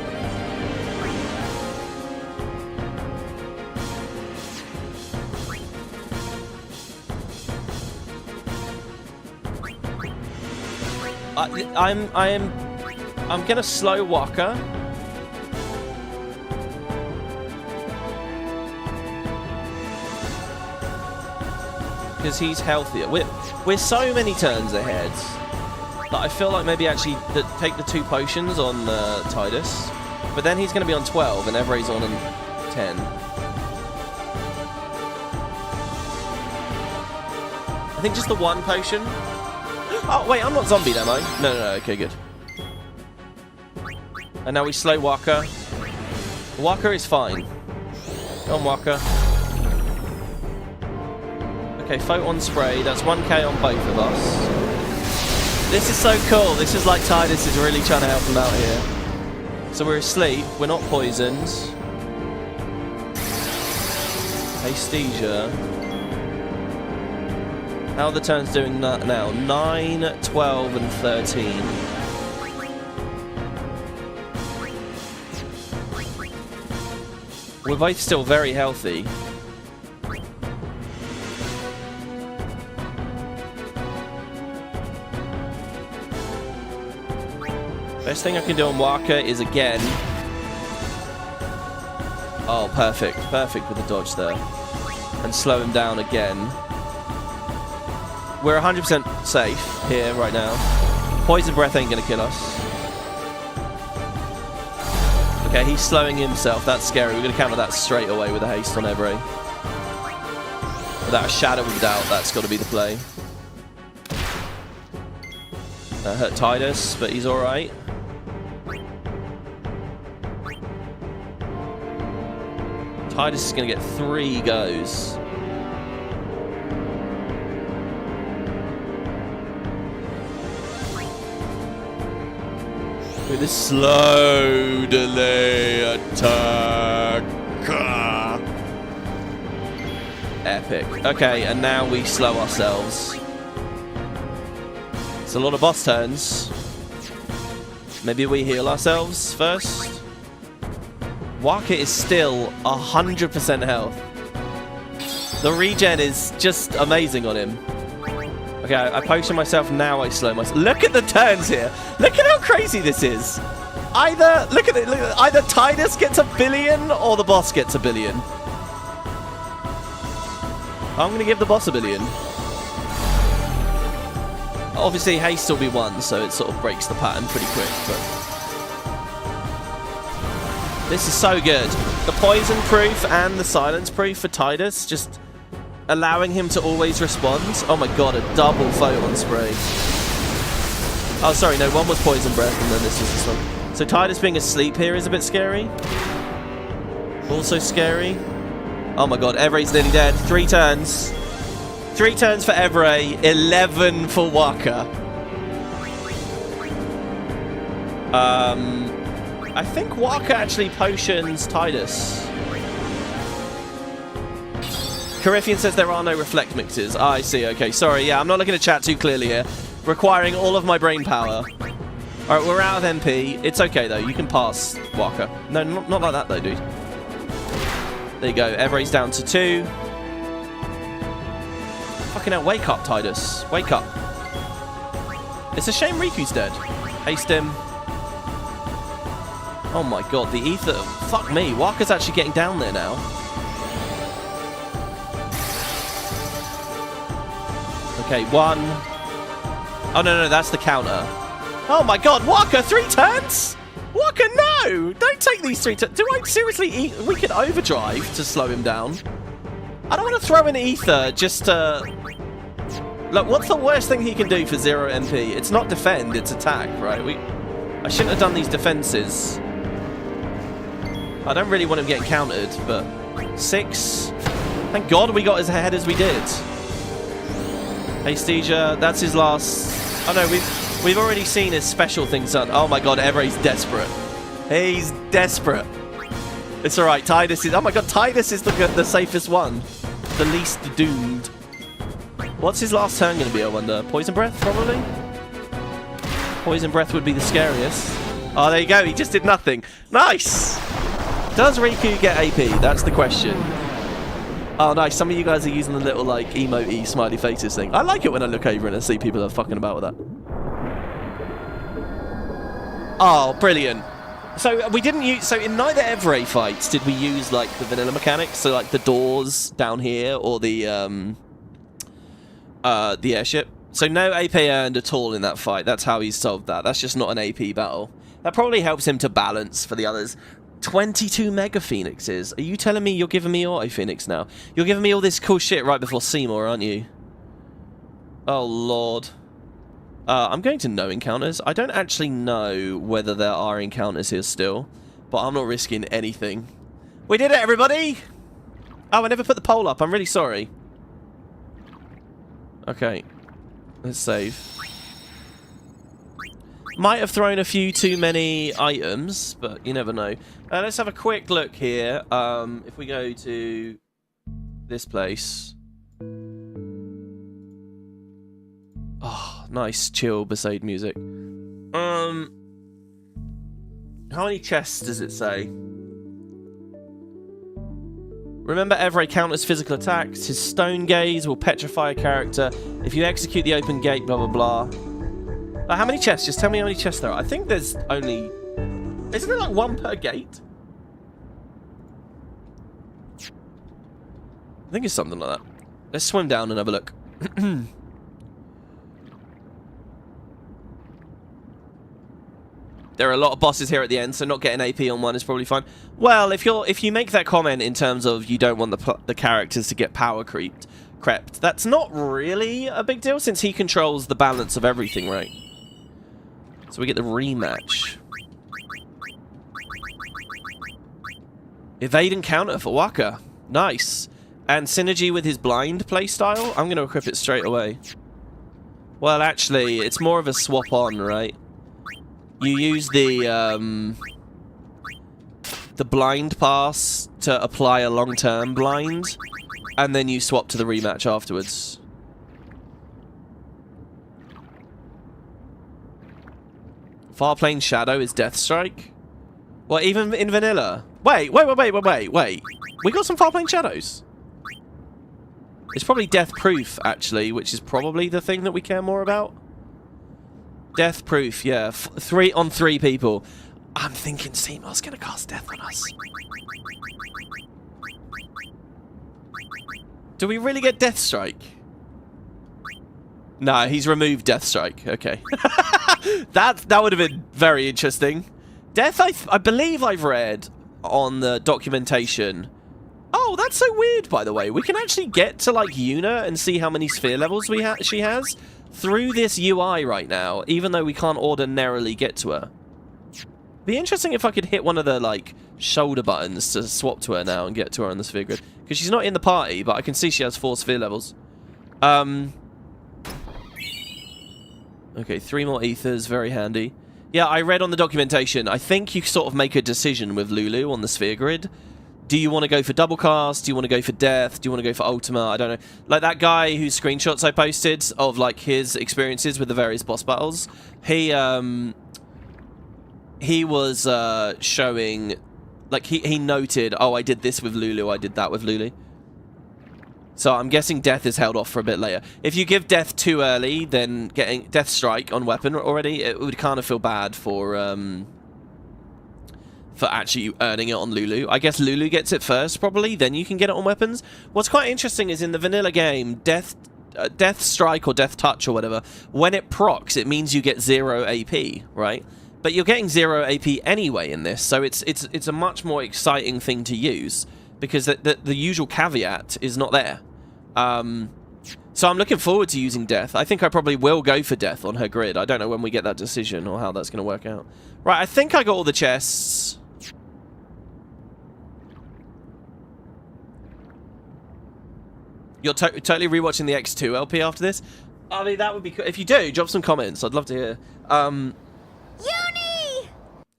I'm gonna slow Waka. Because he's healthier. We're so many turns ahead that I feel like maybe actually take the 2 potions on Tidus, but then he's going to be on 12 and Everay's on 10. I think just the one potion. Oh, wait, I'm not zombied, am I? No, okay, good. And now we slow Walker. Walker is fine. Go on, Walker. Okay, photon spray. That's 1k on both of us. This is so cool. This is like Tidus is really trying to help him out here. So we're asleep. We're not poisoned. Aesthesia. How are the turns doing that now? 9, 12, and 13. We're both still very healthy. Best thing I can do on Walker is again... Oh, perfect. Perfect with the dodge there. And slow him down again. We're 100% safe here right now. Poison Breath ain't gonna kill us. Okay, he's slowing himself. That's scary. We're gonna counter that straight away with a haste on Evray. Without a shadow of a doubt, that's got to be the play. That hurt Tidus, but he's alright. Tidus is going to get 3 goes. With a slow delay attack. Epic. Okay, and now we slow ourselves. It's a lot of boss turns. Maybe we heal ourselves first. Waka is still 100% health. The regen is just amazing on him. Okay, I potion myself, now I slow myself. Look at the turns here. Look at how crazy this is. Either, look at it, either Tidus gets 1 billion or the boss gets 1 billion. I'm going to give the boss 1 billion. Obviously, haste will be 1, so it sort of breaks the pattern pretty quick, but... This is so good. The poison proof and the silence proof for Tidus, just allowing him to always respond. Oh my god, a double photon spray. Oh, sorry, no, one was poison breath and then this was this one. So Tidus being asleep here is a bit scary. Also scary. Oh my god, Evray's nearly dead. 3 turns. 3 turns for Evray, 11 for Waka. I think Waka actually potions Tidus. Coryphean says there are no reflect mixes. Ah, I see, okay, sorry, yeah, I'm not looking at chat too clearly here. Requiring all of my brain power. Alright, we're out of MP. It's okay though, you can pass Waka. No, not like that though, dude. There you go, Evray's down to 2. Fucking hell, wake up, Tidus. Wake up. It's a shame Riku's dead. Haste him. Oh my god, the ether. Fuck me, Waka's actually getting down there now. Okay, 1. Oh no, that's the counter. Oh my god, Waka, 3 turns? Waka, no! Don't take these 3 turns. Do I seriously eat? We can overdrive to slow him down. I don't want to throw in ether just to... Look, what's the worst thing he can do for 0 MP? It's not defend, it's attack, right? I shouldn't have done these defenses. I don't really want him getting countered, but 6. Thank God we got as ahead as we did. Aesthesia, that's his last... Oh no, we've already seen his special things done. Oh my god, Evray's desperate. He's desperate. It's alright, Tidus is... Oh my god, Tidus is the safest one. The least doomed. What's his last turn going to be, I wonder? Poison Breath, probably? Poison Breath would be the scariest. Oh, there you go, he just did nothing. Nice! Does Riku get AP? That's the question. Oh, nice. Some of you guys are using the little, like, emote-y smiley faces thing. I like it when I look over and I see people are fucking about with that. Oh, brilliant. So, we didn't use... So, in neither Evray fights did we use, like, the vanilla mechanics. So, like, the doors down here or the airship. So, no AP earned at all in that fight. That's how he's solved that. That's just not an AP battle. That probably helps him to balance for the others. 22 Mega Phoenixes. Are you telling me you're giving me Auto Phoenix now? You're giving me all this cool shit right before Seymour, aren't you? Oh, Lord. I'm going to no encounters. I don't actually know whether there are encounters here still, but I'm not risking anything. We did it, everybody! Oh, I never put the poll up. I'm really sorry. Okay. Let's save. Might have thrown a few too many items, but you never know. Let's have a quick look here. If we go to this place. Oh, nice, chill, Besaid music. How many chests does it say? Remember, Evray counters physical attacks. His stone gaze will petrify a character. If you execute the open gate, blah, blah, blah. How many chests? Just tell me how many chests there are. I think there's only... Isn't there like one per gate? I think it's something like that. Let's swim down and have a look. There are a lot of bosses here at the end, so not getting AP on one is probably fine. Well, if you make that comment in terms of you don't want the characters to get power crept, that's not really a big deal since he controls the balance of everything, right? So we get the rematch. Evade and counter for Waka. Nice. And synergy with his blind playstyle. I'm going to equip it straight away. Well, actually, it's more of a swap on, right? You use the blind pass to apply a long-term blind, and then you swap to the rematch afterwards. Farplane Shadow is Death Strike? Well, even in vanilla? Wait. We got some Farplane Shadows. It's probably Death Proof, actually, which is probably the thing that we care more about. Death Proof, yeah. 3 on 3 people. I'm thinking Seymour's going to cast Death on us. Do we really get Death Strike? No, he's removed Death Strike. Okay. that would have been very interesting. Death, I believe I've read on the documentation. Oh, that's so weird, by the way. We can actually get to, like, Yuna and see how many sphere levels she has through this UI right now, even though we can't ordinarily get to her. Be interesting if I could hit one of the, like, shoulder buttons to swap to her now and get to her on the sphere grid. Because she's not in the party, but I can see she has 4 sphere levels. Okay, 3 more ethers, very handy. Yeah, I read on the documentation, I think you sort of make a decision with Lulu on the sphere grid. Do you want to go for double cast? Do you want to go for death? Do you want to go for Ultima? I don't know. Like that guy whose screenshots I posted of like his experiences with the various boss battles. He was showing, like he noted, oh, I did this with Lulu, I did that with Lulu. So I'm guessing death is held off for a bit later. If you give death too early, then getting death strike on weapon already, it would kind of feel bad for actually earning it on Lulu. I guess Lulu gets it first, probably, then you can get it on weapons. What's quite interesting is in the vanilla game, Death Strike or Death Touch or whatever, when it procs, it means you get 0 AP, right? But you're getting 0 AP anyway in this, so it's a much more exciting thing to use, because the usual caveat is not there. So I'm looking forward to using Death. I think I probably will go for Death on her grid. I don't know when we get that decision or how that's going to work out. Right, I think I got all the chests. You're totally rewatching the X2 LP after this? I mean, that would be cool. If you do, drop some comments. I'd love to hear. Uni!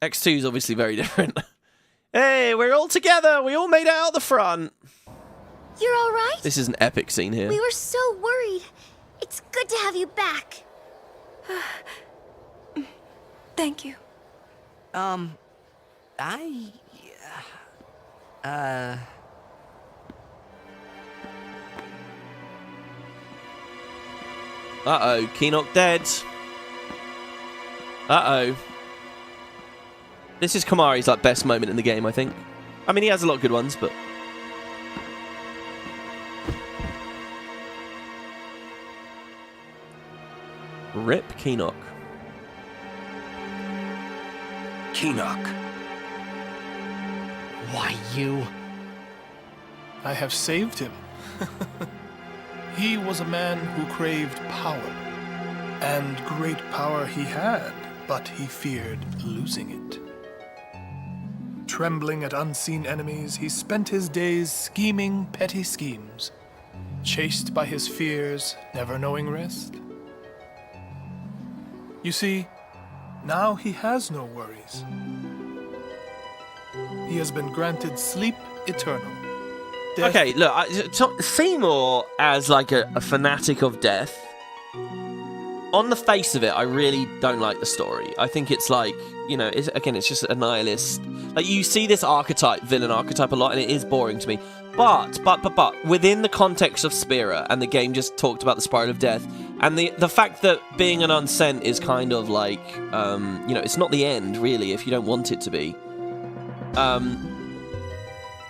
X2 is obviously very different. Hey, we're all together. We all made it out the front. You're all right? This is an epic scene here. We were so worried. It's good to have you back. Thank you. Uh-oh, Keenock dead. Uh-oh. This is Kamari's like best moment in the game, I think. I mean, he has a lot of good ones, but... Rip Keenock. Keenock. Why, you... I have saved him. He was a man who craved power. And great power he had, but he feared losing it. Trembling at unseen enemies, he spent his days scheming petty schemes, chased by his fears, never knowing rest. You see, now he has no worries. He has been granted sleep eternal. Death. Okay, look, Seymour as like a fanatic of death. On the face of it, I really don't like the story. I think it's like, you know, it's just a nihilist. Like, you see this archetype, villain archetype a lot, and it is boring to me. But, within the context of Spira, and the game just talked about the spiral of death, and the fact that being an unsent is kind of like, you know, it's not the end, really, if you don't want it to be.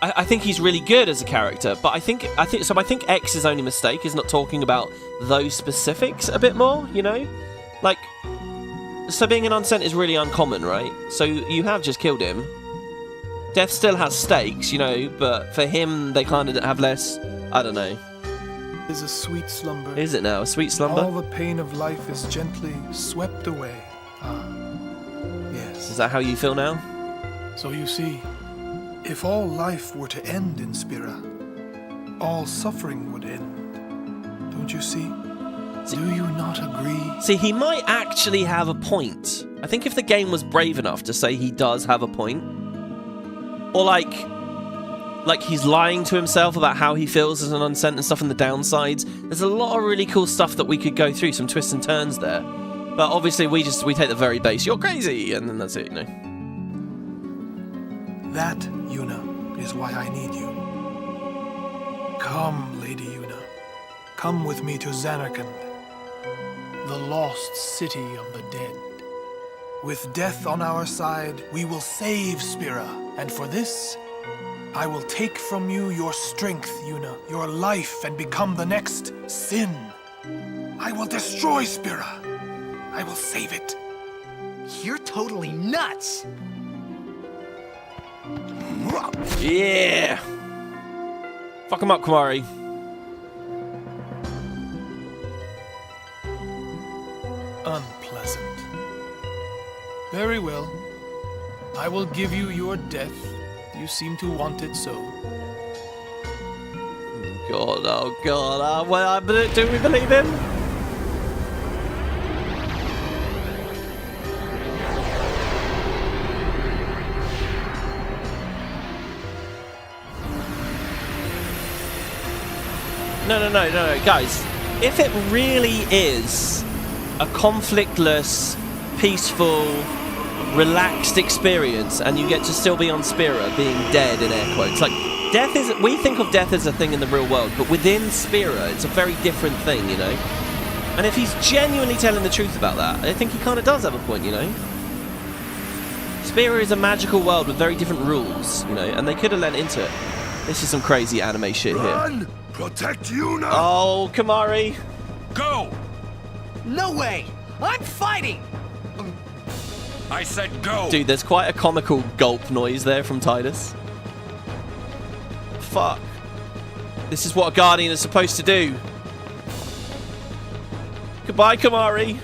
I think he's really good as a character, but I think X's only mistake is not talking about those specifics a bit more, you know? Like, so being an unsent is really uncommon, right? So you have just killed him. Death still has stakes, you know, but for him, they kind of have less, I don't know. Is a sweet slumber. Is it now, a sweet slumber? All the pain of life is gently swept away. Yes. Is that how you feel now? So you see, if all life were to end in Spira, all suffering would end. Don't you see? Do you not agree? See, he might actually have a point. I think if the game was brave enough to say he does have a point, or like he's lying to himself about how he feels as an unsent and stuff, and the downsides, there's a lot of really cool stuff that we could go through, some twists and turns there. But obviously we take the very base, you're crazy, and then that's it, you know. That, Yuna, is why I need you. Come, Lady Yuna. Come with me to Zanarkand, the lost city of the dead. With death on our side, we will save Spira, and for this, I will take from you your strength, Yuna, your life, and become the next Sin. I will destroy Spira. I will save it. You're totally nuts! Yeah! Fuck him up, Kumari. Unpleasant. Very well. I will give you your death. You seem to want it so. God, oh God, well, do we believe him? No, guys. If it really is a conflictless, peaceful, relaxed experience, and you get to still be on Spira, being dead in air quotes, like death is. We think of death as a thing in the real world, but within Spira, it's a very different thing, you know. And if he's genuinely telling the truth about that, I think he kind of does have a point, you know. Spira is a magical world with very different rules, you know, and they could have lent into it. This is some crazy anime shit here. Run! Protect you now! Oh, Kumari! Go! No way! I'm fighting! I said go! Dude, there's quite a comical gulp noise there from Tidus. Fuck. This is what a Guardian is supposed to do. Goodbye, Kumari.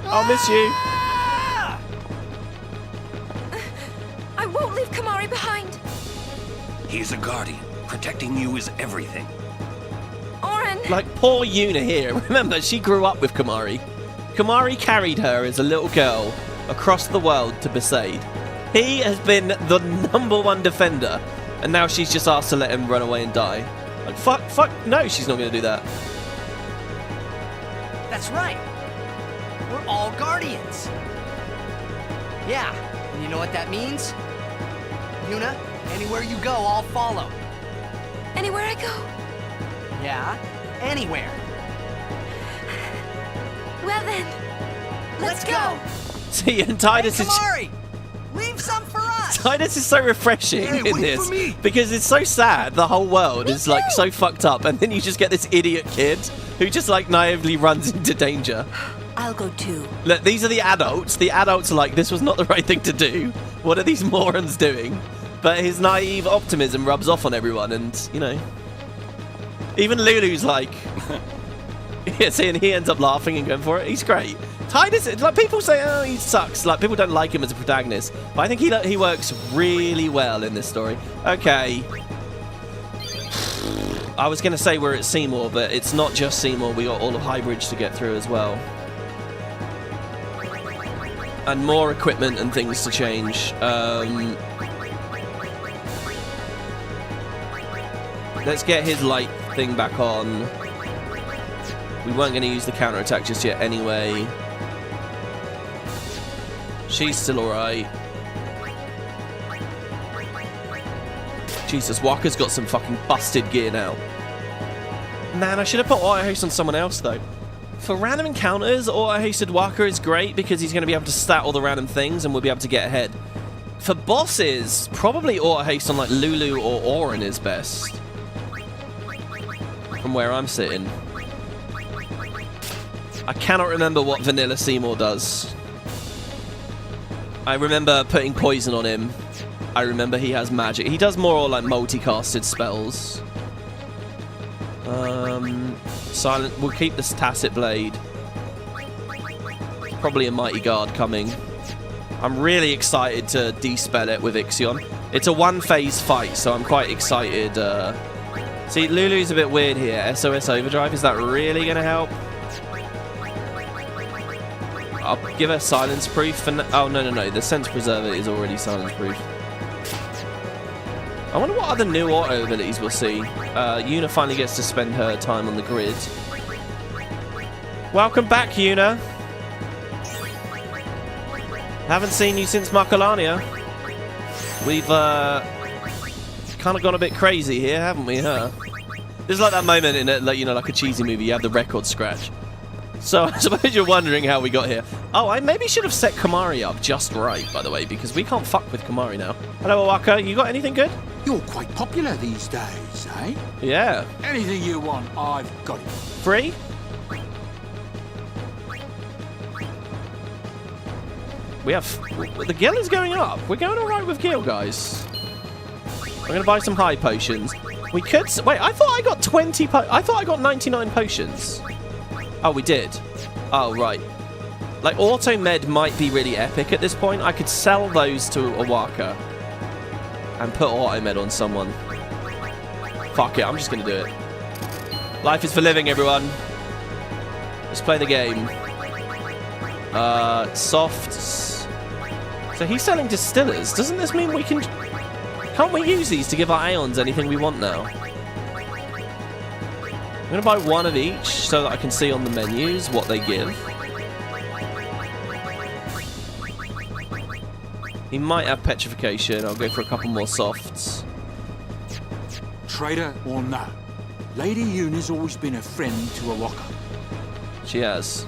I'll miss you. I won't leave Kumari behind. He's a Guardian. Protecting you is everything. Oren! Like, poor Yuna here. Remember, she grew up with Kumari. Kumari carried her as a little girl across the world to Besaid. He has been the #1 defender, and now she's just asked to let him run away and die. Like, fuck, no, she's not going to do that. That's right. We're all Guardians. Yeah, and you know what that means? Yuna, anywhere you go, I'll follow. Anywhere I go? Yeah, anywhere. Well then, let's go. See, and Tidus is... Kumari, leave some for us. Tidus is so refreshing in this, because it's so sad. The whole world is like so fucked up, and then you just get this idiot kid who just like naively runs into danger. I'll go too. Look, these are the adults. The adults are like, this was not the right thing to do. What are these morons doing? But his naive optimism rubs off on everyone, and, you know, Even Lulu's like... yeah, see, and he ends up laughing and going for it. He's great. Tidus, like, people say, oh, he sucks. Like, people don't like him as a protagonist. But I think he works really well in this story. Okay. I was going to say we're at Seymour, but it's not just Seymour. We got all of Highbridge to get through as well. And more equipment and things to change. Let's get his light thing back on. We weren't going to use the counterattack just yet anyway. She's still alright. Jesus, Walker's got some fucking busted gear now. Man, I should have put auto haste on someone else though. For random encounters, auto hasted Walker is great because he's going to be able to stat all the random things and we'll be able to get ahead. For bosses, probably auto haste on like Lulu or Auron is best. From where I'm sitting. I cannot remember what Vanilla Seymour does. I remember putting poison on him. I remember he has magic. He does more like multicasted spells. Silent. We'll keep this Tacit Blade. Probably a Mighty Guard coming. I'm really excited to dispel it with Ixion. It's a one-phase fight, so I'm quite excited. See, Lulu's a bit weird here. SOS Overdrive, is that really going to help? I'll give her Silence Proof. Oh, no. The Sense Preserver is already Silence Proof. I wonder what other new auto abilities we'll see. Yuna finally gets to spend her time on the grid. Welcome back, Yuna. Haven't seen you since Marcolania. We've kind of gone a bit crazy here, haven't we, huh? This is like that moment in it, like, you know, like a cheesy movie, you have the record scratch. So I suppose you're wondering how we got here. Oh, I maybe should have set Kamari up just right, by the way, because we can't fuck with Kamari now. Hello, Owaka. You got anything good? You're quite popular these days, eh? Yeah. Anything you want, I've got it. Free? We have... The Gil is going up. We're going alright with Gil, guys. I'm going to buy some high potions. We could... Wait, I thought I got 20... I thought I got 99 potions. Oh, we did. Oh, right. Like, Auto Med might be really epic at this point. I could sell those to Owaka and put Auto Med on someone. Fuck it, I'm just going to do it. Life is for living, everyone. Let's play the game. Softs. So he's selling distillers. Doesn't this mean we can... Can't we use these to give our Aeons anything we want now? I'm going to buy one of each so that I can see on the menus what they give. He might have petrification. I'll go for a couple more softs. Traitor or no, Lady Yuna's always been a friend to Owaka. She has.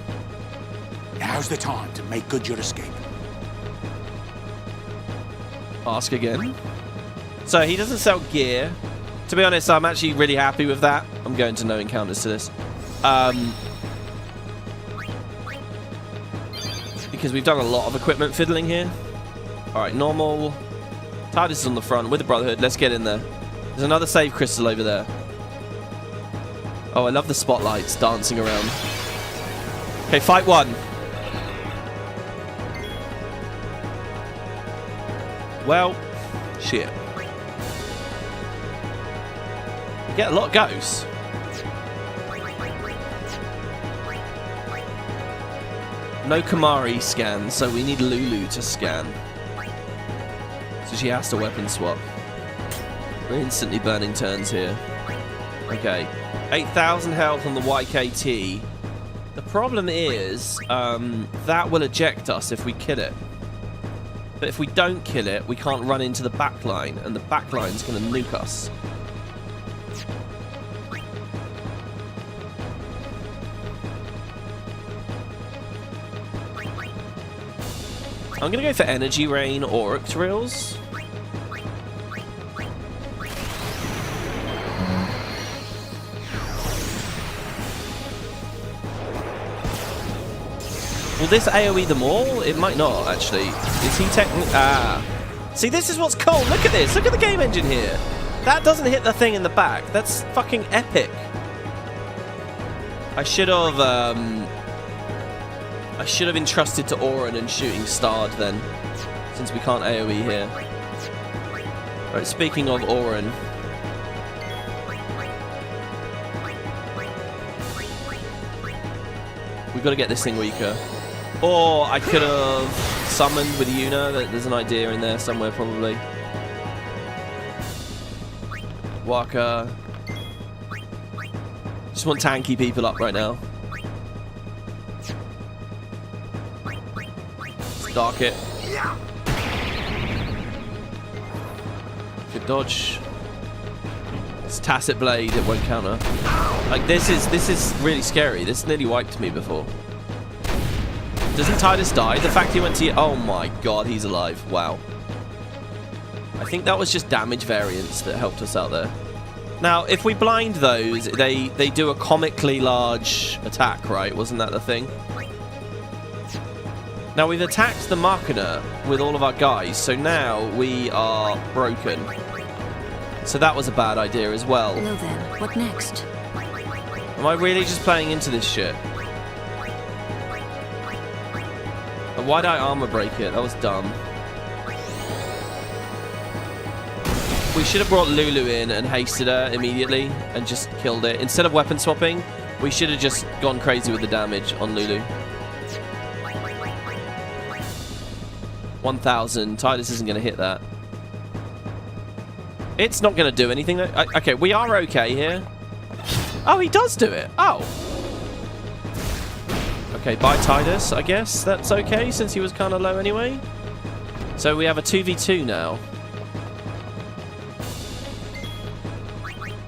Now's the time to make good your escape. Ask again. So he doesn't sell gear. To be honest, I'm actually really happy with that. I'm going to no encounters to this. Because we've done a lot of equipment fiddling here. Alright, normal. Tidus is on the front with the Brotherhood. Let's get in there. There's another save crystal over there. Oh, I love the spotlights dancing around. Okay, fight one. Well, shit. We get a lot of ghosts. No Kamari scan, so we need Lulu to scan. So she has to weapon swap. We're instantly burning turns here. Okay. 8,000 health on the YKT. The problem is, that will eject us if we kill it. But if we don't kill it, we can't run into the backline, and the backline's going to nuke us. I'm going to go for Energy Rain or Drills. Will this AoE them all? It might not, actually. Is he technically... Ah. See, this is what's cool. Look at this. Look at the game engine here. That doesn't hit the thing in the back. That's fucking epic. I should have entrusted to Auron and shooting starred then, since we can't AoE here. Right, speaking of Auron. We've got to get this thing weaker. Or I could have summoned with Yuna. There's an idea in there somewhere, probably. Waka. Just want tanky people up right now. Dark it. Good dodge. It's Tacit Blade, it won't counter. Like, this is really scary. This nearly wiped me before. Doesn't Tidus die? The fact he went to... Oh my god, he's alive. Wow. I think that was just damage variance that helped us out there. Now, if we blind those, they do a comically large attack, right? Wasn't that the thing? Now, we've attacked the Machina with all of our guys, so now we are broken. So that was a bad idea as well. Well then, what next? Am I really just playing into this shit? And why'd I armor break it? That was dumb. We should have brought Lulu in and hasted her immediately and just killed it. Instead of weapon swapping, we should have just gone crazy with the damage on Lulu. 1,000. Tidus isn't going to hit that. It's not going to do anything. Okay, we are okay here. Oh, he does do it. Oh. Okay, bye Tidus, I guess. That's okay, since he was kind of low anyway. So we have a 2v2 now.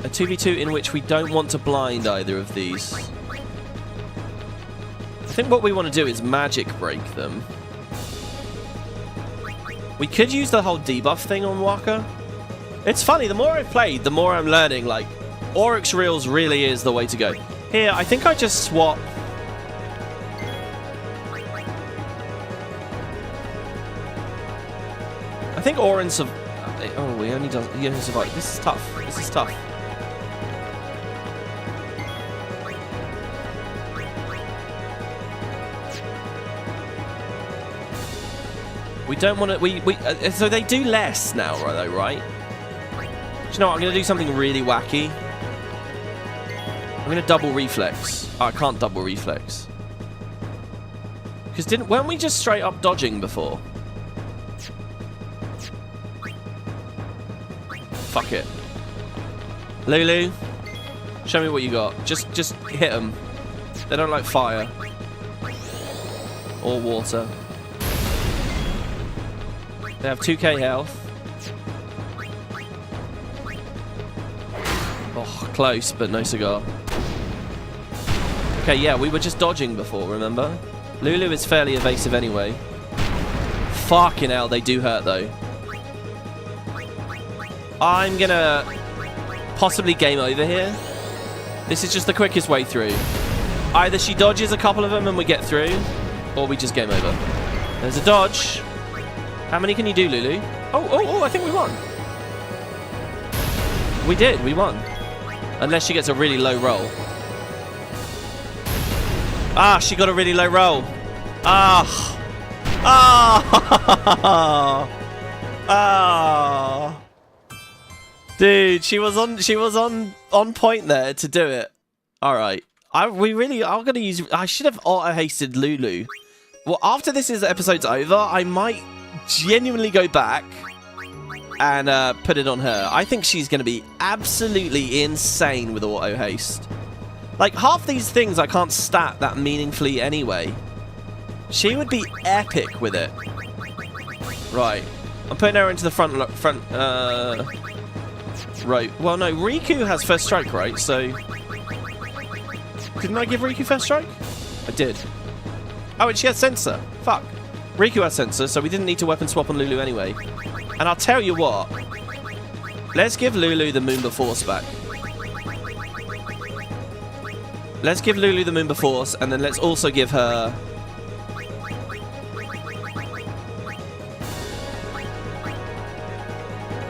A 2v2 in which we don't want to blind either of these. I think what we want to do is magic break them. We could use the whole debuff thing on Waka. It's funny, the more I've played, the more I'm learning, like, Oryx Reels really is the way to go. Here, I think I just swap... I think Auron's... Oh, he only survived. This is tough. This is tough. We don't want to... so they do less now, though, right? Do you know what? I'm going to do something really wacky. I'm going to double reflex. Oh, I can't double reflex. Because weren't we just straight up dodging before? Fuck it. Lulu, show me what you got. Just hit them. They don't like fire. Or water. They have 2k health. Oh, close, but no cigar. Okay, yeah, we were just dodging before, remember? Lulu is fairly evasive anyway. Fucking hell, they do hurt, though. I'm gonna possibly game over here. This is just the quickest way through. Either she dodges a couple of them and we get through, or we just game over. There's a dodge. How many can you do, Lulu? Oh, I think we won. We did, we won. Unless she gets a really low roll. Ah, she got a really low roll. Ah. Ah. Ah. Dude, she was on point there to do it. All right. We really are going to use... I should have auto-hasted Lulu. Well, after this episode's over, I might genuinely go back and put it on her. I think she's going to be absolutely insane with auto haste. Like, half these things I can't stat that meaningfully anyway. She would be epic with it. Right. I'm putting her into the front right. Well, no, Riku has first strike, right? So... Didn't I give Riku first strike? I did. Oh, and she has sensor. Fuck. Riku has sensor, so we didn't need to weapon swap on Lulu anyway. And I'll tell you what. Let's give Lulu the Moonba Force back. Let's give Lulu the Moonba Force, and then let's also give her...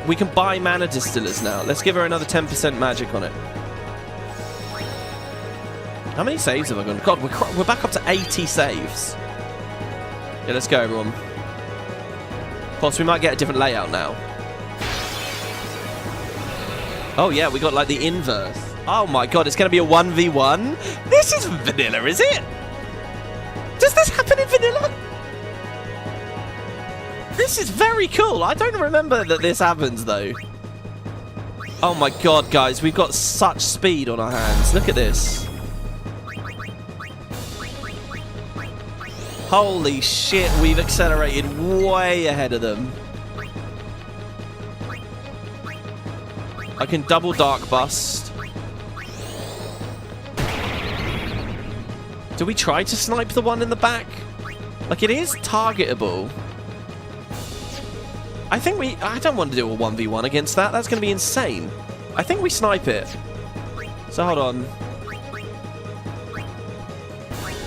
We can buy mana distillers now. Let's give her another 10% magic on it. How many saves have I gone? God, we're back up to 80 saves. Yeah, let's go, everyone. Of course, we might get a different layout now. Oh, yeah, we got, like, the inverse. Oh, my God, it's going to be a 1v1? This is vanilla, is it? Does this happen in vanilla? This is very cool. I don't remember that this happens, though. Oh, my God, guys, we've got such speed on our hands. Look at this. Holy shit, we've accelerated way ahead of them. I can double dark bust. Do we try to snipe the one in the back? Like, it is targetable. I don't want to do a 1v1 against that. That's going to be insane. I think we snipe it. So hold on.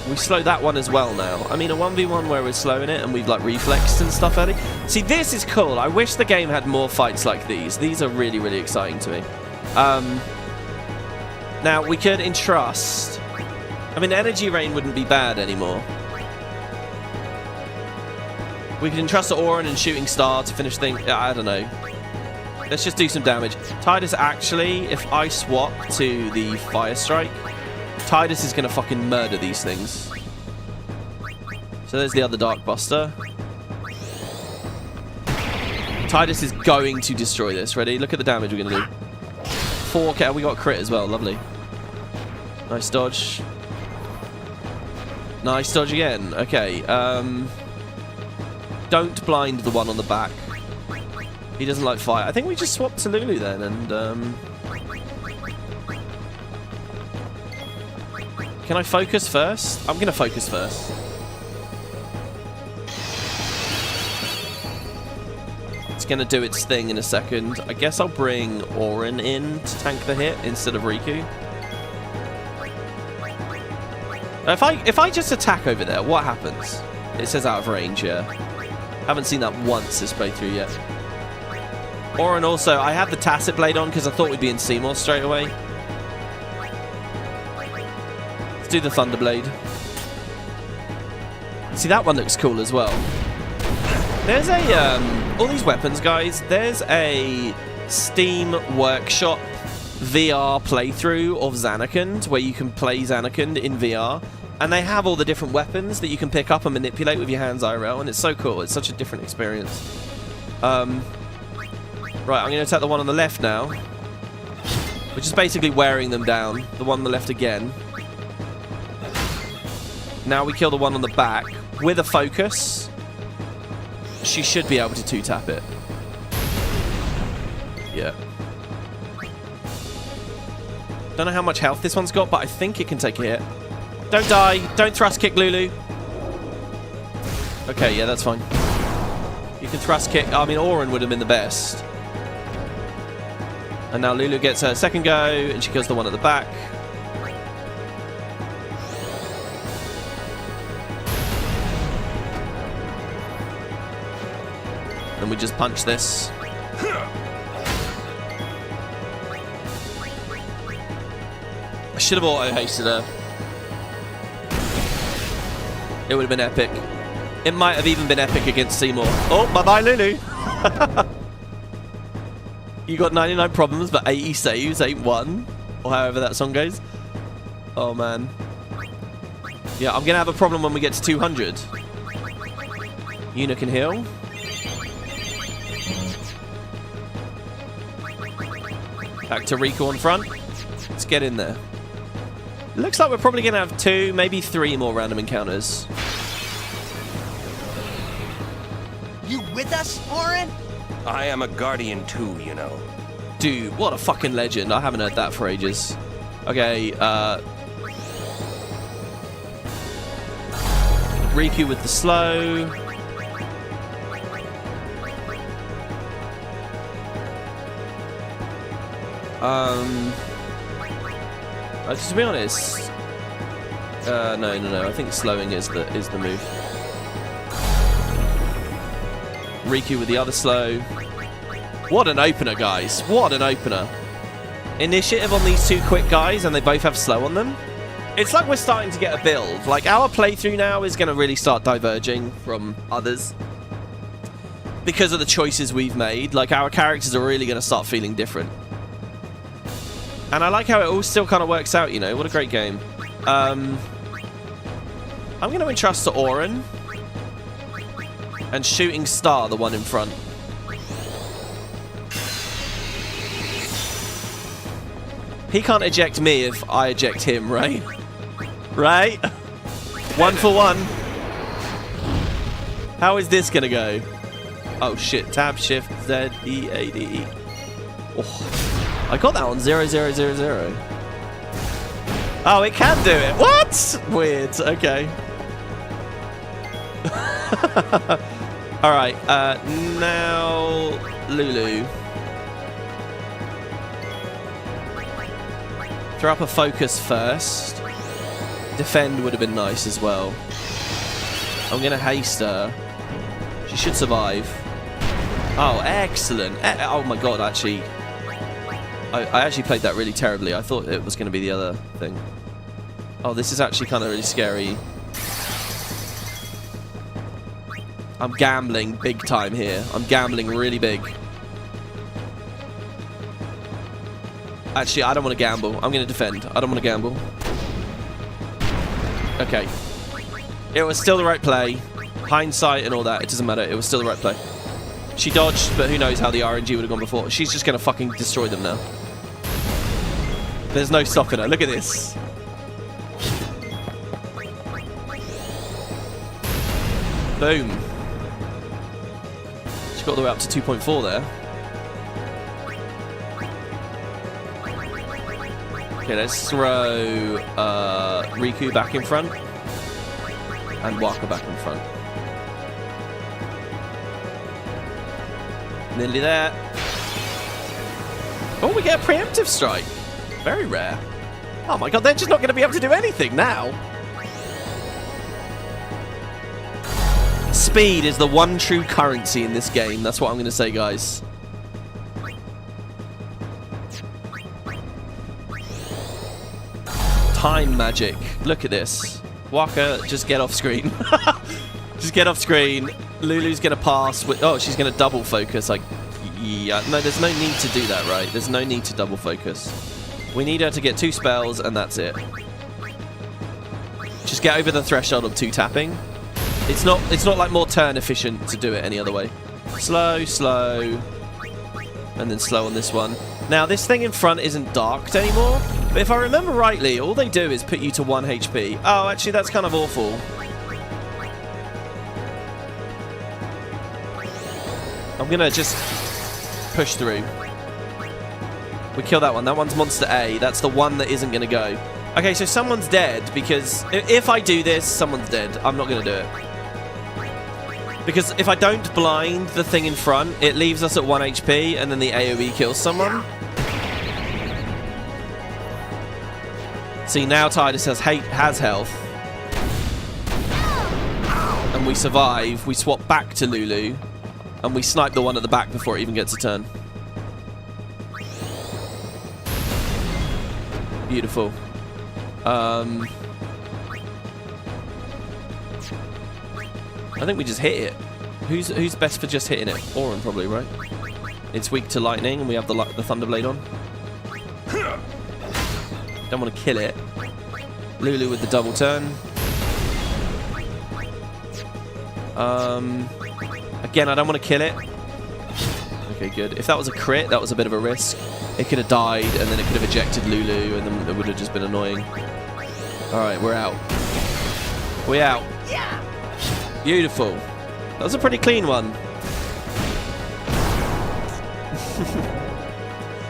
We slow that one as well now. I mean, a 1v1 where we're slowing it and we've like reflexed and stuff early. See, this is cool. I wish the game had more fights like these. These are really, really exciting to me. Now, we could entrust. I mean, energy rain wouldn't be bad anymore. We could entrust to Auron and Shooting Star to finish things. I don't know. Let's just do some damage. Tidus actually, if I swap to the Fire Strike, Tidus is going to fucking murder these things. So there's the other Dark Buster. Tidus is going to destroy this. Ready? Look at the damage we're going to do. 4k. We got a crit as well. Lovely. Nice dodge. Nice dodge again. Okay. Don't blind the one on the back. He doesn't like fire. I think we just swap to Lulu then and... Can I focus first? I'm going to focus first. It's going to do its thing in a second. I guess I'll bring Auron in to tank the hit instead of Riku. If I just attack over there, what happens? It says out of range, yeah. Haven't seen that once this playthrough yet. Auron also, I had the Tacit Blade on because I thought we'd be in Seymour straight away. Let's do the Thunderblade. See, that one looks cool as well. There's a, all these weapons, guys, there's a Steam Workshop VR playthrough of Zanarkand where you can play Zanarkand in VR. And they have all the different weapons that you can pick up and manipulate with your hands IRL, and it's so cool. It's such a different experience. Right, I'm going to attack the one on the left now, which is basically wearing them down. The one on the left again. Now we kill the one on the back. With a focus, she should be able to 2-tap it. Yeah. Don't know how much health this one's got, but I think it can take a hit. Don't die. Don't thrust kick Lulu. Okay, yeah, that's fine. You can thrust kick. I mean, Auron would have been the best. And now Lulu gets her second go, and she kills the one at the back. Then we just punch this. I should have auto-hasted her. It would have been epic. It might have even been epic against Seymour. Oh, bye-bye, Lulu. You got 99 problems, but 80 saves ain't one. Or however that song goes. Oh, man. Yeah, I'm going to have a problem when we get to 200. Yuna can heal. Back to Riku on front. Let's get in there. Looks like we're probably going to have 2, maybe 3 more random encounters. You with us, Auron? I am a guardian too, you know. Dude, what a fucking legend. I haven't heard that for ages. Okay, Riku with the slow. To be honest, no. I think slowing is the move. Riku with the other slow. What an opener, guys! What an opener! Initiative on these 2 quick guys, and they both have slow on them. It's like we're starting to get a build. Like, our playthrough now is going to really start diverging from others because of the choices we've made. Like, our characters are really going to start feeling different. And I like how it all still kind of works out, you know. What a great game. I'm going to entrust to Oren and Shooting Star, the one in front. He can't eject me if I eject him, right? Right? 1 for 1. How is this gonna go? Oh shit, tab, shift, Z, E, A, D, E. Oh, I got that on 0, 0, 0, 0. Oh, it can do it. What? Weird, okay. Alright, now Lulu. Throw up a focus first. Defend would have been nice as well. I'm going to haste her. She should survive. Oh, excellent. Oh my god, actually. I actually played that really terribly. I thought it was going to be the other thing. Oh, this is actually kind of really scary. I'm gambling big time here. I'm gambling really big. Actually, I don't want to gamble. I'm going to defend. I don't want to gamble. Okay. It was still the right play. Hindsight and all that, it doesn't matter. It was still the right play. She dodged, but who knows how the RNG would have gone before. She's just going to fucking destroy them now. There's no stopping her. Look at this. Boom. She got all the way up to 2.4 there. Okay, let's throw Riku back in front and Waka back in front. Nearly there. Oh, we get a preemptive strike. Very rare. Oh my god, they're just not going to be able to do anything now. Speed is the one true currency in this game. That's what I'm going to say, guys. Time magic. Look at this. Waka, just get off screen. Just get off screen. Lulu's going to pass. Oh, she's going to double focus. Like, yeah. No, there's no need to do that, right? There's no need to double focus. We need her to get 2 spells, and that's it. Just get over the threshold of 2 tapping. It's not like more turn efficient to do it any other way. Slow, slow. And then slow on this one. Now, this thing in front isn't darked anymore. But if I remember rightly, all they do is put you to 1 HP. Oh, actually, that's kind of awful. I'm going to just push through. We kill that one. That one's Monster A. That's the one that isn't going to go. Okay, so someone's dead because if I do this, someone's dead. I'm not going to do it. Because if I don't blind the thing in front, it leaves us at 1 HP and then the AoE kills someone. See, now Tidus has health. And we survive. We swap back to Lulu. And we snipe the one at the back before it even gets a turn. Beautiful. I think we just hit it. Who's best for just hitting it? Oren probably, right? It's weak to lightning, and we have the Thunderblade on. Don't want to kill it. Lulu with the double turn. Again, I don't want to kill it. Okay, good. If that was a crit, that was a bit of a risk. It could have died, and then it could have ejected Lulu, and then it would have just been annoying. Alright, we're out. We're out. Yeah. Beautiful. That was a pretty clean one.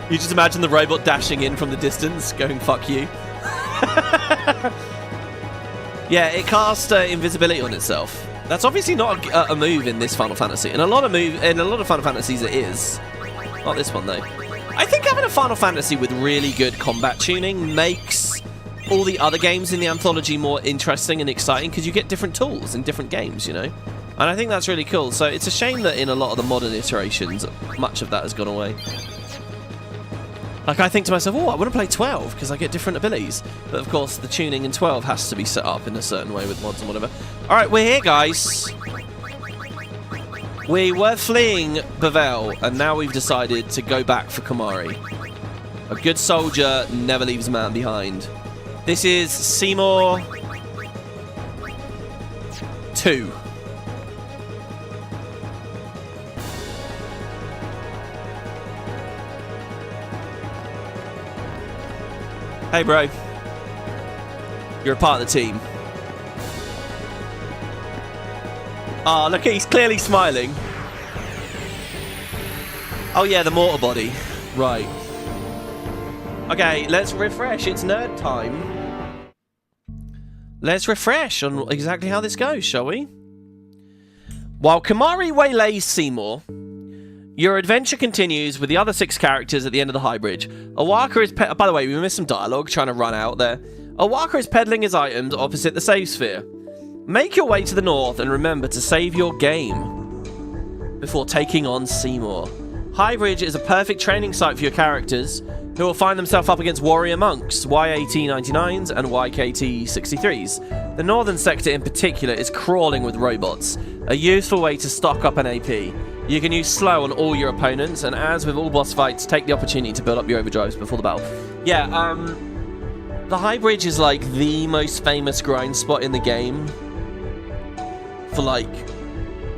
You just imagine the robot dashing in from the distance, going, fuck you. Yeah, it cast invisibility on itself. That's obviously not a move in this Final Fantasy. In a lot of Final Fantasies it is. Not this one, though. I think having a Final Fantasy with really good combat tuning makes all the other games in the anthology more interesting and exciting because you get different tools in different games, you know? And I think that's really cool. So it's a shame that in a lot of the modern iterations, much of that has gone away. Like, I think to myself, oh, I want to play 12 because I get different abilities. But of course, the tuning in 12 has to be set up in a certain way with mods and whatever. All right, we're here, guys. We were fleeing Bevelle, and now we've decided to go back for Kamari. A good soldier never leaves a man behind. This is Seymour 2. Hey, bro. You're a part of the team. Oh, look, he's clearly smiling. Oh, yeah, the mortar body. Right. Okay, let's refresh. It's nerd time. Let's refresh on exactly how this goes, shall we? While Kamari waylays Seymour, your adventure continues with the other 6 characters at the end of the high bridge. Owaka is... By the way, we missed some dialogue trying to run out there. Owaka is peddling his items opposite the save sphere. Make your way to the north and remember to save your game before taking on Seymour. High Bridge is a perfect training site for your characters, who will find themselves up against warrior monks, YAT-99s and YKT-63s. The northern sector in particular is crawling with robots, a useful way to stock up an AP. You can use slow on all your opponents, and as with all boss fights, take the opportunity to build up your overdrives before the battle. Yeah, the High Bridge is like the most famous grind spot in the game for like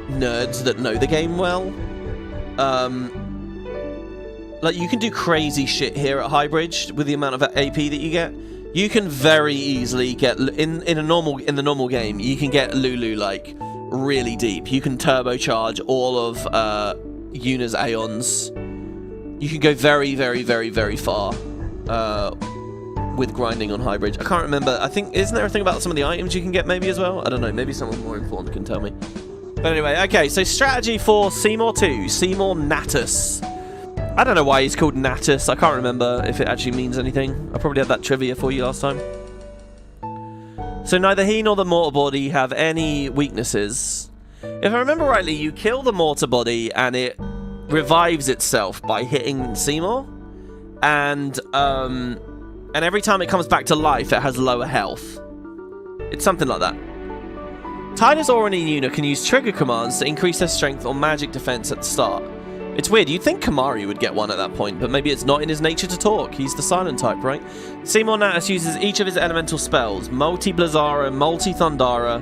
nerds that know the game well. Like, you can do crazy shit here at High Bridge with the amount of AP that you get. You can very easily get in the normal game. You can get Lulu like really deep. You can turbocharge all of Yuna's Aeons. You can go very, very, very, very far with grinding on High Bridge. I can't remember. I think, isn't there a thing about some of the items you can get maybe as well? I don't know. Maybe someone more informed can tell me. But anyway, okay. So strategy for Seymour 2, Seymour Natus. I don't know why he's called Natus. I can't remember if it actually means anything. I probably had that trivia for you last time. So neither he nor the mortar body have any weaknesses. If I remember rightly, you kill the mortar body and it revives itself by hitting Seymour. And every time it comes back to life, it has lower health. It's something like that. Tidus, Auron, and Yuna can use trigger commands to increase their strength or magic defense at the start. It's weird, you'd think Kamari would get one at that point, but maybe it's not in his nature to talk. He's the silent type, right? Seymour Natus uses each of his elemental spells. Multi-Blazara, Multi-Thundara.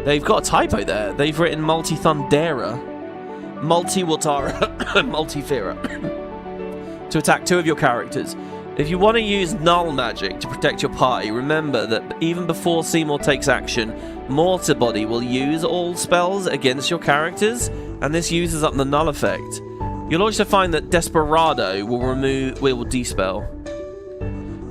They've got a typo there. They've written Multi-Thundera, Multi-Watara, and Multi-Fira to attack 2 of your characters. If you want to use null magic to protect your party, remember that even before Seymour takes action, Mortar Body will use all spells against your characters, and this uses up the null effect. You'll also find that Desperado will dispel.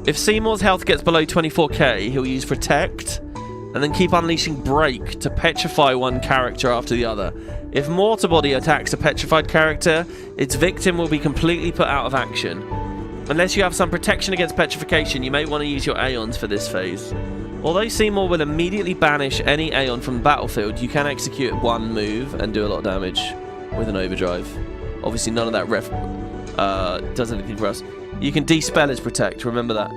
If Seymour's health gets below 24k, he'll use Protect, and then keep unleashing Break to petrify one character after the other. If Mortar Body attacks a petrified character, its victim will be completely put out of action. Unless you have some protection against petrification, you may want to use your Aeons for this phase. Although Seymour will immediately banish any Aeon from the battlefield, you can execute one move and do a lot of damage with an overdrive. Obviously none of that does anything for us. You can dispel his Protect, remember that.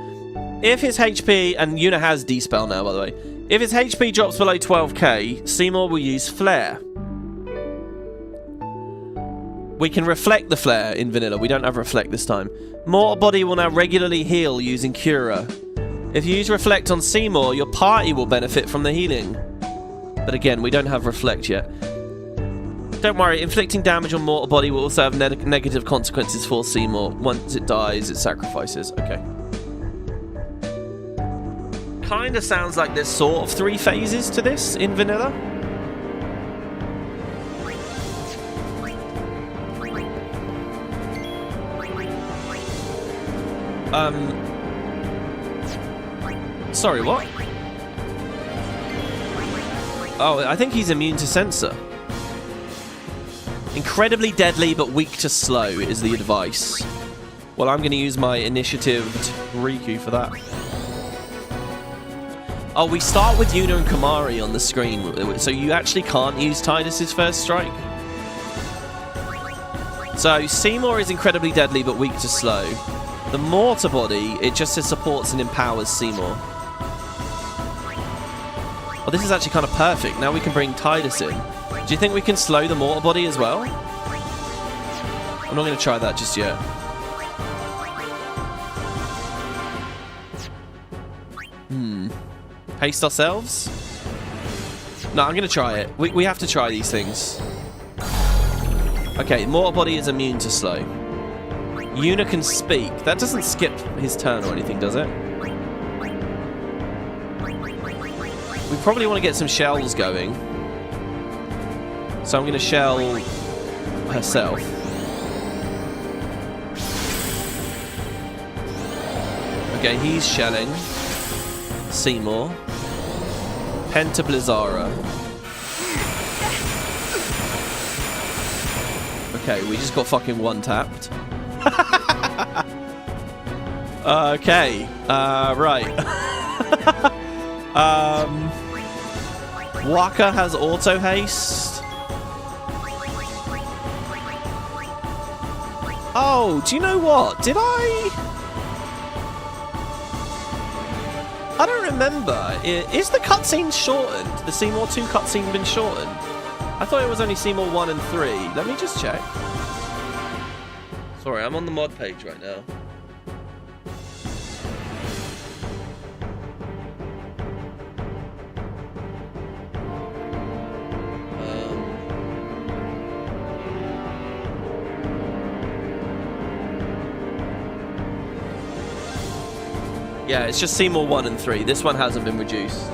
If his HP, and Yuna has dispel now by the way, if his HP drops below 12k, Seymour will use Flare. We can reflect the flare in vanilla. We don't have reflect this time. Mortar Body will now regularly heal using Cura. If you use reflect on Seymour, your party will benefit from the healing. But again, we don't have reflect yet. Don't worry, inflicting damage on Mortar Body will also have negative consequences for Seymour. Once it dies, it sacrifices. Okay. Kinda sounds like there's sort of 3 phases to this in vanilla. Sorry, what? Oh, I think he's immune to sensor. Incredibly deadly, but weak to slow is the advice. Well, I'm going to use my initiative Riku for that. Oh, we start with Yuna and Kamari on the screen, so you actually can't use Tidus's first strike. So Seymour is incredibly deadly but weak to slow. The mortar body, it just says supports and empowers Seymour. Oh, this is actually kind of perfect. Now we can bring Tidus in. Do you think we can slow the mortar body as well? I'm not going to try that just yet. Haste ourselves? No, I'm going to try it. We have to try these things. Okay, mortar body is immune to slow. Yuna can speak. That doesn't skip his turn or anything, does it? We probably want to get some shells going. So I'm going to shell herself. Okay, he's shelling Seymour. Pentablizzara. Okay, we just got fucking one-tapped. Okay, right. Waka has auto haste. Oh, do you know what? Did I don't remember. Is the cutscene shortened? The Seymour 2 cutscene been shortened? I thought it was only Seymour 1 and 3. Let me just check. Sorry, I'm on the mod page right now. Yeah, it's just Seymour 1 and 3. This one hasn't been reduced.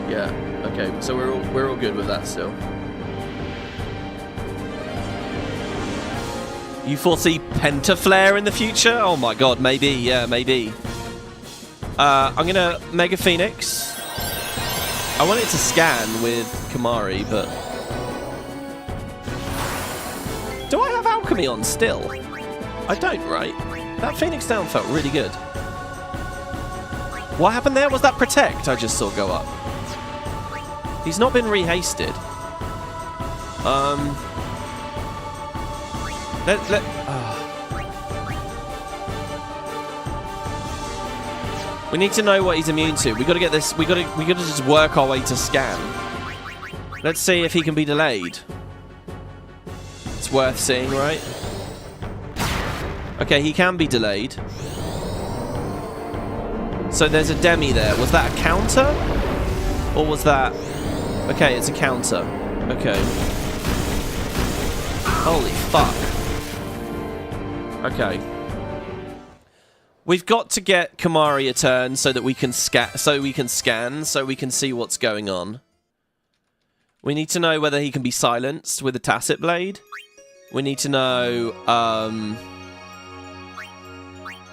Yeah, okay, so we're all good with that still. You foresee Pentaflare in the future? Oh my god, maybe, yeah, maybe. I'm gonna Mega Phoenix. I want it to scan with Kimahri, but... Do I have Alchemy on still? I don't, right? That Phoenix down felt really good. What happened there? Was that Protect I just saw go up? He's not been rehasted. We need to know what he's immune to. We gotta get this. We gotta just work our way to scan. Let's see if he can be delayed. It's worth seeing, right? Okay, he can be delayed. So there's a demi there. Was that a counter? Or was that... Okay, it's a counter. Okay. Holy fuck. Okay. We've got to get Kimahri a turn so that we can scan, so we can see what's going on. We need to know whether he can be silenced with a Tacit Blade. We need to know,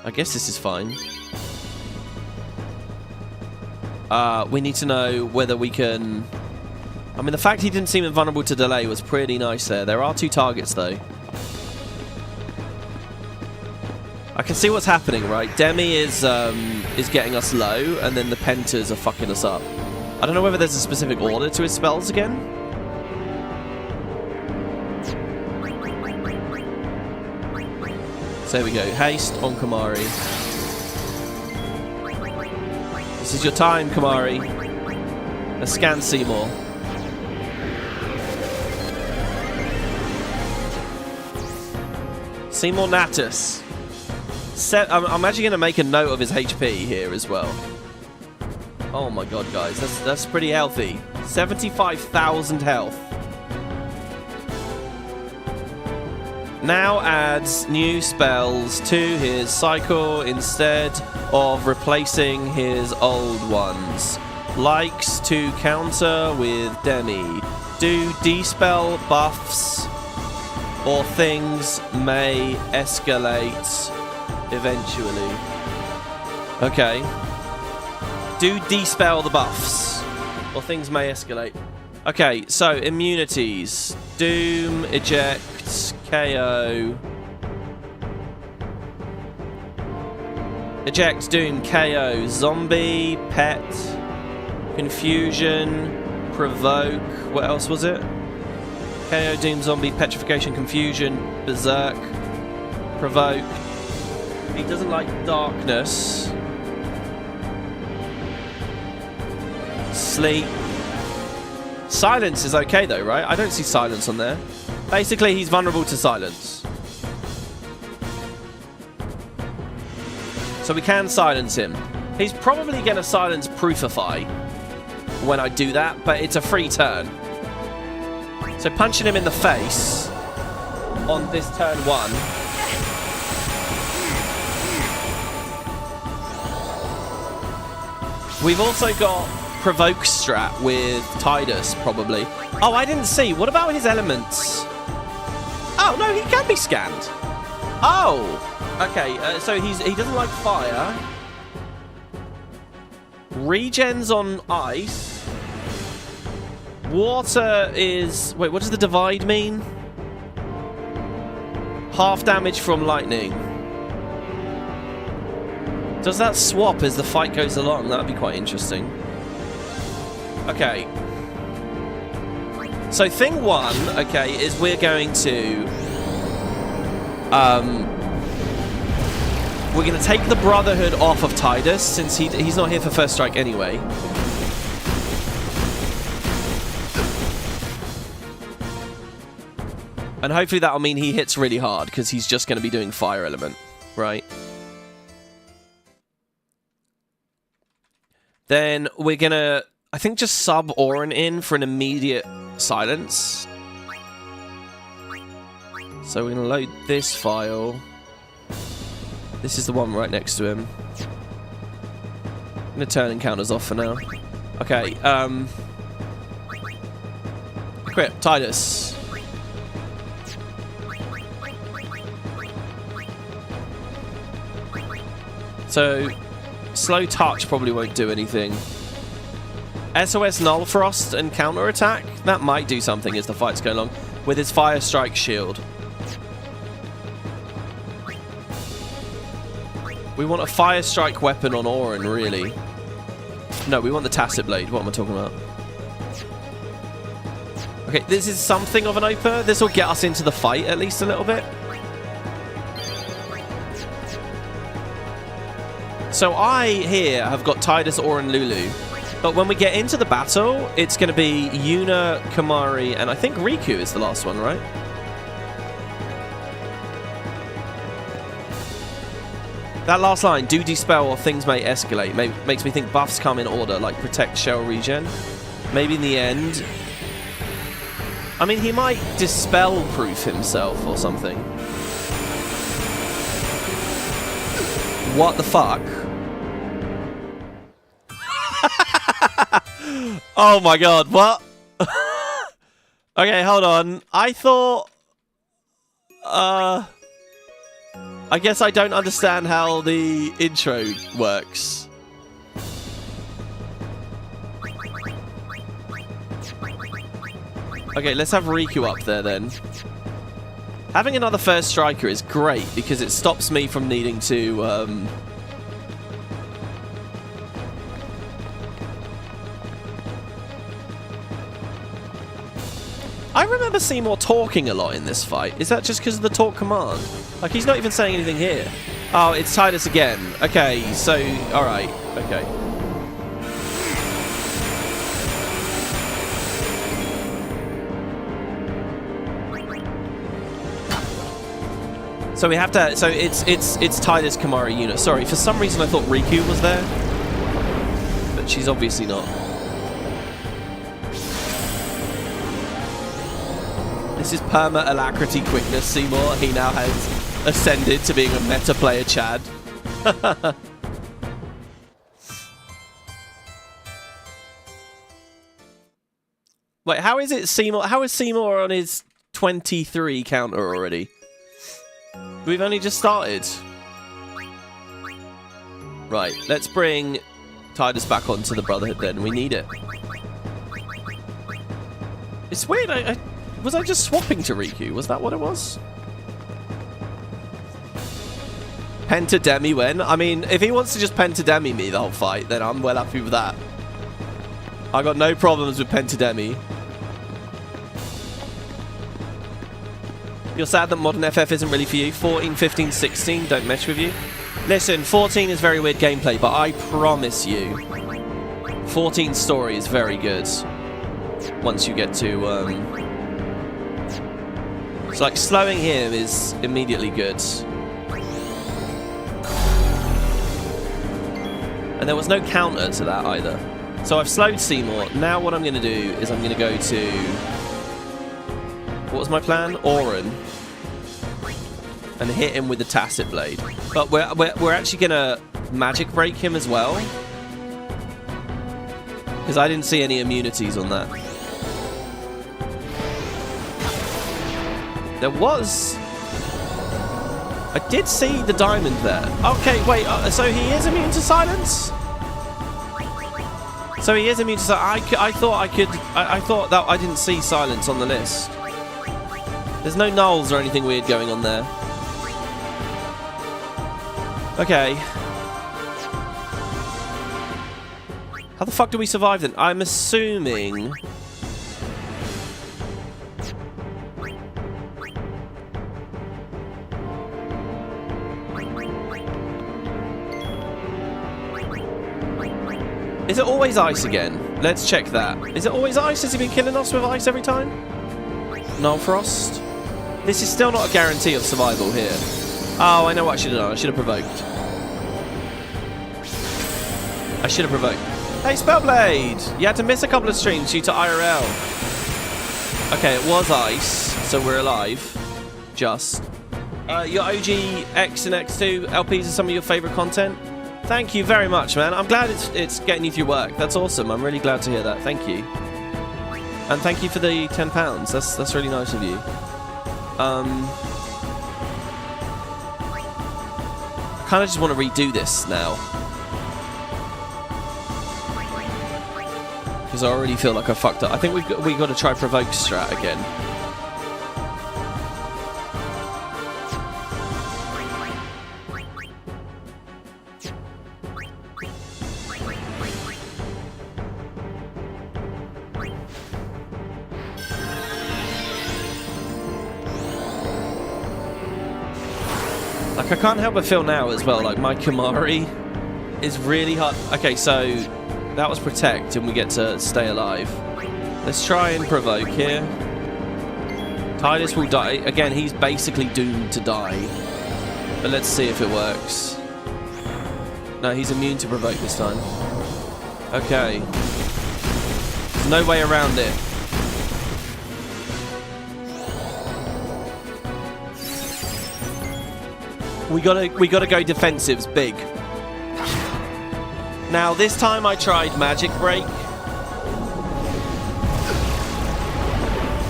I guess this is fine. We need to know whether we can... I mean, the fact he didn't seem invulnerable to delay was pretty nice there. There are 2 targets, though. I can see what's happening, right? Demi is getting us low, and then the Pentas are fucking us up. I don't know whether there's a specific order to his spells again. So there we go. Haste on Kimahri. This is your time, Kimahri. Let's scan Seymour. Seymour Natus. I'm actually going to make a note of his HP here as well. Oh my god, guys. That's pretty healthy. 75,000 health. Now adds new spells to his cycle instead of replacing his old ones. Likes to counter with Demi. Do dispel buffs or things may escalate eventually. Okay. Do dispel the buffs or things may escalate. Okay, so immunities. Doom, eject, KO. Eject, Doom, KO, Zombie, Pet, Confusion, Provoke. What else was it? KO, Doom Zombie, Petrification, Confusion, Berserk, Provoke. He doesn't like Darkness. Sleep. Silence is okay though, right? I don't see Silence on there. Basically, he's vulnerable to Silence. So we can silence him. He's probably going to silence Proofify when I do that, but it's a free turn. So punching him in the face on this turn 1. We've also got Provoke strat with Tidus, probably. Oh, I didn't see. What about his elements? Oh, no, he can be scanned. Oh, okay. So he doesn't like fire. Regens on ice. Water is... Wait, what does the divide mean? Half damage from lightning. Does that swap as the fight goes along? That would be quite interesting. Okay. So thing 1, okay, is we're going to... we're going to take the Brotherhood off of Tidus, since he's not here for first strike anyway. And hopefully that'll mean he hits really hard, because he's just going to be doing fire element, right? Then we're going to, I think, just sub Auron in for an immediate silence. So we're going to load this file. This is the one right next to him. I'm going to turn encounters off for now. Okay, equip, Tidus. So, slow touch probably won't do anything. SOS Null Frost and counter attack? That might do something as the fight's going along. With his Fire Strike shield. We want a Fire Strike weapon on Auron, really. No, we want the Tacit Blade. What am I talking about? Okay, this is something of an opener. This will get us into the fight at least a little bit. So I, here, have got Tidus, Auron, Lulu. But when we get into the battle, it's going to be Yuna, Kamari, and I think Riku is the last one, right? That last line, do dispel or things may escalate, makes me think buffs come in order, like protect, shell, regen. Maybe in the end... I mean, he might dispel proof himself or something. What the fuck? Oh my god, what? Okay, hold on. I thought... I guess I don't understand how the intro works. Okay, let's have Riku up there then. Having another first striker is great because it stops me from needing to... I remember Seymour talking a lot in this fight. Is that just because of the talk command? Like, he's not even saying anything here. Oh, it's Tidus again. Okay, so... Alright, okay. So we have to... So it's Tidus, Kamari, Yuna. Sorry, for some reason I thought Riku was there. But she's obviously not. This is perma alacrity quickness, Seymour. He now has ascended to being a meta player Chad. Wait, how is it Seymour? How is Seymour on his 23 counter already? We've only just started. Right, let's bring Tidus back onto the Brotherhood then. We need it. It's weird, was I just swapping to Riku? Was that what it was? Pentademi when? I mean, if he wants to just Pentademi me the whole fight, then I'm well happy with that. I got no problems with Pentademi. You're sad that modern FF isn't really for you. 14, 15, 16 don't mesh with you. Listen, 14 is very weird gameplay, but I promise you, 14's story is very good. Once you get to, it's like slowing him is immediately good. And there was no counter to that either. So I've slowed Seymour. Now what I'm going to do is I'm going to go to... What was my plan? Oren. And hit him with the Tacit Blade. But we're actually going to magic break him as well. Because I didn't see any immunities on that. There was... I did see the diamond there. Okay, wait, so he is immune to silence? So he is immune to silence. I thought that I didn't see silence on the list. There's no nulls or anything weird going on there. Okay. How the fuck do we survive then? I'm assuming... Is it always ice again? Let's check that. Is it always ice? Has he been killing us with ice every time? No frost? This is still not a guarantee of survival here. Oh, I know what I should have done. I should have provoked. I should have provoked. Hey, Spellblade! You had to miss a couple of streams due to IRL. Okay, it was ice, so we're alive. Just. Your OG X and X2 LPs are some of your favourite content? Thank you very much, man. I'm glad it's getting you through work. That's awesome. I'm really glad to hear that. Thank you. And thank you for the £10. That's really nice of you. I kind of just want to redo this now. Because I already feel like I fucked up. I think we've got to try provoke strat again. Like, I can't help but feel now as well, like, my Kimari is really hard. Okay, so that was protect, and we get to stay alive. Let's try and provoke here. Tidus will die. Again, he's basically doomed to die. But let's see if it works. No, he's immune to provoke this time. Okay. There's no way around it. We gotta go defensives big. Now this time I tried Magic Break.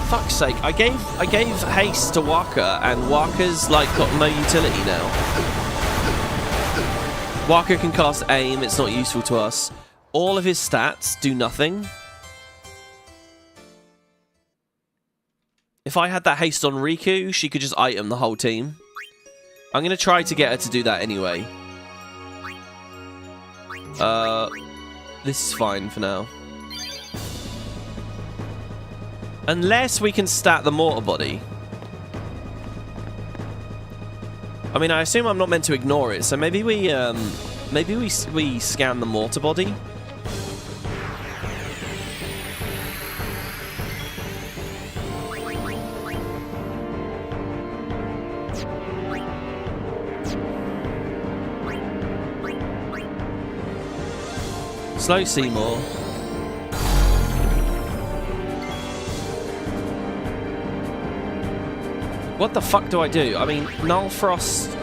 Fuck's sake! I gave haste to Waka, and Waka's like got no utility now. Waka can cast aim. It's not useful to us. All of his stats do nothing. If I had that haste on Riku, she could just item the whole team. I'm going to try to get her to do that anyway. This is fine for now. Unless we can stat the mortar body. I mean, I assume I'm not meant to ignore it, so maybe we scan the mortar body. Slow Seymour. What the fuck do I do? I mean, Null Frost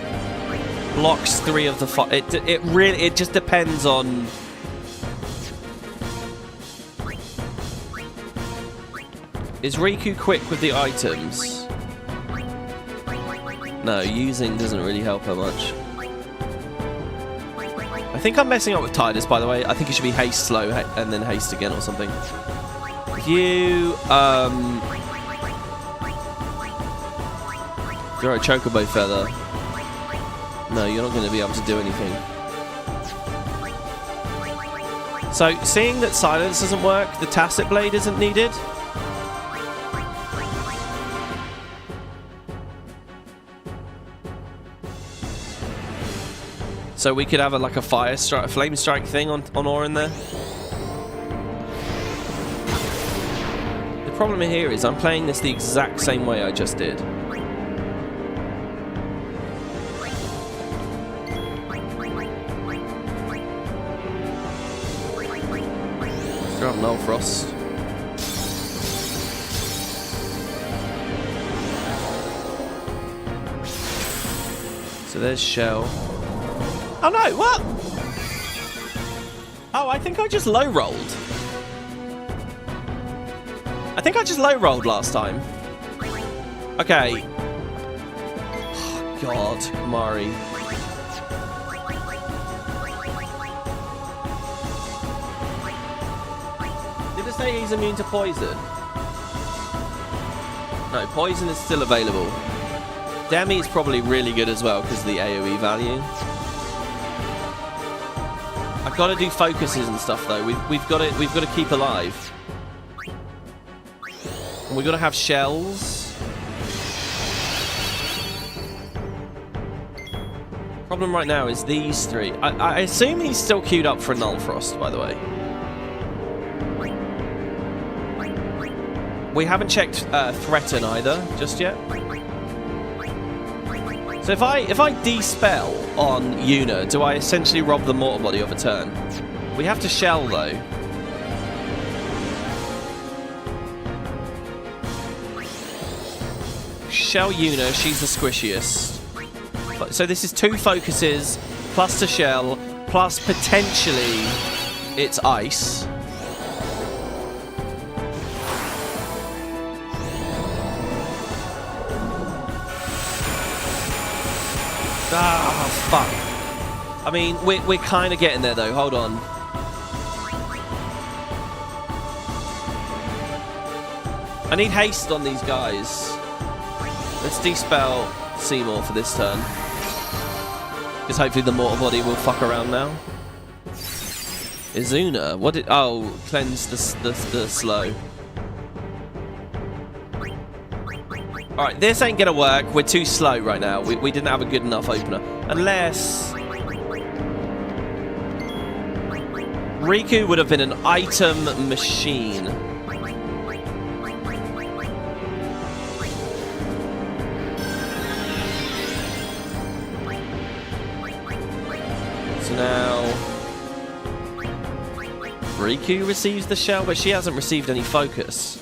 blocks 3 of the 5. It just depends on. Is Riku quick with the items? No, using doesn't really help her much. I think I'm messing up with Tidus, by the way. I think it should be haste slow and then haste again or something. You, throw a Chocobo Feather. No, you're not going to be able to do anything. So, seeing that silence doesn't work, the Tacit Blade isn't needed. So we could have like a fire strike, a flame strike thing on Orin there. The problem here is I'm playing this the exact same way I just did. Let's grab Null Frost. So there's Shell. Oh no, what? Oh, I think I just low rolled. I think I just low rolled last time. Okay. Oh, God, Kamari. Did it say he's immune to poison? No, poison is still available. Demi is probably really good as well because of the AoE value. I've got to do focuses and stuff though. We've got to keep alive. And we've got to have shells. Problem right now is these three. I assume he's still queued up for Null Frost, by the way. We haven't checked Threaten either just yet. So if I de-spell on Yuna, do I essentially rob the Mortal Body of a turn? We have to shell though. Shell Yuna, she's the squishiest. So this is 2 focuses, plus to shell, plus potentially it's ice. Ah, fuck. I mean, we're kind of getting there, though. Hold on. I need haste on these guys. Let's de-spell Seymour for this turn. Because hopefully the Mortal Body will fuck around now. Izuna. What did... Oh, cleanse the slow. Alright, this ain't gonna work. We're too slow right now. We didn't have a good enough opener. Unless... Riku would have been an item machine. So now... Riku receives the shell, but she hasn't received any focus.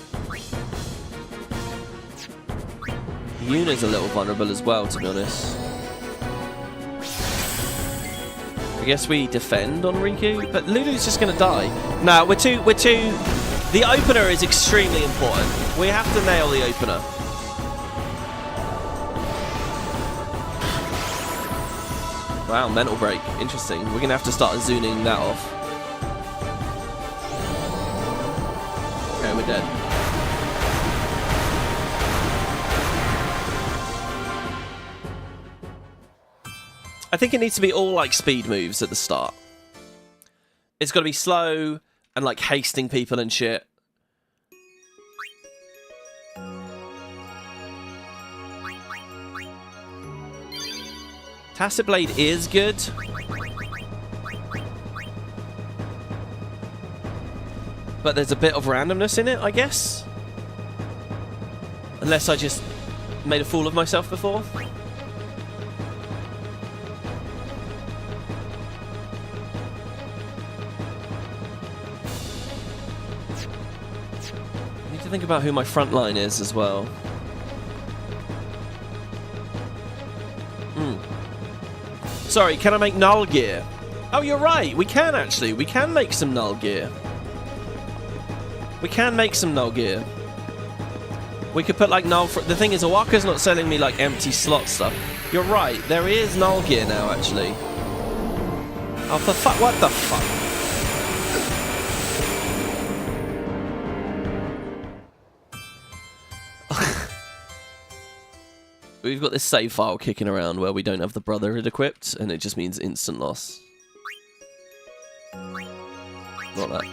Yuna's a little vulnerable as well, to be honest. I guess we defend on Riku, but Lulu's just gonna die. No, we're too... The opener is extremely important. We have to nail the opener. Wow, mental break. Interesting. We're gonna have to start zooming that off. Okay, we're dead. I think it needs to be all like speed moves at the start. It's got to be slow and like hasting people and shit. Tacit Blade is good. But there's a bit of randomness in it, I guess. Unless I just made a fool of myself before. Think about who my front line is as well. Sorry, can I make null gear? Oh, you're right. We can actually. We can make some null gear. We can make some null gear. We could put like null... The thing is, Awaka's not selling me like empty slot stuff. You're right. There is null gear now, actually. Oh, for fuck... What the fuck? We've got this save file kicking around where we don't have the Brotherhood equipped, and it just means instant loss. Not that.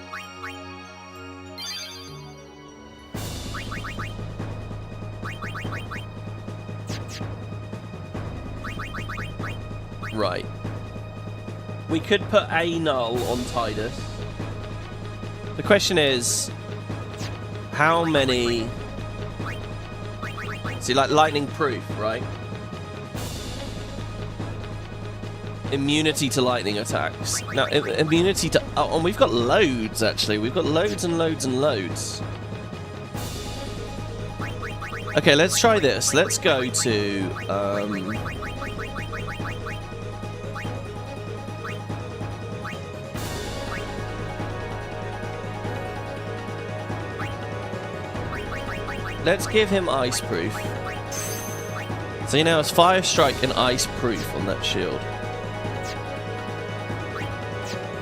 Right. We could put a null on Tidus. The question is, how many... See, like lightning proof, right? Immunity to lightning attacks. Now, immunity to... Oh, and we've got loads, actually. We've got loads and loads and loads. Okay, let's try this. Let's go to... Let's give him ice proof. So he now has fire strike and ice proof on that shield.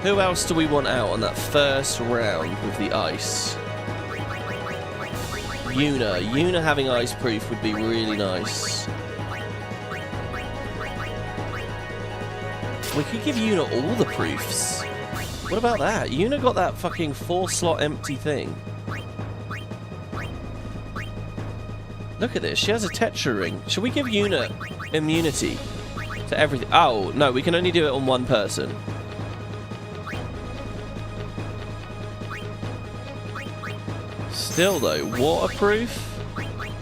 Who else do we want out on that first round with the ice? Yuna. Yuna having ice proof would be really nice. We could give Yuna all the proofs. What about that? Yuna got that fucking 4-slot empty thing. Look at this. She has a Tetra ring. Should we give Yuna immunity to everything? Oh, no. We can only do it on one person. Still, though. Waterproof,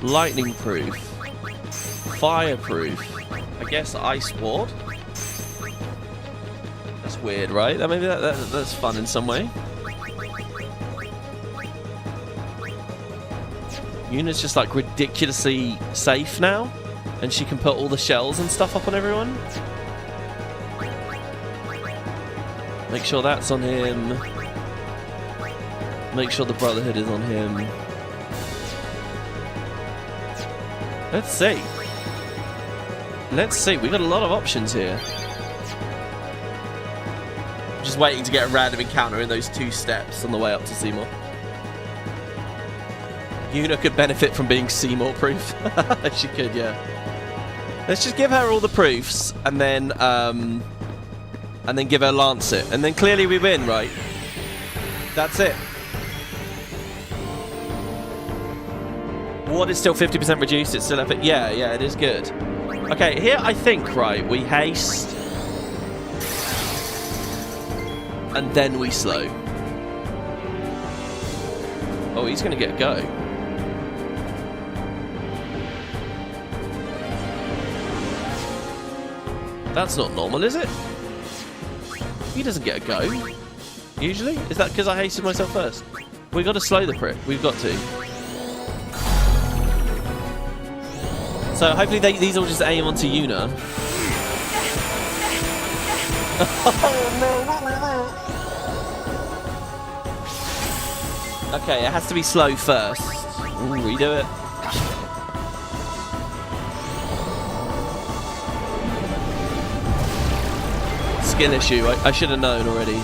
lightning proof, fireproof. I guess ice ward. That's weird, right? Maybe that's fun in some way. Yuna's just like ridiculously safe now, and she can put all the shells and stuff up on everyone. Make sure that's on him. Make sure the Brotherhood is on him. Let's see. Let's see. We got a lot of options here. Just waiting to get a random encounter in those 2 steps on the way up to Seymour. Yuna could benefit from being Seymour proof. She could, yeah. Let's just give her all the proofs and then give her Lancet. And then clearly we win, right? That's it. Ward is still 50% reduced. It's still epic. Yeah, it is good. Okay, here I think, right, we haste. And then we slow. Oh, he's going to get a go. That's not normal, is it? He doesn't get a go. Usually? Is that because I hasted myself first? We've got to slow the prick. We've got to. So hopefully these all just aim onto Yuna. Okay, it has to be slow first. Ooh, redo it. Skill issue. I should have known already.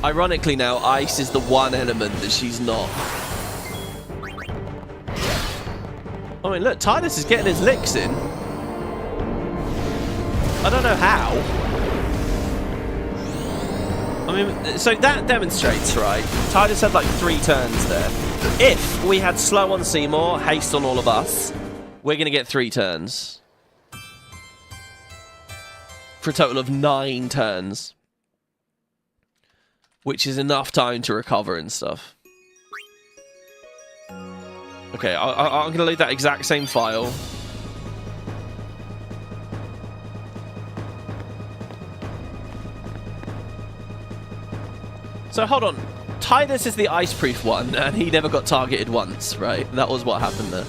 Ironically now, ice is the one element that she's not. I mean, look, Tidus is getting his licks in. I don't know how. I mean, so that demonstrates, right? Tidus had like 3 turns there. If we had slow on Seymour, haste on all of us, we're going to get 3 turns. For a total of 9 turns. Which is enough time to recover and stuff. Okay, I'm going to load that exact same file. So hold on. Tidus is the ice-proof one, and he never got targeted once, right? That was what happened there.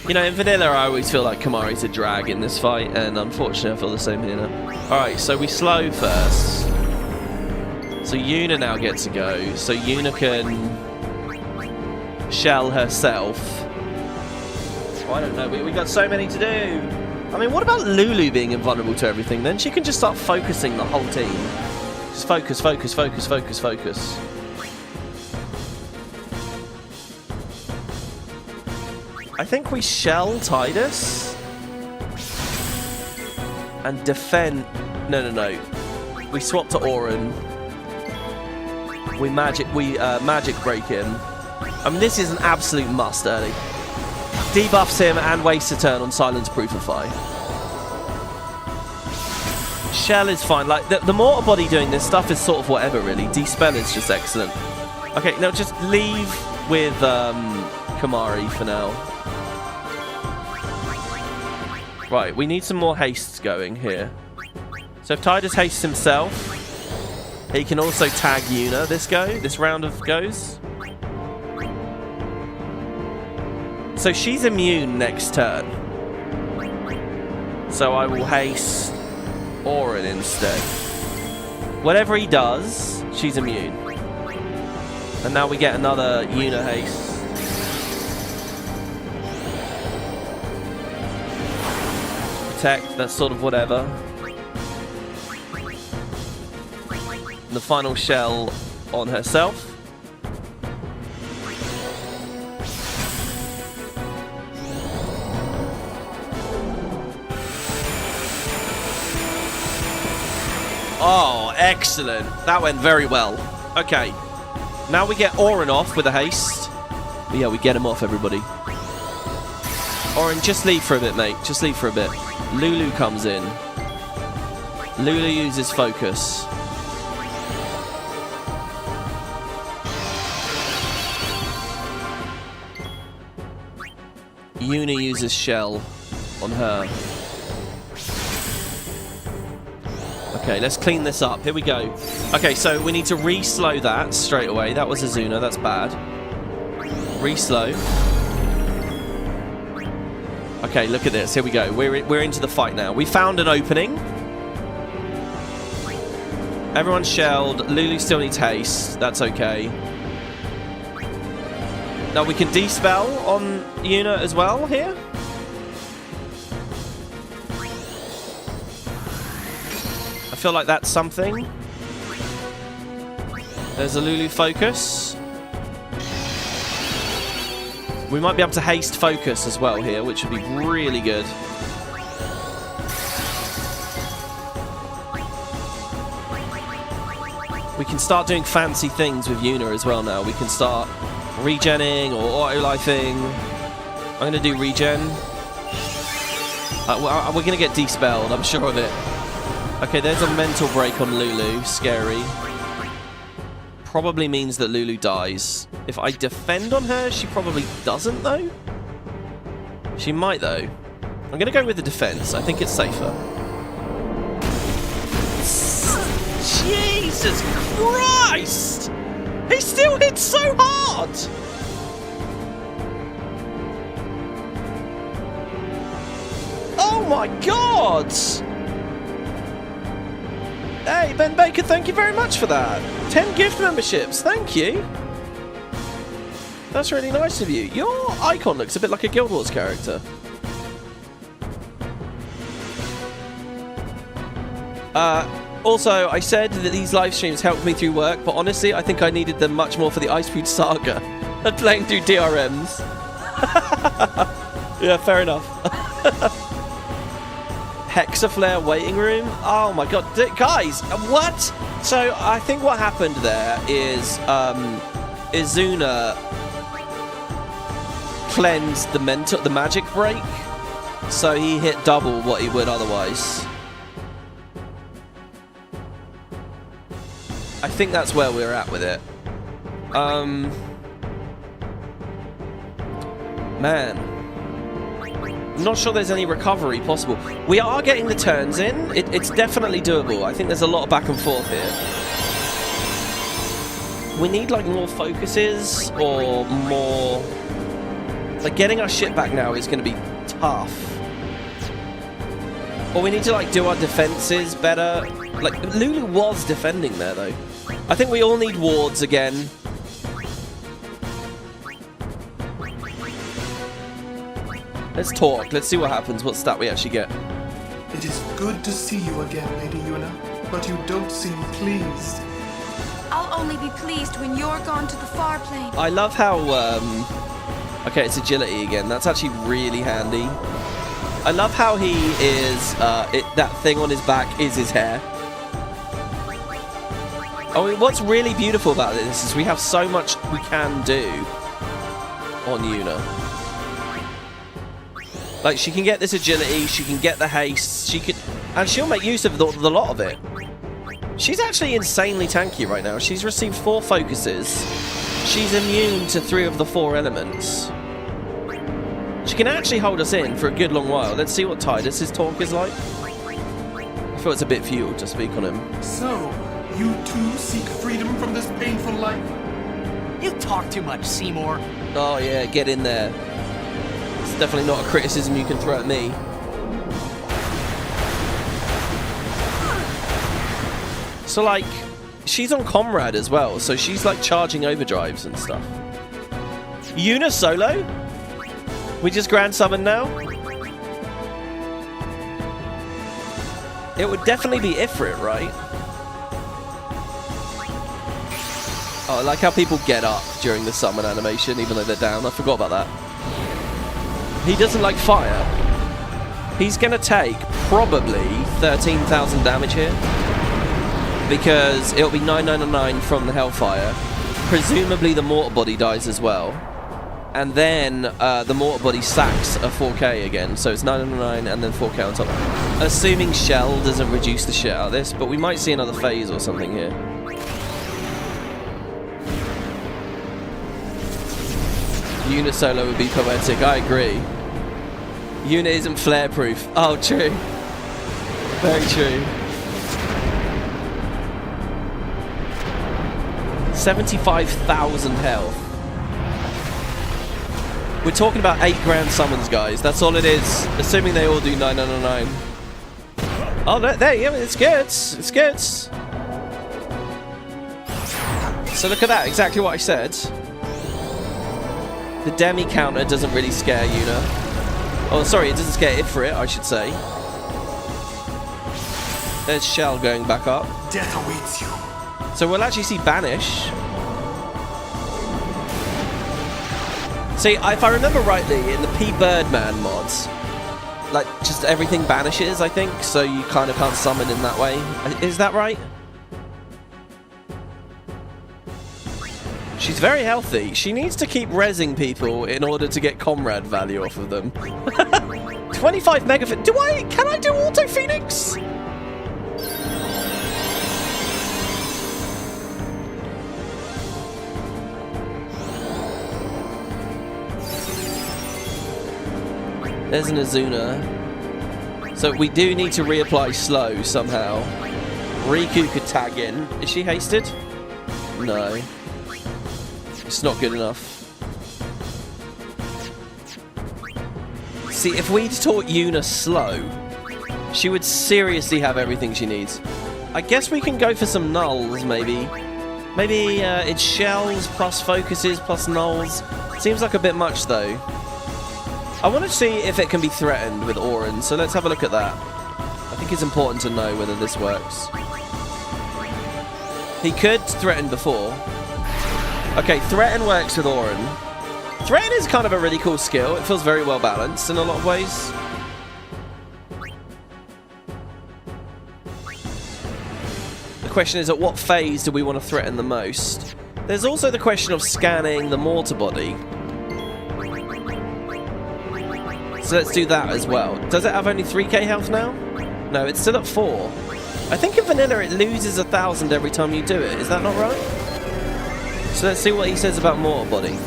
You know, in vanilla, I always feel like Kimahri's a drag in this fight, and unfortunately, I feel the same here now. Alright, so we slow first. So Yuna now gets a go. So Yuna can shell herself. Oh, I don't know. We got so many to do. I mean, what about Lulu being invulnerable to everything? Then she can just start focusing the whole team. Just focus, focus, focus, focus, focus. I think we shell Tidus and defend. No. We swap to Auron. We magic break him, I mean, this is an absolute must early. Debuffs him and wastes a turn on Silence Proofify. Shell is fine. Like, the mortar body doing this stuff is sort of whatever, really. Dispel is just excellent. Okay, now just leave with Kamari for now. Right, we need some more hastes going here. So if Tidus hastes himself, he can also tag Yuna this round of goes. So she's immune next turn. So I will haste Orin instead. Whatever he does, she's immune. And now we get another Yuna haste. Protect, that's sort of whatever. And the final shell on herself. Oh, excellent. That went very well. Okay. Now we get Orin off with a haste. But yeah, we get him off, everybody. Orin, just leave for a bit, mate. Just leave for a bit. Lulu comes in. Lulu uses focus. Yuna uses shell on her. Okay, let's clean this up. Here we go. Okay, so we need to re-slow that straight away. That was Azuna. That's bad. Re-slow. Okay, look at this. Here we go. We're into the fight now. We found an opening. Everyone's shelled. Lulu still needs haste. That's okay. Now we can dispel on Yuna as well here. I feel like that's something. There's a Lulu focus. We might be able to haste focus as well here, which would be really good. We can start doing fancy things with Yuna as well now. We can start regenning or auto-lifing. I'm going to do regen. We're going to get dispelled, I'm sure of it. Okay, there's a mental break on Lulu. Scary. Probably means that Lulu dies. If I defend on her, she probably doesn't, though. She might, though. I'm going to go with the defense. I think it's safer. Jesus Christ! He still hits so hard! Oh my god! Hey, Ben Baker, thank you very much for that. 10 gift memberships, thank you. That's really nice of you. Your icon looks a bit like a Guild Wars character. Also, I said that these live streams helped me through work, but honestly, I think I needed them much more for the Ice Food Saga than playing through DRMs. Yeah, fair enough. Hexaflare waiting room? Oh my god. Guys, what? So, I think what happened there is Izuna cleansed the magic break, so he hit double what he would otherwise. I think that's where we're at with it. Man. I'm not sure there's any recovery possible. We are getting the turns in. It's definitely doable. I think there's a lot of back and forth here. We need, like, more focuses or more... Like, getting our shit back now is going to be tough. Or we need to, like, do our defenses better. Like, Lulu was defending there, though. I think we all need wards again. Let's talk. Let's see what happens, what stat we actually get. It is good to see you again, Lady Yuna, but you don't seem pleased. I'll only be pleased when you're gone to the far plane. I love how, okay, it's agility again. That's actually really handy. I love how he is, that thing on his back is his hair. Oh, what's really beautiful about this is we have so much we can do on Yuna. Like, she can get this agility, she can get the haste, and she'll make use of the lot of it. She's actually insanely tanky right now. She's received 4 focuses. She's immune to 3 of the 4 elements. She can actually hold us in for a good long while. Let's see what Tidus's talk is like. I feel it's a bit futile to speak on him. So, you too seek freedom from this painful life? You talk too much, Seymour. Oh yeah, get in there. It's definitely not a criticism you can throw at me. So like, she's on Comrade as well, so she's like charging overdrives and stuff. Yuna solo? We just grand summon now? It would definitely be Ifrit, right? Oh, I like how people get up during the summon animation, even though they're down. I forgot about that. He doesn't like fire. He's going to take probably 13,000 damage here. Because it'll be 999 from the Hellfire. Presumably the Mortar Body dies as well. And then the Mortar Body sacks a 4k again. So it's 999 and then 4k on top. Assuming Shell doesn't reduce the shit out of this. But we might see another phase or something here. Yuna solo would be poetic, I agree. Yuna isn't flare proof. Oh, true. Very true. 75,000 health. We're talking about 8 grand summons, guys. That's all it is. Assuming they all do 999. Oh, there you go. It's good. It's good. So look at that. Exactly what I said. The demi counter doesn't really scare Yuna. Oh, sorry, it doesn't scare Ifrit, I should say. There's Shell going back up. Death awaits you. So we'll actually see Banish. See, if I remember rightly, in the P Birdman mods, like, just everything banishes, I think, so you kind of can't summon in that way. Is that right? She's very healthy. She needs to keep rezzing people in order to get comrade value off of them. 25 megafit. Can I do auto Phoenix? There's an Azuna. So we do need to reapply slow somehow. Riku could tag in. Is she hasted? No. It's not good enough. See, if we'd taught Yuna slow, she would seriously have everything she needs. I guess we can go for some nulls, maybe. Maybe it's shells plus focuses plus nulls. Seems like a bit much, though. I want to see if it can be threatened with Auron, so let's have a look at that. I think it's important to know whether this works. He could threaten before. Okay, Threaten works with Auron. Threaten is kind of a really cool skill. It feels very well balanced in a lot of ways. The question is, at what phase do we want to threaten the most? There's also the question of scanning the Mortar Body. So let's do that as well. Does it have only 3k health now? No, it's still at 4. I think in vanilla it loses 1,000 every time you do it. Is that not right? So let's see what he says about Mortar Body.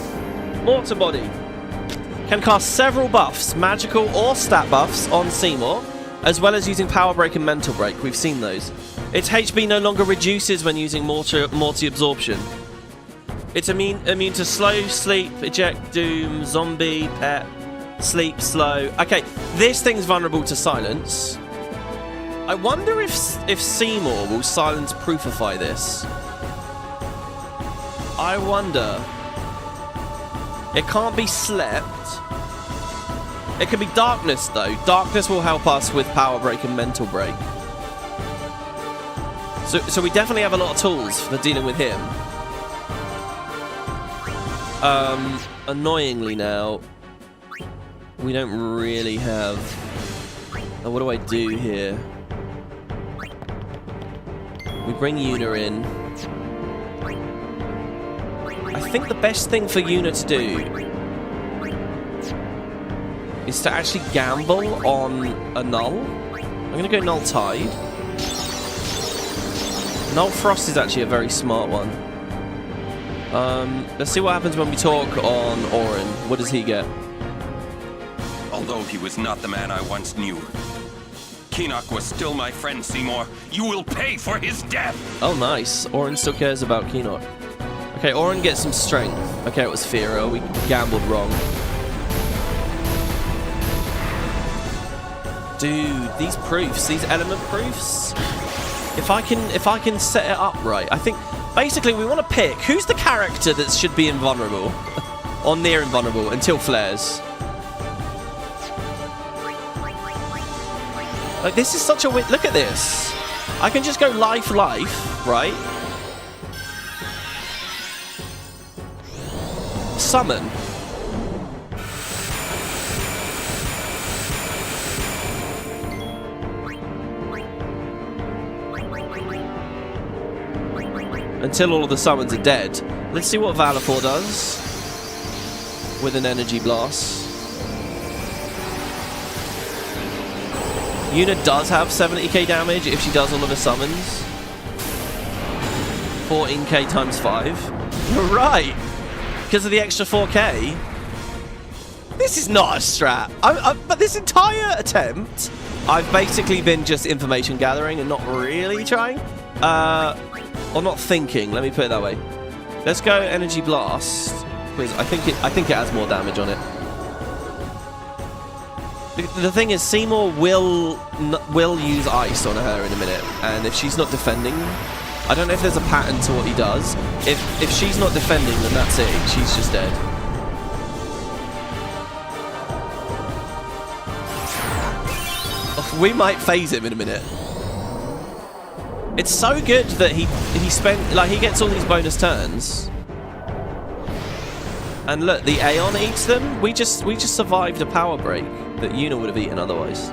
Mortar Body can cast several buffs, magical or stat buffs, on Seymour, as well as using Power Break and Mental Break. We've seen those. Its HP no longer reduces when using Morty Absorption. It's immune to Slow, Sleep, Eject, Doom, Zombie, Pet, Sleep, Slow. Okay, this thing's vulnerable to Silence. I wonder if Seymour will Silence Proofify this. I wonder. It can't be Slept. It can be Darkness, though. Darkness will help us with Power Break and Mental Break. So we definitely have a lot of tools for dealing with him. Annoyingly now, we don't really have... Oh, what do I do here? We bring Yuna in. I think the best thing for Yuna to do is to actually gamble on a null. I'm going to go Null Tide. Null Frost is actually a very smart one. Let's see what happens when we talk on Orin. What does he get? Although he was not the man I once knew, Keenock was still my friend, Seymour. You will pay for his death! Oh, nice. Orin still cares about Keenock. Okay, Orin gets some strength. Okay, it was Fira. We gambled wrong. Dude, these proofs, these element proofs. If I can set it up right, I think basically we want to pick who's the character that should be invulnerable or near invulnerable until flares. Like, this is such a weird... Look at this. I can just go life, right? Summon. Until all of the summons are dead. Let's see what Valifor does with an energy blast. Yuna does have 70k damage if she does all of her summons. 14k times 5. You're right! Because of the extra 4k. This is not a strat. But this entire attempt, I've basically been just information gathering and not really trying. Or not thinking, let me put it that way. Let's go Energy Blast, because I think it has more damage on it. The thing is, Seymour will use ice on her in a minute, and if she's not defending, I don't know if there's a pattern to what he does. If she's not defending, then that's it. She's just dead. Oh, we might phase him in a minute. It's so good that he spent, like, he gets all these bonus turns. And look, the Aeon eats them. We just survived a power break that Yuna would have eaten otherwise.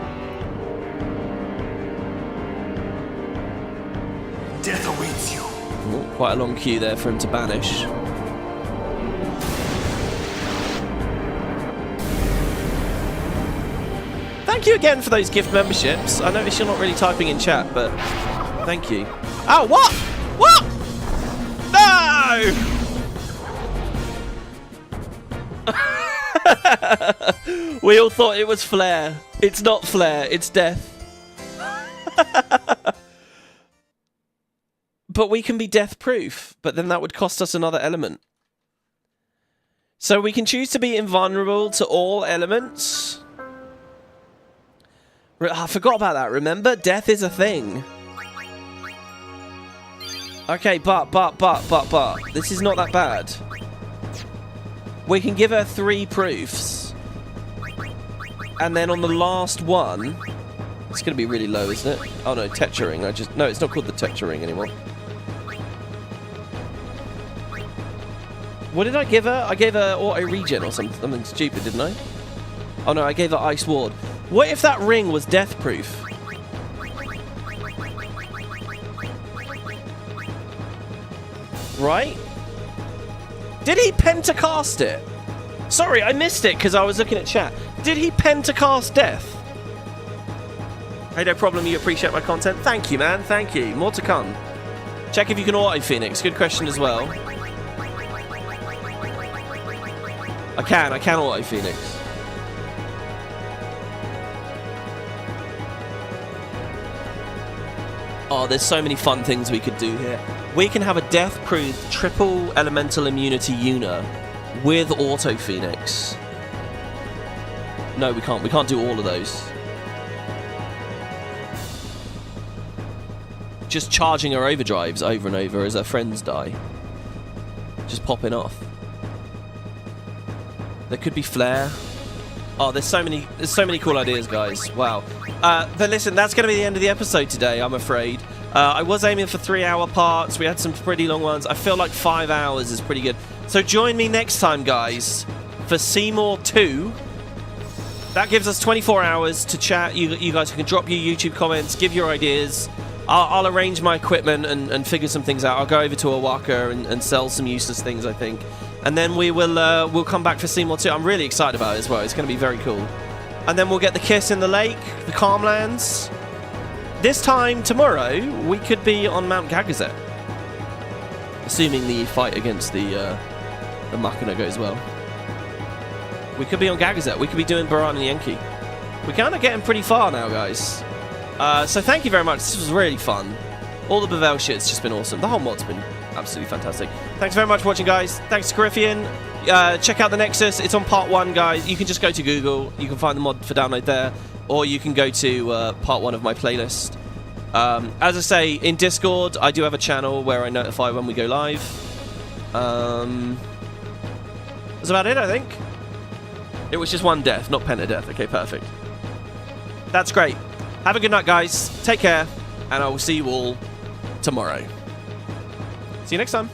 Death awaits you. Oh, quite a long queue there for him to banish. Thank you again for those gift memberships. I notice you're not really typing in chat, but thank you. Oh, what? What? No! We all thought it was Flare. It's not Flare, it's Death. But we can be death-proof, but then that would cost us another element. So we can choose to be invulnerable to all elements. I forgot about that, remember? Death is a thing. Okay, but. This is not that bad. We can give her 3 proofs. And then on the last one... It's going to be really low, isn't it? Oh no, Tetra Ring. No, it's not called the Tetra Ring anymore. What did I give her? I gave her auto regen or something stupid, didn't I? Oh no, I gave her Ice Ward. What if that ring was death proof? Right? Did he pentacast it? Sorry, I missed it because I was looking at chat. Did he pentacast death? Hey, no problem. You appreciate my content? Thank you, man. Thank you. More to come. Check if you can auto Phoenix. Good question as well. I can auto Phoenix. Oh, there's so many fun things we could do here. We can have a death-proof triple elemental immunity Yuna with auto Phoenix. No, we can't. We can't do all of those. Just charging her overdrives over and over as her friends die. Just popping off. There could be Flare. Oh, there's so many cool ideas, guys. Wow. But listen, that's going to be the end of the episode today, I'm afraid. I was aiming for 3-hour parts. We had some pretty long ones. I feel like 5 hours is pretty good. So join me next time, guys, for Seymour 2. That gives us 24 hours to chat. You guys can drop your YouTube comments, give your ideas. I'll arrange my equipment and figure some things out. I'll go over to Owaka and sell some useless things, I think. And then we'll come back for Seymour 2. I'm really excited about it as well. It's going to be very cool. And then we'll get the kiss in the lake, the Calmlands. This time tomorrow, we could be on Mount Gagazet. Assuming the fight against the Machina goes well. We could be on Gagazet. We could be doing Baran and Yankee. We're kind of getting pretty far now, guys. So thank you very much. This was really fun. All the Bevelle shit's just been awesome. The whole mod's been absolutely fantastic. Thanks very much for watching, guys. Thanks to Coryphean. Check out the Nexus. It's on part 1, guys. You can just go to Google. You can find the mod for download there. Or you can go to part 1 of my playlist. As I say, in Discord, I do have a channel where I notify when we go live. That's about it, I think. It was just one death, not pentadeath. Okay, perfect. That's great. Have a good night, guys. Take care. And I will see you all tomorrow. See you next time.